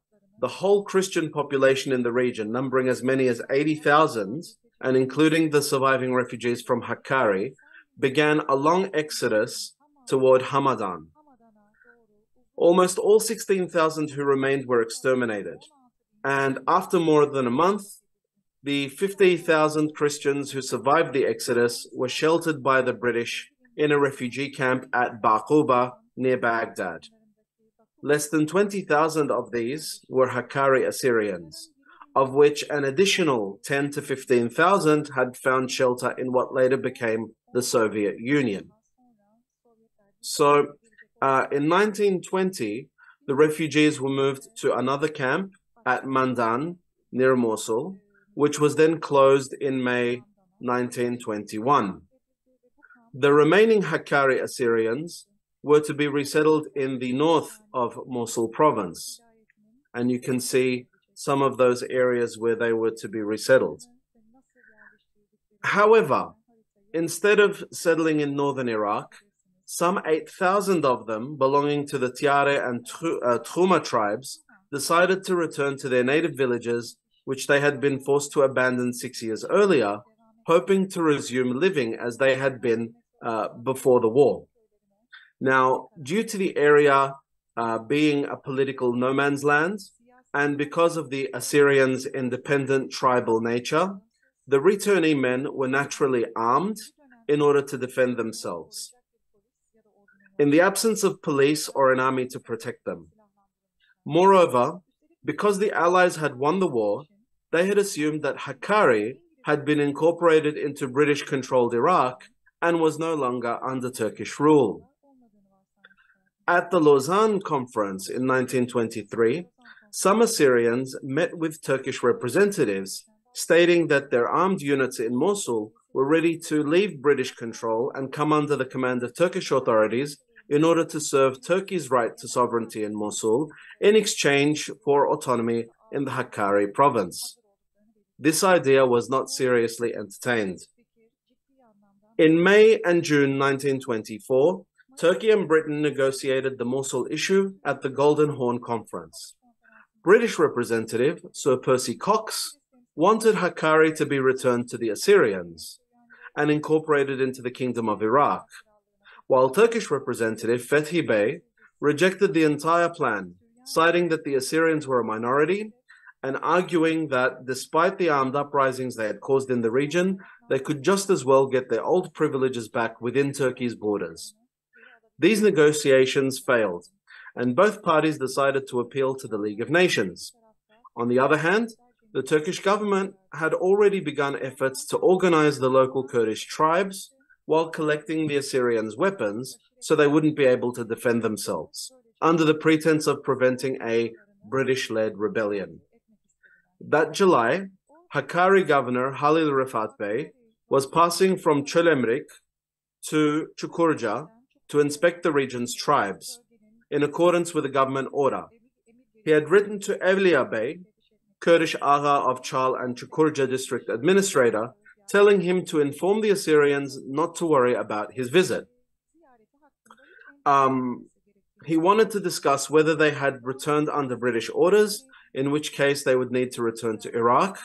the whole Christian population in the region, numbering as many as 80,000, and including the surviving refugees from Hakkari, began a long exodus toward Hamadan. Almost all 16,000 who remained were exterminated. And after more than a month, the 50,000 Christians who survived the exodus were sheltered by the British in a refugee camp at Baquba near Baghdad. Less than 20,000 of these were Hakkari Assyrians, of which an additional 10 to 15,000 had found shelter in what later became the Soviet Union. So in 1920, the refugees were moved to another camp at Mandan near Mosul, which was then closed in May 1921. The remaining Hakkari Assyrians were to be resettled in the north of Mosul province. And you can see some of those areas where they were to be resettled. However, instead of settling in northern Iraq, some 8,000 of them belonging to the Tiare and Truma tribes decided to return to their native villages, which they had been forced to abandon 6 years earlier, hoping to resume living as they had been before the war. Now, due to the area being a political no man's land, and because of the Assyrians' independent tribal nature, the returnee men were naturally armed in order to defend themselves, in the absence of police or an army to protect them. Moreover, because the Allies had won the war, they had assumed that Hakkari had been incorporated into British-controlled Iraq and was no longer under Turkish rule. At the Lausanne Conference in 1923, some Assyrians met with Turkish representatives, stating that their armed units in Mosul were ready to leave British control and come under the command of Turkish authorities in order to serve Turkey's right to sovereignty in Mosul in exchange for autonomy in the Hakkari province. This idea was not seriously entertained. In May and June 1924, Turkey and Britain negotiated the Mosul issue at the Golden Horn Conference. British representative Sir Percy Cox wanted Hakkari to be returned to the Assyrians and incorporated into the Kingdom of Iraq, while Turkish representative Fethi Bey rejected the entire plan, citing that the Assyrians were a minority and arguing that despite the armed uprisings they had caused in the region, they could just as well get their old privileges back within Turkey's borders. These negotiations failed, and both parties decided to appeal to the League of Nations. On the other hand, the Turkish government had already begun efforts to organize the local Kurdish tribes while collecting the Assyrians' weapons so they wouldn't be able to defend themselves, under the pretense of preventing a British-led rebellion. That July, Hakkari governor Halil Rifat Bey was passing from Çölemrik to Çukurca to inspect the region's tribes, in accordance with a government order. He had written to Evliya Bey, Kurdish Agha of Chal and Çukurca district administrator, telling him to inform the Assyrians not to worry about his visit. He wanted to discuss whether they had returned under British orders, in which case they would need to return to Iraq,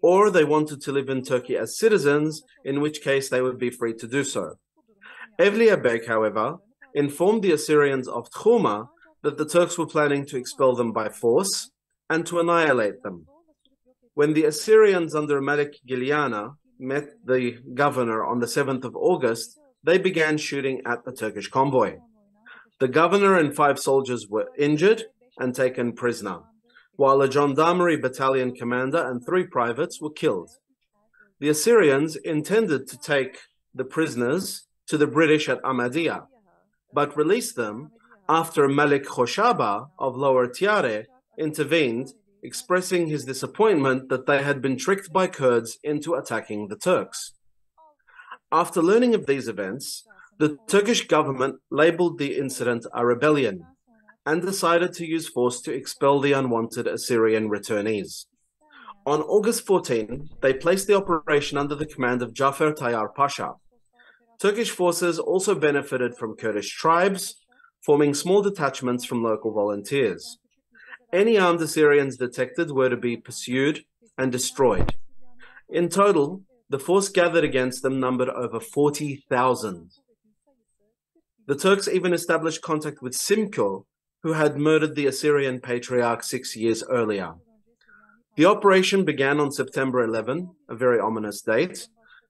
or they wanted to live in Turkey as citizens, in which case they would be free to do so. Evliya Bey, however, informed the Assyrians of Tkhuma that the Turks were planning to expel them by force and to annihilate them. When the Assyrians under Malik Gilyana met the governor on the 7th of August, they began shooting at the Turkish convoy. The governor and 5 soldiers were injured and taken prisoner, while a gendarmerie battalion commander and 3 privates were killed. The Assyrians intended to take the prisoners to the British at Ahmadiyya, but released them after Malik Khoshaba of Lower Tiare intervened, expressing his disappointment that they had been tricked by Kurds into attacking the Turks. After learning of these events, the Turkish government labeled the incident a rebellion and decided to use force to expel the unwanted Assyrian returnees. On August 14, they placed the operation under the command of Jafer Tayyar Pasha. Turkish forces also benefited from Kurdish tribes, forming small detachments from local volunteers. Any armed Assyrians detected were to be pursued and destroyed. In total, the force gathered against them numbered over 40,000. The Turks even established contact with Simko, who had murdered the Assyrian patriarch 6 years earlier. The operation began on September 11, a very ominous date.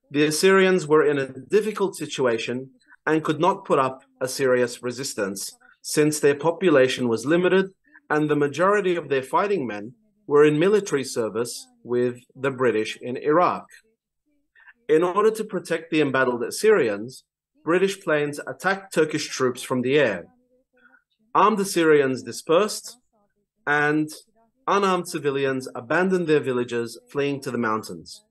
The Assyrians were in a difficult situation and could not put up a serious resistance, since their population was limited and the majority of their fighting men were in military service with the British in Iraq. In order to protect the embattled Assyrians, British planes attacked Turkish troops from the air. Armed Assyrians dispersed, and unarmed civilians abandoned their villages, fleeing to the mountains.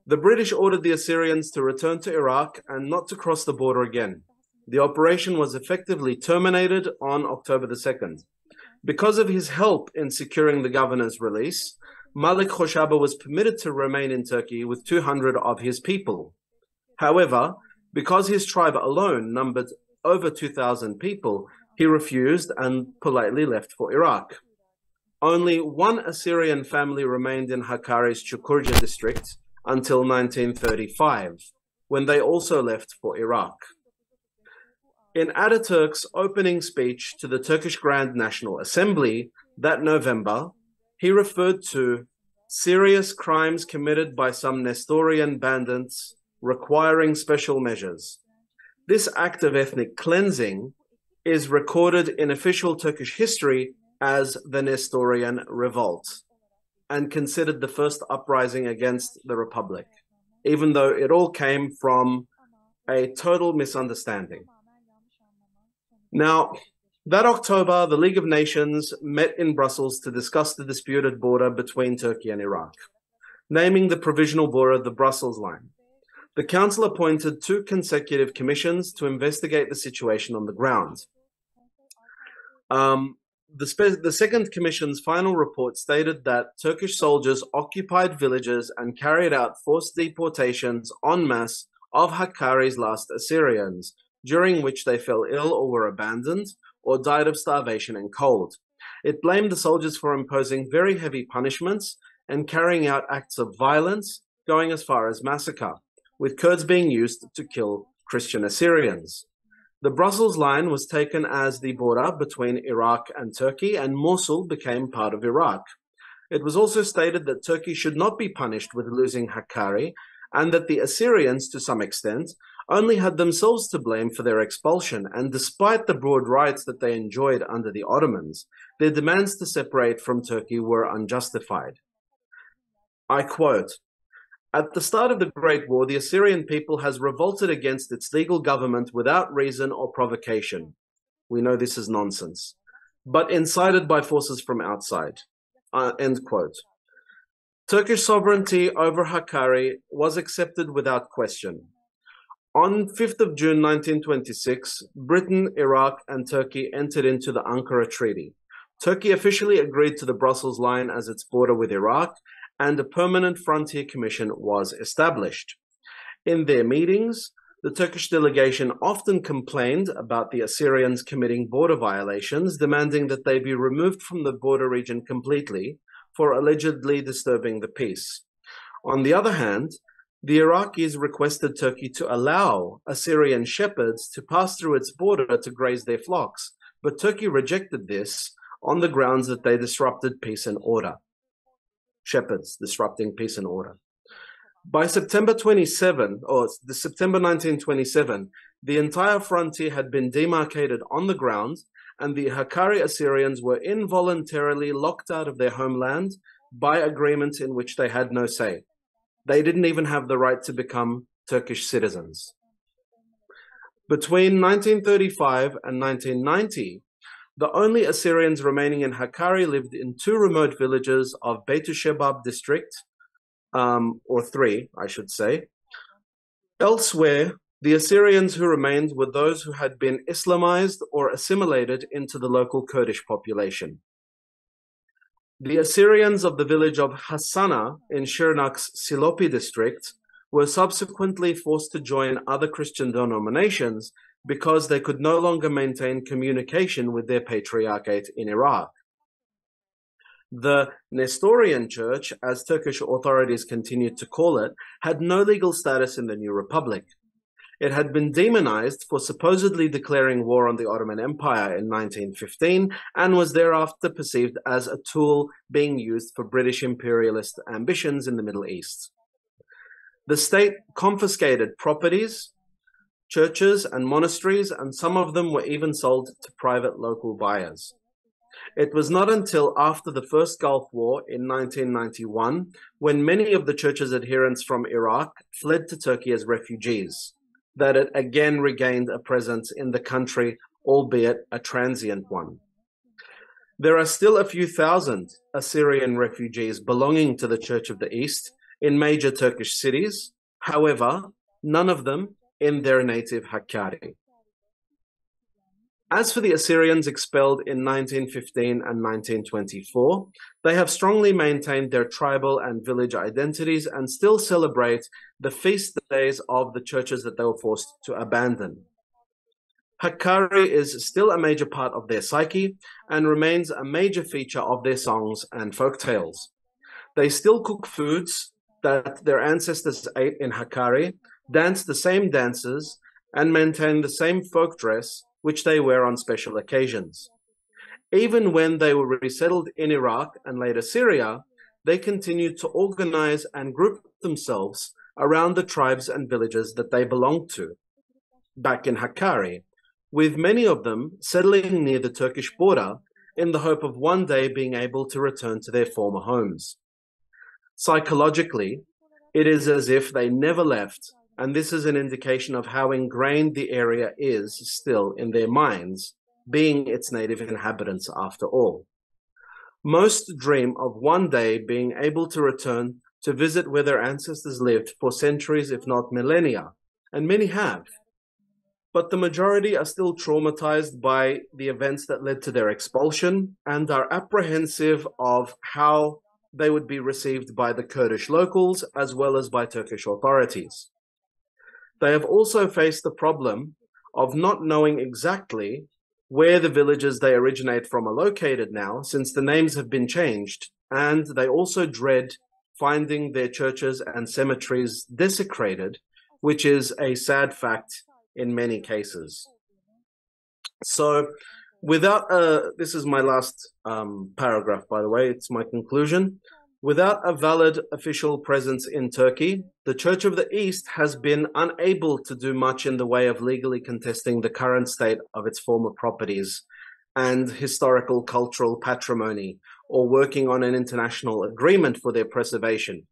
The British ordered the Assyrians to return to Iraq and not to cross the border again. The operation was effectively terminated on October the 2nd. Because of his help in securing the governor's release, Malik Khoshaba was permitted to remain in Turkey with 200 of his people. However, because his tribe alone numbered over 2,000 people, he refused and politely left for Iraq. Only one Assyrian family remained in Hakkari's Çukurca district until 1935, when they also left for Iraq. In Ataturk's opening speech to the Turkish Grand National Assembly that November, he referred to serious crimes committed by some Nestorian bandits requiring special measures. This act of ethnic cleansing is recorded in official Turkish history as the Nestorian Revolt and considered the first uprising against the Republic, even though it all came from a total misunderstanding. Now, that October, the League of Nations met in Brussels to discuss the disputed border between Turkey and Iraq, naming the provisional border the Brussels Line. The Council appointed 2 consecutive commissions to investigate the situation on the ground. The second commission's final report stated that Turkish soldiers occupied villages and carried out forced deportations en masse of Hakkari's last Assyrians, during which they fell ill or were abandoned or died of starvation and cold. It blamed the soldiers for imposing very heavy punishments and carrying out acts of violence, going as far as massacre, with Kurds being used to kill Christian Assyrians. The Brussels line was taken as the border between Iraq and Turkey, and Mosul became part of Iraq. It was also stated that Turkey should not be punished with losing Hakkari, and that the Assyrians, to some extent, only had themselves to blame for their expulsion, and despite the broad rights that they enjoyed under the Ottomans, their demands to separate from Turkey were unjustified. I quote, "At the start of the Great War, the Assyrian people has revolted against its legal government without reason or provocation. We know this is nonsense, but incited by forces from outside." End quote. Turkish sovereignty over Hakkari was accepted without question. On 5th of June 1926, Britain, Iraq, and Turkey entered into the Ankara Treaty. Turkey officially agreed to the Brussels line as its border with Iraq, and a permanent frontier commission was established. In their meetings, the Turkish delegation often complained about the Assyrians committing border violations, demanding that they be removed from the border region completely for allegedly disturbing the peace. On the other hand, the Iraqis requested Turkey to allow Assyrian shepherds to pass through its border to graze their flocks, but Turkey rejected this on the grounds that they disrupted peace and order. Shepherds disrupting peace and order. By September 1927, the entire frontier had been demarcated on the ground, and the Hakkari Assyrians were involuntarily locked out of their homeland by agreement in which they had no say. They didn't even have the right to become Turkish citizens. Between 1935 and 1990, the only Assyrians remaining in Hakkari lived in 2 remote villages of Beytüşebab district, or 3, I should say. Elsewhere, the Assyrians who remained were those who had been Islamized or assimilated into the local Kurdish population. The Assyrians of the village of Hassana in Şırnak's Silopi district were subsequently forced to join other Christian denominations because they could no longer maintain communication with their patriarchate in Iraq. The Nestorian Church, as Turkish authorities continued to call it, had no legal status in the new republic. It had been demonized for supposedly declaring war on the Ottoman Empire in 1915 and was thereafter perceived as a tool being used for British imperialist ambitions in the Middle East. The state confiscated properties, churches, and monasteries, and some of them were even sold to private local buyers. It was not until after the First Gulf War in 1991, when many of the church's adherents from Iraq fled to Turkey as refugees, that it again regained a presence in the country, albeit a transient one. There are still a few thousand Assyrian refugees belonging to the Church of the East in major Turkish cities, however, none of them in their native Hakkari. As for the Assyrians expelled in 1915 and 1924, they have strongly maintained their tribal and village identities and still celebrate the feast days of the churches that they were forced to abandon. Hakkari is still a major part of their psyche and remains a major feature of their songs and folk tales. They still cook foods that their ancestors ate in Hakkari, dance the same dances, and maintain the same folk dress which they wear on special occasions. Even when they were resettled in Iraq and later Syria, they continued to organize and group themselves around the tribes and villages that they belonged to back in Hakkari, with many of them settling near the Turkish border in the hope of one day being able to return to their former homes. Psychologically, it is as if they never left, and this is an indication of how ingrained the area is still in their minds, being its native inhabitants after all. Most dream of one day being able to return to visit where their ancestors lived for centuries, if not millennia, and many have. But the majority are still traumatized by the events that led to their expulsion and are apprehensive of how they would be received by the Kurdish locals as well as by Turkish authorities. They have also faced the problem of not knowing exactly where the villages they originate from are located now, since the names have been changed, and they also dread finding their churches and cemeteries desecrated, which is a sad fact in many cases. So without, this is my last paragraph, by the way, it's my conclusion. Without a valid official presence in Turkey, the Church of the East has been unable to do much in the way of legally contesting the current state of its former properties and historical cultural patrimony, or working on an international agreement for their preservation.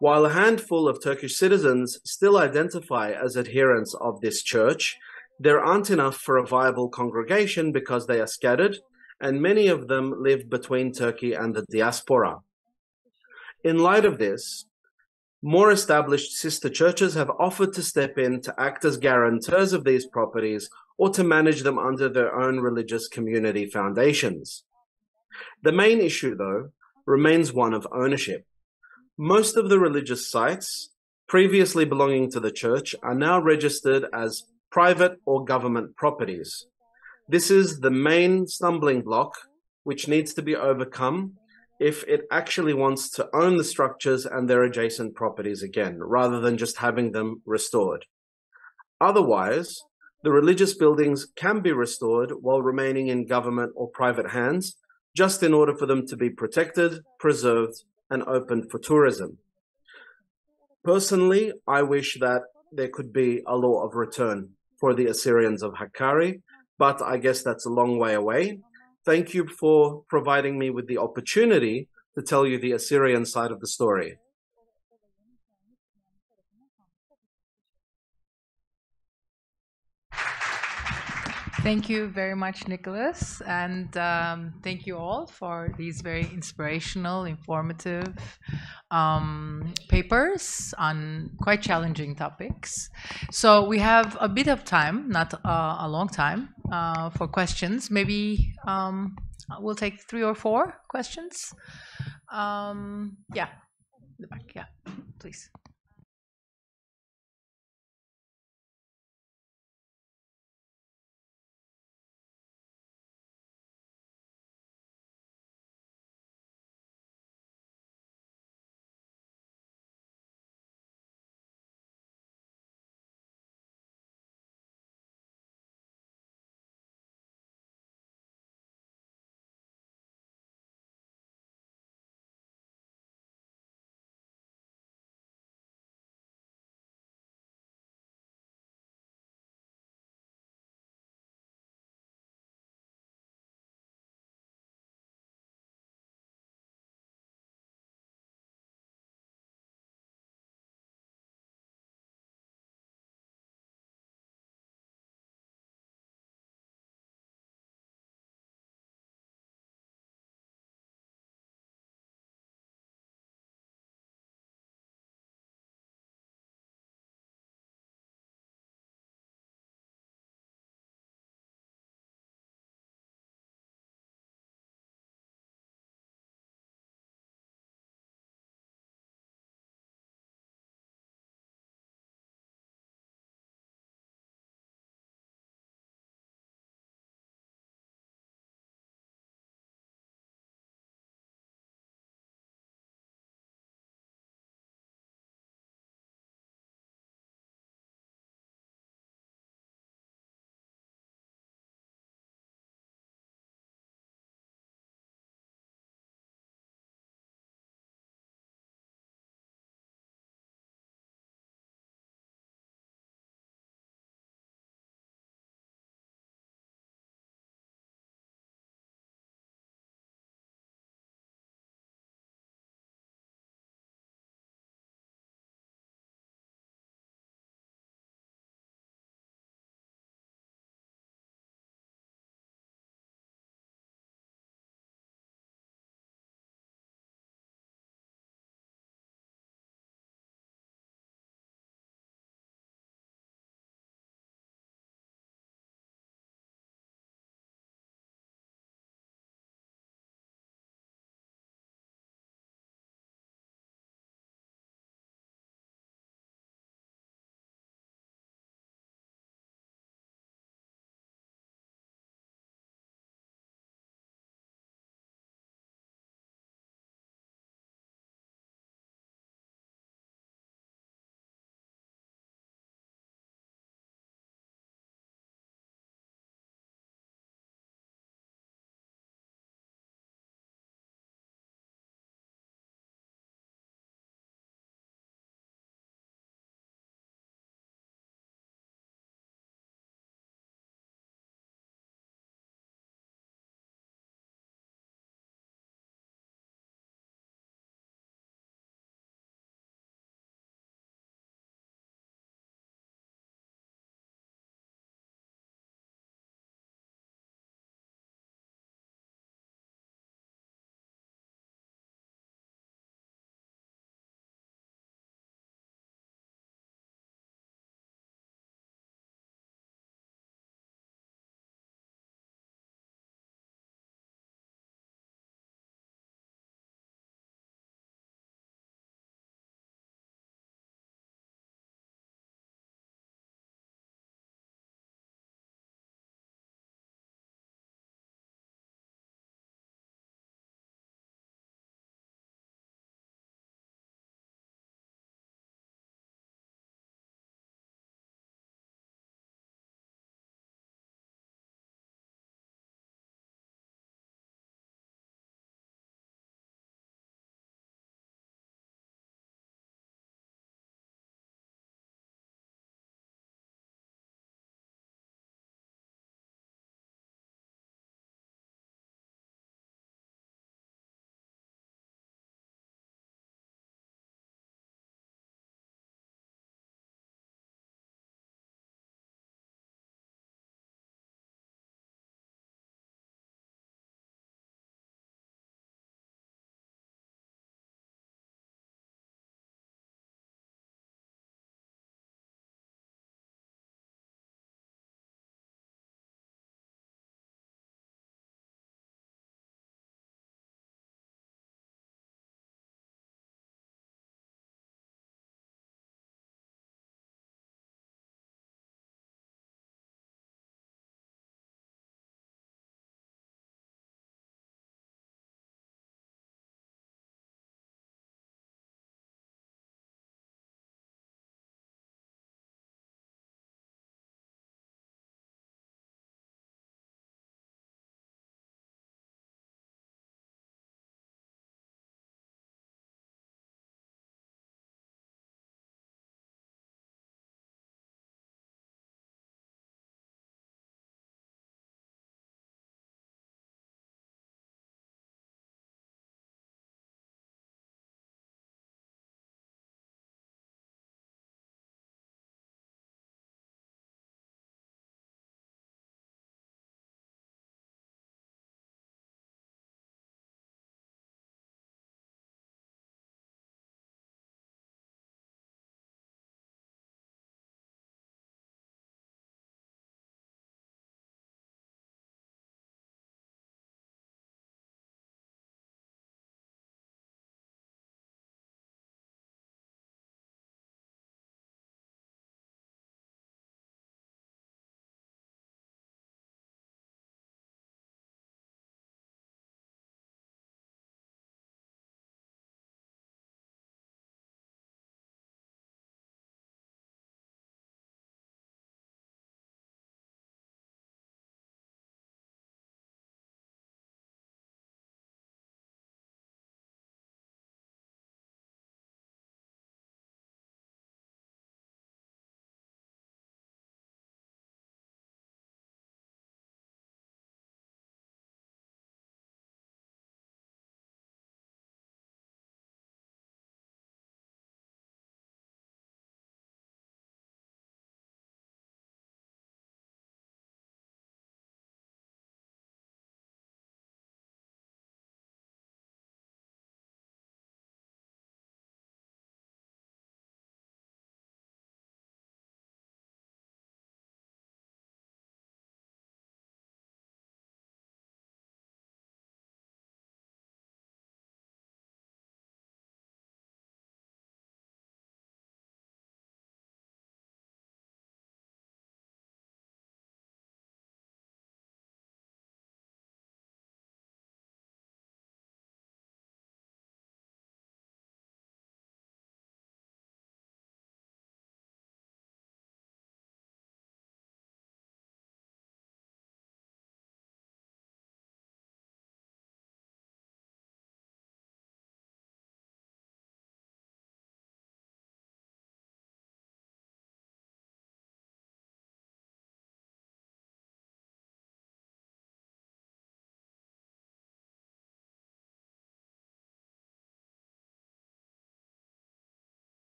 While a handful of Turkish citizens still identify as adherents of this church, there aren't enough for a viable congregation because they are scattered, and many of them live between Turkey and the diaspora. In light of this, more established sister churches have offered to step in to act as guarantors of these properties or to manage them under their own religious community foundations. The main issue, though, remains one of ownership. Most of the religious sites previously belonging to the church are now registered as private or government properties. This is the main stumbling block which needs to be overcome if it actually wants to own the structures and their adjacent properties again, rather than just having them restored. Otherwise, the religious buildings can be restored while remaining in government or private hands, just in order for them to be protected, preserved, and opened for tourism. Personally, I wish that there could be a law of return for the Assyrians of Hakkari, but I guess that's a long way away. Thank you for providing me with the opportunity to tell you the Assyrian side of the story. Thank you very much, Nicholas, and thank you all for these very inspirational, informative papers on quite challenging topics. So we have a bit of time, not a long time, for questions. Maybe we'll take 3 or 4 questions. Yeah, in the back, yeah, please.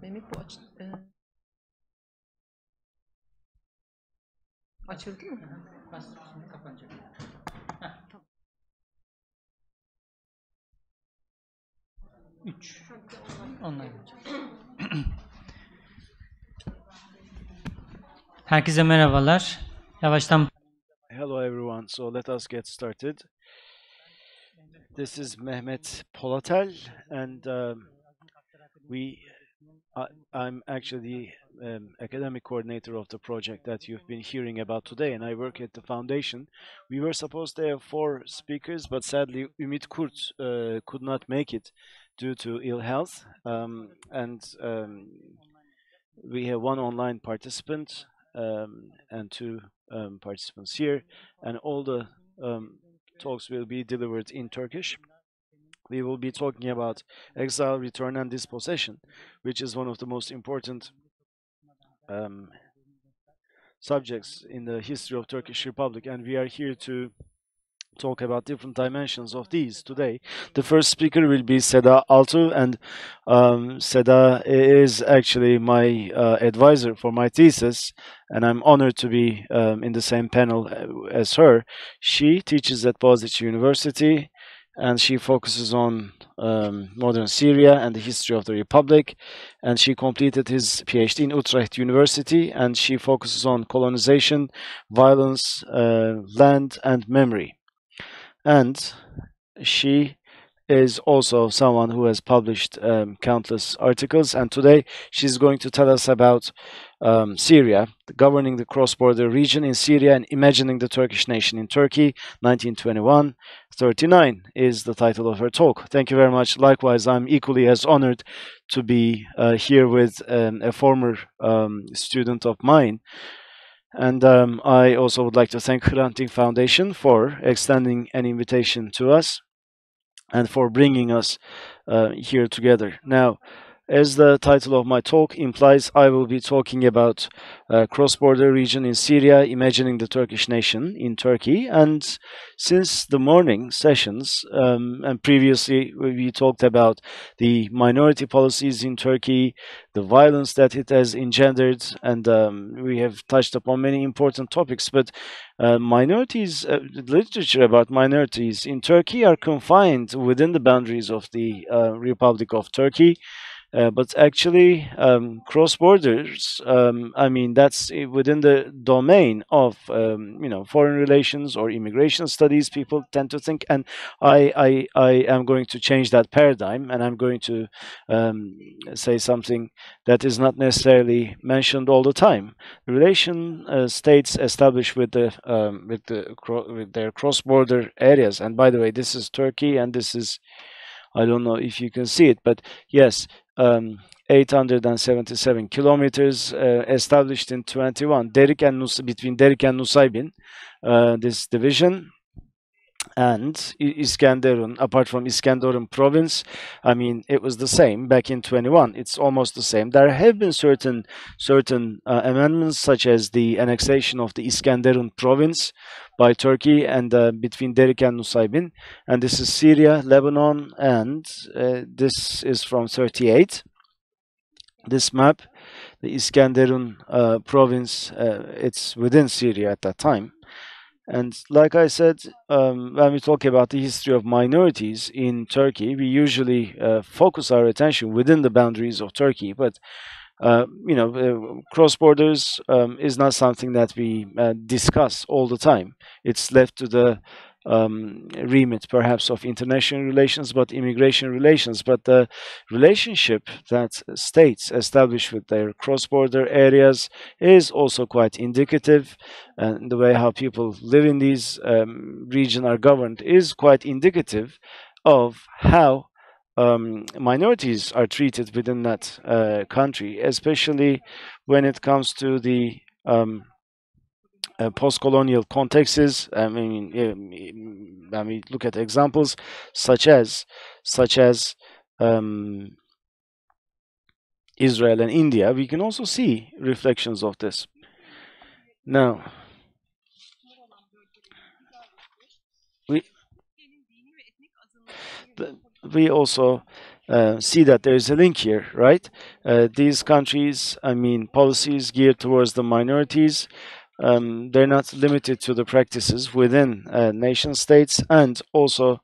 Mehmet bu açıldı mı? Şimdi kapanacak. Tamam. 3. Online. Herkese merhabalar. Yavaştan. Hello everyone. So let us get started. This is Mehmet Polatel, and I'm actually the academic coordinator of the project that you've been hearing about today, and I work at the foundation. We were supposed to have 4 speakers, but sadly Ümit Kurt could not make it due to ill health, and we have 1 online participant and 2 participants here, and all the talks will be delivered in Turkish. We will be talking about exile, return, and dispossession, which is one of the most important subjects in the history of Turkish Republic, and we are here to talk about different dimensions of these today. The first speaker will be Seda Altu, and Seda is actually my advisor for my thesis, and I'm honored to be in the same panel as her. She teaches at Boğaziçi University, and she focuses on modern Syria and the history of the Republic, and she completed his PhD in Utrecht University, and she focuses on colonization, violence, land, and memory. And she is also someone who has published countless articles, and today she's going to tell us about Syria, governing the cross-border region in Syria and imagining the Turkish nation in Turkey, 1921-39 is the title of her talk. Thank you very much. Likewise, I'm equally as honored to be here with a former student of mine. And I also would like to thank Hrant Foundation for extending an invitation to us and for bringing us here together. Now, as the title of my talk implies, I will be talking about cross-border region in Syria, imagining the Turkish nation in Turkey. And since the morning sessions, and previously we talked about the minority policies in Turkey, the violence that it has engendered, and we have touched upon many important topics. But minorities, literature about minorities in Turkey are confined within the boundaries of the Republic of Turkey. But actually, cross borders, I mean, that's within the domain of, foreign relations or immigration studies, people tend to think. And I am going to change that paradigm, and I'm going to say something that is not necessarily mentioned all the time. Relation states established with their cross-border areas. And by the way, this is Turkey, and this is, I don't know if you can see it, but yes, 877 kilometers established in 21. Between Derik and Nusaybin, this division, and Iskenderun, apart from Iskenderun province, I mean, it was the same back in 21. It's almost the same. There have been certain amendments, such as the annexation of the Iskenderun province by Turkey, and between Derik and Nusaybin. And this is Syria, Lebanon, and this is from 38. This map, the Iskenderun province, it's within Syria at that time. And like I said, when we talk about the history of minorities in Turkey, we usually focus our attention within the boundaries of Turkey. But cross borders is not something that we discuss all the time. It's left to the remit, perhaps, of international relations, but immigration relations. But the relationship that states establish with their cross-border areas is also quite indicative, and the way how people live in these regions are governed is quite indicative of how minorities are treated within that country, especially when it comes to the post-colonial contexts. I mean, when we look at examples such as Israel and India, we can also see reflections of this. Now, we also see that there is a link here, right? These countries, policies geared towards the minorities, they're not limited to the practices within nation states, and also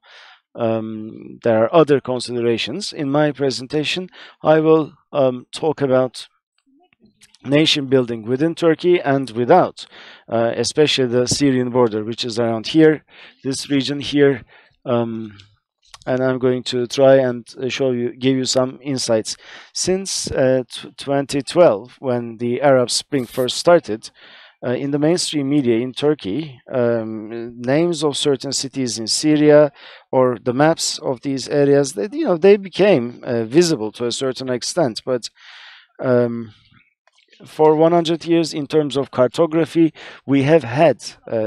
there are other considerations. In my presentation, I will talk about nation building within Turkey and without, especially the Syrian border, which is around here, this region here. And I'm going to try and give you some insights. Since 2012, when the Arab Spring first started, in the mainstream media in Turkey, names of certain cities in Syria or the maps of these areas, they became visible to a certain extent. But for 100 years, in terms of cartography, we have had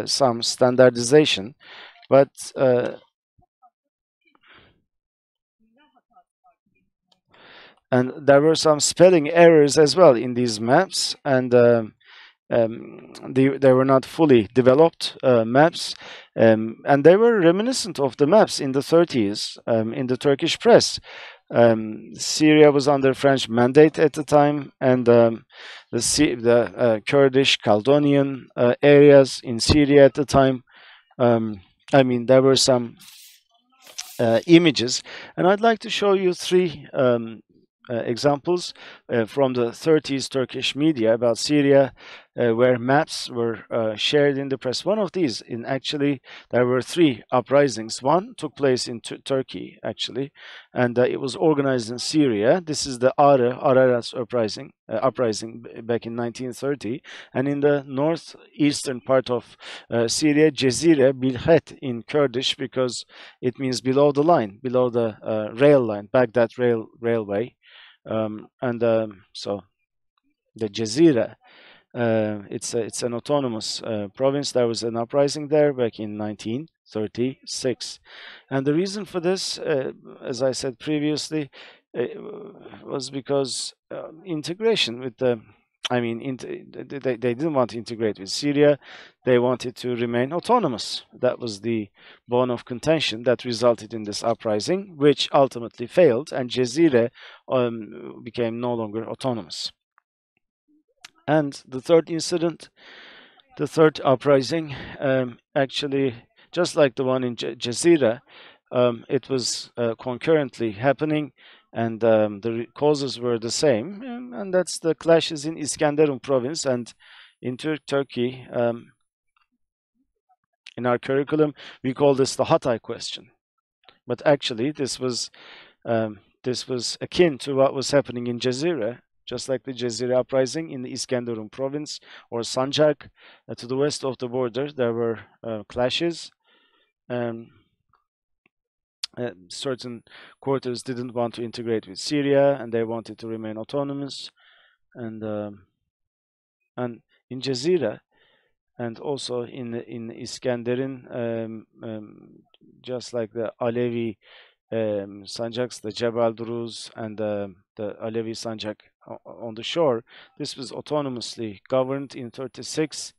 some standardization, but and there were some spelling errors as well in these maps, and they were not fully developed maps, and they were reminiscent of the maps in the 30s in the Turkish press. Syria was under French mandate at the time, and the Kurdish, Caledonian areas in Syria at the time. There were some images, and I'd like to show you three examples from the 30s Turkish media about Syria, where maps were shared in the press. One of these, actually, there were three uprisings. One took place in Turkey, actually, and it was organized in Syria. This is the Anarad uprising back in 1930, and in the northeastern part of Syria, Cezire Bilhet in Kurdish, because it means below the line, below the rail line, Baghdad railway. So the Cezire, it's an autonomous province. There was an uprising there back in 1936, and the reason for this, as I said previously, was because integration with the they didn't want to integrate with Syria. They wanted to remain autonomous. That was the bone of contention that resulted in this uprising, which ultimately failed, and Cezire became no longer autonomous. And the third incident, the third uprising, actually, just like the one in Cezire, it was concurrently happening, and the causes were the same, and that's the clashes in Iskenderun province. And in Turkey, in our curriculum, we call this the Hatay question. But actually, this was akin to what was happening in Cezire, just like the Cezire uprising in the Iskenderun province or Sancak. To the west of the border, there were clashes. Certain quarters didn't want to integrate with Syria, and they wanted to remain autonomous. And in Cezire, and also in Iskenderun, just like the Alevi Sancaks, the Jebel Druz, and the Alevi Sancak on the shore, this was autonomously governed in 36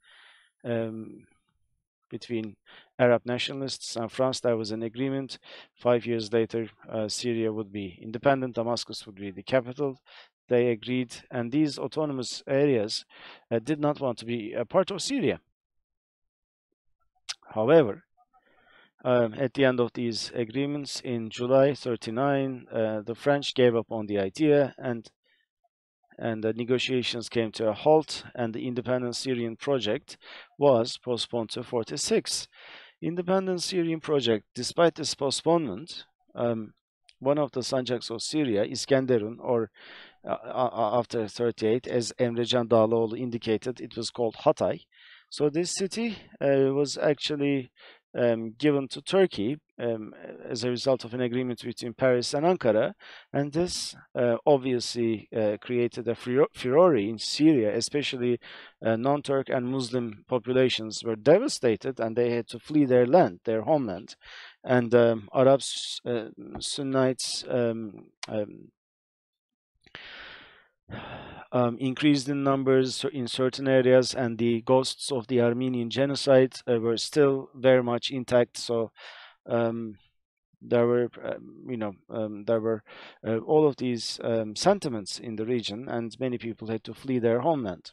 between Arab nationalists and France. There was an agreement. 5 years later, Syria would be independent. Damascus would be the capital. They agreed, and these autonomous areas did not want to be a part of Syria. However, at the end of these agreements in July 39, the French gave up on the idea, and the negotiations came to a halt, and the independent Syrian project was postponed to 46. Independent Syrian project, despite this postponement, one of the Sancaks of Syria, Iskenderun, or after 38, as Emrecan Dağlıoğlu indicated, it was called Hatay. So this city was actually given to Turkey as a result of an agreement between Paris and Ankara, and this obviously created a furore in Syria, especially non-Turk and Muslim populations were devastated, and they had to flee their land, their homeland. And Arabs, Sunnites increased in numbers in certain areas, and the ghosts of the Armenian genocide were still very much intact. So there were, all of these sentiments in the region, and many people had to flee their homeland.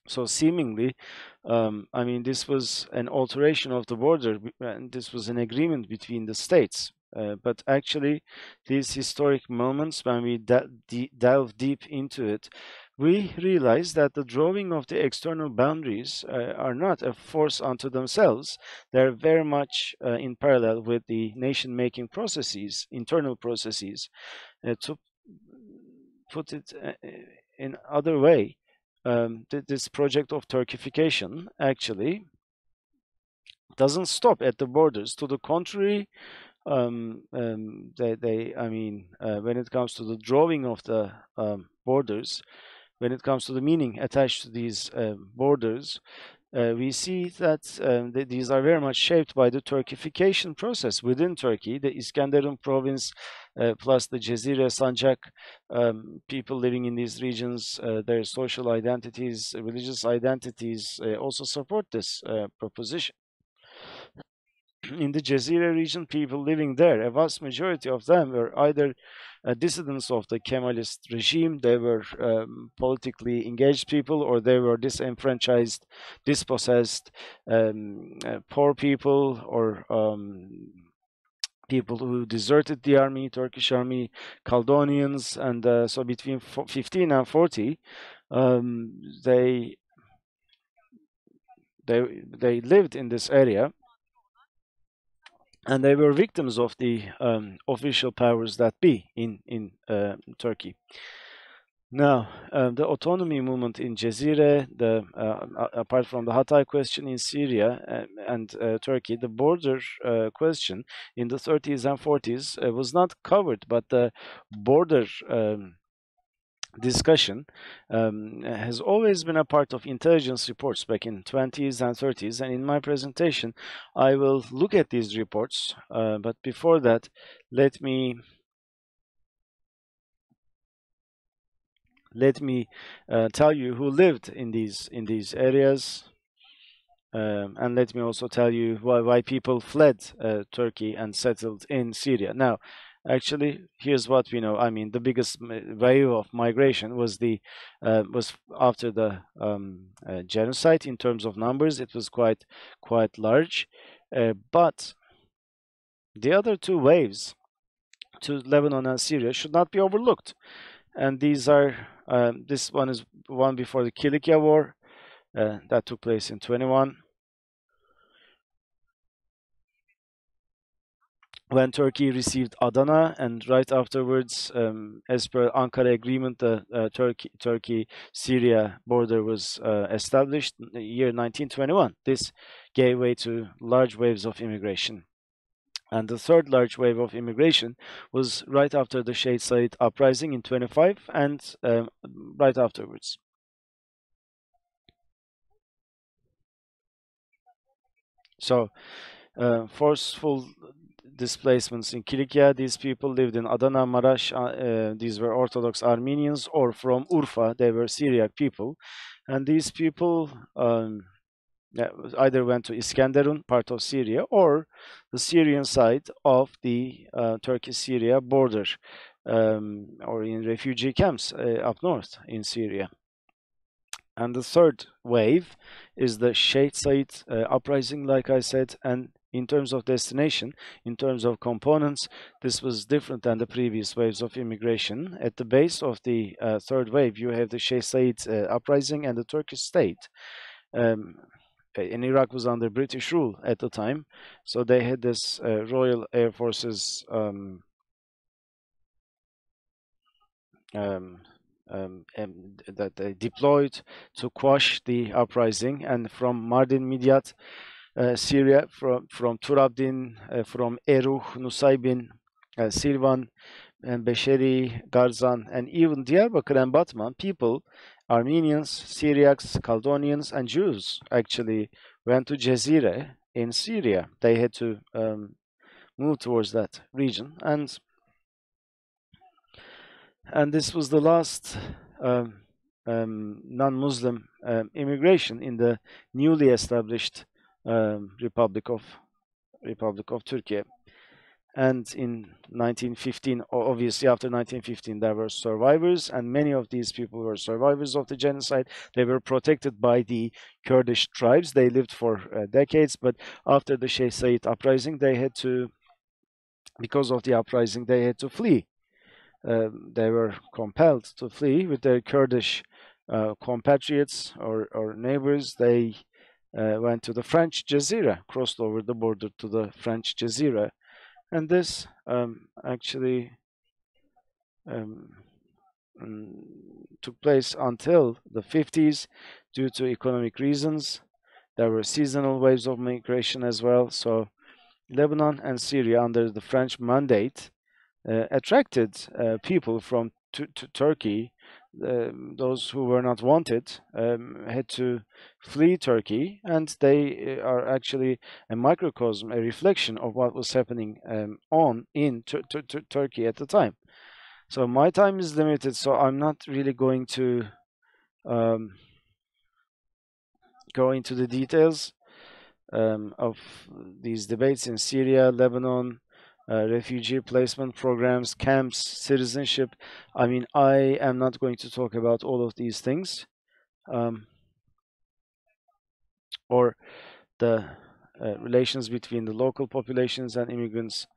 So seemingly, this was an alteration of the border, and this was an agreement between the states. But actually, these historic moments, when we delve deep into it, we realize that the drawing of the external boundaries are not a force unto themselves. They're very much in parallel with the nation-making processes, internal processes. To put it in other way, this project of Turkification actually doesn't stop at the borders. To the contrary, when it comes to the drawing of the borders, when it comes to the meaning attached to these borders, we see that these are very much shaped by the Turkification process within Turkey. The Iskenderun province, plus the Cezire Sancak people living in these regions, their social identities, religious identities also support this proposition. In the Cezire region, people living there, a vast majority of them were either dissidents of the Kemalist regime, they were politically engaged people, or they were disenfranchised, dispossessed, poor people, or people who deserted the army, Turkish army, Caledonians, and so between 15 and 40, they lived in this area. And they were victims of the official powers that be in Turkey. Now, the autonomy movement in Cezire, apart from the Hatay question in Syria and Turkey, the border question in the 30s and 40s was not covered, but the border discussion has always been a part of intelligence reports back in 20s and 30s, and in my presentation I will look at these reports, but before that let me tell you who lived in these areas, and let me also tell you why people fled Turkey and settled in Syria. Now, actually, here's what we know. The biggest wave of migration was after the genocide. In terms of numbers, it was quite large, but the other two waves to Lebanon and Syria should not be overlooked. And these are this one is one before the Kilikia War that took place in 21. When Turkey received Adana, and right afterwards, as per Ankara Agreement, the Turkey-Syria border was established in the year 1921. This gave way to large waves of immigration. And the third large wave of immigration was right after the Sheikh Said uprising in 25, and right afterwards. So, forceful displacements in Kilikia. These people lived in Adana, Marash. These were Orthodox Armenians, or from Urfa, they were Syriac people. And these people either went to Iskenderun, part of Syria, or the Syrian side of the Turkey-Syria border, or in refugee camps up north in Syria. And the third wave is the Sheikh Said uprising, like I said, and in terms of destination, in terms of components, this was different than the previous waves of immigration. At the base of the third wave, you have the Sheikh Said uprising and the Turkish state. And Iraq was under British rule at the time, so they had this Royal Air Forces that they deployed to quash the uprising. And from Mardin Midyat, Syria, from Turabdin, from Eruh, Nusaybin, Silvan, and Beşeri, Garzan, and even Diyarbakır and Batman, people, Armenians, Syriacs, Caledonians, and Jews actually went to Cezire in Syria. They had to move towards that region, and this was the last non-Muslim immigration in the newly established Republic of Turkey. And in 1915, obviously after 1915, there were survivors, and many of these people were survivors of the genocide. They were protected by the Kurdish tribes. They lived for decades, but after the Sheikh Said uprising, they had to, because of the uprising, they had to flee. They were compelled to flee with their Kurdish compatriots or neighbors. They went to the French Jazira, crossed over the border to the French Jazira. And this actually took place until the 50s due to economic reasons. There were seasonal waves of migration as well. So Lebanon and Syria, under the French mandate, attracted people from Turkey. Those who were not wanted had to flee Turkey, and they are actually a microcosm, a reflection of what was happening in Turkey at the time. So my time is limited, so I'm not really going to go into the details of these debates in Syria, Lebanon, refugee placement programs, camps, citizenship. I mean, I am not going to talk about all of these things, or the relations between the local populations and immigrants.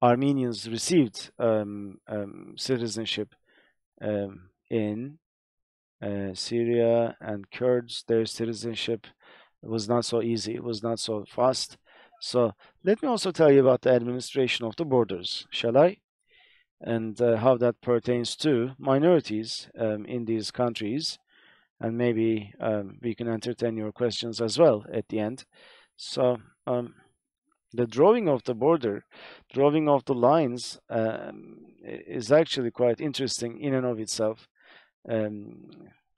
Armenians received citizenship in Syria, and Kurds, their citizenship was not so easy, it was not so fast. So let me also tell you about the administration of the borders, shall I? And how that pertains to minorities in these countries. And maybe we can entertain your questions as well at the end. So the drawing of the border, drawing of the lines is actually quite interesting in and of itself.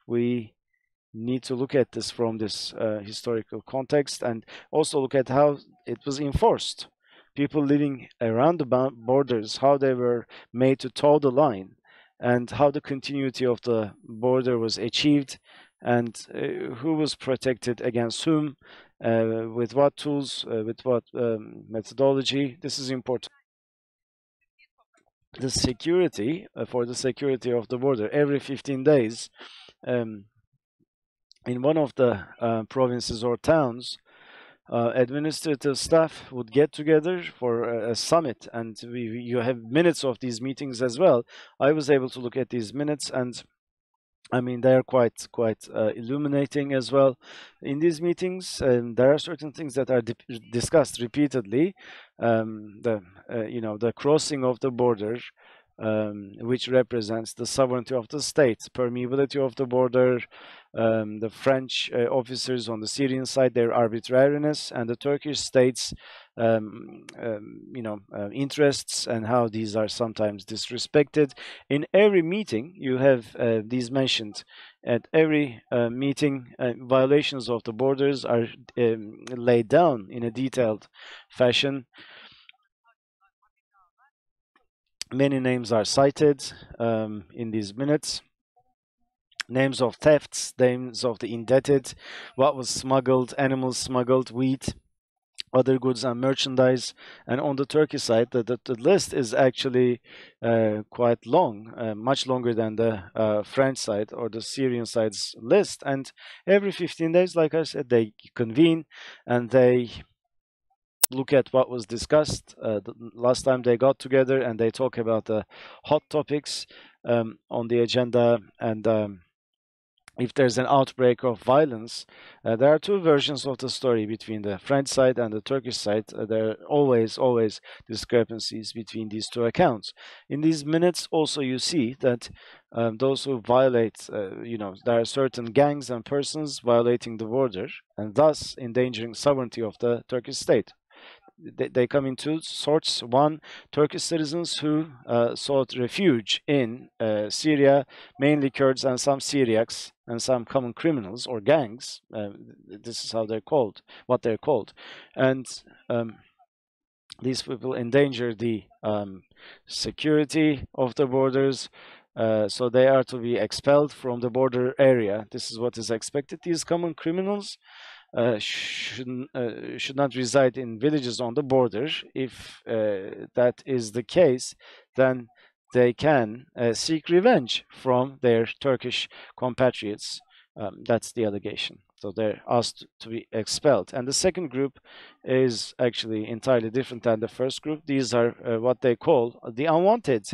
We need to look at this from this historical context, and also look at how it was enforced. People living around the borders, how they were made to toe the line, and how the continuity of the border was achieved, and who was protected against whom, with what tools, with what methodology. This is important. The security, for the security of the border, every 15 days, in one of the provinces or towns, administrative staff would get together for a summit, and you have minutes of these meetings as well. I was able to look at these minutes, and I mean, they're quite illuminating as well. In these meetings, there are certain things that are discussed repeatedly. The crossing of the border, which represents the sovereignty of the state, permeability of the border, the French officers on the Syrian side, their arbitrariness, and the Turkish state's interests, and how these are sometimes disrespected. In every meeting, you have these mentioned. At every meeting, violations of the borders are laid down in a detailed fashion. Many names are cited in these minutes. Names of thefts, names of the indebted, what was smuggled, animals smuggled, wheat, other goods and merchandise. And on the Turkish side, the list is actually quite long, much longer than the French side or the Syrian side's list. And every 15 days, like I said, they convene and they look at what was discussed. The last time they got together, and they talk about the hot topics on the agenda. And if there's an outbreak of violence, there are two versions of the story between the French side and the Turkish side. There are always discrepancies between these two accounts. In these minutes, also you see that those who violate, there are certain gangs and persons violating the border, and thus endangering sovereignty of the Turkish state. They come in two sorts. One, Turkish citizens who sought refuge in Syria, mainly Kurds and some Syriacs and some common criminals or gangs. This is how they're called, what they're called. And these people endanger the security of the borders, so they are to be expelled from the border area. This is what is expected. These common criminals should not reside in villages on the border. If that is the case, then they can seek revenge from their Turkish compatriots. That's the allegation. So they're asked to be expelled. And the second group is actually entirely different than the first group. These are what they call the unwanted,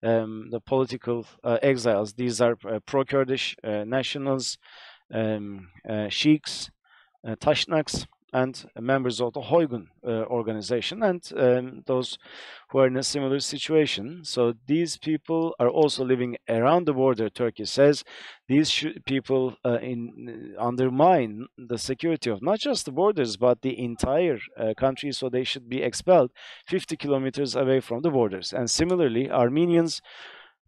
the political exiles. These are pro-Kurdish nationals, sheiks, Tashnaks, and members of the Hığutyun organization, and those who are in a similar situation. So these people are also living around the border, Turkey says. These people undermine the security of not just the borders, but the entire country, so they should be expelled 50 kilometers away from the borders. And similarly, Armenians,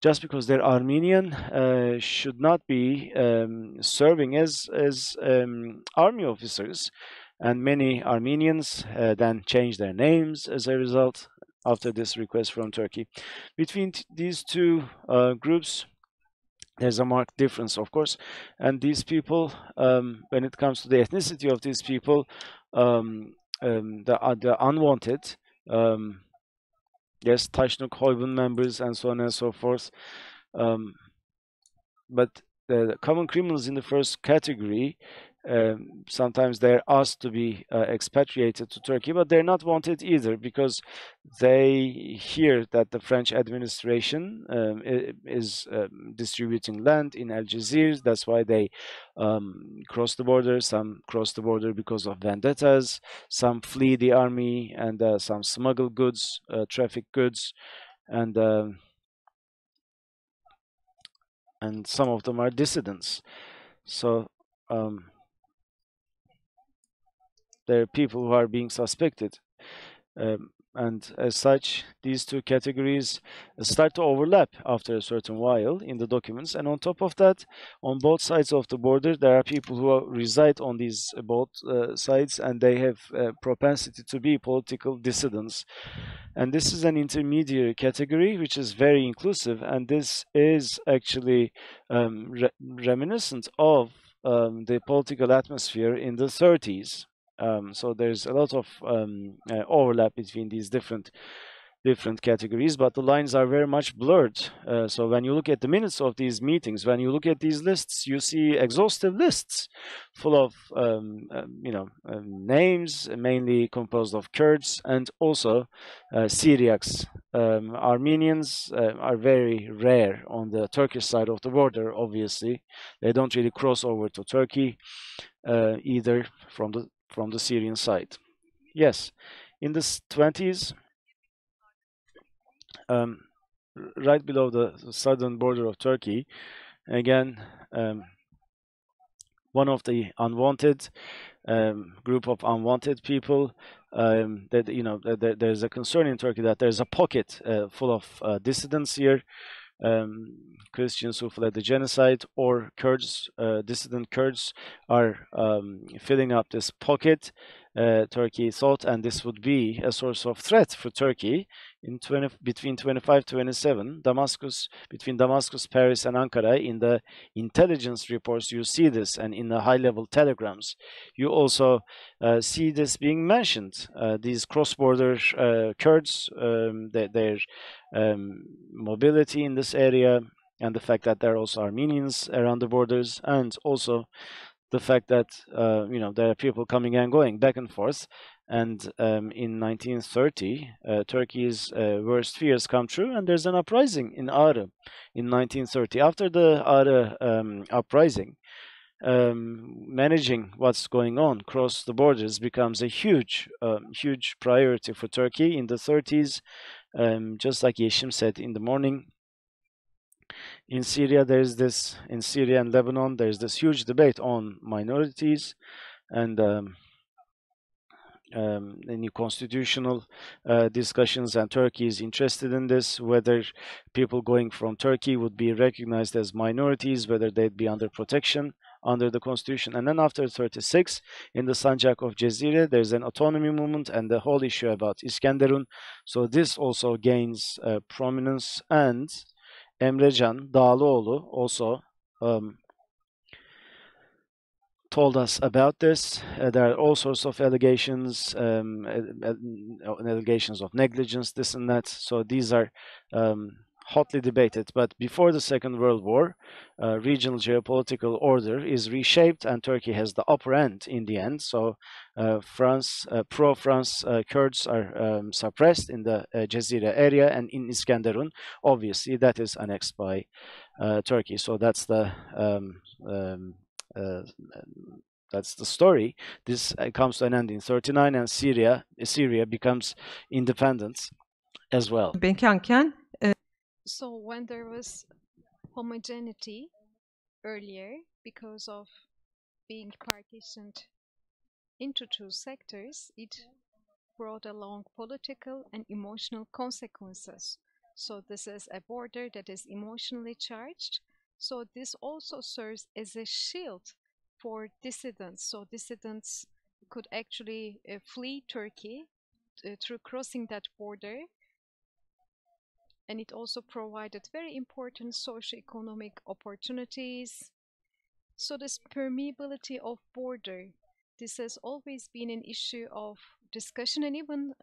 just because they're Armenian, should not be serving as army officers. And many Armenians then change their names as a result after this request from Turkey. Between these two groups, there's a marked difference, of course. And these people, when it comes to the ethnicity of these people, the unwanted, yes, Taşnuk, Hığutyun members, and so on and so forth. But the common criminals in the first category, sometimes they're asked to be expatriated to Turkey, but they're not wanted either, because they hear that the French administration is distributing land in Algiers. That's why they cross the border. Some cross the border because of vendettas. Some flee the army, and some smuggle goods, traffic goods, and some of them are dissidents. So there are people who are being suspected. And as such, these two categories start to overlap after a certain while in the documents. And on top of that, on both sides of the border, there are people who reside on these both sides, and they have a propensity to be political dissidents. And this is an intermediary category, which is very inclusive. And this is actually reminiscent of the political atmosphere in the 30s. So there's a lot of overlap between these different categories, but the lines are very much blurred. So when you look at the minutes of these meetings, when you look at these lists, you see exhaustive lists full of names, mainly composed of Kurds and also Syriacs. Armenians are very rare on the Turkish side of the border. Obviously, they don't really cross over to Turkey either from the Syrian side. Yes, in the 20s, right below the southern border of Turkey, again, one of the unwanted group of unwanted people, that there's a concern in Turkey that there's a pocket full of dissidents here, Christians who fled the genocide, or Kurds, dissident Kurds are filling up this pocket. Turkey thought, and this would be a source of threat for Turkey between 25-27, between Damascus, Paris, and Ankara. In the intelligence reports, you see this, and in the high-level telegrams, you also see this being mentioned. These cross-border Kurds, their mobility in this area, and the fact that there are also Armenians around the borders, and also the fact that there are people coming and going back and forth. And in 1930, Turkey's worst fears come true, and there's an uprising in Ağrı in 1930. After the Ağrı uprising, managing what's going on across the borders becomes a huge priority for Turkey in the 30s. Just like Yeşim said in the morning, in Syria and Lebanon, there's this huge debate on minorities, and any constitutional discussions, and Turkey is interested in this, whether people going from Turkey would be recognized as minorities, whether they'd be under protection under the constitution. And then after 36, in the Sancak of Cezire, there's an autonomy movement and the whole issue about İskenderun. So this also gains prominence, and Emrecan Dağlıoğlu also told us about this. There are all sorts of allegations, allegations of negligence, this and that. So these are hotly debated. But before the Second World War, regional geopolitical order is reshaped and Turkey has the upper end in the end. So pro-France Kurds are suppressed in the Jazira area, and in Iskenderun, obviously, that is annexed by Turkey. So that's the story. This comes to an end in 1939, and Syria becomes independent as well. So when there was homogeneity earlier, because of being partitioned into two sectors, it brought along political and emotional consequences. So this is a border that is emotionally charged. So this also serves as a shield for dissidents. So dissidents could actually flee Turkey through crossing that border. And it also provided very important socio-economic opportunities. So this permeability of border, this has always been an issue of discussion and even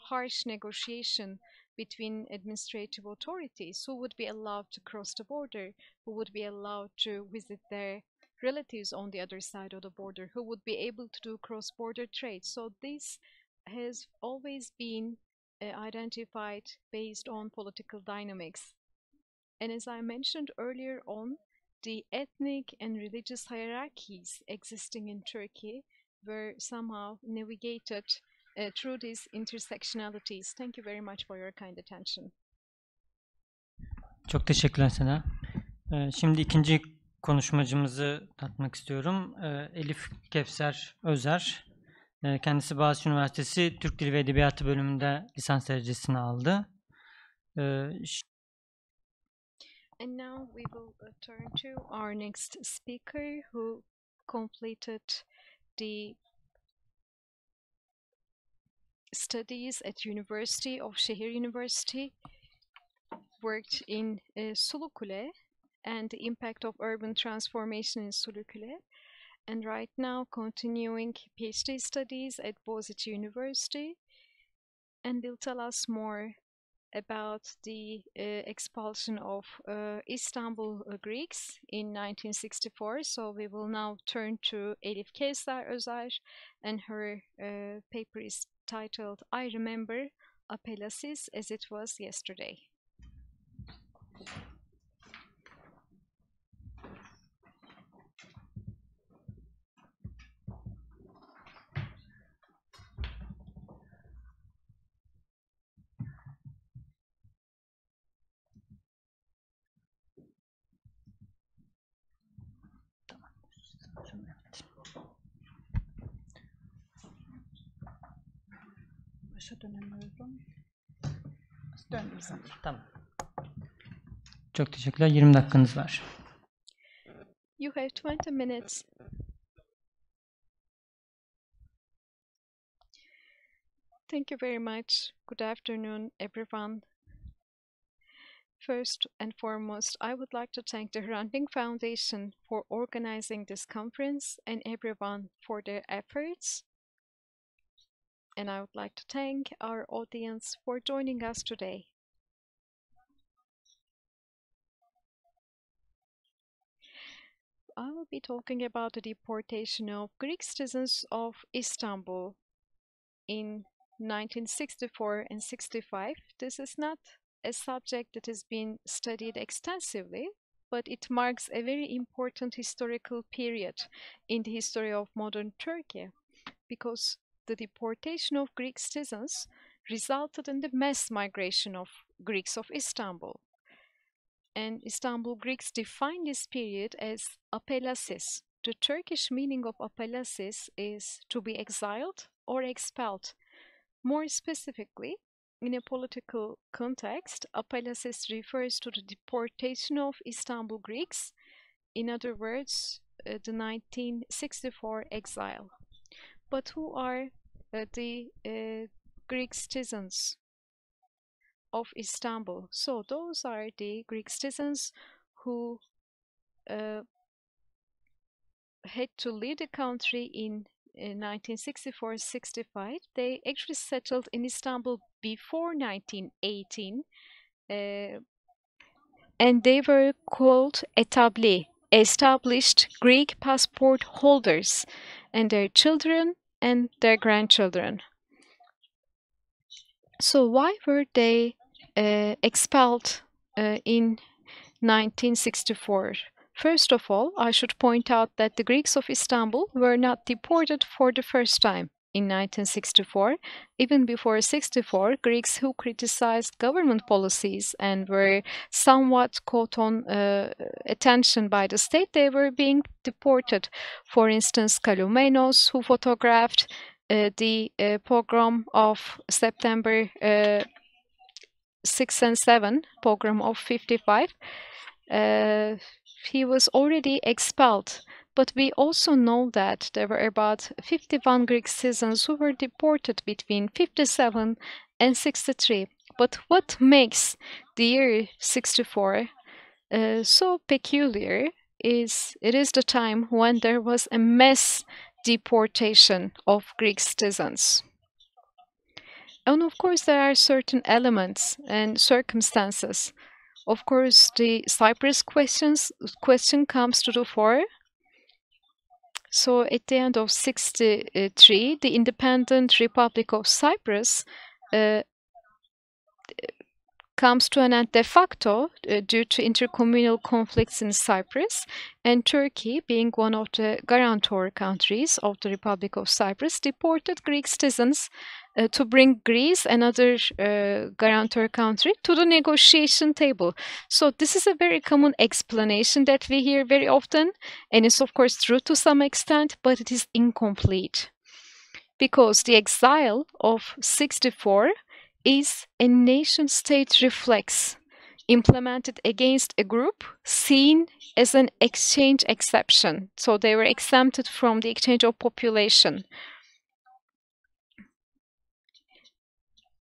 harsh negotiation between administrative authorities. Who would be allowed to cross the border? Who would be allowed to visit their relatives on the other side of the border? Who would be able to do cross-border trade? So this has always been identified based on political dynamics. And as I mentioned earlier on, the ethnic and religious hierarchies existing in Turkey were somehow navigated through these intersectionalities. Thank you very much for your kind attention. Çok teşekkürler Seda. Şimdi ikinci konuşmacımızı tanıtmak istiyorum. Elif Kevser Özer. Kendisi Boğaziçi Üniversitesi Türk Dili ve Edebiyatı bölümünde lisans derecesini aldı. And now we will turn to our next speaker who completed the studies at University of Şehir University, worked in Sulukule and the impact of urban transformation in Sulukule, and right now continuing PhD studies at Boğaziçi University, and will tell us more about the expulsion of Istanbul Greeks in 1964. So we will now turn to Elif Kevser Özer, and her paper is titled I Remember Apelasis as It Was Yesterday. Tamam. Çok teşekkürler. 20 dakikanız var. You have 20 minutes. Thank you very much. Good afternoon, everyone. First and foremost, I would like to thank the Hrant Dink Foundation for organizing this conference and everyone for their efforts. And I would like to thank our audience for joining us today. I will be talking about the deportation of Greek citizens of Istanbul in 1964 and 65. This is not a subject that has been studied extensively, but it marks a very important historical period in the history of modern Turkey, because the deportation of Greek citizens resulted in the mass migration of Greeks of Istanbul. And Istanbul Greeks define this period as apelasis. The Turkish meaning of apelasis is to be exiled or expelled. More specifically, in a political context, apelasis refers to the deportation of Istanbul Greeks, in other words, the 1964 exile. But who are the Greek citizens of Istanbul? So those are the Greek citizens who had to leave the country in 1964-65. They actually settled in Istanbul before 1918, and they were called etabli, established Greek passport holders, and their children and their grandchildren. So why were they expelled in 1964? First of all, I should point out that the Greeks of Istanbul were not deported for the first time in 1964. Even before 64, Greeks who criticized government policies and were somewhat caught on attention by the state, they were being deported. For instance, Kaloumenos, who photographed the pogrom of September 6 and 7, pogrom of 55, he was already expelled. But we also know that there were about 51 Greek citizens who were deported between 57 and 63. But what makes the year 64 so peculiar is it is the time when there was a mass deportation of Greek citizens. And of course, there are certain elements and circumstances. Of course, the Cyprus question comes to the fore. So at the end of 63, the independent Republic of Cyprus comes to an end de facto due to intercommunal conflicts in Cyprus, and Turkey, being one of the guarantor countries of the Republic of Cyprus, deported Greek citizens to bring Greece, another guarantor country, to the negotiation table. So this is a very common explanation that we hear very often, and it's of course true to some extent, but it is incomplete. Because the exile of 64 is a nation-state reflex implemented against a group seen as an exchange exception. So they were exempted from the exchange of population.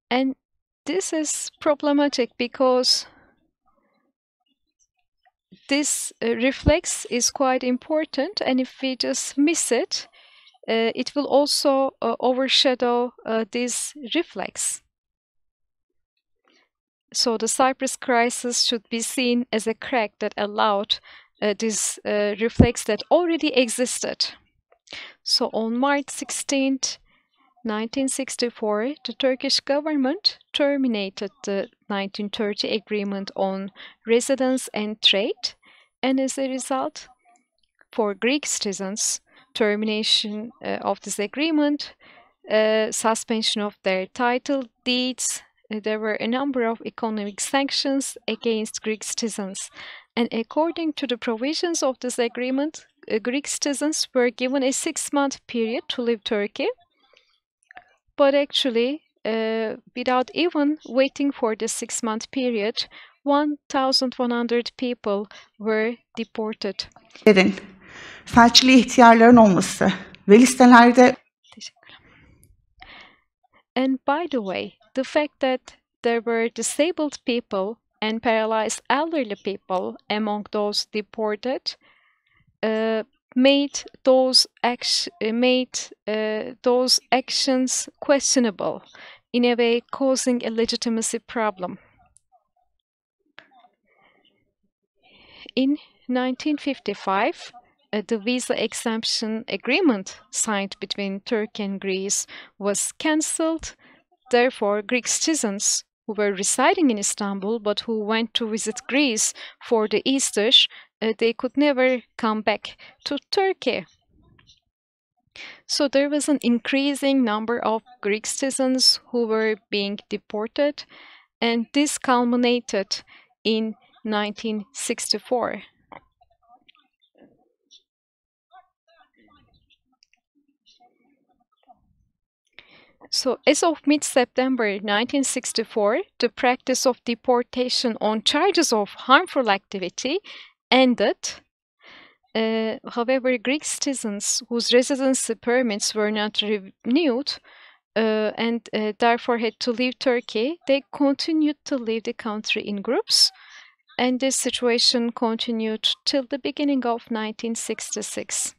And this is problematic because this reflex is quite important, and if we just miss it, it will also overshadow this reflex. So the Cyprus crisis should be seen as a crack that allowed this reflex that already existed. So on March 16th, 1964, the Turkish government terminated the 1930 agreement on residence and trade, and as a result, for Greek citizens, termination of this agreement, suspension of their title deeds. There were a number of economic sanctions against Greek citizens, and according to the provisions of this agreement, Greek citizens were given a 6-month period to leave Turkey, but actually, without even waiting for the 6-month period, 1,100 people were deported. Felçli ihtiyarların olması ve listelerde. And by the way, the fact that there were disabled people and paralyzed elderly people among those deported made those actions questionable, in a way causing a legitimacy problem. In 1955, the visa exemption agreement signed between Turkey and Greece was cancelled. Therefore, Greek citizens who were residing in Istanbul but who went to visit Greece for the Easter, they could never come back to Turkey. So there was an increasing number of Greek citizens who were being deported, and this culminated in 1964. So as of mid-September 1964, the practice of deportation on charges of harmful activity ended. However, Greek citizens whose residency permits were not renewed and therefore had to leave Turkey, they continued to leave the country in groups, and this situation continued till the beginning of 1966.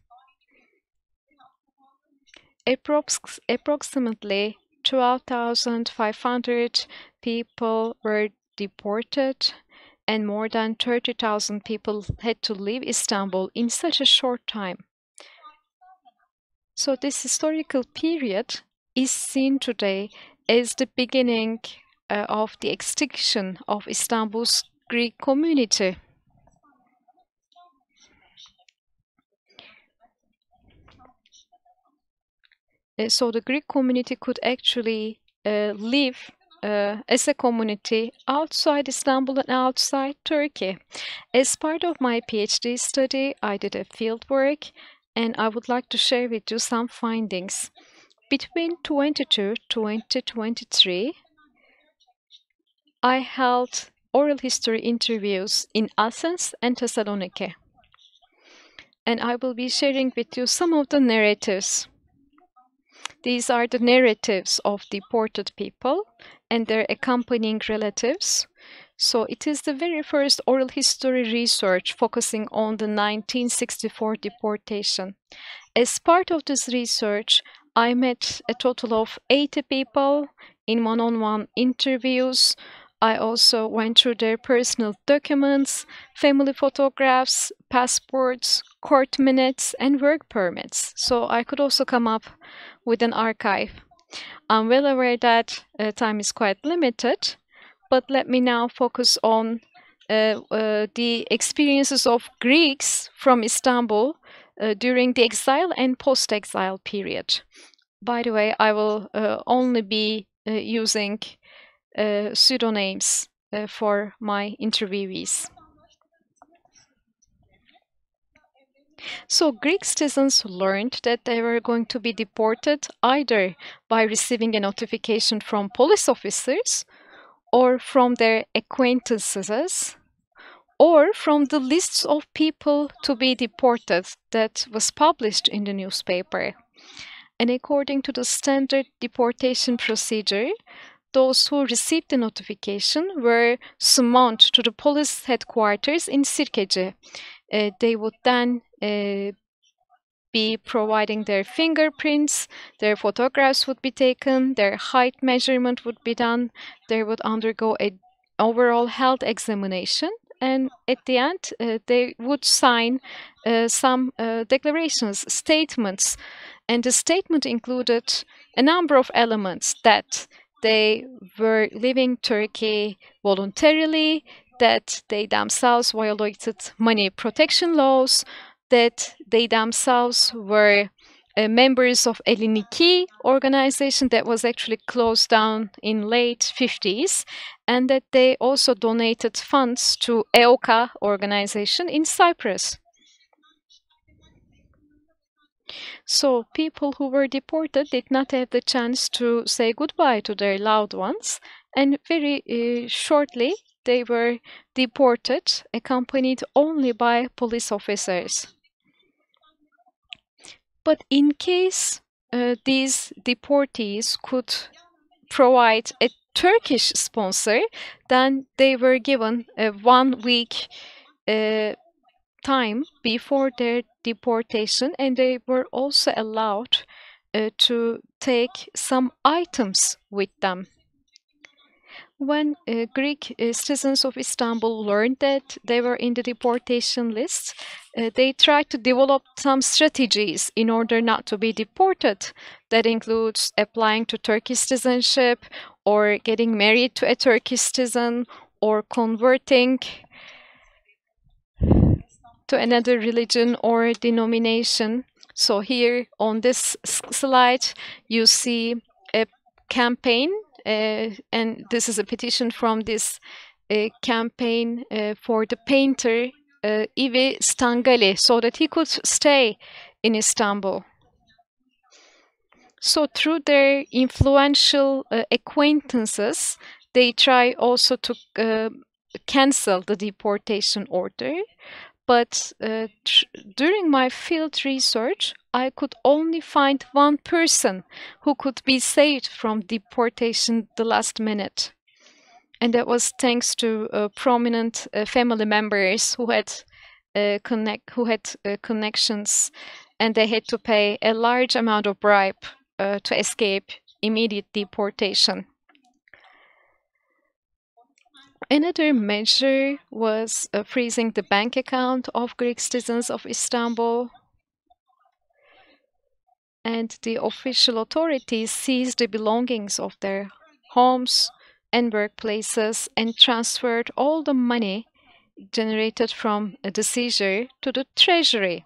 approximately 12,500 people were deported and more than 30,000 people had to leave Istanbul in such a short time. So this historical period is seen today as the beginning of the extinction of Istanbul's Greek community. So the Greek community could actually live as a community outside Istanbul and outside Turkey. As part of my PhD study, I did a field work, and I would like to share with you some findings. Between 2022 to 2023, I held oral history interviews in Athens and Thessaloniki, and I will be sharing with you some of the narratives. These are the narratives of deported people and their accompanying relatives. So it is the very first oral history research focusing on the 1964 deportation. As part of this research, I met a total of 80 people in one-on-one interviews. I also went through their personal documents, family photographs, passports, court minutes, and work permits. So I could also come up with an archive. I'm well aware that time is quite limited, but let me now focus on the experiences of Greeks from Istanbul during the exile and post-exile period. By the way, I will only be using pseudonyms for my interviewees. So Greek citizens learned that they were going to be deported either by receiving a notification from police officers or from their acquaintances or from the lists of people to be deported that was published in the newspaper. And according to the standard deportation procedure, those who received the notification were summoned to the police headquarters in Sirkeci. They would then be providing their fingerprints, their photographs would be taken, their height measurement would be done, they would undergo an overall health examination, and at the end they would sign some declarations, statements, and the statement included a number of elements: that they were leaving Turkey voluntarily, that they themselves violated money protection laws, that they themselves were members of Eliniki organization that was actually closed down in late 50s, and that they also donated funds to EOKA organization in Cyprus. So people who were deported did not have the chance to say goodbye to their loved ones, and very shortly they were deported, accompanied only by police officers. But in case these deportees could provide a Turkish sponsor, then they were given a 1 week time before their deportation, and they were also allowed to take some items with them. When Greek citizens of Istanbul learned that they were in the deportation list, they tried to develop some strategies in order not to be deported. That includes applying to Turkish citizenship, or getting married to a Turkish citizen, or converting to another religion or denomination. So here on this slide, you see a campaign, and this is a petition from this campaign for the painter Ivi Stangali, so that he could stay in Istanbul. So through their influential acquaintances, they try also to cancel the deportation order. But during my field research, I could only find one person who could be saved from deportation the last minute. And that was thanks to prominent family members who had connections, and they had to pay a large amount of bribe to escape immediate deportation. Another measure was freezing the bank account of Greek citizens of Istanbul, and the official authorities seized the belongings of their homes and workplaces and transferred all the money generated from the seizure to the treasury.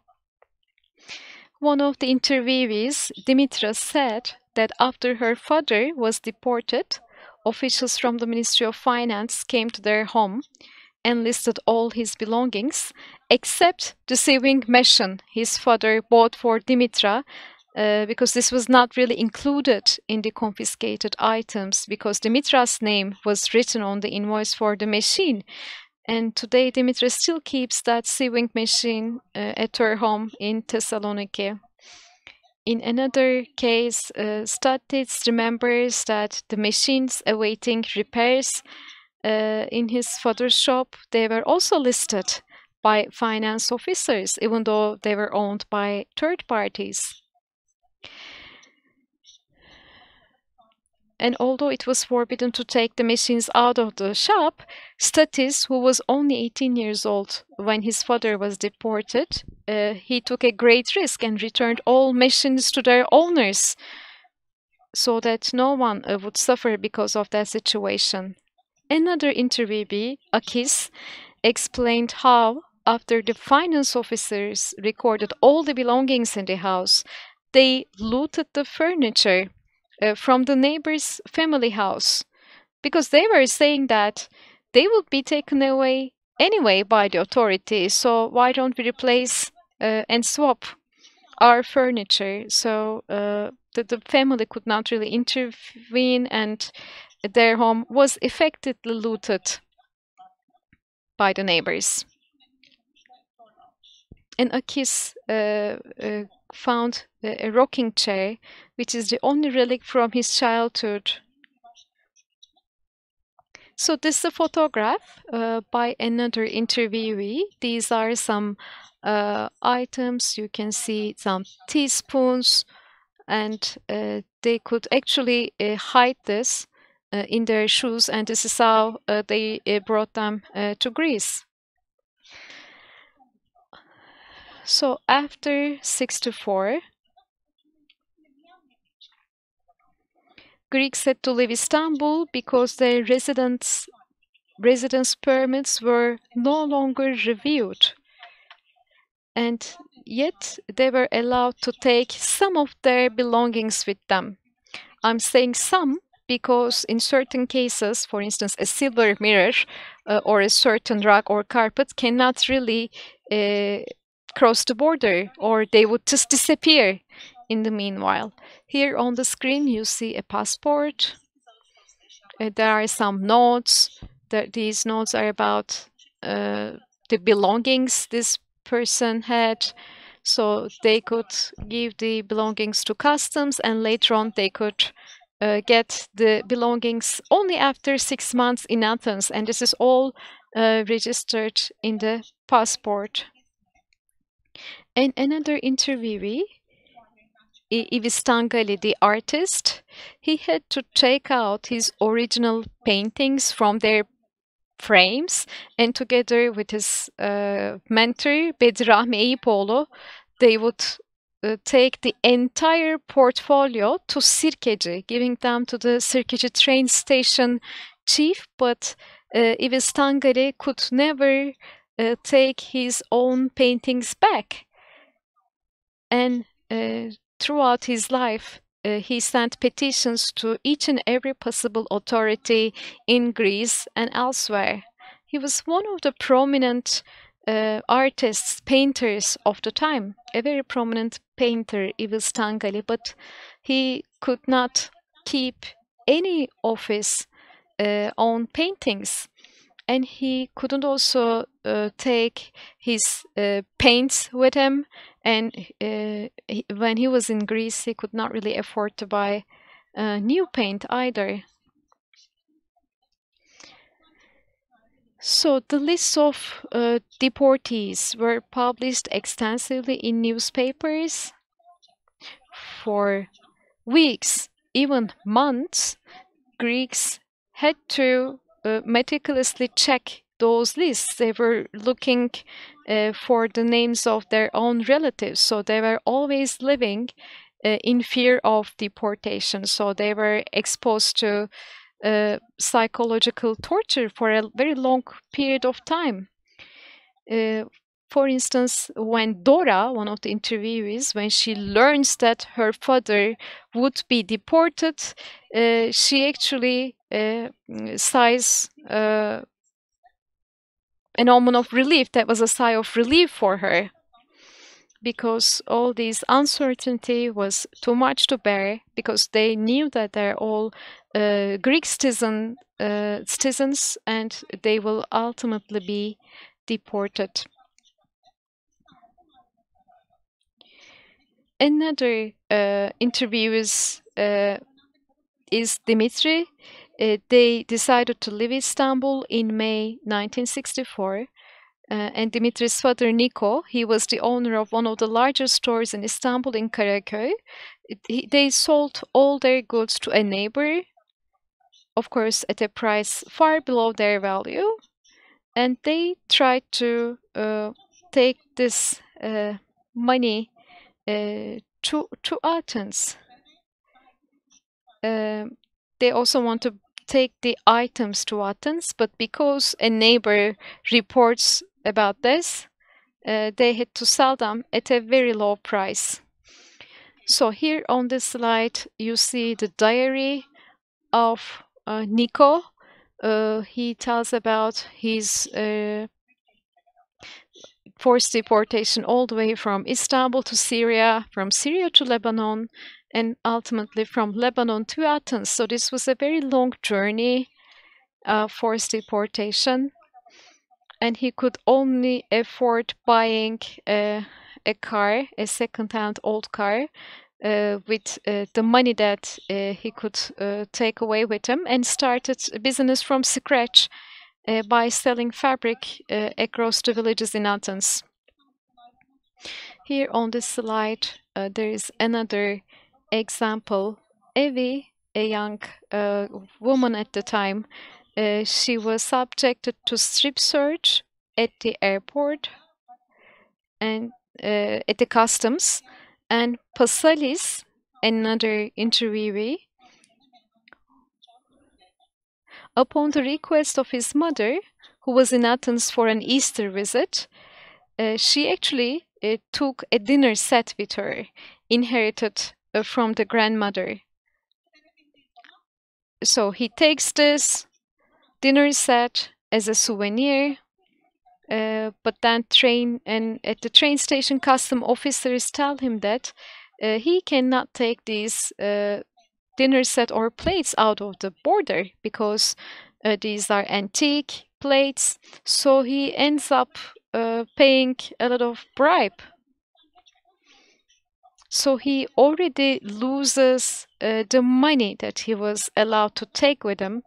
One of the interviewees, Dimitra, said that after her father was deported, officials from the Ministry of Finance came to their home and listed all his belongings, except the sewing machine his father bought for Dimitra, because this was not really included in the confiscated items, because Dimitra's name was written on the invoice for the machine. And today Dimitra still keeps that sewing machine at her home in Thessaloniki. In another case, Statis remembers that the machines awaiting repairs in his father's shop, they were also listed by finance officers, even though they were owned by third parties. And although it was forbidden to take the machines out of the shop, Statis, who was only 18 years old when his father was deported, he took a great risk and returned all machines to their owners so that no one would suffer because of that situation. Another interviewee, Akis, explained how, after the finance officers recorded all the belongings in the house, they looted the furniture from the neighbor's family house, because they were saying that they would be taken away anyway by the authorities, so why don't we replace and swap our furniture? So the family could not really intervene, and their home was effectively looted by the neighbors. And Akis found a rocking chair, which is the only relic from his childhood. So this is a photograph by another interviewee. These are some items. You can see some teaspoons, and they could actually hide this in their shoes, and this is how they brought them to Greece. So after 1964, Greeks had to leave Istanbul because their residence permits were no longer reviewed. And yet they were allowed to take some of their belongings with them. I'm saying some because in certain cases, for instance, a silver mirror or a certain rug or carpet cannot really cross the border, or they would just disappear in the meanwhile. Here on the screen you see a passport. There are some notes. These notes are about the belongings this person had, so they could give the belongings to customs, and later on they could get the belongings only after 6 months in Athens, and this is all registered in the passport. And another interviewee, Ivis Tangali, the artist, he had to take out his original paintings from their frames, and together with his mentor, Bedirahmi Eyüpoğlu, they would take the entire portfolio to Sirkeci, giving them to the Sirkeci train station chief, but Ivis Tangali could never take his own paintings back. And throughout his life, he sent petitions to each and every possible authority in Greece and elsewhere. He was one of the prominent artists, painters of the time, a very prominent painter, Ivis Tangali, but he could not keep any of his own paintings. And he couldn't also take his paints with him. And when he was in Greece, he could not really afford to buy new paint either. So the lists of deportees were published extensively in newspapers for weeks, even months, Greeks had to meticulously check those lists. They were looking for the names of their own relatives, so they were always living in fear of deportation. So they were exposed to psychological torture for a very long period of time. For instance, when Dora, one of the interviewees, when she learns that her father would be deported, she actually sighs an omen of relief. That was a sigh of relief for her, because all this uncertainty was too much to bear, because they knew that they're all Greek citizens and they will ultimately be deported. Another interview is Dimitri. They decided to leave Istanbul in May 1964. And Dimitri's father, Nico, he was the owner of one of the largest stores in Istanbul in Karaköy. They sold all their goods to a neighbor, of course, at a price far below their value. And they tried to take this money to Athens. They also want to take the items to Athens, but because a neighbor reports about this, they had to sell them at a very low price. So here on this slide, you see the diary of Nico. He tells about his forced deportation all the way from Istanbul to Syria, from Syria to Lebanon, and ultimately from Lebanon to Athens. So this was a very long journey, forced deportation, and he could only afford buying a car, a second-hand old car, with the money that he could take away with him, and started a business from scratch by selling fabric across the villages in Athens. Here on this slide, there is another example. Evie, a young woman at the time, she was subjected to strip search at the airport and at the customs. And Pasalis, another interviewee, upon the request of his mother, who was in Athens for an Easter visit, she actually took a dinner set with her, inherited from the grandmother. So he takes this dinner set as a souvenir, but then at the train station, custom officers tell him that he cannot take these dinner set or plates out of the border because these are antique plates. So he ends up paying a lot of bribe. So he already loses the money that he was allowed to take with him.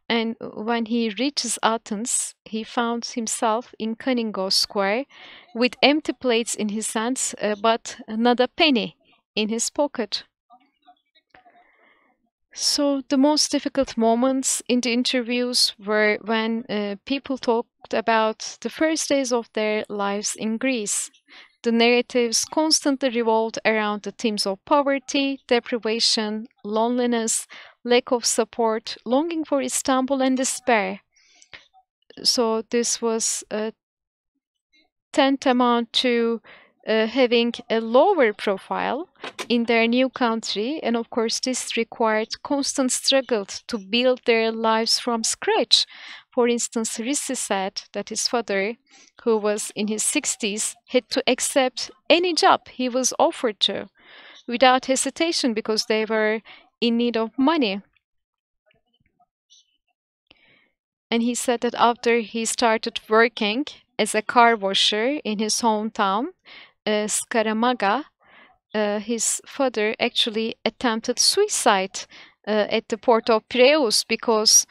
And when he reaches Athens, he found himself in Caningos Square with empty plates in his hands, but not a penny in his pocket. So the most difficult moments in the interviews were when people talked about the first days of their lives in Greece. The narratives constantly revolved around the themes of poverty, deprivation, loneliness, lack of support, longing for Istanbul, and despair. So this was tantamount to having a lower profile in their new country, and of course this required constant struggle to build their lives from scratch. For instance, Rissi said that his father, who was in his 60s, had to accept any job he was offered to without hesitation because they were in need of money. And he said that after he started working as a car washer in his hometown, Skaramaga, his father actually attempted suicide at the port of Piraeus because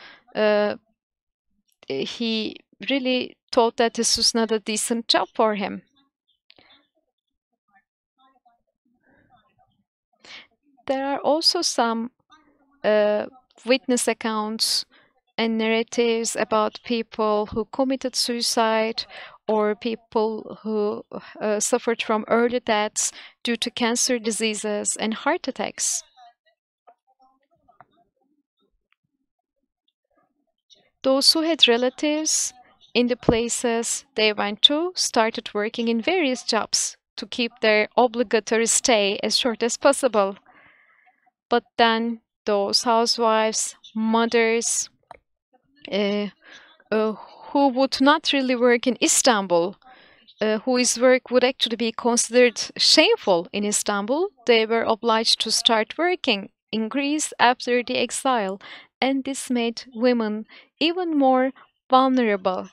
he really thought that this was not a decent job for him. there are also some witness accounts and narratives about people who committed suicide or people who suffered from early deaths due to cancer diseases and heart attacks. Those who had relatives in the places they went to started working in various jobs to keep their obligatory stay as short as possible. But then those housewives, mothers, who would not really work in Istanbul, whose work would actually be considered shameful in Istanbul, they were obliged to start working in Greece after the exile, and this made women even more vulnerable.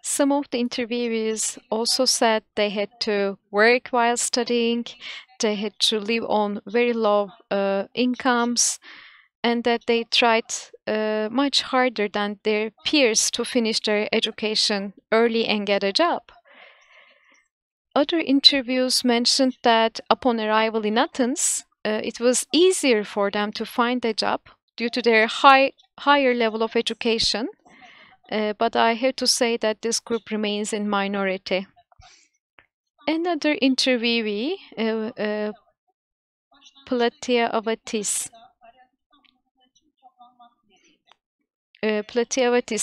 Some of the interviewees also said they had to work while studying, they had to live on very low incomes, and that they tried much harder than their peers to finish their education early and get a job. Other interviews mentioned that upon arrival in Athens, it was easier for them to find a job due to their higher level of education. But I have to say that this group remains in minority. Another interviewee, Platia Avatis.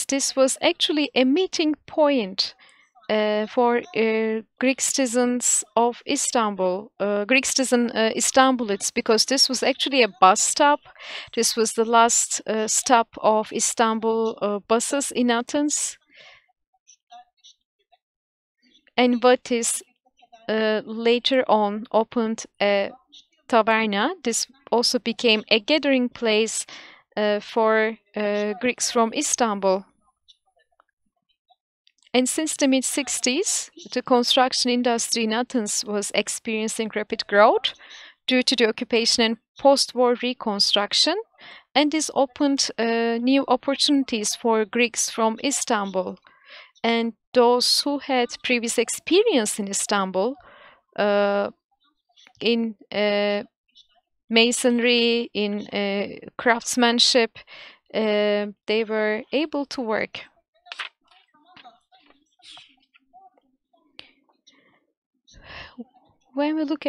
This was actually a meeting point for Greek citizens of Istanbul, Greek citizen Istanbulites, because this was actually a bus stop. This was the last stop of Istanbul buses in Athens. And Vatis later on opened a taverna. This also became a gathering place for Greeks from Istanbul. And since the mid-60s, the construction industry in Athens was experiencing rapid growth due to the occupation and post-war reconstruction, and this opened new opportunities for Greeks from Istanbul. And those who had previous experience in Istanbul, in masonry, in craftsmanship, they were able to work. When we look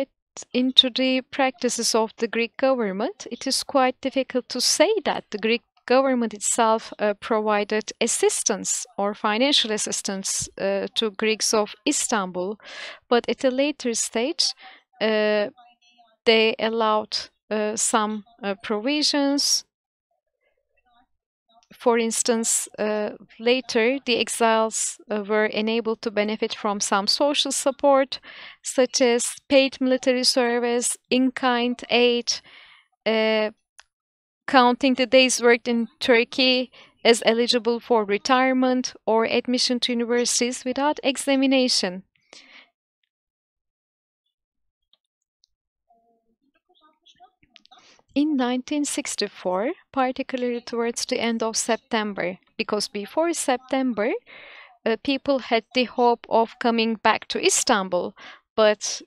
into the practices of the Greek government, it is quite difficult to say that the Greek government itself provided assistance or financial assistance to Greeks of Istanbul, but at a later stage, they allowed some provisions. For instance, later the exiles were enabled to benefit from some social support, such as paid military service, in-kind aid, counting the days worked in Turkey as eligible for retirement or admission to universities without examination. In 1964, particularly towards the end of September, because before September, people had the hope of coming back to Istanbul, but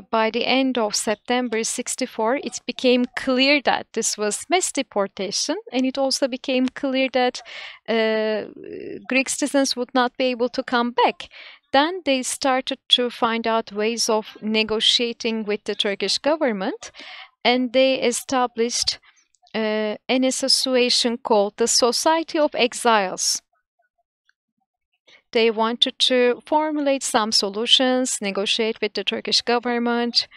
by the end of September 64, it became clear that this was mass deportation, and it also became clear that Greek citizens would not be able to come back. Then they started to find out ways of negotiating with the Turkish government, and they established an association called the Society of Exiles. They wanted to formulate some solutions, negotiate with the Turkish government,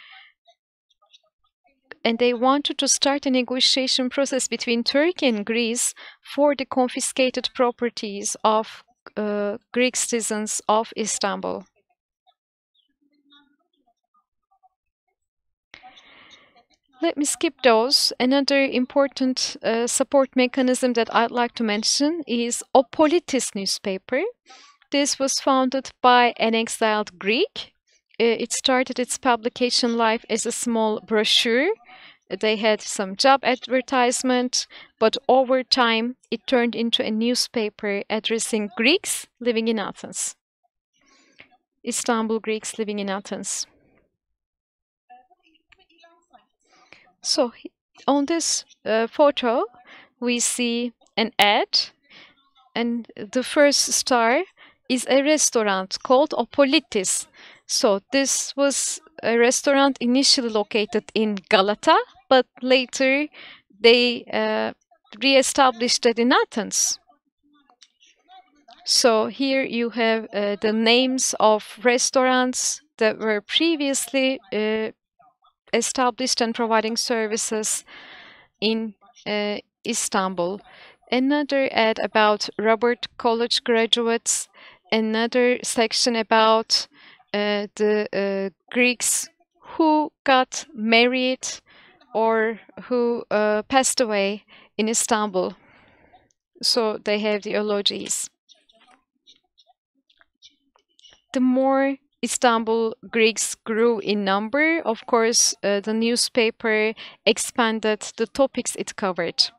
and they wanted to start a negotiation process between Turkey and Greece for the confiscated properties of Greek citizens of Istanbul. Let me skip those. Another important support mechanism that I'd like to mention is Opolitis newspaper. This was founded by an exiled Greek. It started its publication life as a small brochure. They had some job advertisement, but over time it turned into a newspaper addressing Greeks living in Athens. Istanbul Greeks living in Athens. So on this photo, we see an ad, and the first star is a restaurant called Opolitis. So this was a restaurant initially located in Galata, but later they re-established it in Athens. So here you have the names of restaurants that were previously established and providing services in Istanbul. Another ad about Robert College graduates. Another section about the Greeks who got married or who passed away in Istanbul. So they have the eulogies. The more Istanbul Greeks grew in number, of course, the newspaper expanded the topics it covered.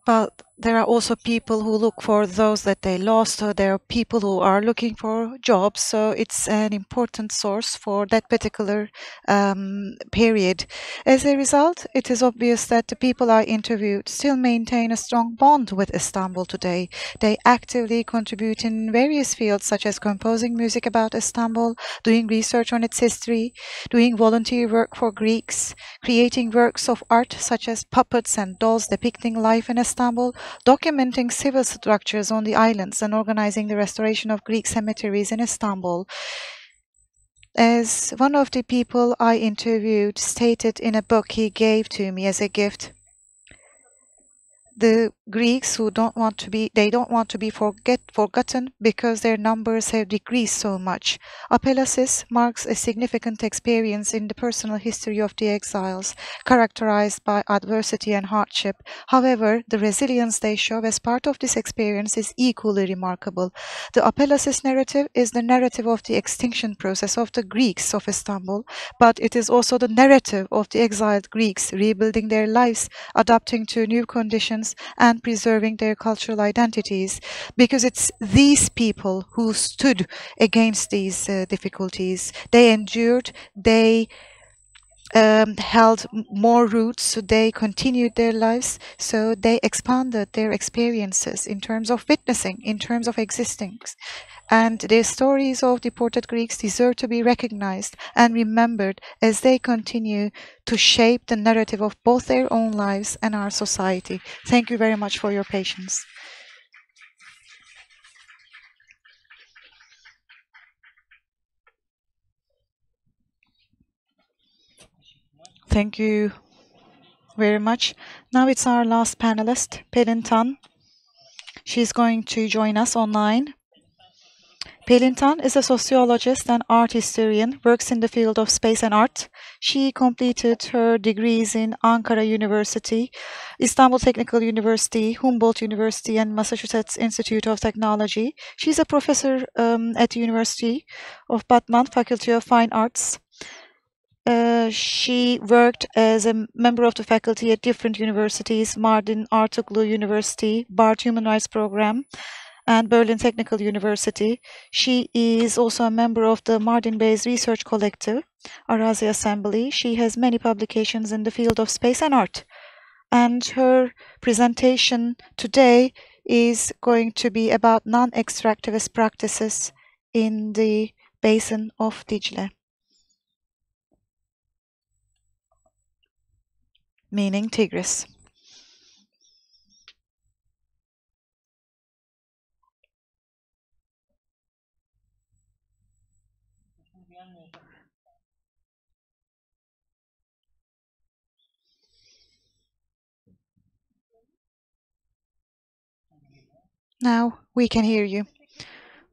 But there are also people who look for those that they lost, or there are people who are looking for jobs. So it's an important source for that particular period. As a result, it is obvious that the people I interviewed still maintain a strong bond with Istanbul today. They actively contribute in various fields, such as composing music about Istanbul, doing research on its history, doing volunteer work for Greeks, creating works of art such as puppets and dolls depicting life in Istanbul, documenting civil structures on the islands, and organizing the restoration of Greek cemeteries in Istanbul. As one of the people I interviewed stated in a book he gave to me as a gift, the Greeks who don't want to be forgotten because their numbers have decreased so much. Apelasis marks a significant experience in the personal history of the exiles, characterized by adversity and hardship. However, the resilience they show as part of this experience is equally remarkable. The Apelasis narrative is the narrative of the extinction process of the Greeks of Istanbul, but it is also the narrative of the exiled Greeks rebuilding their lives, adapting to new conditions, and preserving their cultural identities, because it's these people who stood against these difficulties. They endured, they held more roots, so they continued their lives, so they expanded their experiences in terms of witnessing, in terms of existing. And the stories of deported Greeks deserve to be recognized and remembered as they continue to shape the narrative of both their own lives and our society. Thank you very much for your patience. Thank you very much. Now it's our last panelist, Pelin Tan. She's going to join us online. Pelin Tan is a sociologist and art historian, works in the field of space and art. She completed her degrees in Ankara University, Istanbul Technical University, Humboldt University, and Massachusetts Institute of Technology. She's a professor at the University of Batman, Faculty of Fine Arts. She worked as a member of the faculty at different universities, Mardin Artuklu University, BART Human Rights Program, and Berlin Technical University. She is also a member of the Mardin-based research collective, Arazi Assembly. She has many publications in the field of space and art. And her presentation today is going to be about non-extractivist practices in the basin of Dicle, meaning Tigris. Now we can hear you.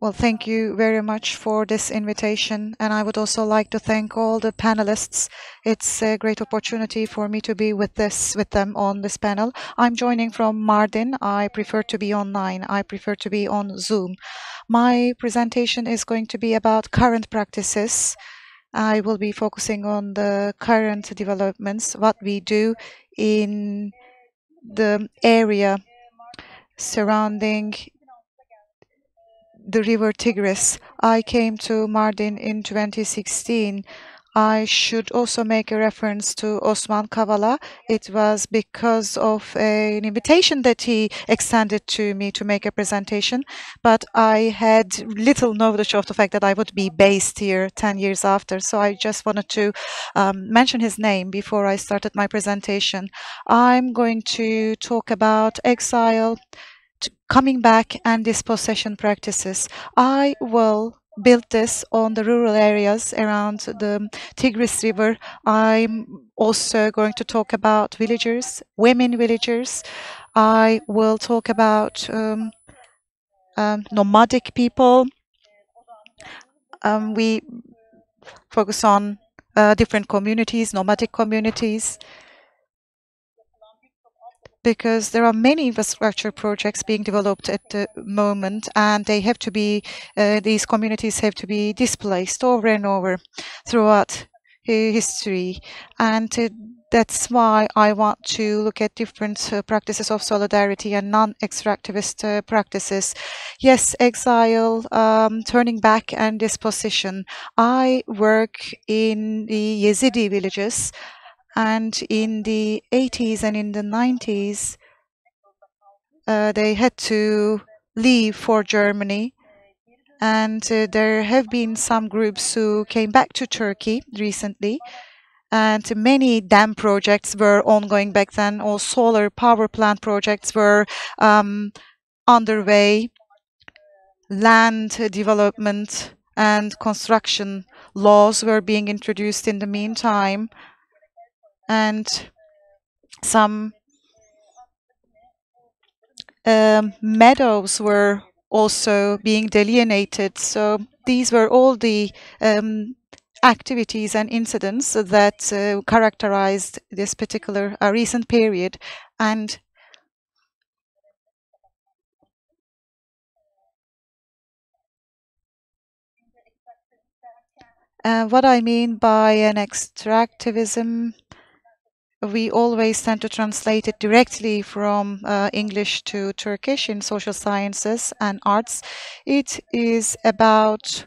Well, thank you very much for this invitation, and I would also like to thank all the panelists. It's a great opportunity for me to be with them on this panel. I'm joining from Mardin. I prefer to be online. I prefer to be on Zoom. My presentation is going to be about current practices. I will be focusing on the current developments, what we do in the area surrounding the river Tigris. I came to Mardin in 2016. I should also make a reference to Osman Kavala. It was because of an invitation that he extended to me to make a presentation, but I had little knowledge of the fact that I would be based here 10 years after, so I just wanted to mention his name before I started my presentation. I'm going to talk about exile, coming back, and dispossession practices. I will build this on the rural areas around the Tigris River. I'm also going to talk about villagers, women villagers. I will talk about nomadic people. We focus on different communities, nomadic communities, because there are many infrastructure projects being developed at the moment, and they have to be, these communities have to be displaced over and over throughout history. And that's why I want to look at different practices of solidarity and non-extractivist practices. Yes, exile, turning back, and dispossession. I work in the Yazidi villages, and in the 80s and in the 90s, they had to leave for Germany. And there have been some groups who came back to Turkey recently. And many dam projects were ongoing back then, or solar power plant projects were underway. Land development and construction laws were being introduced in the meantime. And some meadows were also being delineated. So these were all the activities and incidents that characterized this particular recent period. And what I mean by an extractivism, we always tend to translate it directly from English to Turkish in social sciences and arts. It is about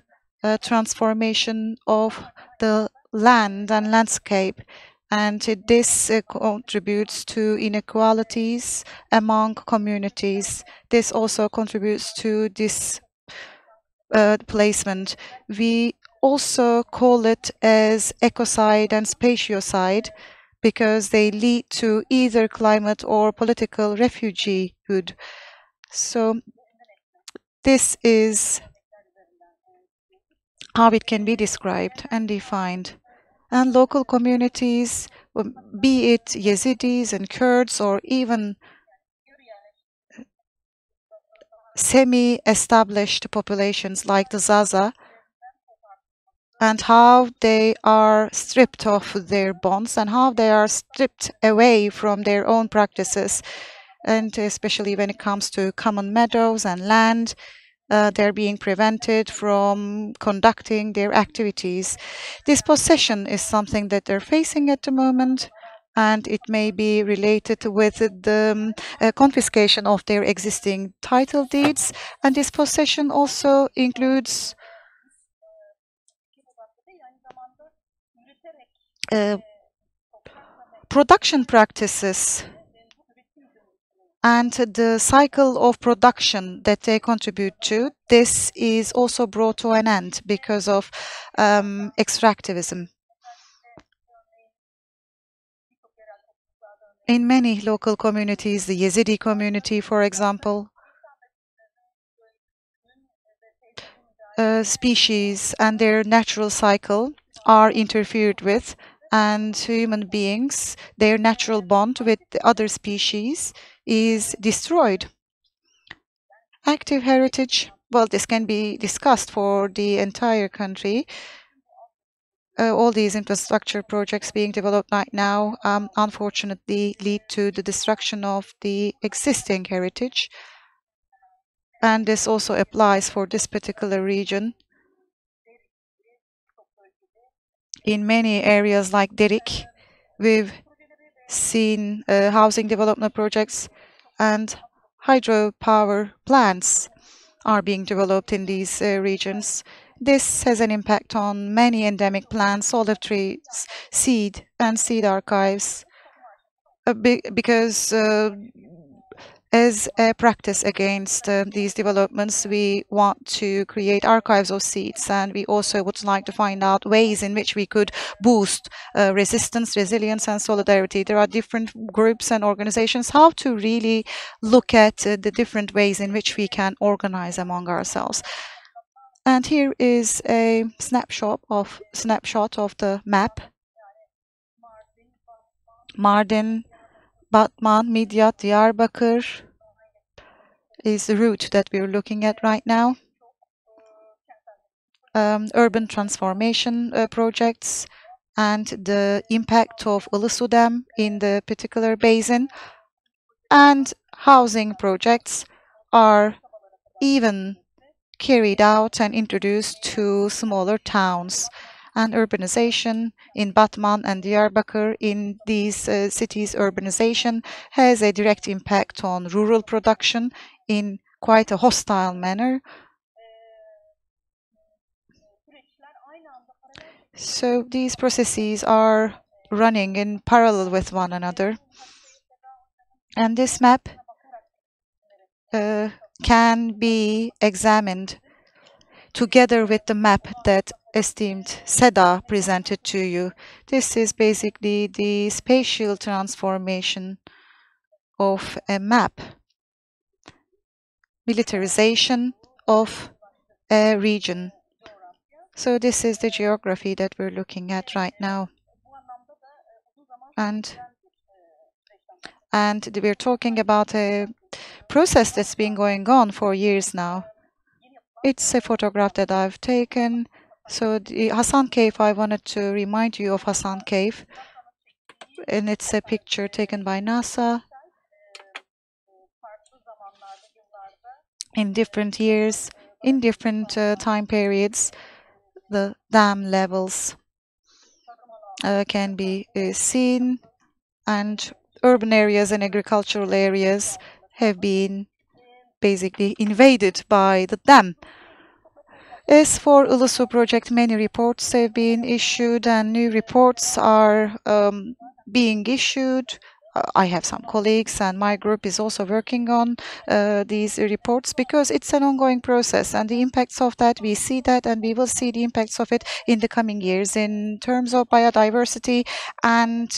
transformation of the land and landscape, and this contributes to inequalities among communities. This also contributes to displacement. We also call it as ecocide and spatiocide, because they lead to either climate or political refugeehood. So this is how it can be described and defined. And local communities, be it Yazidis and Kurds, or even semi-established populations like the Zaza, and how they are stripped of their bonds and how they are stripped away from their own practices. And especially when it comes to common meadows and land, they're being prevented from conducting their activities. Dispossession is something that they're facing at the moment, and it may be related with the confiscation of their existing title deeds. And dispossession also includes production practices and the cycle of production that they contribute to. This is also brought to an end because of extractivism. In many local communities, the Yazidi community, for example, species and their natural cycle are interfered with, and human beings, their natural bond with the other species is destroyed. Active heritage, well, this can be discussed for the entire country. All these infrastructure projects being developed right now, unfortunately, lead to the destruction of the existing heritage. And this also applies for this particular region. In many areas like Dink, we've seen housing development projects and hydropower plants are being developed in these regions. This has an impact on many endemic plants, olive trees, seed archives, because as a practice against these developments, we want to create archives of seeds, and we also would like to find out ways in which we could boost resistance, resilience, and solidarity. There are different groups and organizations, how to really look at the different ways in which we can organize among ourselves. And here is a snapshot of the map. Mardin, Batman, Midyat, Diyarbakır is the route that we're looking at right now. Urban transformation projects and the impact of Ilısu Dam in the particular basin, and housing projects are even carried out and introduced to smaller towns. And urbanization in Batman and Diyarbakır, in these cities, urbanization has a direct impact on rural production in quite a hostile manner. So these processes are running in parallel with one another. And this map can be examined together with the map that esteemed Seda presented to you. This is basically the spatial transformation of a map, militarization of a region. So this is the geography that we're looking at right now. And we're talking about a process that's been going on for years now. It's a photograph that I've taken. So the Hasan Cave, I wanted to remind you of Hasan Cave. And it's a picture taken by NASA in different years, in different time periods. The dam levels can be seen, and urban areas and agricultural areas have been basically invaded by the dam. As for Ilısu project, many reports have been issued and new reports are being issued. I have some colleagues and my group is also working on these reports because it's an ongoing process, and the impacts of that, we see that, and we will see the impacts of it in the coming years in terms of biodiversity. And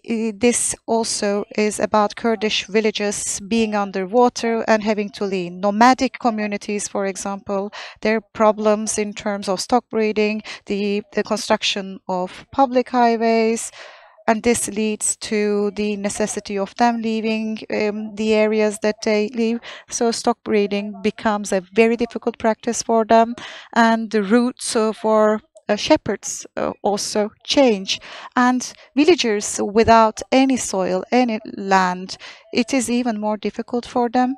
this also is about Kurdish villages being underwater and having to leave. Nomadic communities, for example, their problems in terms of stock breeding, the construction of public highways, and this leads to the necessity of them leaving the areas that they live. So stock breeding becomes a very difficult practice for them, and the routes for shepherds also change, and villagers without any soil, any land, it is even more difficult for them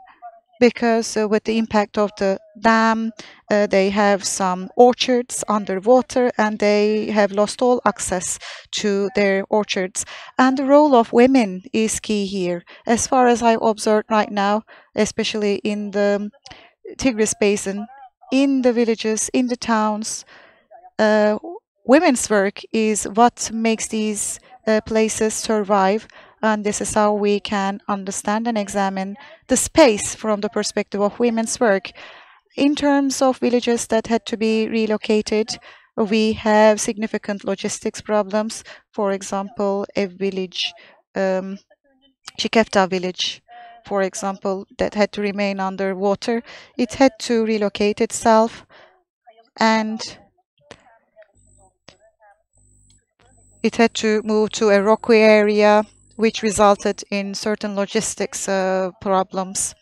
because with the impact of the dam, they have some orchards underwater and they have lost all access to their orchards. And the role of women is key here. As far as I observed right now, especially in the Tigris Basin, in the villages, in the towns, women's work is what makes these places survive, and this is how we can understand and examine the space from the perspective of women's work. In terms of villages that had to be relocated, we have significant logistics problems. For example, a village, Çikefta village, for example, that had to remain underwater, it had to relocate itself, and it had to move to a rocky area, which resulted in certain logistics problems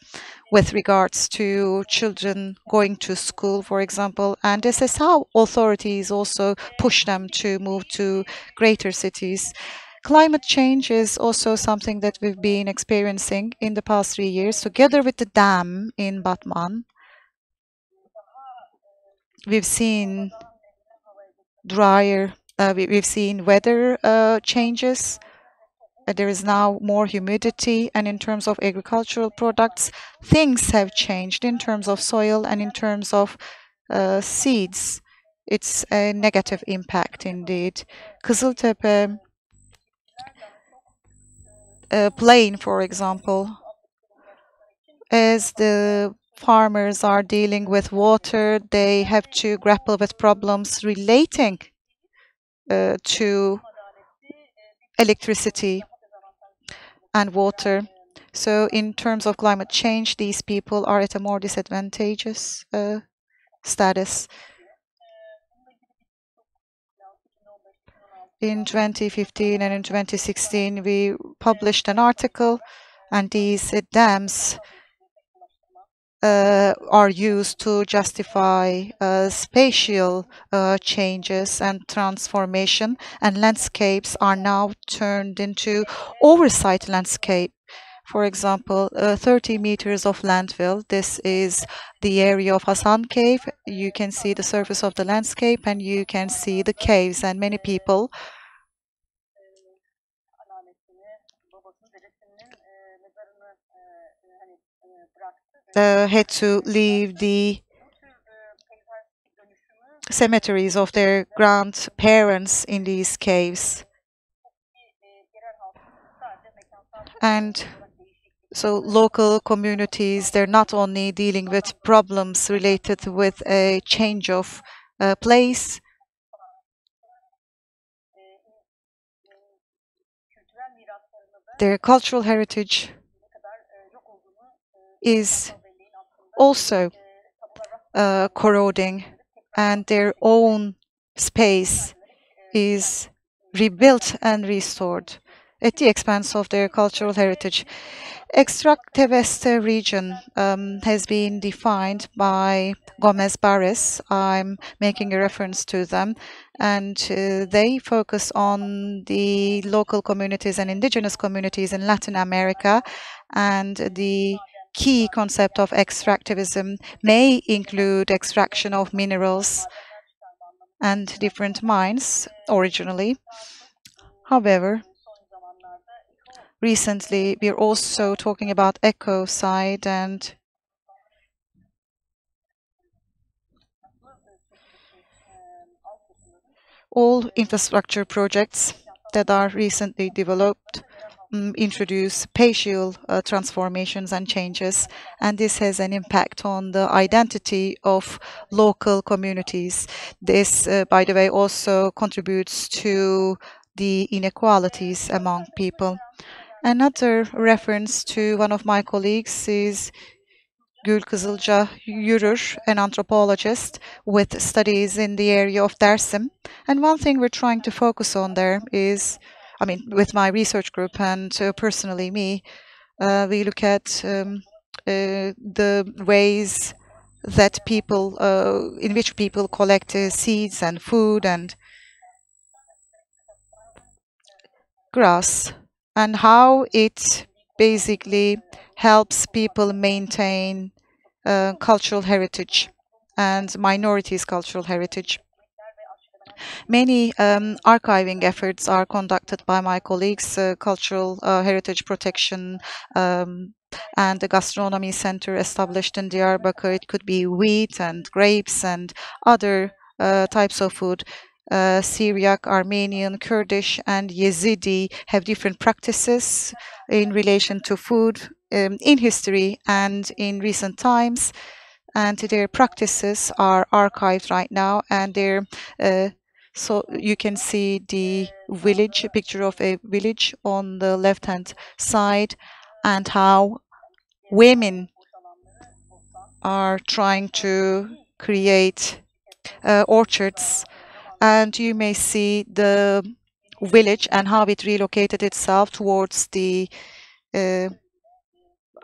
with regards to children going to school, for example. And this is how authorities also push them to move to greater cities. Climate change is also something that we've been experiencing in the past 3 years. Together with the dam in Batman, we've seen we've seen weather changes. There is now more humidity, and in terms of agricultural products, things have changed in terms of soil and in terms of seeds. It's a negative impact indeed. Kızıltepe plain, for example, as the farmers are dealing with water, they have to grapple with problems relating to electricity and water. So in terms of climate change, these people are at a more disadvantageous status. In 2015 and in 2016, we published an article, and these dams are used to justify spatial changes and transformation, and landscapes are now turned into oversight landscape. For example, 30 meters of landfill. This is the area of Hasan Cave. You can see the surface of the landscape and you can see the caves, and many people had to leave the cemeteries of their grandparents in these caves. And so local communities, they're not only dealing with problems related with a change of place, their cultural heritage is also corroding, and their own space is rebuilt and restored at the expense of their cultural heritage. Extractivist region has been defined by Gomez Barres. I'm making a reference to them, and they focus on the local communities and indigenous communities in Latin America, and the key concept of extractivism may include extraction of minerals and different mines originally. However, recently we're also talking about ecocide and all infrastructure projects that are recently developed introduce spatial transformations and changes, and this has an impact on the identity of local communities. This, by the way, also contributes to the inequalities among people. Another reference to one of my colleagues is Gül Kızılca Yürür, an anthropologist with studies in the area of Dersim. And one thing we're trying to focus on there is, with my research group and personally me, we look at the ways that people, in which people collect seeds and food and grass, and how it basically helps people maintain cultural heritage and minorities' cultural heritage. Many archiving efforts are conducted by my colleagues, Cultural Heritage Protection and the Gastronomy Center established in Diyarbakır. It could be wheat and grapes and other types of food. Syriac, Armenian, Kurdish, and Yazidi have different practices in relation to food in history and in recent times, and their practices are archived right now, and they're so you can see the village, a picture of a village on the left-hand side, and how women are trying to create orchards. And you may see the village and how it relocated itself towards the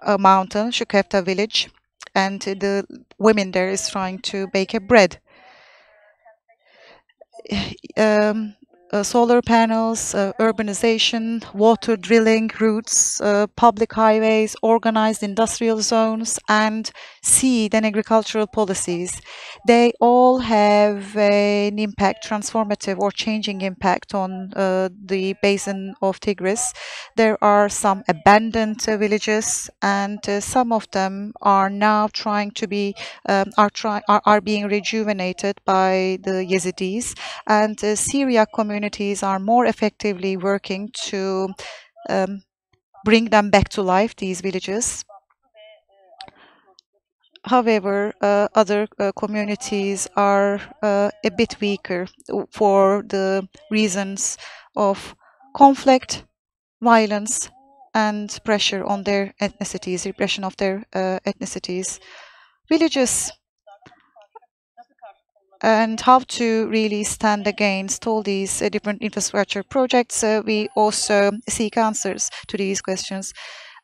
mountain, Shukefta village, and the women there is trying to bake a bread. solar panels, urbanization, water drilling routes, public highways, organized industrial zones, and seed and agricultural policies. They all have an impact, transformative or changing impact on the basin of Tigris. There are some abandoned villages, and some of them are now trying to be are being rejuvenated by the Yazidis, and Syriac communities are more effectively working to bring them back to life, these villages. However, other communities are a bit weaker for the reasons of conflict, violence, and pressure on their ethnicities, repression of their ethnicities. Villages and how to really stand against all these different infrastructure projects. We also seek answers to these questions.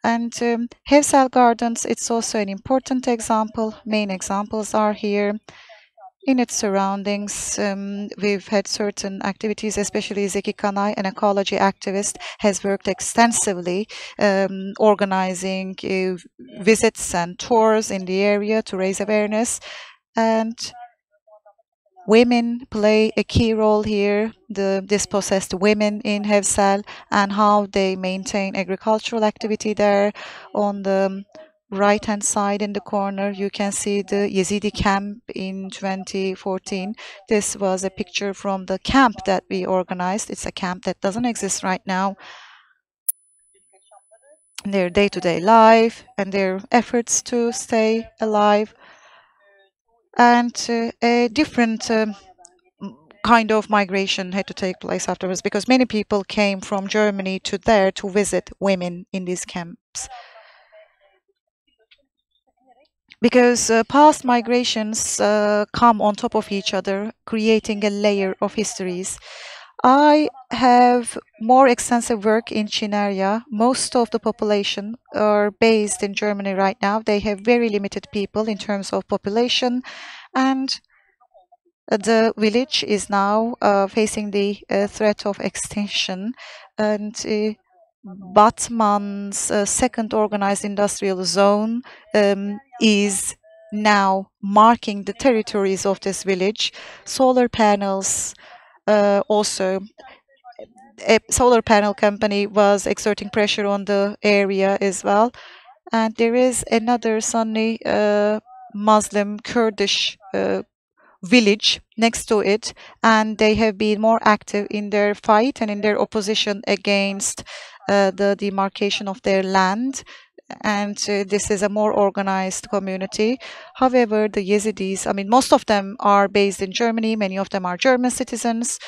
And Hevsel Gardens, it's also an important example. Main examples are here. In its surroundings, we've had certain activities, especially Zeki Kanay, an ecology activist, has worked extensively organizing visits and tours in the area to raise awareness. And women play a key role here, the dispossessed women in Hevsel, and how they maintain agricultural activity there. On the right-hand side in the corner, you can see the Yazidi camp in 2014. This was a picture from the camp that we organized. It's a camp that doesn't exist right now. Their day-to-day life and their efforts to stay alive, and a different kind of migration had to take place afterwards, because many people came from Germany to there to visit women in these camps. Because past migrations come on top of each other, creating a layer of histories. I have more extensive work in Çinerya. Most of the population are based in Germany right now. They have very limited people in terms of population, and the village is now facing the threat of extinction. And Batman's second organized industrial zone is now marking the territories of this village. Solar panels also. A solar panel company was exerting pressure on the area as well. And there is another Sunni Muslim Kurdish village next to it, and they have been more active in their fight and in their opposition against the demarcation of their land. And this is a more organized community. However, the Yazidis, I mean, most of them are based in Germany, many of them are German citizens.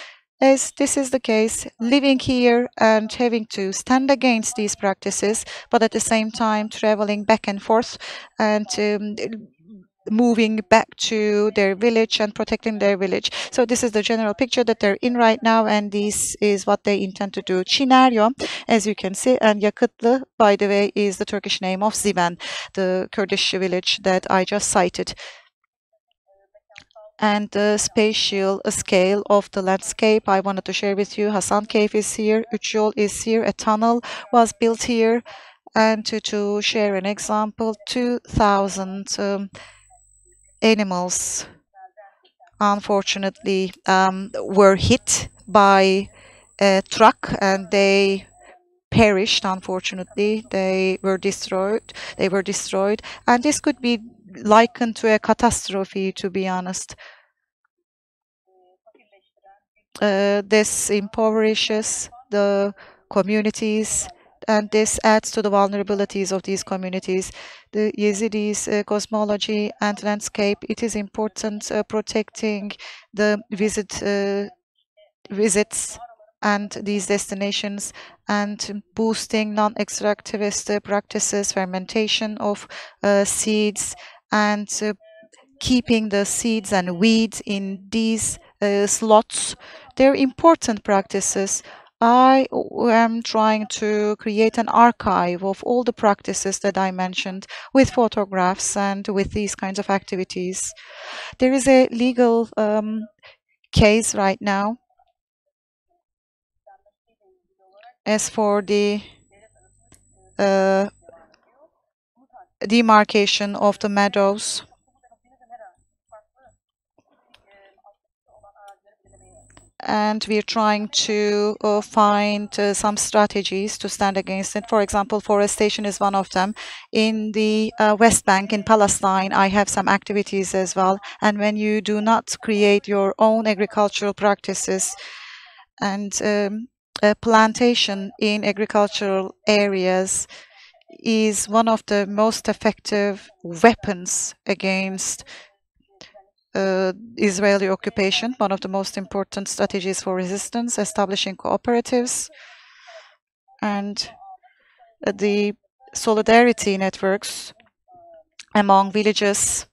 As this is the case, living here and having to stand against these practices, but at the same time traveling back and forth and moving back to their village and protecting their village. So this is the general picture that they're in right now, and this is what they intend to do. Çinerya, as you can see, and Yakıtlı, by the way, is the Turkish name of Zivan, the Kurdish village that I just cited. And the spatial scale of the landscape I wanted to share with you. Hasan Cave is here, Üçyol is here, a tunnel was built here. And to share an example, 2,000 animals, unfortunately, were hit by a truck, and they perished. Unfortunately, they were destroyed. And this could be likened to a catastrophe, to be honest. This impoverishes the communities, and this adds to the vulnerabilities of these communities. The Yazidis' cosmology and landscape, it is important protecting the visits and these destinations, and boosting non-extractivist practices, fermentation of seeds, and keeping the seeds and weeds in these slots. They're important practices. I am trying to create an archive of all the practices that I mentioned, with photographs and with these kinds of activities. There is a legal case right now as for the demarcation of the meadows, and we're trying to find some strategies to stand against it. For example, forestation is one of them. In the West Bank, in Palestine, I have some activities as well. And when you do not create your own agricultural practices, and plantation in agricultural areas is one of the most effective weapons against Israeli occupation, one of the most important strategies for resistance, establishing cooperatives and the solidarity networks among villages.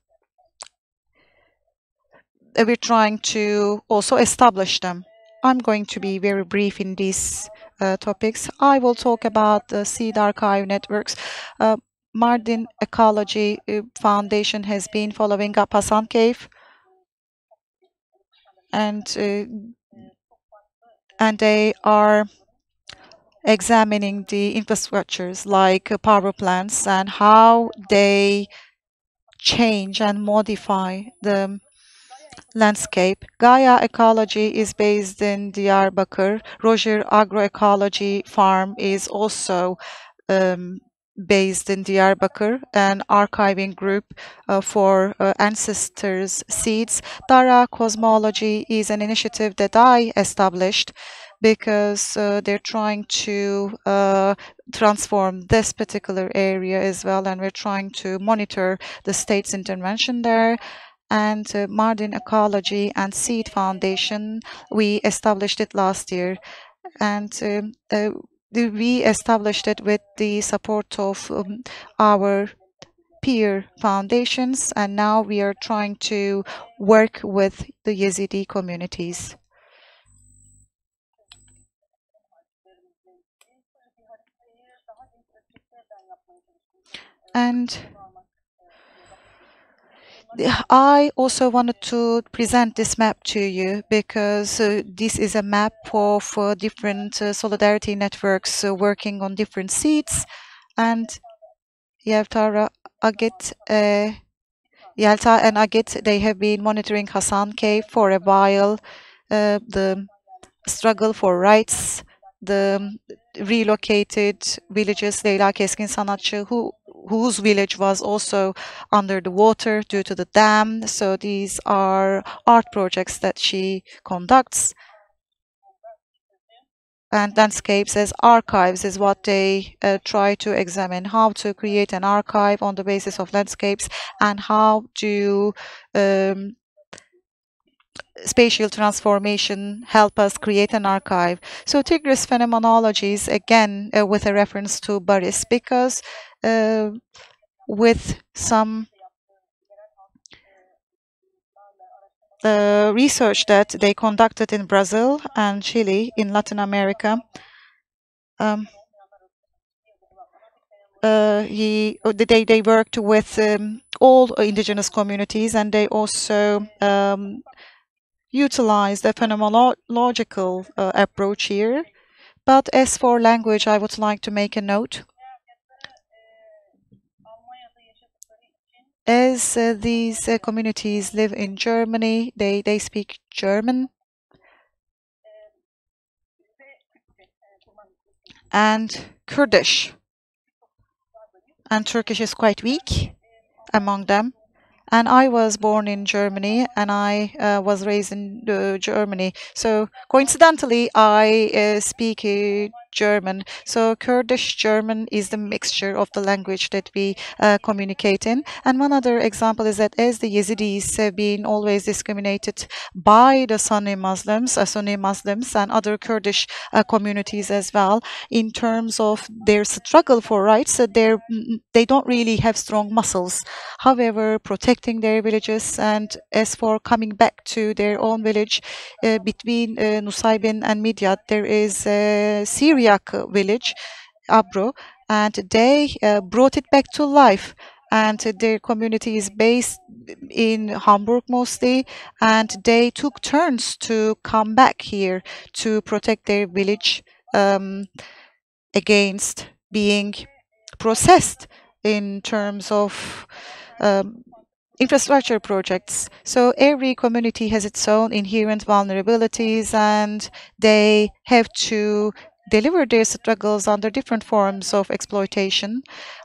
We're trying to also establish them. I'm going to be very brief in these topics. I will talk about the seed archive networks. Mardin Ecology Foundation has been following up Hasan Cave, and they are examining the infrastructures like power plants and how they change and modify the landscape. Gaia Ecology is based in Diyarbakır. Roger Agroecology Farm is also based in Diyarbakır, an archiving group for ancestors' seeds. Dara Cosmology is an initiative that I established because they're trying to transform this particular area as well, and we're trying to monitor the state's intervention there. And Mardin Ecology and Seed Foundation, we established it last year, and we established it with the support of our peer foundations, and now we are trying to work with the Yazidi communities. And I also wanted to present this map to you because this is a map of different solidarity networks working on different seats. And Yelta and Agit, they have been monitoring Hasan Cave for a while, the struggle for rights, the relocated villages, Leyla Keskin Sanatçı, whose village was also under the water due to the dam. So these are art projects that she conducts. And landscapes as archives is what they try to examine, how to create an archive on the basis of landscapes, and how to spatial transformation help us create an archive. So Tigris phenomenologies, again, with a reference to Baris, because with some research that they conducted in Brazil and Chile in Latin America, they worked with all indigenous communities, and they also utilized a phenomenological approach here. But as for language, I would like to make a note. As these communities live in Germany, they speak German. And Kurdish. And Turkish is quite weak among them. And I was born in Germany, and I was raised in Germany. So coincidentally, I speak German. So Kurdish German is the mixture of the language that we communicate in. And one other example is that as the Yazidis have been always discriminated by the Sunni Muslims and other Kurdish communities as well, in terms of their struggle for rights, they don't really have strong muscles. However, protecting their villages, and as for coming back to their own village, between Nusaybin and Midyat, there is a Syriac village, Abro, and they brought it back to life. And their community is based in Hamburg mostly, and they took turns to come back here to protect their village. against being processed in terms of infrastructure projects. So every community has its own inherent vulnerabilities, and they have to deliver their struggles under different forms of exploitation.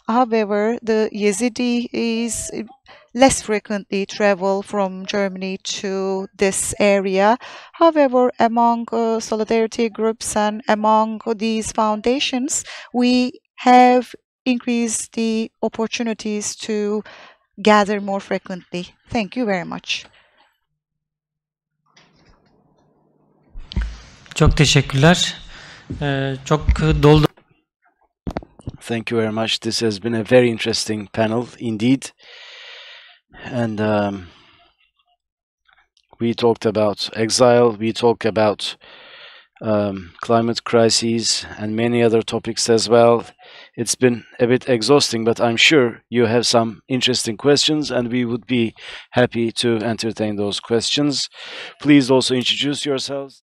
However, the Yazidis less frequently travel from Germany to this area. However, among solidarity groups and among these foundations, we have increased the opportunities to gather more frequently. Thank you very much. Çok teşekkürler. Çok dolu. Thank you very much. This has been a very interesting panel indeed. And we talked about exile, we talked about climate crises and many other topics as well. It's been a bit exhausting, but I'm sure you have some interesting questions and we would be happy to entertain those questions. Please also introduce yourselves.